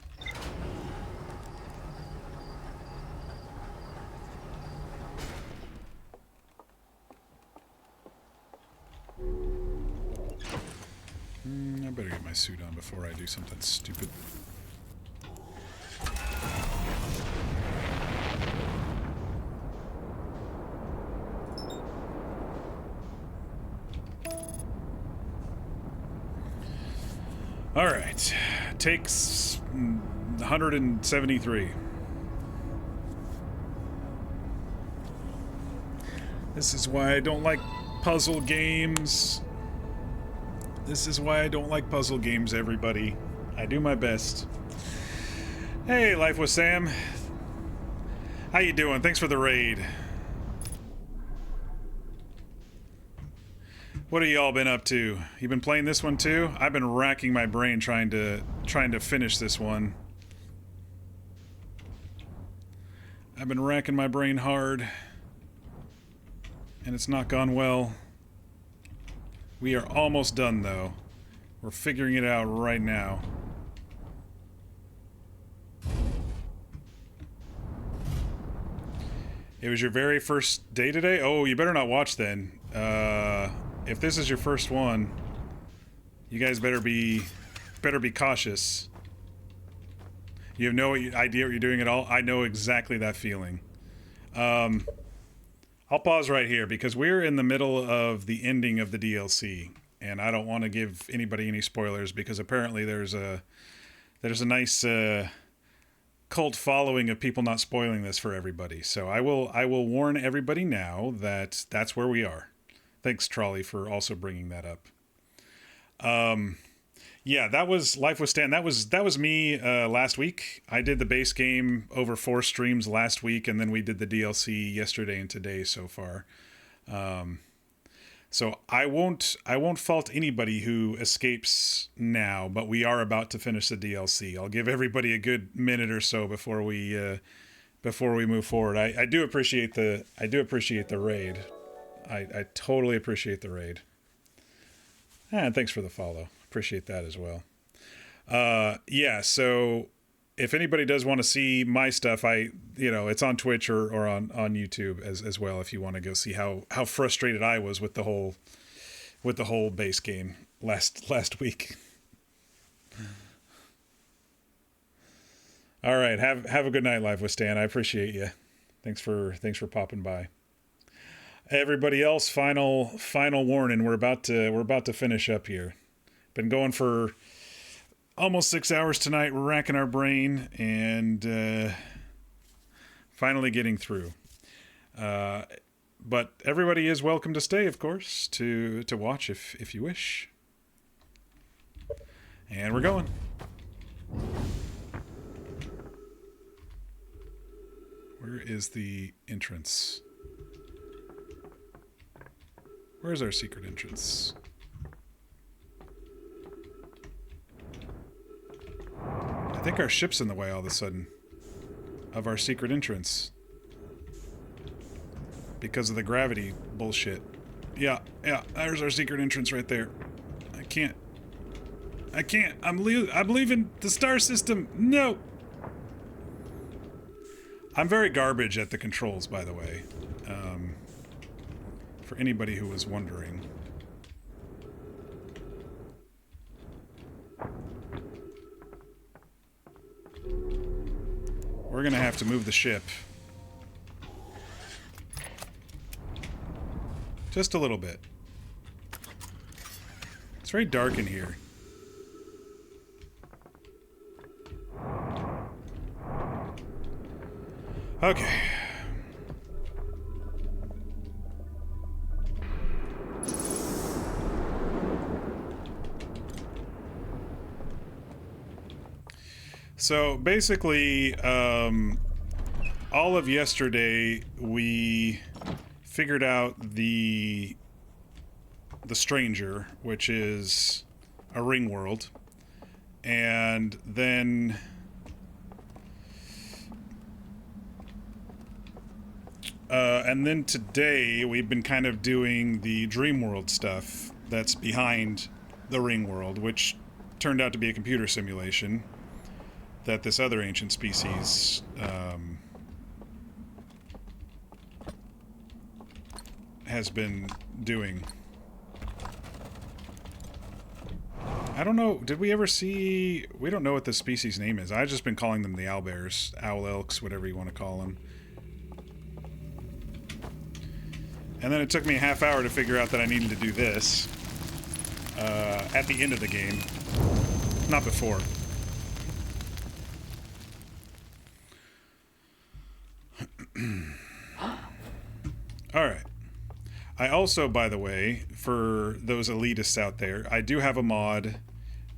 I better get my suit on before I do something stupid. Alright. Takes 173. This is why I don't like puzzle games. This is why I don't like puzzle games, everybody. I do my best. Hey, Life with Sam. How you doing? Thanks for the raid. What have y'all been up to? You been playing this one too? I've been racking my brain trying to finish this one. I've been racking my brain hard, and it's not gone well. We are almost done though. We're figuring it out right now. It was your very first day today? Oh, you better not watch then. If this is your first one, you guys better be cautious. You have no idea what you're doing at all. I know exactly that feeling. I'll pause right here because we're in the middle of the ending of the DLC, and I don't want to give anybody any spoilers because apparently there's a nice cult following of people not spoiling this for everybody. So I will warn everybody now that that's where we are. Thanks, Trolley, for also bringing that up. Yeah, that was Life with Stan. That was me last week. I did the base game over 4 streams last week, and then we did the DLC yesterday and today so far. So I won't fault anybody who escapes now, but we are about to finish the DLC. I'll give everybody a good minute or so before we move forward. I do appreciate the raid. I totally appreciate the raid. And thanks for the follow. Appreciate that as well. Yeah, so if anybody does want to see my stuff, it's on Twitch or on YouTube as well, if you want to go see how frustrated I was with the whole base game last week. All right, have a good night, Live with Stan. I appreciate you. Thanks for popping by. Everybody else, final warning. We're about to finish up here. Been going for almost 6 hours tonight. We're racking our brain and finally getting through. But everybody is welcome to stay, of course, to watch if you wish. And we're going. Where is the entrance? Where's our secret entrance? I think our ship's in the way all of a sudden of our secret entrance because of the gravity bullshit. Yeah, there's our secret entrance right there. I can't. I'm leaving the star system. No. I'm very garbage at the controls, by the way. For anybody who was wondering. We're gonna have to move the ship. Just a little bit. It's very dark in here. Okay. So basically, all of yesterday we figured out the stranger, which is a ring world, and then today we've been kind of doing the dream world stuff that's behind the ring world, which turned out to be a computer simulation that this other ancient species has been doing. I don't know, did we ever see... We don't know what the species name is. I've just been calling them the owlbears, owl elks, whatever you want to call them. And then it took me a half hour to figure out that I needed to do this at the end of the game, not before. Alright. I also, by the way, for those elitists out there, I do have a mod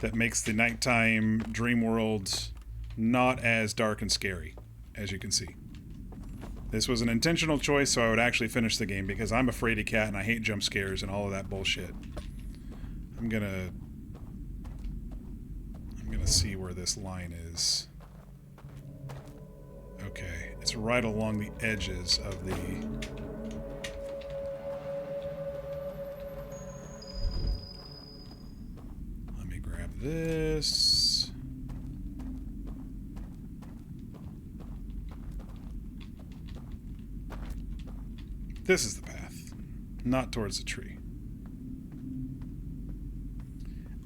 that makes the nighttime dream world not as dark and scary, as you can see. This was an intentional choice so I would actually finish the game because I'm a fraidy cat and I hate jump scares and all of that bullshit. I'm gonna see where this line is. Okay, it's right along the edges of the... Let me grab this. This is the path, not towards the tree.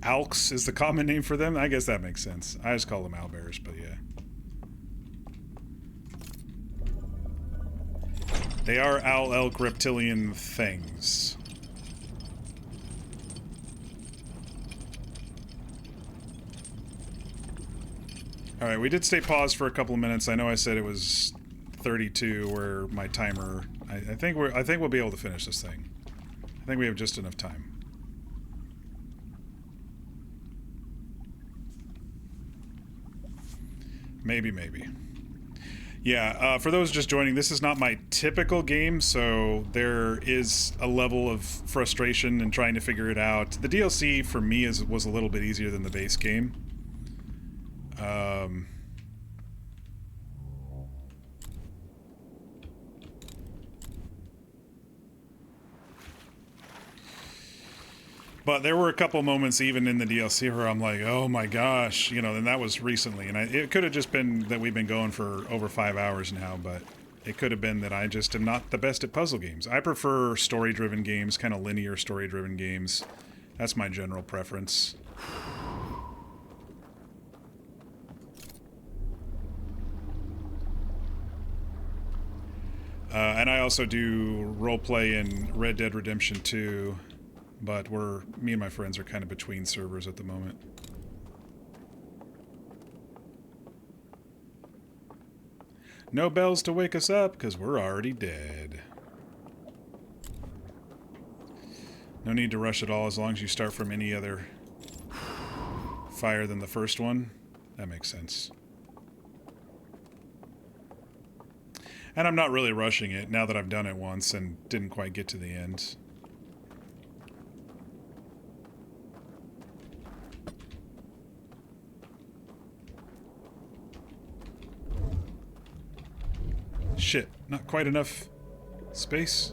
Alks is the common name for them? I guess that makes sense. I just call them owlbears, but yeah. They are owl elk reptilian things. Alright, we did stay paused for a couple of minutes. I know I said it was 32 where my timer... I think we'll be able to finish this thing. I think we have just enough time. Maybe. Yeah, for those just joining, this is not my typical game, so there is a level of frustration in trying to figure it out. The DLC for me was a little bit easier than the base game. But there were a couple moments even in the DLC where I'm like, oh my gosh, you know, and that was recently. And it could have just been that we've been going for over 5 hours now, but it could have been that I just am not the best at puzzle games. I prefer story-driven games, kind of linear story-driven games. That's my general preference. And I also do roleplay in Red Dead Redemption 2. But me and my friends are kind of between servers at the moment. No bells to wake us up, because we're already dead. No need to rush at all, as long as you start from any other fire than the first one. That makes sense. And I'm not really rushing it, now that I've done it once and didn't quite get to the end. Shit, not quite enough space.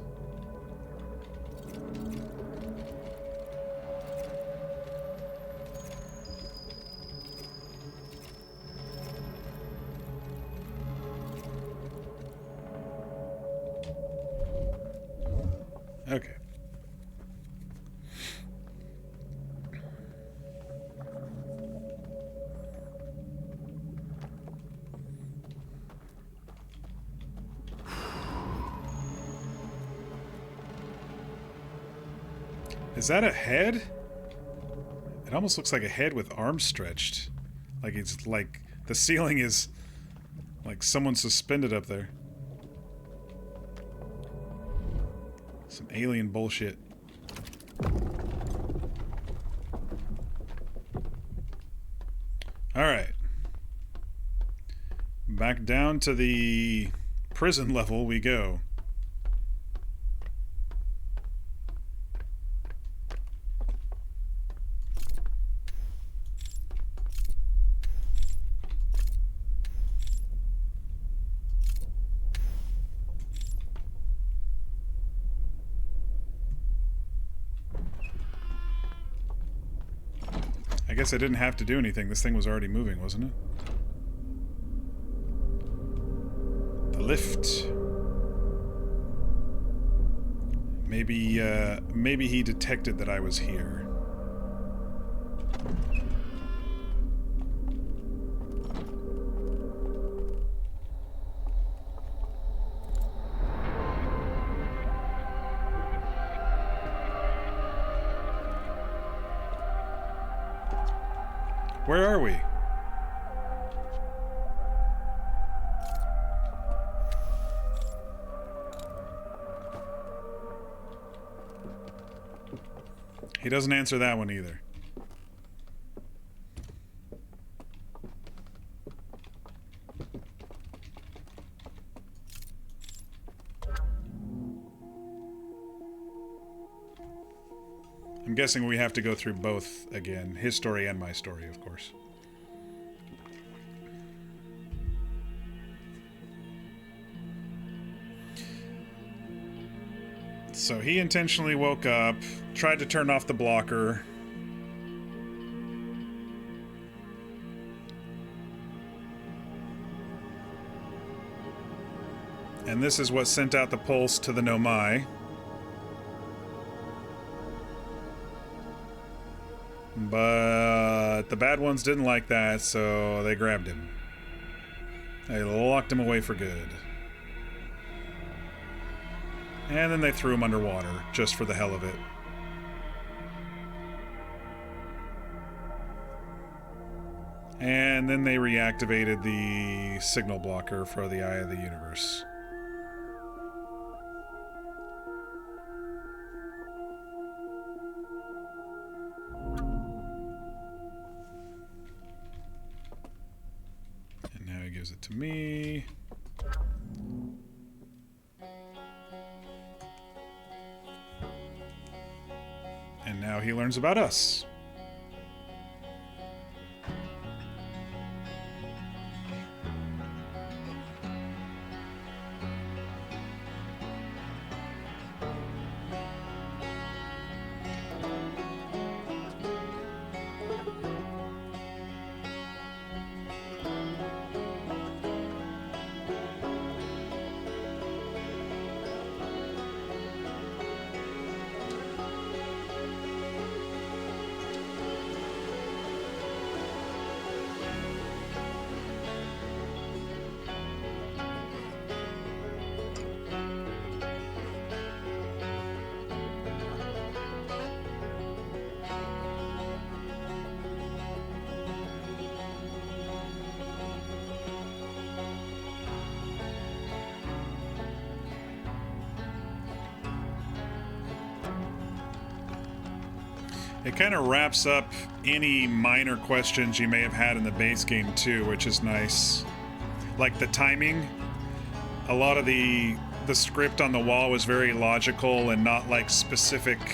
Okay. Is that a head? It almost looks like a head with arms stretched. Like it's like the ceiling is like someone suspended up there. Some alien bullshit. Alright. Back down to the prison level we go. I guess I didn't have to do anything. This thing was already moving, wasn't it? The lift. Maybe he detected that I was here. Where are we? He doesn't answer that one either. I'm guessing we have to go through both again. His story and my story, of course. So he intentionally woke up, tried to turn off the blocker. And this is what sent out the pulse to the Nomai. But the bad ones didn't like that, so they grabbed him. They locked him away for good. And then they threw him underwater, just for the hell of it. And then they reactivated the signal blocker for the Eye of the Universe. And now he gives it to me. he learns about us. It kind of wraps up any minor questions you may have had in the base game too, which is nice. Like the timing, a lot of the script on the wall was very logical and not like specific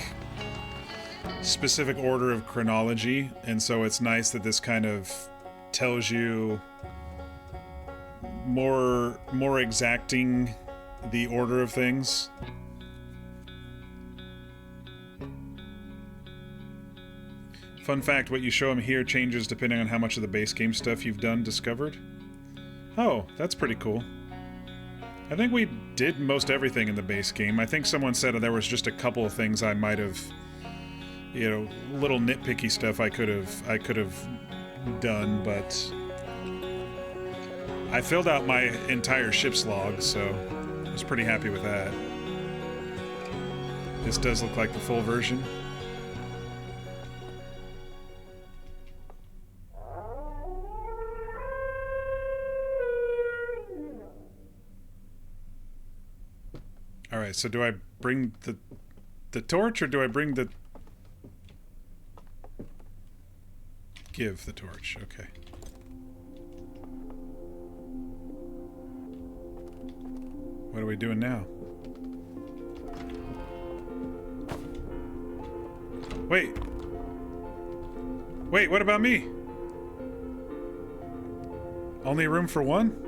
order of chronology, and so it's nice that this kind of tells you more exacting the order of things. Fun fact, what you show him here changes depending on how much of the base game stuff you've discovered. Oh, that's pretty cool. I think we did most everything in the base game. I think someone said there was just a couple of things I might have, you know, little nitpicky stuff I could have done, but I filled out my entire ship's log, so I was pretty happy with that. This does look like the full version. Alright, so do I bring the torch, or do I bring the... Give the torch, okay. What are we doing now? Wait! Wait, what about me? Only room for one?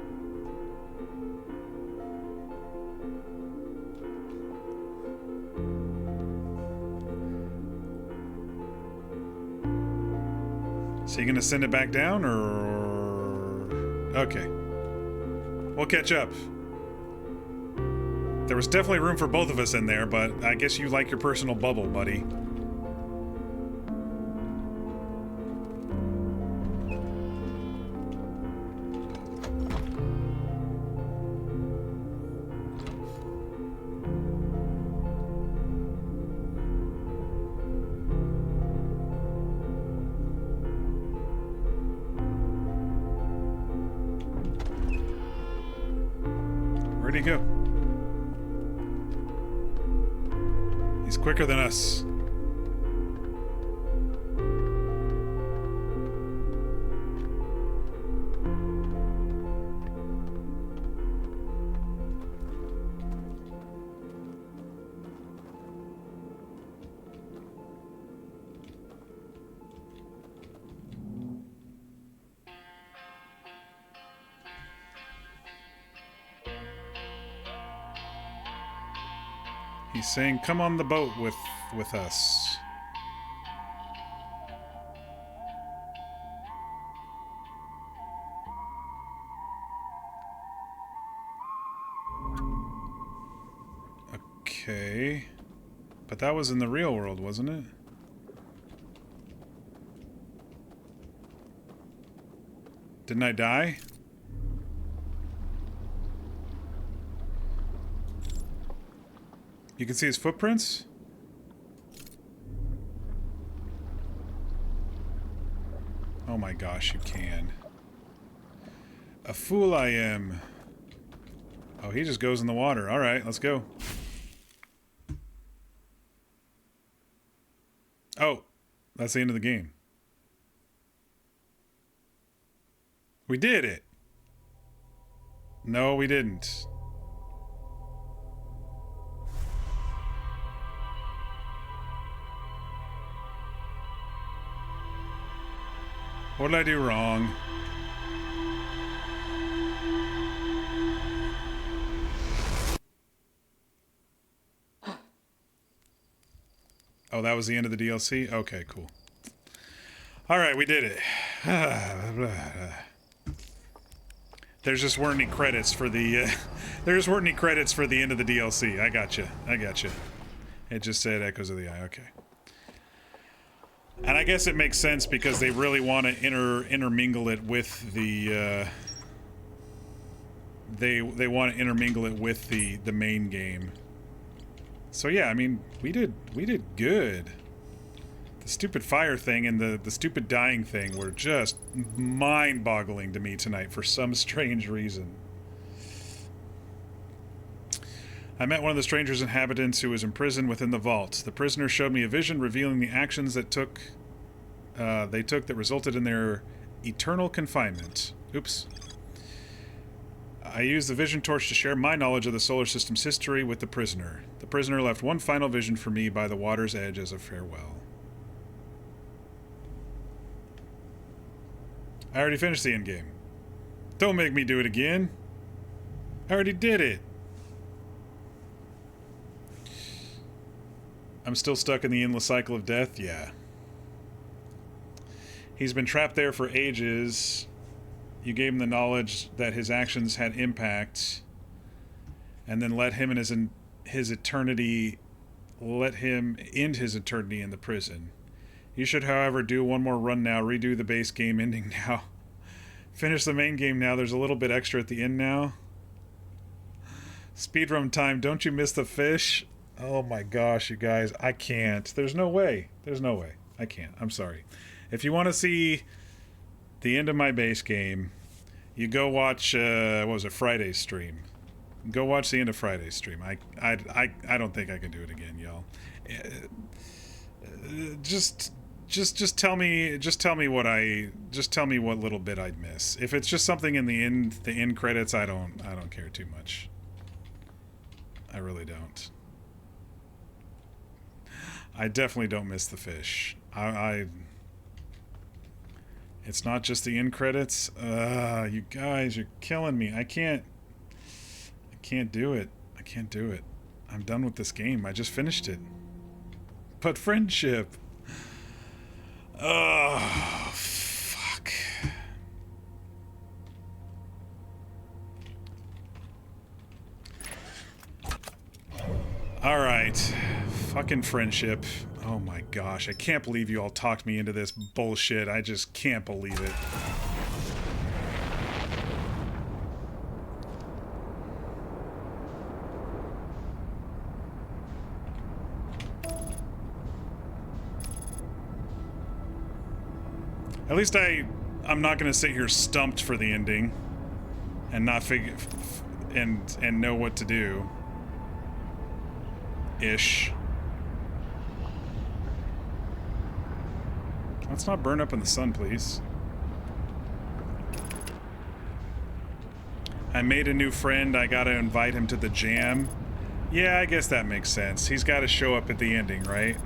So you gonna send it back down, or... Okay. We'll catch up. There was definitely room for both of us in there, but I guess you like your personal bubble, buddy. Where'd he go? He's quicker than us. He's saying, come on the boat with us. Okay. But that was in the real world, wasn't it? Didn't I die? You can see his footprints? Oh my gosh, you can. A fool I am. Oh, he just goes in the water. Alright, let's go. Oh, that's the end of the game. We did it! No, we didn't. What did I do wrong? Oh, that was the end of the DLC? Okay, cool. Alright, we did it. There just weren't any credits for the, there just weren't any credits for the end of the DLC. I gotcha. I gotcha. It just said Echoes of the Eye. Okay. And I guess it makes sense because they really want to intermingle it with the, they want to intermingle it with the main game. So yeah, I mean, we did good. The stupid fire thing and the stupid dying thing were just mind-boggling to me tonight for some strange reason. I met one of the stranger's inhabitants who was imprisoned within the vault. The prisoner showed me a vision revealing the actions that they took that resulted in their eternal confinement. Oops. I used the vision torch to share my knowledge of the solar system's history with the prisoner. The prisoner left one final vision for me by the water's edge as a farewell. I already finished the endgame. Don't make me do it again. I already did it. I'm still stuck in the endless cycle of death? Yeah. He's been trapped there for ages. You gave him the knowledge that his actions had impact, and then let him and his eternity, let him end his eternity in the prison. You should, however, do one more run now, redo the base game ending now. Finish the main game now, there's a little bit extra at the end now. Speedrun time, don't you miss the fish? Oh my gosh, you guys, I can't. There's no way. There's no way. I can't. I'm sorry. If you want to see the end of my base game, you go watch, what was it, Friday's stream. Go watch the end of Friday's stream. I don't think I can do it again, y'all. Just tell me what little bit I'd miss. If it's just something in the end credits, I don't care too much. I really don't. I definitely don't miss the fish. It's not just the end credits. You guys, you're killing me. I can't do it. I can't do it. I'm done with this game. I just finished it. But friendship. Oh, fuck. Alright. Fucking friendship. Oh my gosh, I can't believe you all talked me into this bullshit. I just can't believe it. At least I'm not gonna sit here stumped for the ending and not figure and know what to do. Ish. Let's not burn up in the sun, please. I made a new friend. I gotta invite him to the jam. Yeah, I guess that makes sense. He's gotta show up at the ending, right?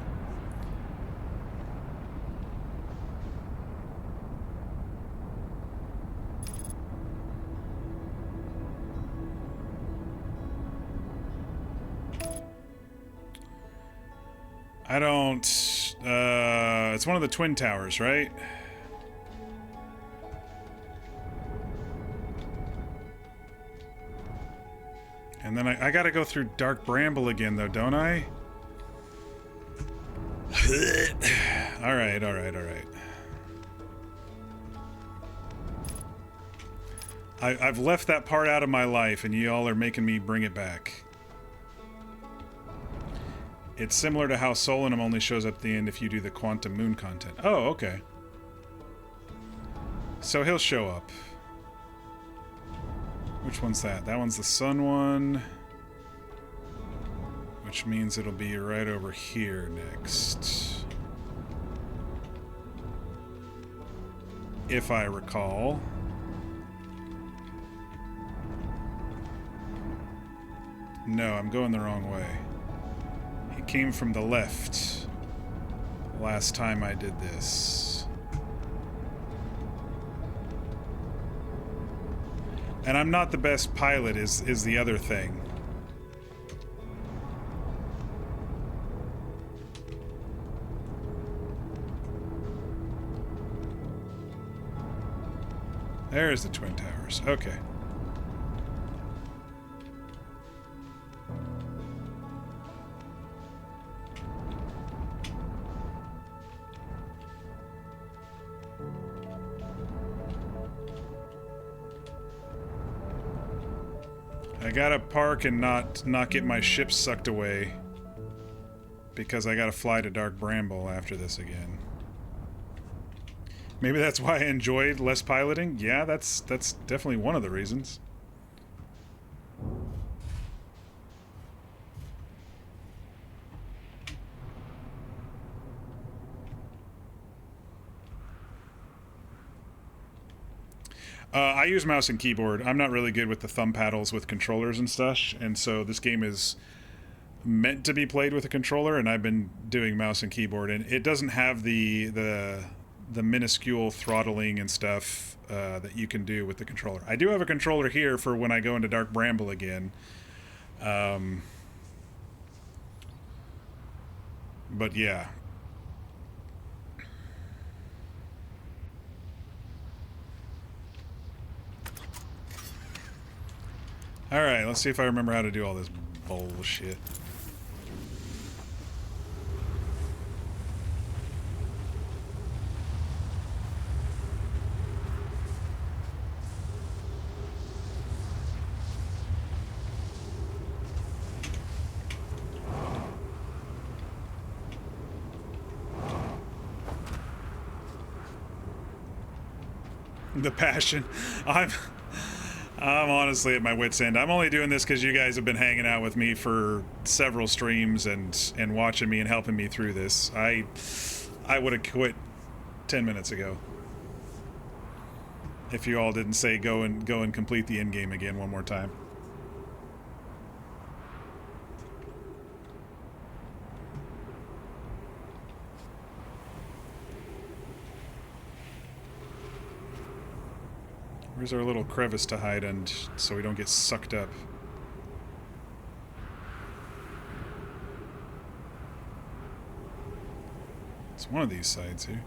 I don't... it's one of the Twin Towers, right? And then I gotta go through Dark Bramble again, though, don't I? Alright, alright, alright. I've left that part out of my life, and y'all are making me bring it back. It's similar to how Solanum only shows up at the end if you do the Quantum Moon content. Oh, okay. So he'll show up. Which one's that? That one's the sun one. Which means it'll be right over here next. If I recall. No, I'm going the wrong way. Came from the left last time I did this. And I'm not the best pilot is the other thing. There's the Twin Towers. Okay. I gotta park and not get my ship sucked away, because I gotta fly to Dark Bramble after this again. Maybe that's why I enjoyed less piloting. Yeah, that's definitely one of the reasons. I use mouse and keyboard. I'm not really good with the thumb paddles with controllers and stuff, and so this game is meant to be played with a controller, and I've been doing mouse and keyboard, and it doesn't have the minuscule throttling and stuff that you can do with the controller. I do have a controller here for when I go into Dark Bramble again. But yeah. Alright, let's see if I remember how to do all this bullshit. The passion. I'm honestly at my wit's end. I'm only doing this because you guys have been hanging out with me for several streams and watching me and helping me through this. I would have quit 10 minutes ago if you all didn't say go and complete the end game again one more time. Where's our little crevice to hide and so we don't get sucked up? It's one of these sides here.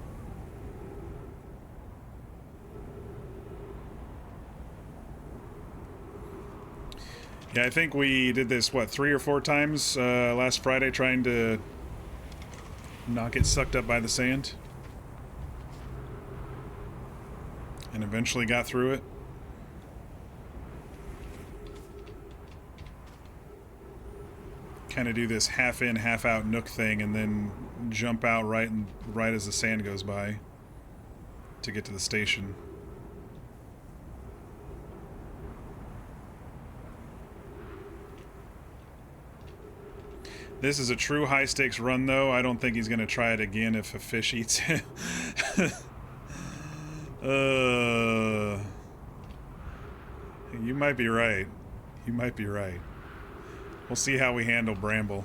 Yeah, I think we did this, what, 3 or 4 times last Friday trying to not get sucked up by the sand. And eventually got through it. Kind of do this half in, half out nook thing, and then jump out right as the sand goes by to get to the station. This is a true high stakes run, though. I don't think he's going to try it again if a fish eats him. You might be right. You might be right. We'll see how we handle Bramble.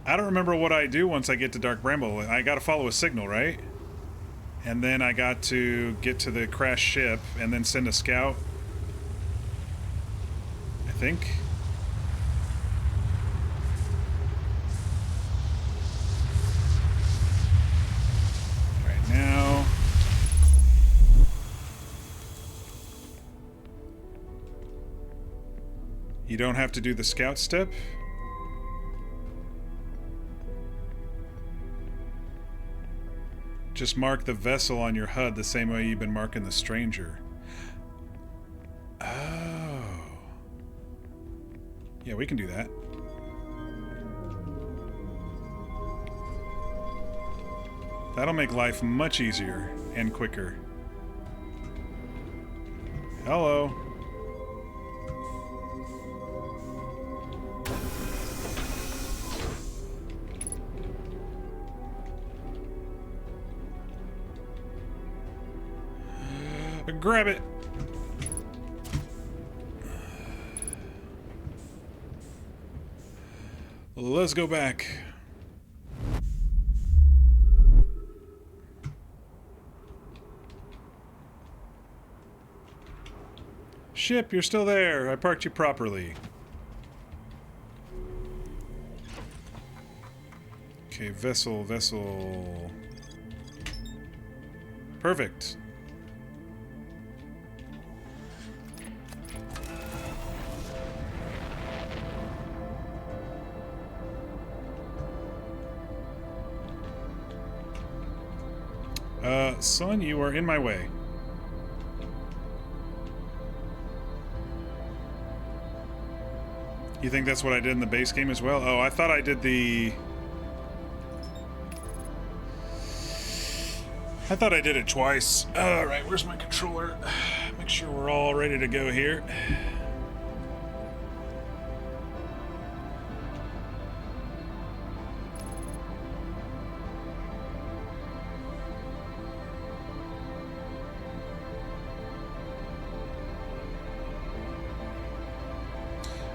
I don't remember what I do once I get to Dark Bramble. I gotta follow a signal, right? And then I got to get to the crashed ship and then send a scout. I think. Now, you don't have to do the scout step. Just mark the vessel on your HUD the same way you've been marking the stranger. Oh. Yeah, we can do that. That'll make life much easier and quicker. Hello. Grab it. Let's go back. Ship, you're still there. I parked you properly. Okay, vessel. Perfect. Son, you are in my way. You think that's what I did in the base game as well? Oh, I thought I did the... I thought I did it twice. Alright, where's my controller? Make sure we're all ready to go here.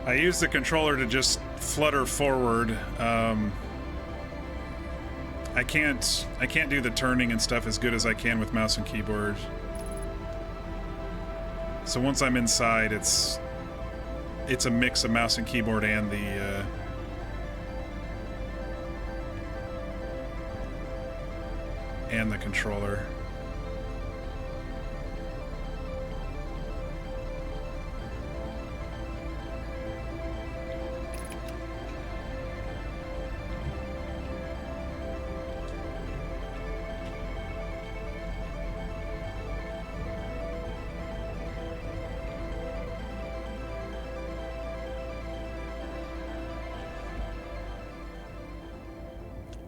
I use the controller to just flutter forward. I can't do the turning and stuff as good as I can with mouse and keyboard. So once I'm inside, it's a mix of mouse and keyboard and the controller.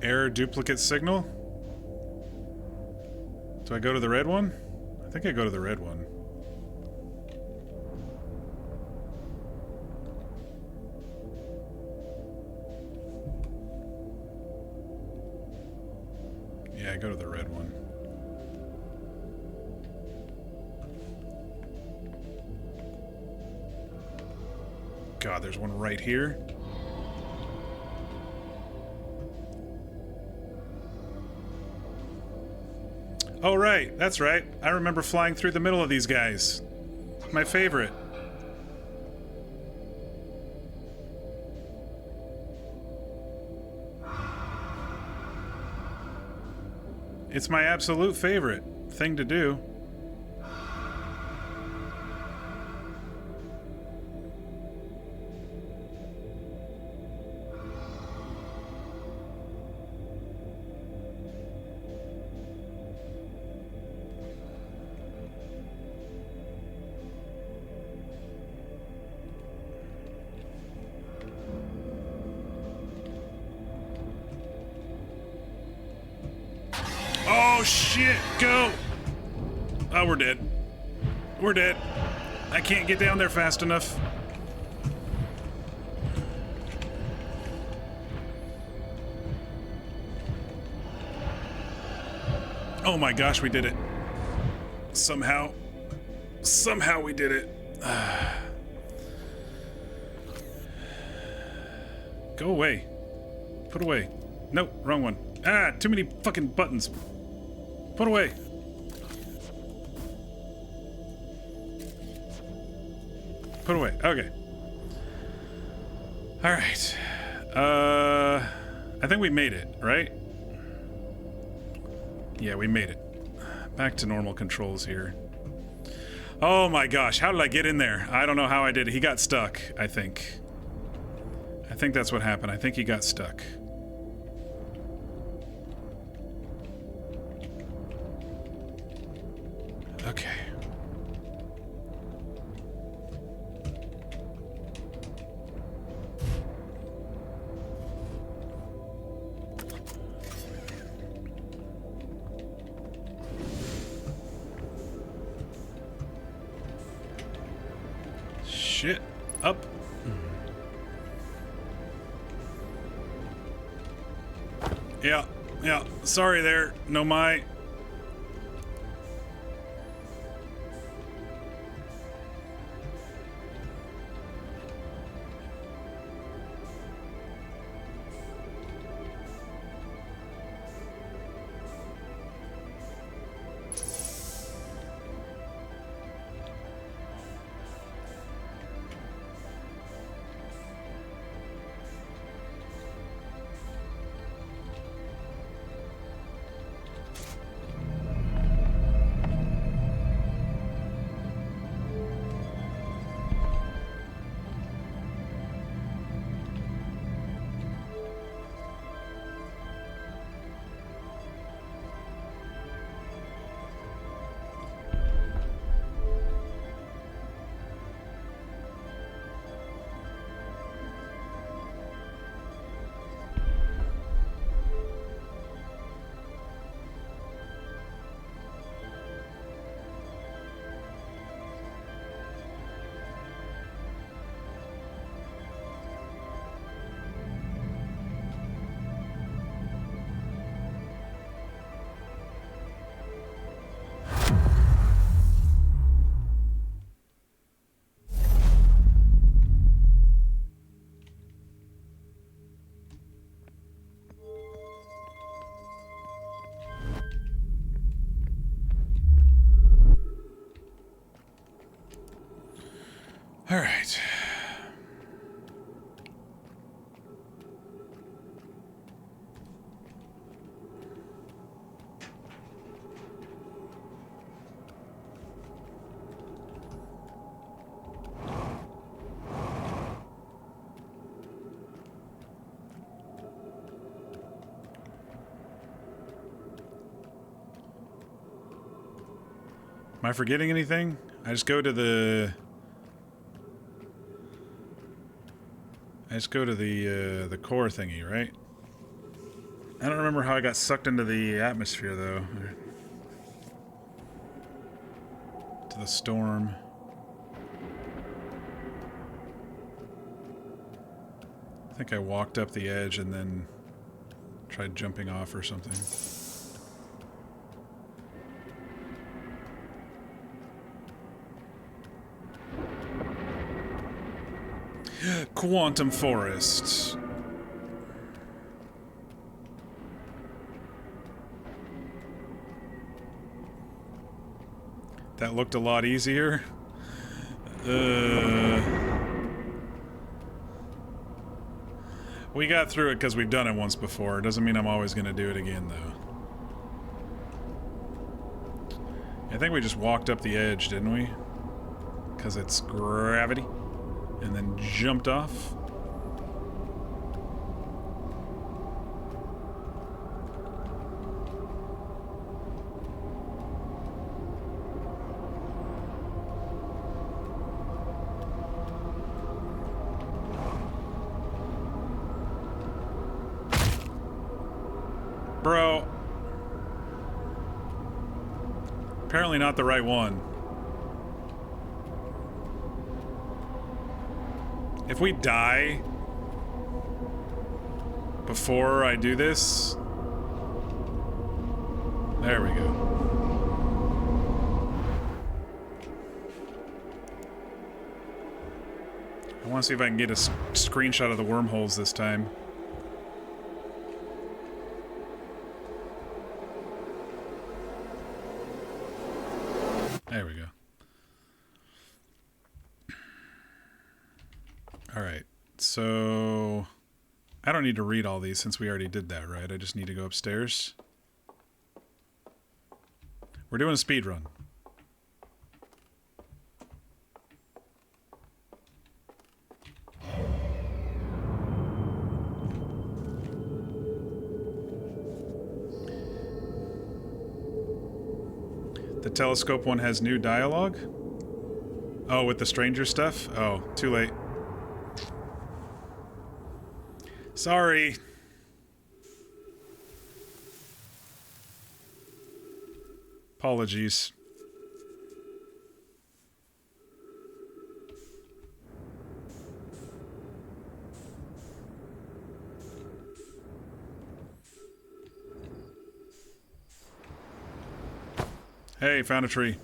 Error duplicate signal? Do I go to the red one? I think I go to the red one. Yeah, I go to the red one. God, there's one right here. Oh, right. That's right. I remember flying through the middle of these guys. My favorite. It's my absolute favorite thing to do. Oh shit, go! Oh, we're dead. We're dead. I can't get down there fast enough. Oh my gosh, we did it. Somehow we did it. Go away. Put away. Nope, wrong one. Ah, too many fucking buttons. Put away. Put away. Okay. All right. I think we made it, right? Yeah, we made it. Back to normal controls here. Oh my gosh, how did I get in there? I don't know how I did it. He got stuck, I think. I think that's what happened. I think he got stuck. Okay. Shit. Up. Yeah. Sorry there, no my. All right. Am I forgetting anything? I just go to the... the core thingy, right? I don't remember how I got sucked into the atmosphere, though. To the storm. I think I walked up the edge and then tried jumping off or something. Quantum Forest. That looked a lot easier. We got through it because we've done it once before. Doesn't mean I'm always going to do it again, though. I think we just walked up the edge, didn't we? Because it's gravity. And then jumped off. Bro. Apparently not the right one. If we die before I do this... There we go. I want to see if I can get a screenshot of the wormholes this time. There we go. Alright, so... I don't need to read all these since we already did that, right? I just need to go upstairs. We're doing a speed run. The telescope one has new dialogue? Oh, with the stranger stuff? Oh, too late. Sorry. Apologies. Hey, found a tree.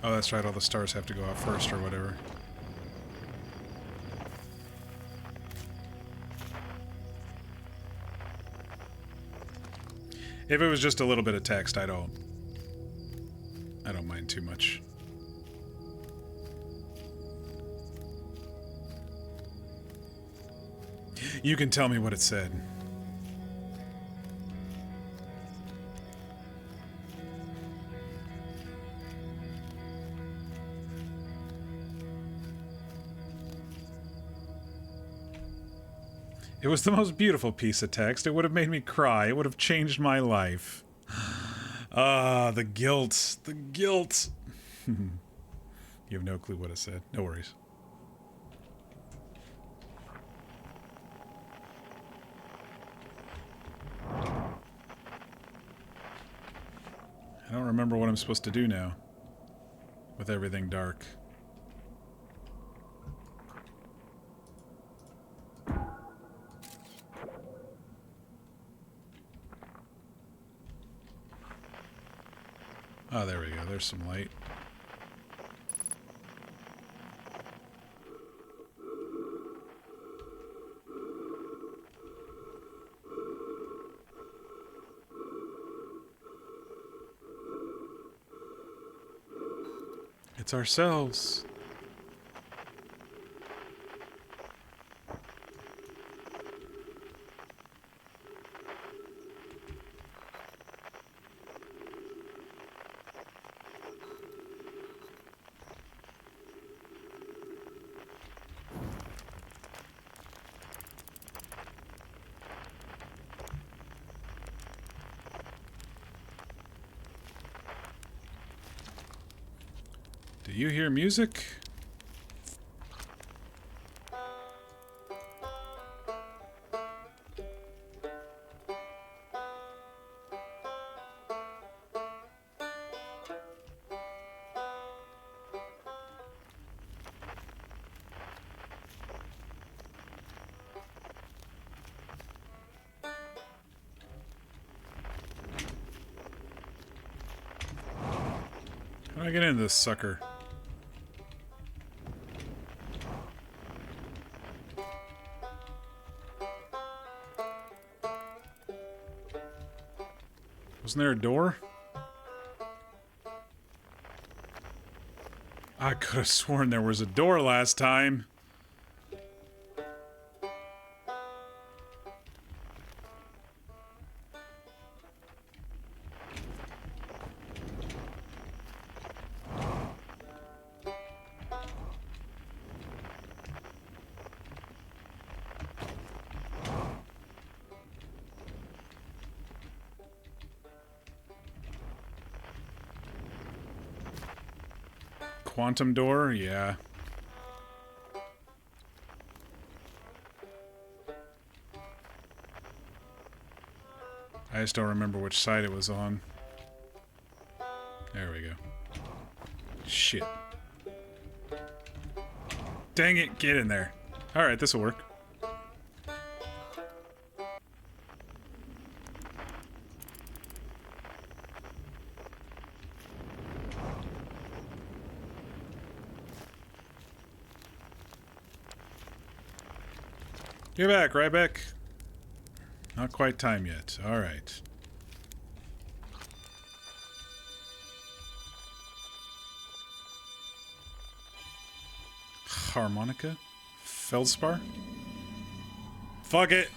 Oh, that's right, all the stars have to go out first or whatever. If it was just a little bit of text, I don't mind too much. You can tell me what it said. It was the most beautiful piece of text. It would have made me cry. It would have changed my life. Ah, the guilt. The guilt. You have no clue what it said. No worries. I don't remember what I'm supposed to do now. With everything dark. Oh, there we go. There's some light. It's ourselves. Do you hear music? How do I get into this sucker? Wasn't there a door? I could have sworn there was a door last time. Quantum door? Yeah. I just don't remember which side it was on. There we go. Shit. Dang it, get in there. Alright, this'll work. You're back, Ryback. Not quite time yet. Alright. Harmonica? Feldspar? Fuck it!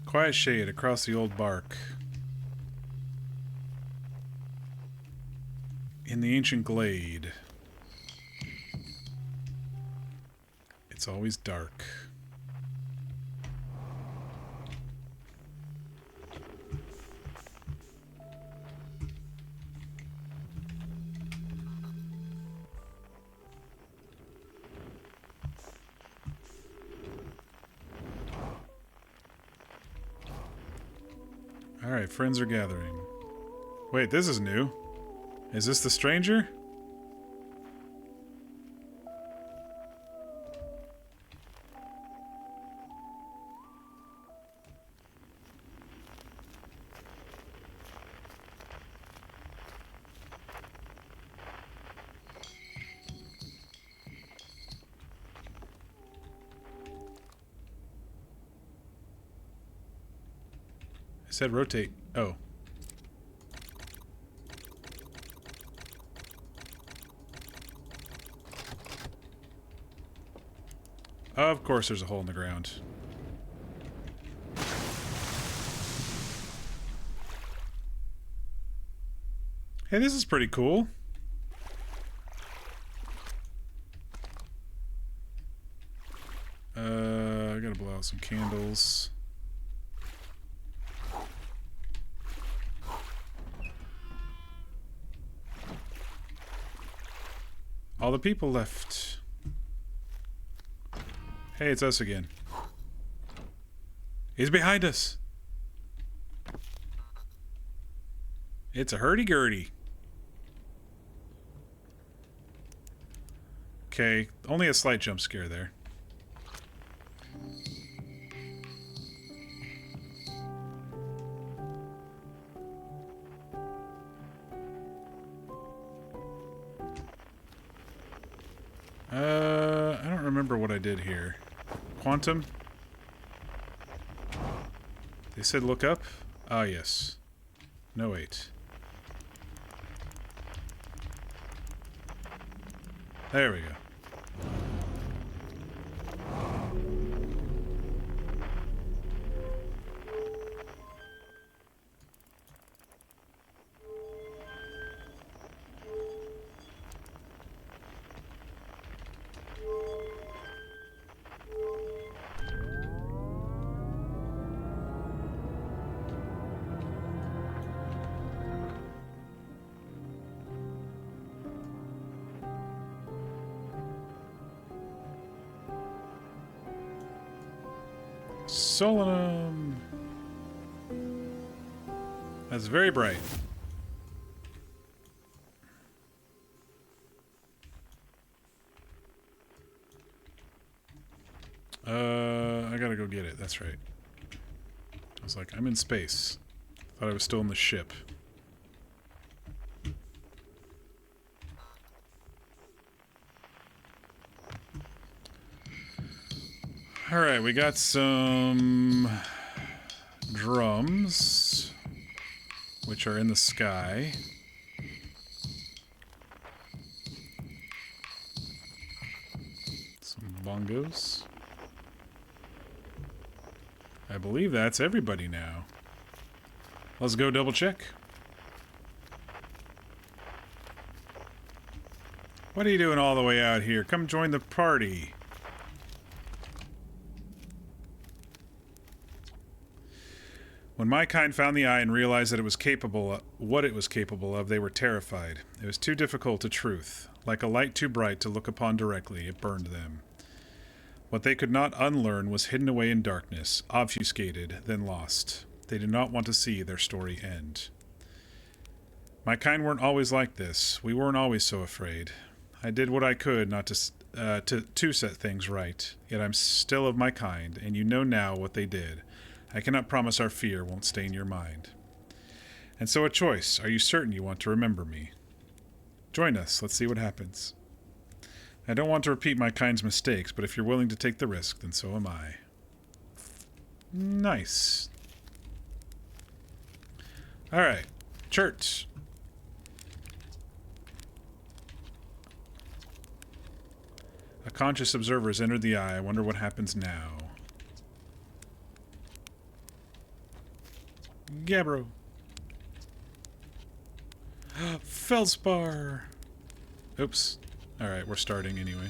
Quiet shade across the old bark. In the ancient glade. It's always dark. Alright, friends are gathering. Wait, this is new. Is this the stranger? I said rotate. Oh. Of course there's a hole in the ground. Hey, this is pretty cool. I gotta blow out some candles. All the people left. Hey, it's us again. He's behind us. It's a hurdy-gurdy. Okay, only a slight jump scare there. I don't remember what I did here. Quantum? They said look up? Ah, yes. No, wait. There we go. Solanum. That's very bright. I gotta go get it. That's right. I was like, I'm in space. Thought I was still in the ship. Alright, we got some drums, which are in the sky. Some bongos. I believe that's everybody now. Let's go double check. What are you doing all the way out here? Come join the party. When my kind found the eye and realized that it was capable of, what it was capable of, they were terrified. It was too difficult to truth. Like a light too bright to look upon directly, it burned them. What they could not unlearn was hidden away in darkness, obfuscated, then lost. They did not want to see their story end. My kind weren't always like this. We weren't always so afraid. I did what I could not to set things right. Yet I'm still of my kind, and you know now what they did. I cannot promise our fear won't stain your mind. And so a choice. Are you certain you want to remember me? Join us. Let's see what happens. I don't want to repeat my kind's mistakes, but if you're willing to take the risk, then so am I. Nice. Alright. Church. A conscious observer has entered the eye. I wonder what happens now. Gabbro. Feldspar. Oops. Alright, we're starting anyway.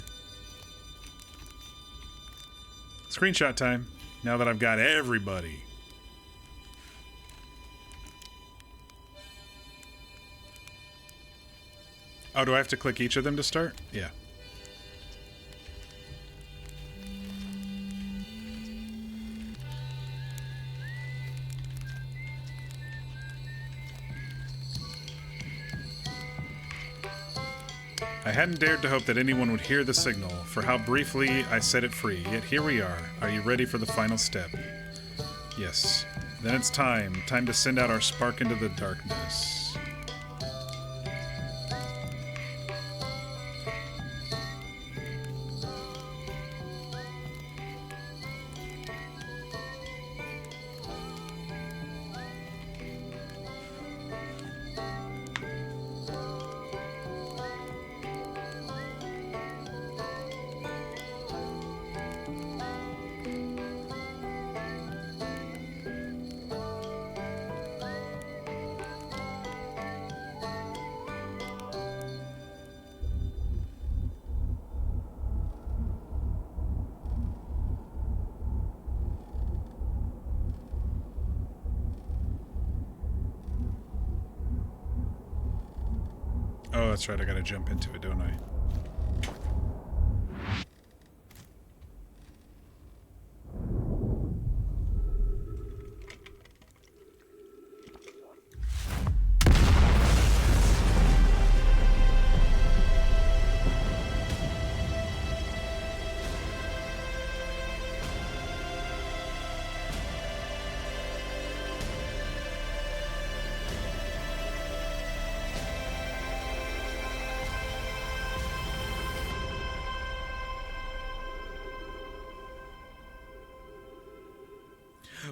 Screenshot time. Now that I've got everybody. Oh, do I have to click each of them to start? Yeah. I hadn't dared to hope that anyone would hear the signal, for how briefly I set it free, yet here we are. Are you ready for the final step? Yes. Then it's time. Time to send out our spark into the darkness. Oh, that's right, I gotta jump into it, don't I?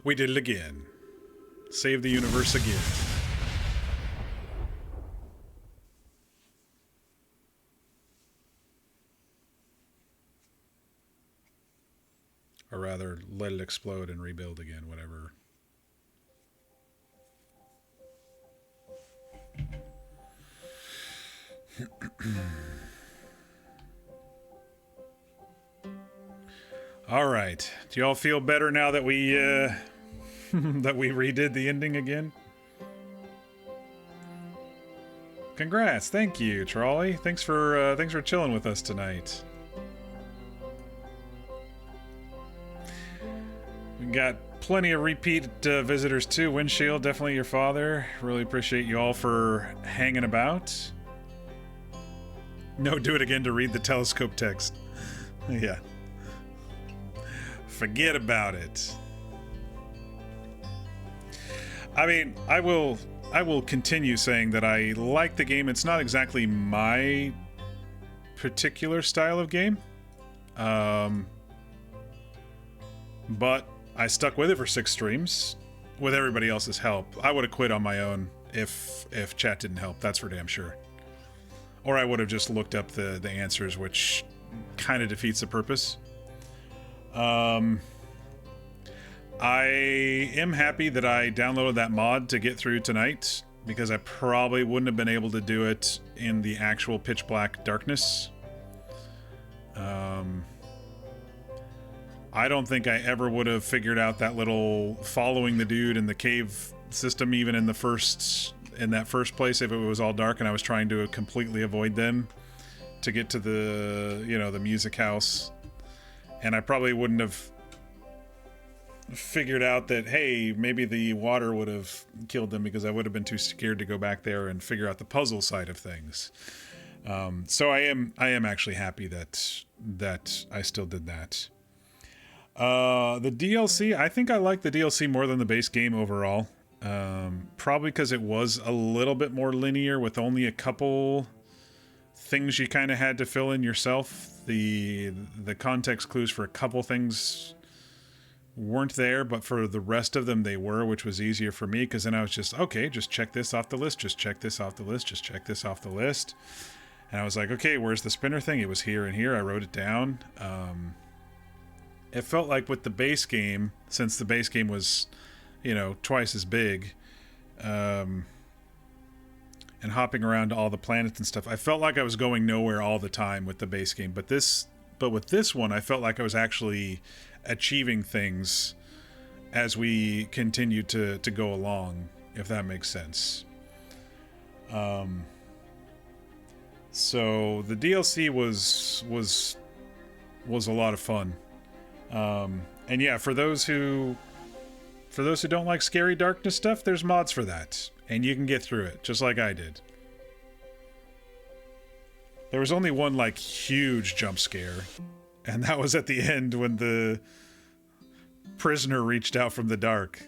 We did it again. Save the universe again. Or rather, let it explode and rebuild again, whatever. All right. Do y'all feel better now that we that we redid the ending again? Congrats. Thank you, Trolley. Thanks for chilling with us tonight. We got plenty of repeat visitors too. Windshield, definitely your father. Really appreciate you all for hanging about. No, do it again to read the telescope text. Yeah. Forget about it. I mean, I will continue saying that I like the game. It's not exactly my particular style of game. But I stuck with it for 6 streams with everybody else's help. I would have quit on my own if chat didn't help. That's for damn sure. Or I would have just looked up the answers, which kind of defeats the purpose. I am happy that I downloaded that mod to get through tonight, because I probably wouldn't have been able to do it in the actual pitch black darkness. I don't think I ever would have figured out that little following the dude in the cave system, even in that first place, if it was all dark and I was trying to completely avoid them to get to the, the music house. And I probably wouldn't have figured out that, hey, maybe the water would have killed them, because I would have been too scared to go back there and figure out the puzzle side of things. So I am actually happy that I still did that. The DLC, I think I like the DLC more than the base game overall. Probably because it was a little bit more linear with only a couple things you kind of had to fill in yourself. The context clues for a couple things weren't there, but for the rest of them they were, which was easier for me, because then I was just, okay, just check this off the list, just check this off the list, just check this off the list. And I was like, okay, where's the spinner thing? It was here and here. I wrote it down. It felt like with the base game, since the base game was, twice as big, and hopping around to all the planets and stuff, I felt like I was going nowhere all the time with the base game. But with this one, I felt like I was actually achieving things as we continued to go along, if that makes sense. So the DLC was a lot of fun. And yeah, for those who don't like scary darkness stuff, there's mods for that, and you can get through it just like I did. There was only one huge jump scare, and that was at the end when the prisoner reached out from the dark.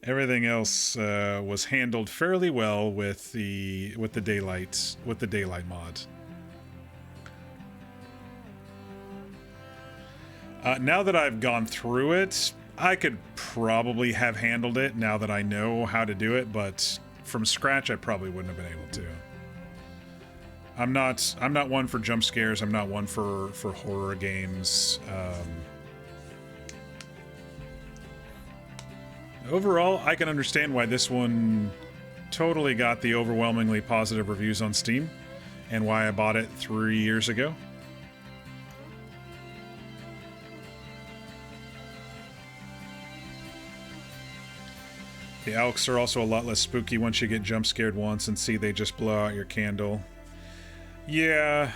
Everything else was handled fairly well with the daylight mod. Now that I've gone through it, I could probably have handled it now that I know how to do it, but from scratch I probably wouldn't have been able to. I'm not one for jump scares. I'm not one for horror games. Overall, I can understand why this one totally got the overwhelmingly positive reviews on Steam, and why I bought it 3 years ago. The Elks are also a lot less spooky once you get jump scared once and see they just blow out your candle. Yeah.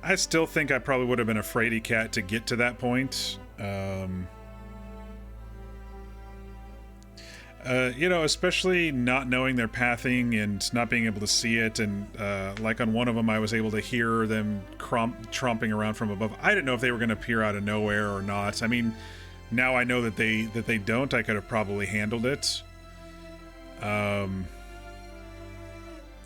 I still think I probably would have been a fraidy cat to get to that point. Especially not knowing their pathing and not being able to see it, and on one of them I was able to hear them tromping around from above. I didn't know if they were going to appear out of nowhere or not. I mean, now I know that they don't. I could have probably handled it.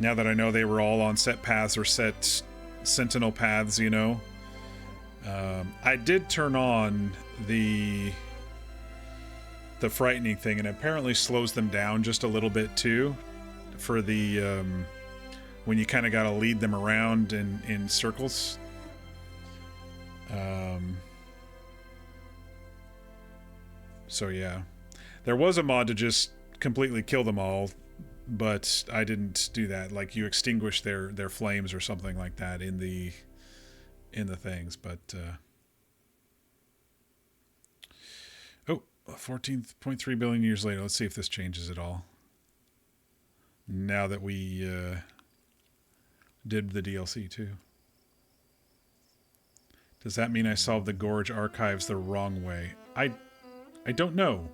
Now that I know they were all on set paths or set sentinel paths, you know. I did turn on the frightening thing, and it apparently slows them down just a little bit too, for the when you kind of got to lead them around in circles. So yeah, there was a mod to just completely kill them all, but I didn't do that. Like, you extinguish their flames or something like that in the things. But 14.3 billion years later. Let's see if this changes at all. Now that we did the DLC too. Does that mean I solved the Gorge archives the wrong way? I don't know.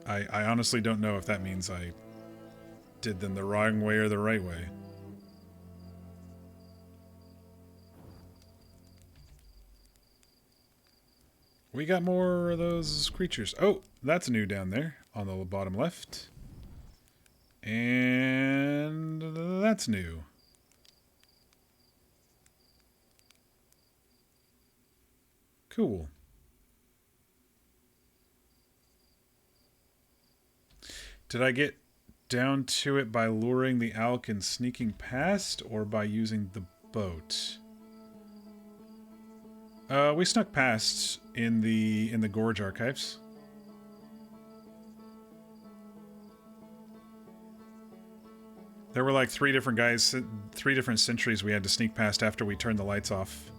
I honestly don't know if that means I did them the wrong way or the right way. We got more of those creatures. Oh, that's new down there on the bottom left. And that's new. Cool. Did I get down to it by luring the elk and sneaking past, or by using the boat? We snuck past in the Gorge archives. There were like 3 different guys, 3 different sentries we had to sneak past after we turned the lights off.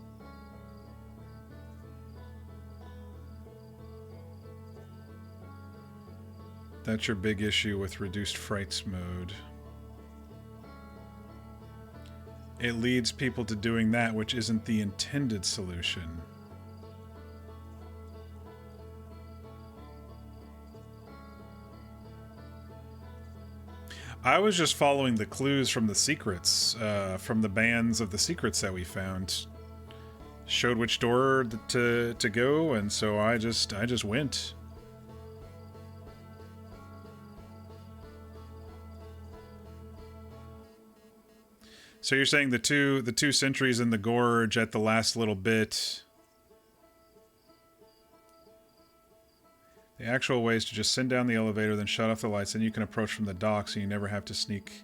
That's your big issue with reduced frights mode. It leads people to doing that, which isn't the intended solution. I was just following the clues from the secrets, from the bands of the secrets that we found. Showed which door to go, and so I just went. So you're saying the two sentries in the gorge at the last little bit. The actual way is to just send down the elevator, then shut off the lights, and you can approach from the dock, so you never have to sneak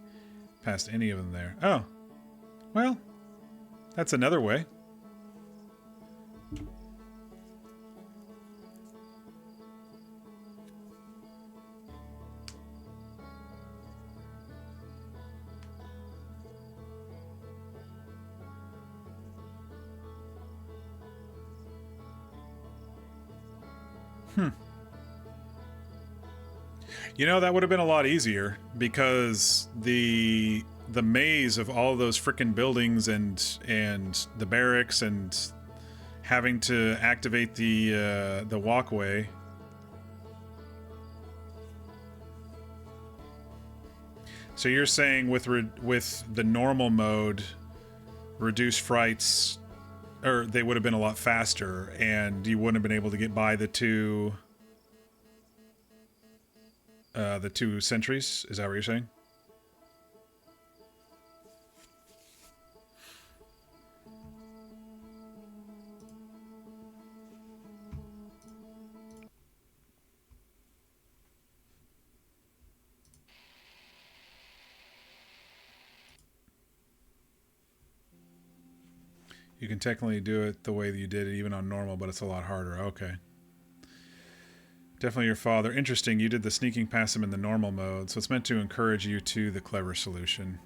past any of them there. Oh. Well, that's another way. You know, that would have been a lot easier, because the maze of all those frickin' buildings and the barracks and having to activate the walkway. So you're saying with the normal mode, reduce frights, or they would have been a lot faster, and you wouldn't have been able to get by the two sentries? Is that what you're saying? You can technically do it the way that you did it even on normal, but it's a lot harder. Okay. Definitely your father. Interesting, you did the sneaking past him in the normal mode, so it's meant to encourage you to the clever solution.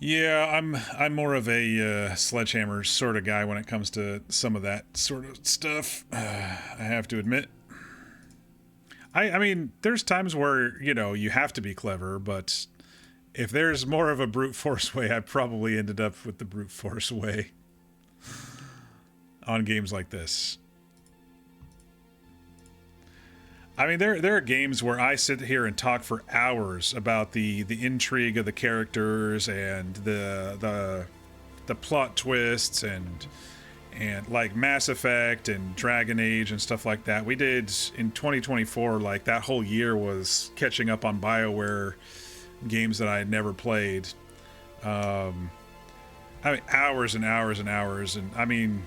Yeah, I'm more of a sledgehammer sort of guy when it comes to some of that sort of stuff. I have to admit. I mean, there's times where, you know, you have to be clever, but if there's more of a brute force way, I probably ended up with the brute force way on games like this. I mean, there are games where I sit here and talk for hours about the intrigue of the characters and the plot twists and and like Mass Effect and Dragon Age and stuff like that. We did in 2024, like that whole year was catching up on BioWare games that I had never played. I mean, hours and hours and hours, and I mean,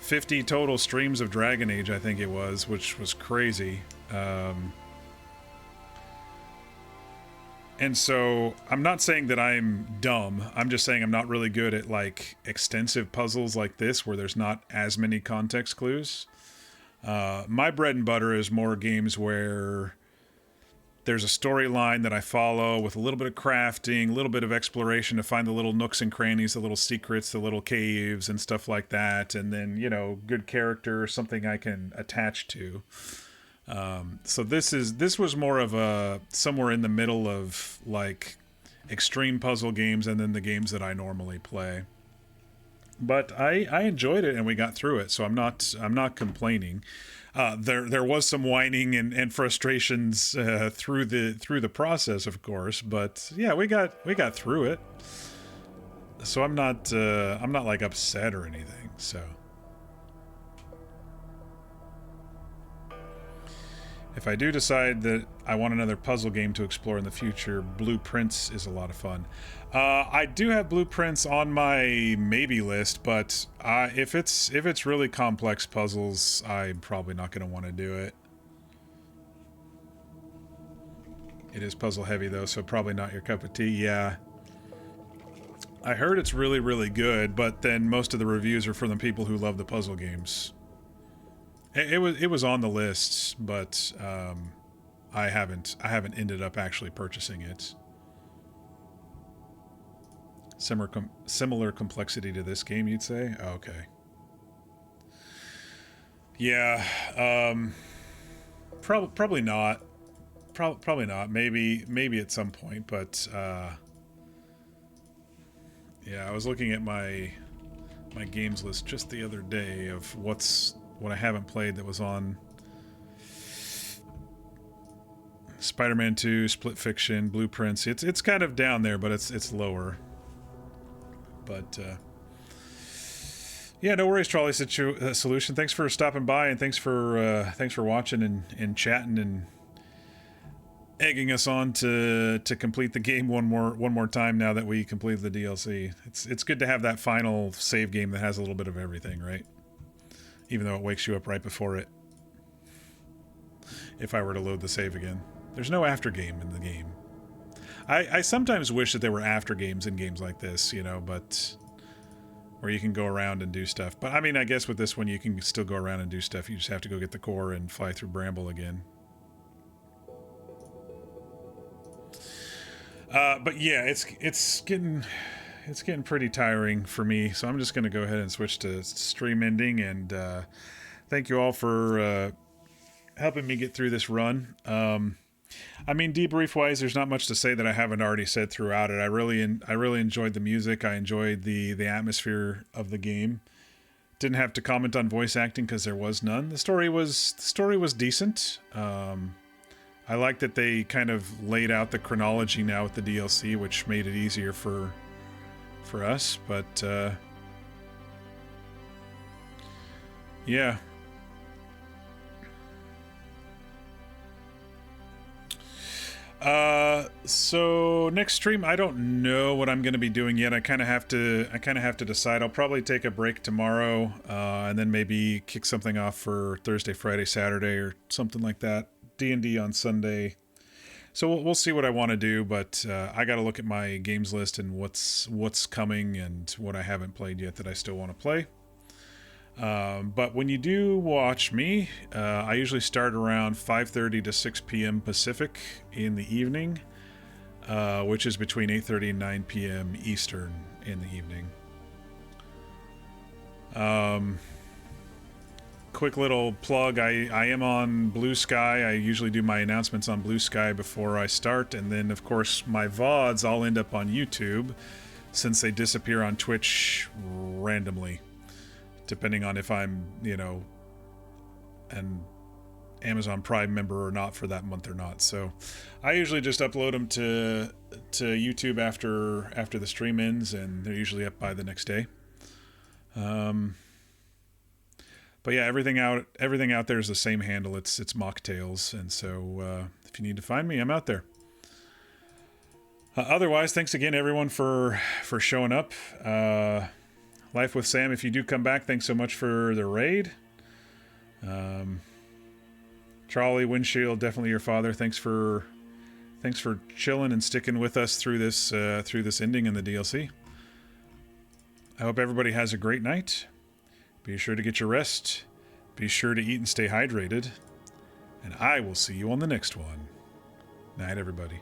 50 total streams of Dragon Age, I think it was, which was crazy. And so I'm not saying that I'm dumb. I'm just saying I'm not really good at like extensive puzzles like this where there's not as many context clues. My bread and butter is more games where there's a storyline that I follow with a little bit of crafting, a little bit of exploration to find the little nooks and crannies, the little secrets, the little caves and stuff like that. And then, you know, good character, something I can attach to. So this was more of a somewhere in the middle of like extreme puzzle games and then the games that I normally play. But I enjoyed it and we got through it, so I'm not complaining. There was some whining and frustrations through the process, of course, but yeah, we got through it. So I'm not like upset or anything. So if I do decide that I want another puzzle game to explore in the future, Blueprints is a lot of fun. I do have Blueprints on my maybe list, but if it's really complex puzzles, I'm probably not going to want to do it. It is puzzle heavy though, so probably not your cup of tea. Yeah. I heard it's really, really good, but then most of the reviews are from the people who love the puzzle games. It was on the list, but I haven't ended up actually purchasing it. Similar complexity to this game, you'd say? Okay. Yeah. Probably not. Probably not. Maybe at some point, but yeah. I was looking at my games list just the other day of what I haven't played that was on Spider-Man 2, Split Fiction, Blueprints. It's kind of down there, but it's lower. But yeah, no worries, Trolley Solution. Thanks for stopping by, and thanks for watching and chatting and egging us on to complete the game one more time now that we completed the DLC. It's good to have that final save game that has a little bit of everything, right? Even though it wakes you up right before it. If I were to load the save again. There's no after game in the game. I sometimes wish that there were after games in games like this, you know, but where you can go around and do stuff. But I mean, I guess with this one you can still go around and do stuff. You just have to go get the core and fly through Bramble again. But yeah, it's getting pretty tiring for me, so I'm just going to go ahead and switch to stream ending, and thank you all for helping me get through this run. I mean, debrief-wise, there's not much to say that I haven't already said throughout it. I really enjoyed the music. I enjoyed the atmosphere of the game. Didn't have to comment on voice acting because there was none. The story was decent. I like that they kind of laid out the chronology now with the DLC, which made it easier for us. But yeah. So next stream, I don't know what I'm going to be doing yet. I kind of have to decide. I'll probably take a break tomorrow, and then maybe kick something off for Thursday, Friday, Saturday, or something like that. D&D on Sunday. So we'll see what I want to do, but I got to look at my games list and what's coming and what I haven't played yet that I still want to play. But when you do watch me, I usually start around 5:30 to 6 p.m. Pacific in the evening, which is between 8:30 and 9 p.m. Eastern in the evening. Quick little plug, I am on Blue Sky. I usually do my announcements on Blue Sky before I start, and then of course my VODs all end up on YouTube since they disappear on Twitch randomly, depending on if I'm, you know, an Amazon Prime member or not for that month or not. So I usually just upload them to YouTube after the stream ends, and they're usually up by the next day. But yeah, everything out there is the same handle. It's Mocktails, and so if you need to find me, I'm out there. Otherwise, thanks again everyone for showing up. Life with Sam, if you do come back, thanks so much for the raid. Charlie Windshield, definitely your father. Thanks for chilling and sticking with us through this ending in the DLC. I hope everybody has a great night. Be sure to get your rest. Be sure to eat and stay hydrated. And I will see you on the next one. Night, everybody.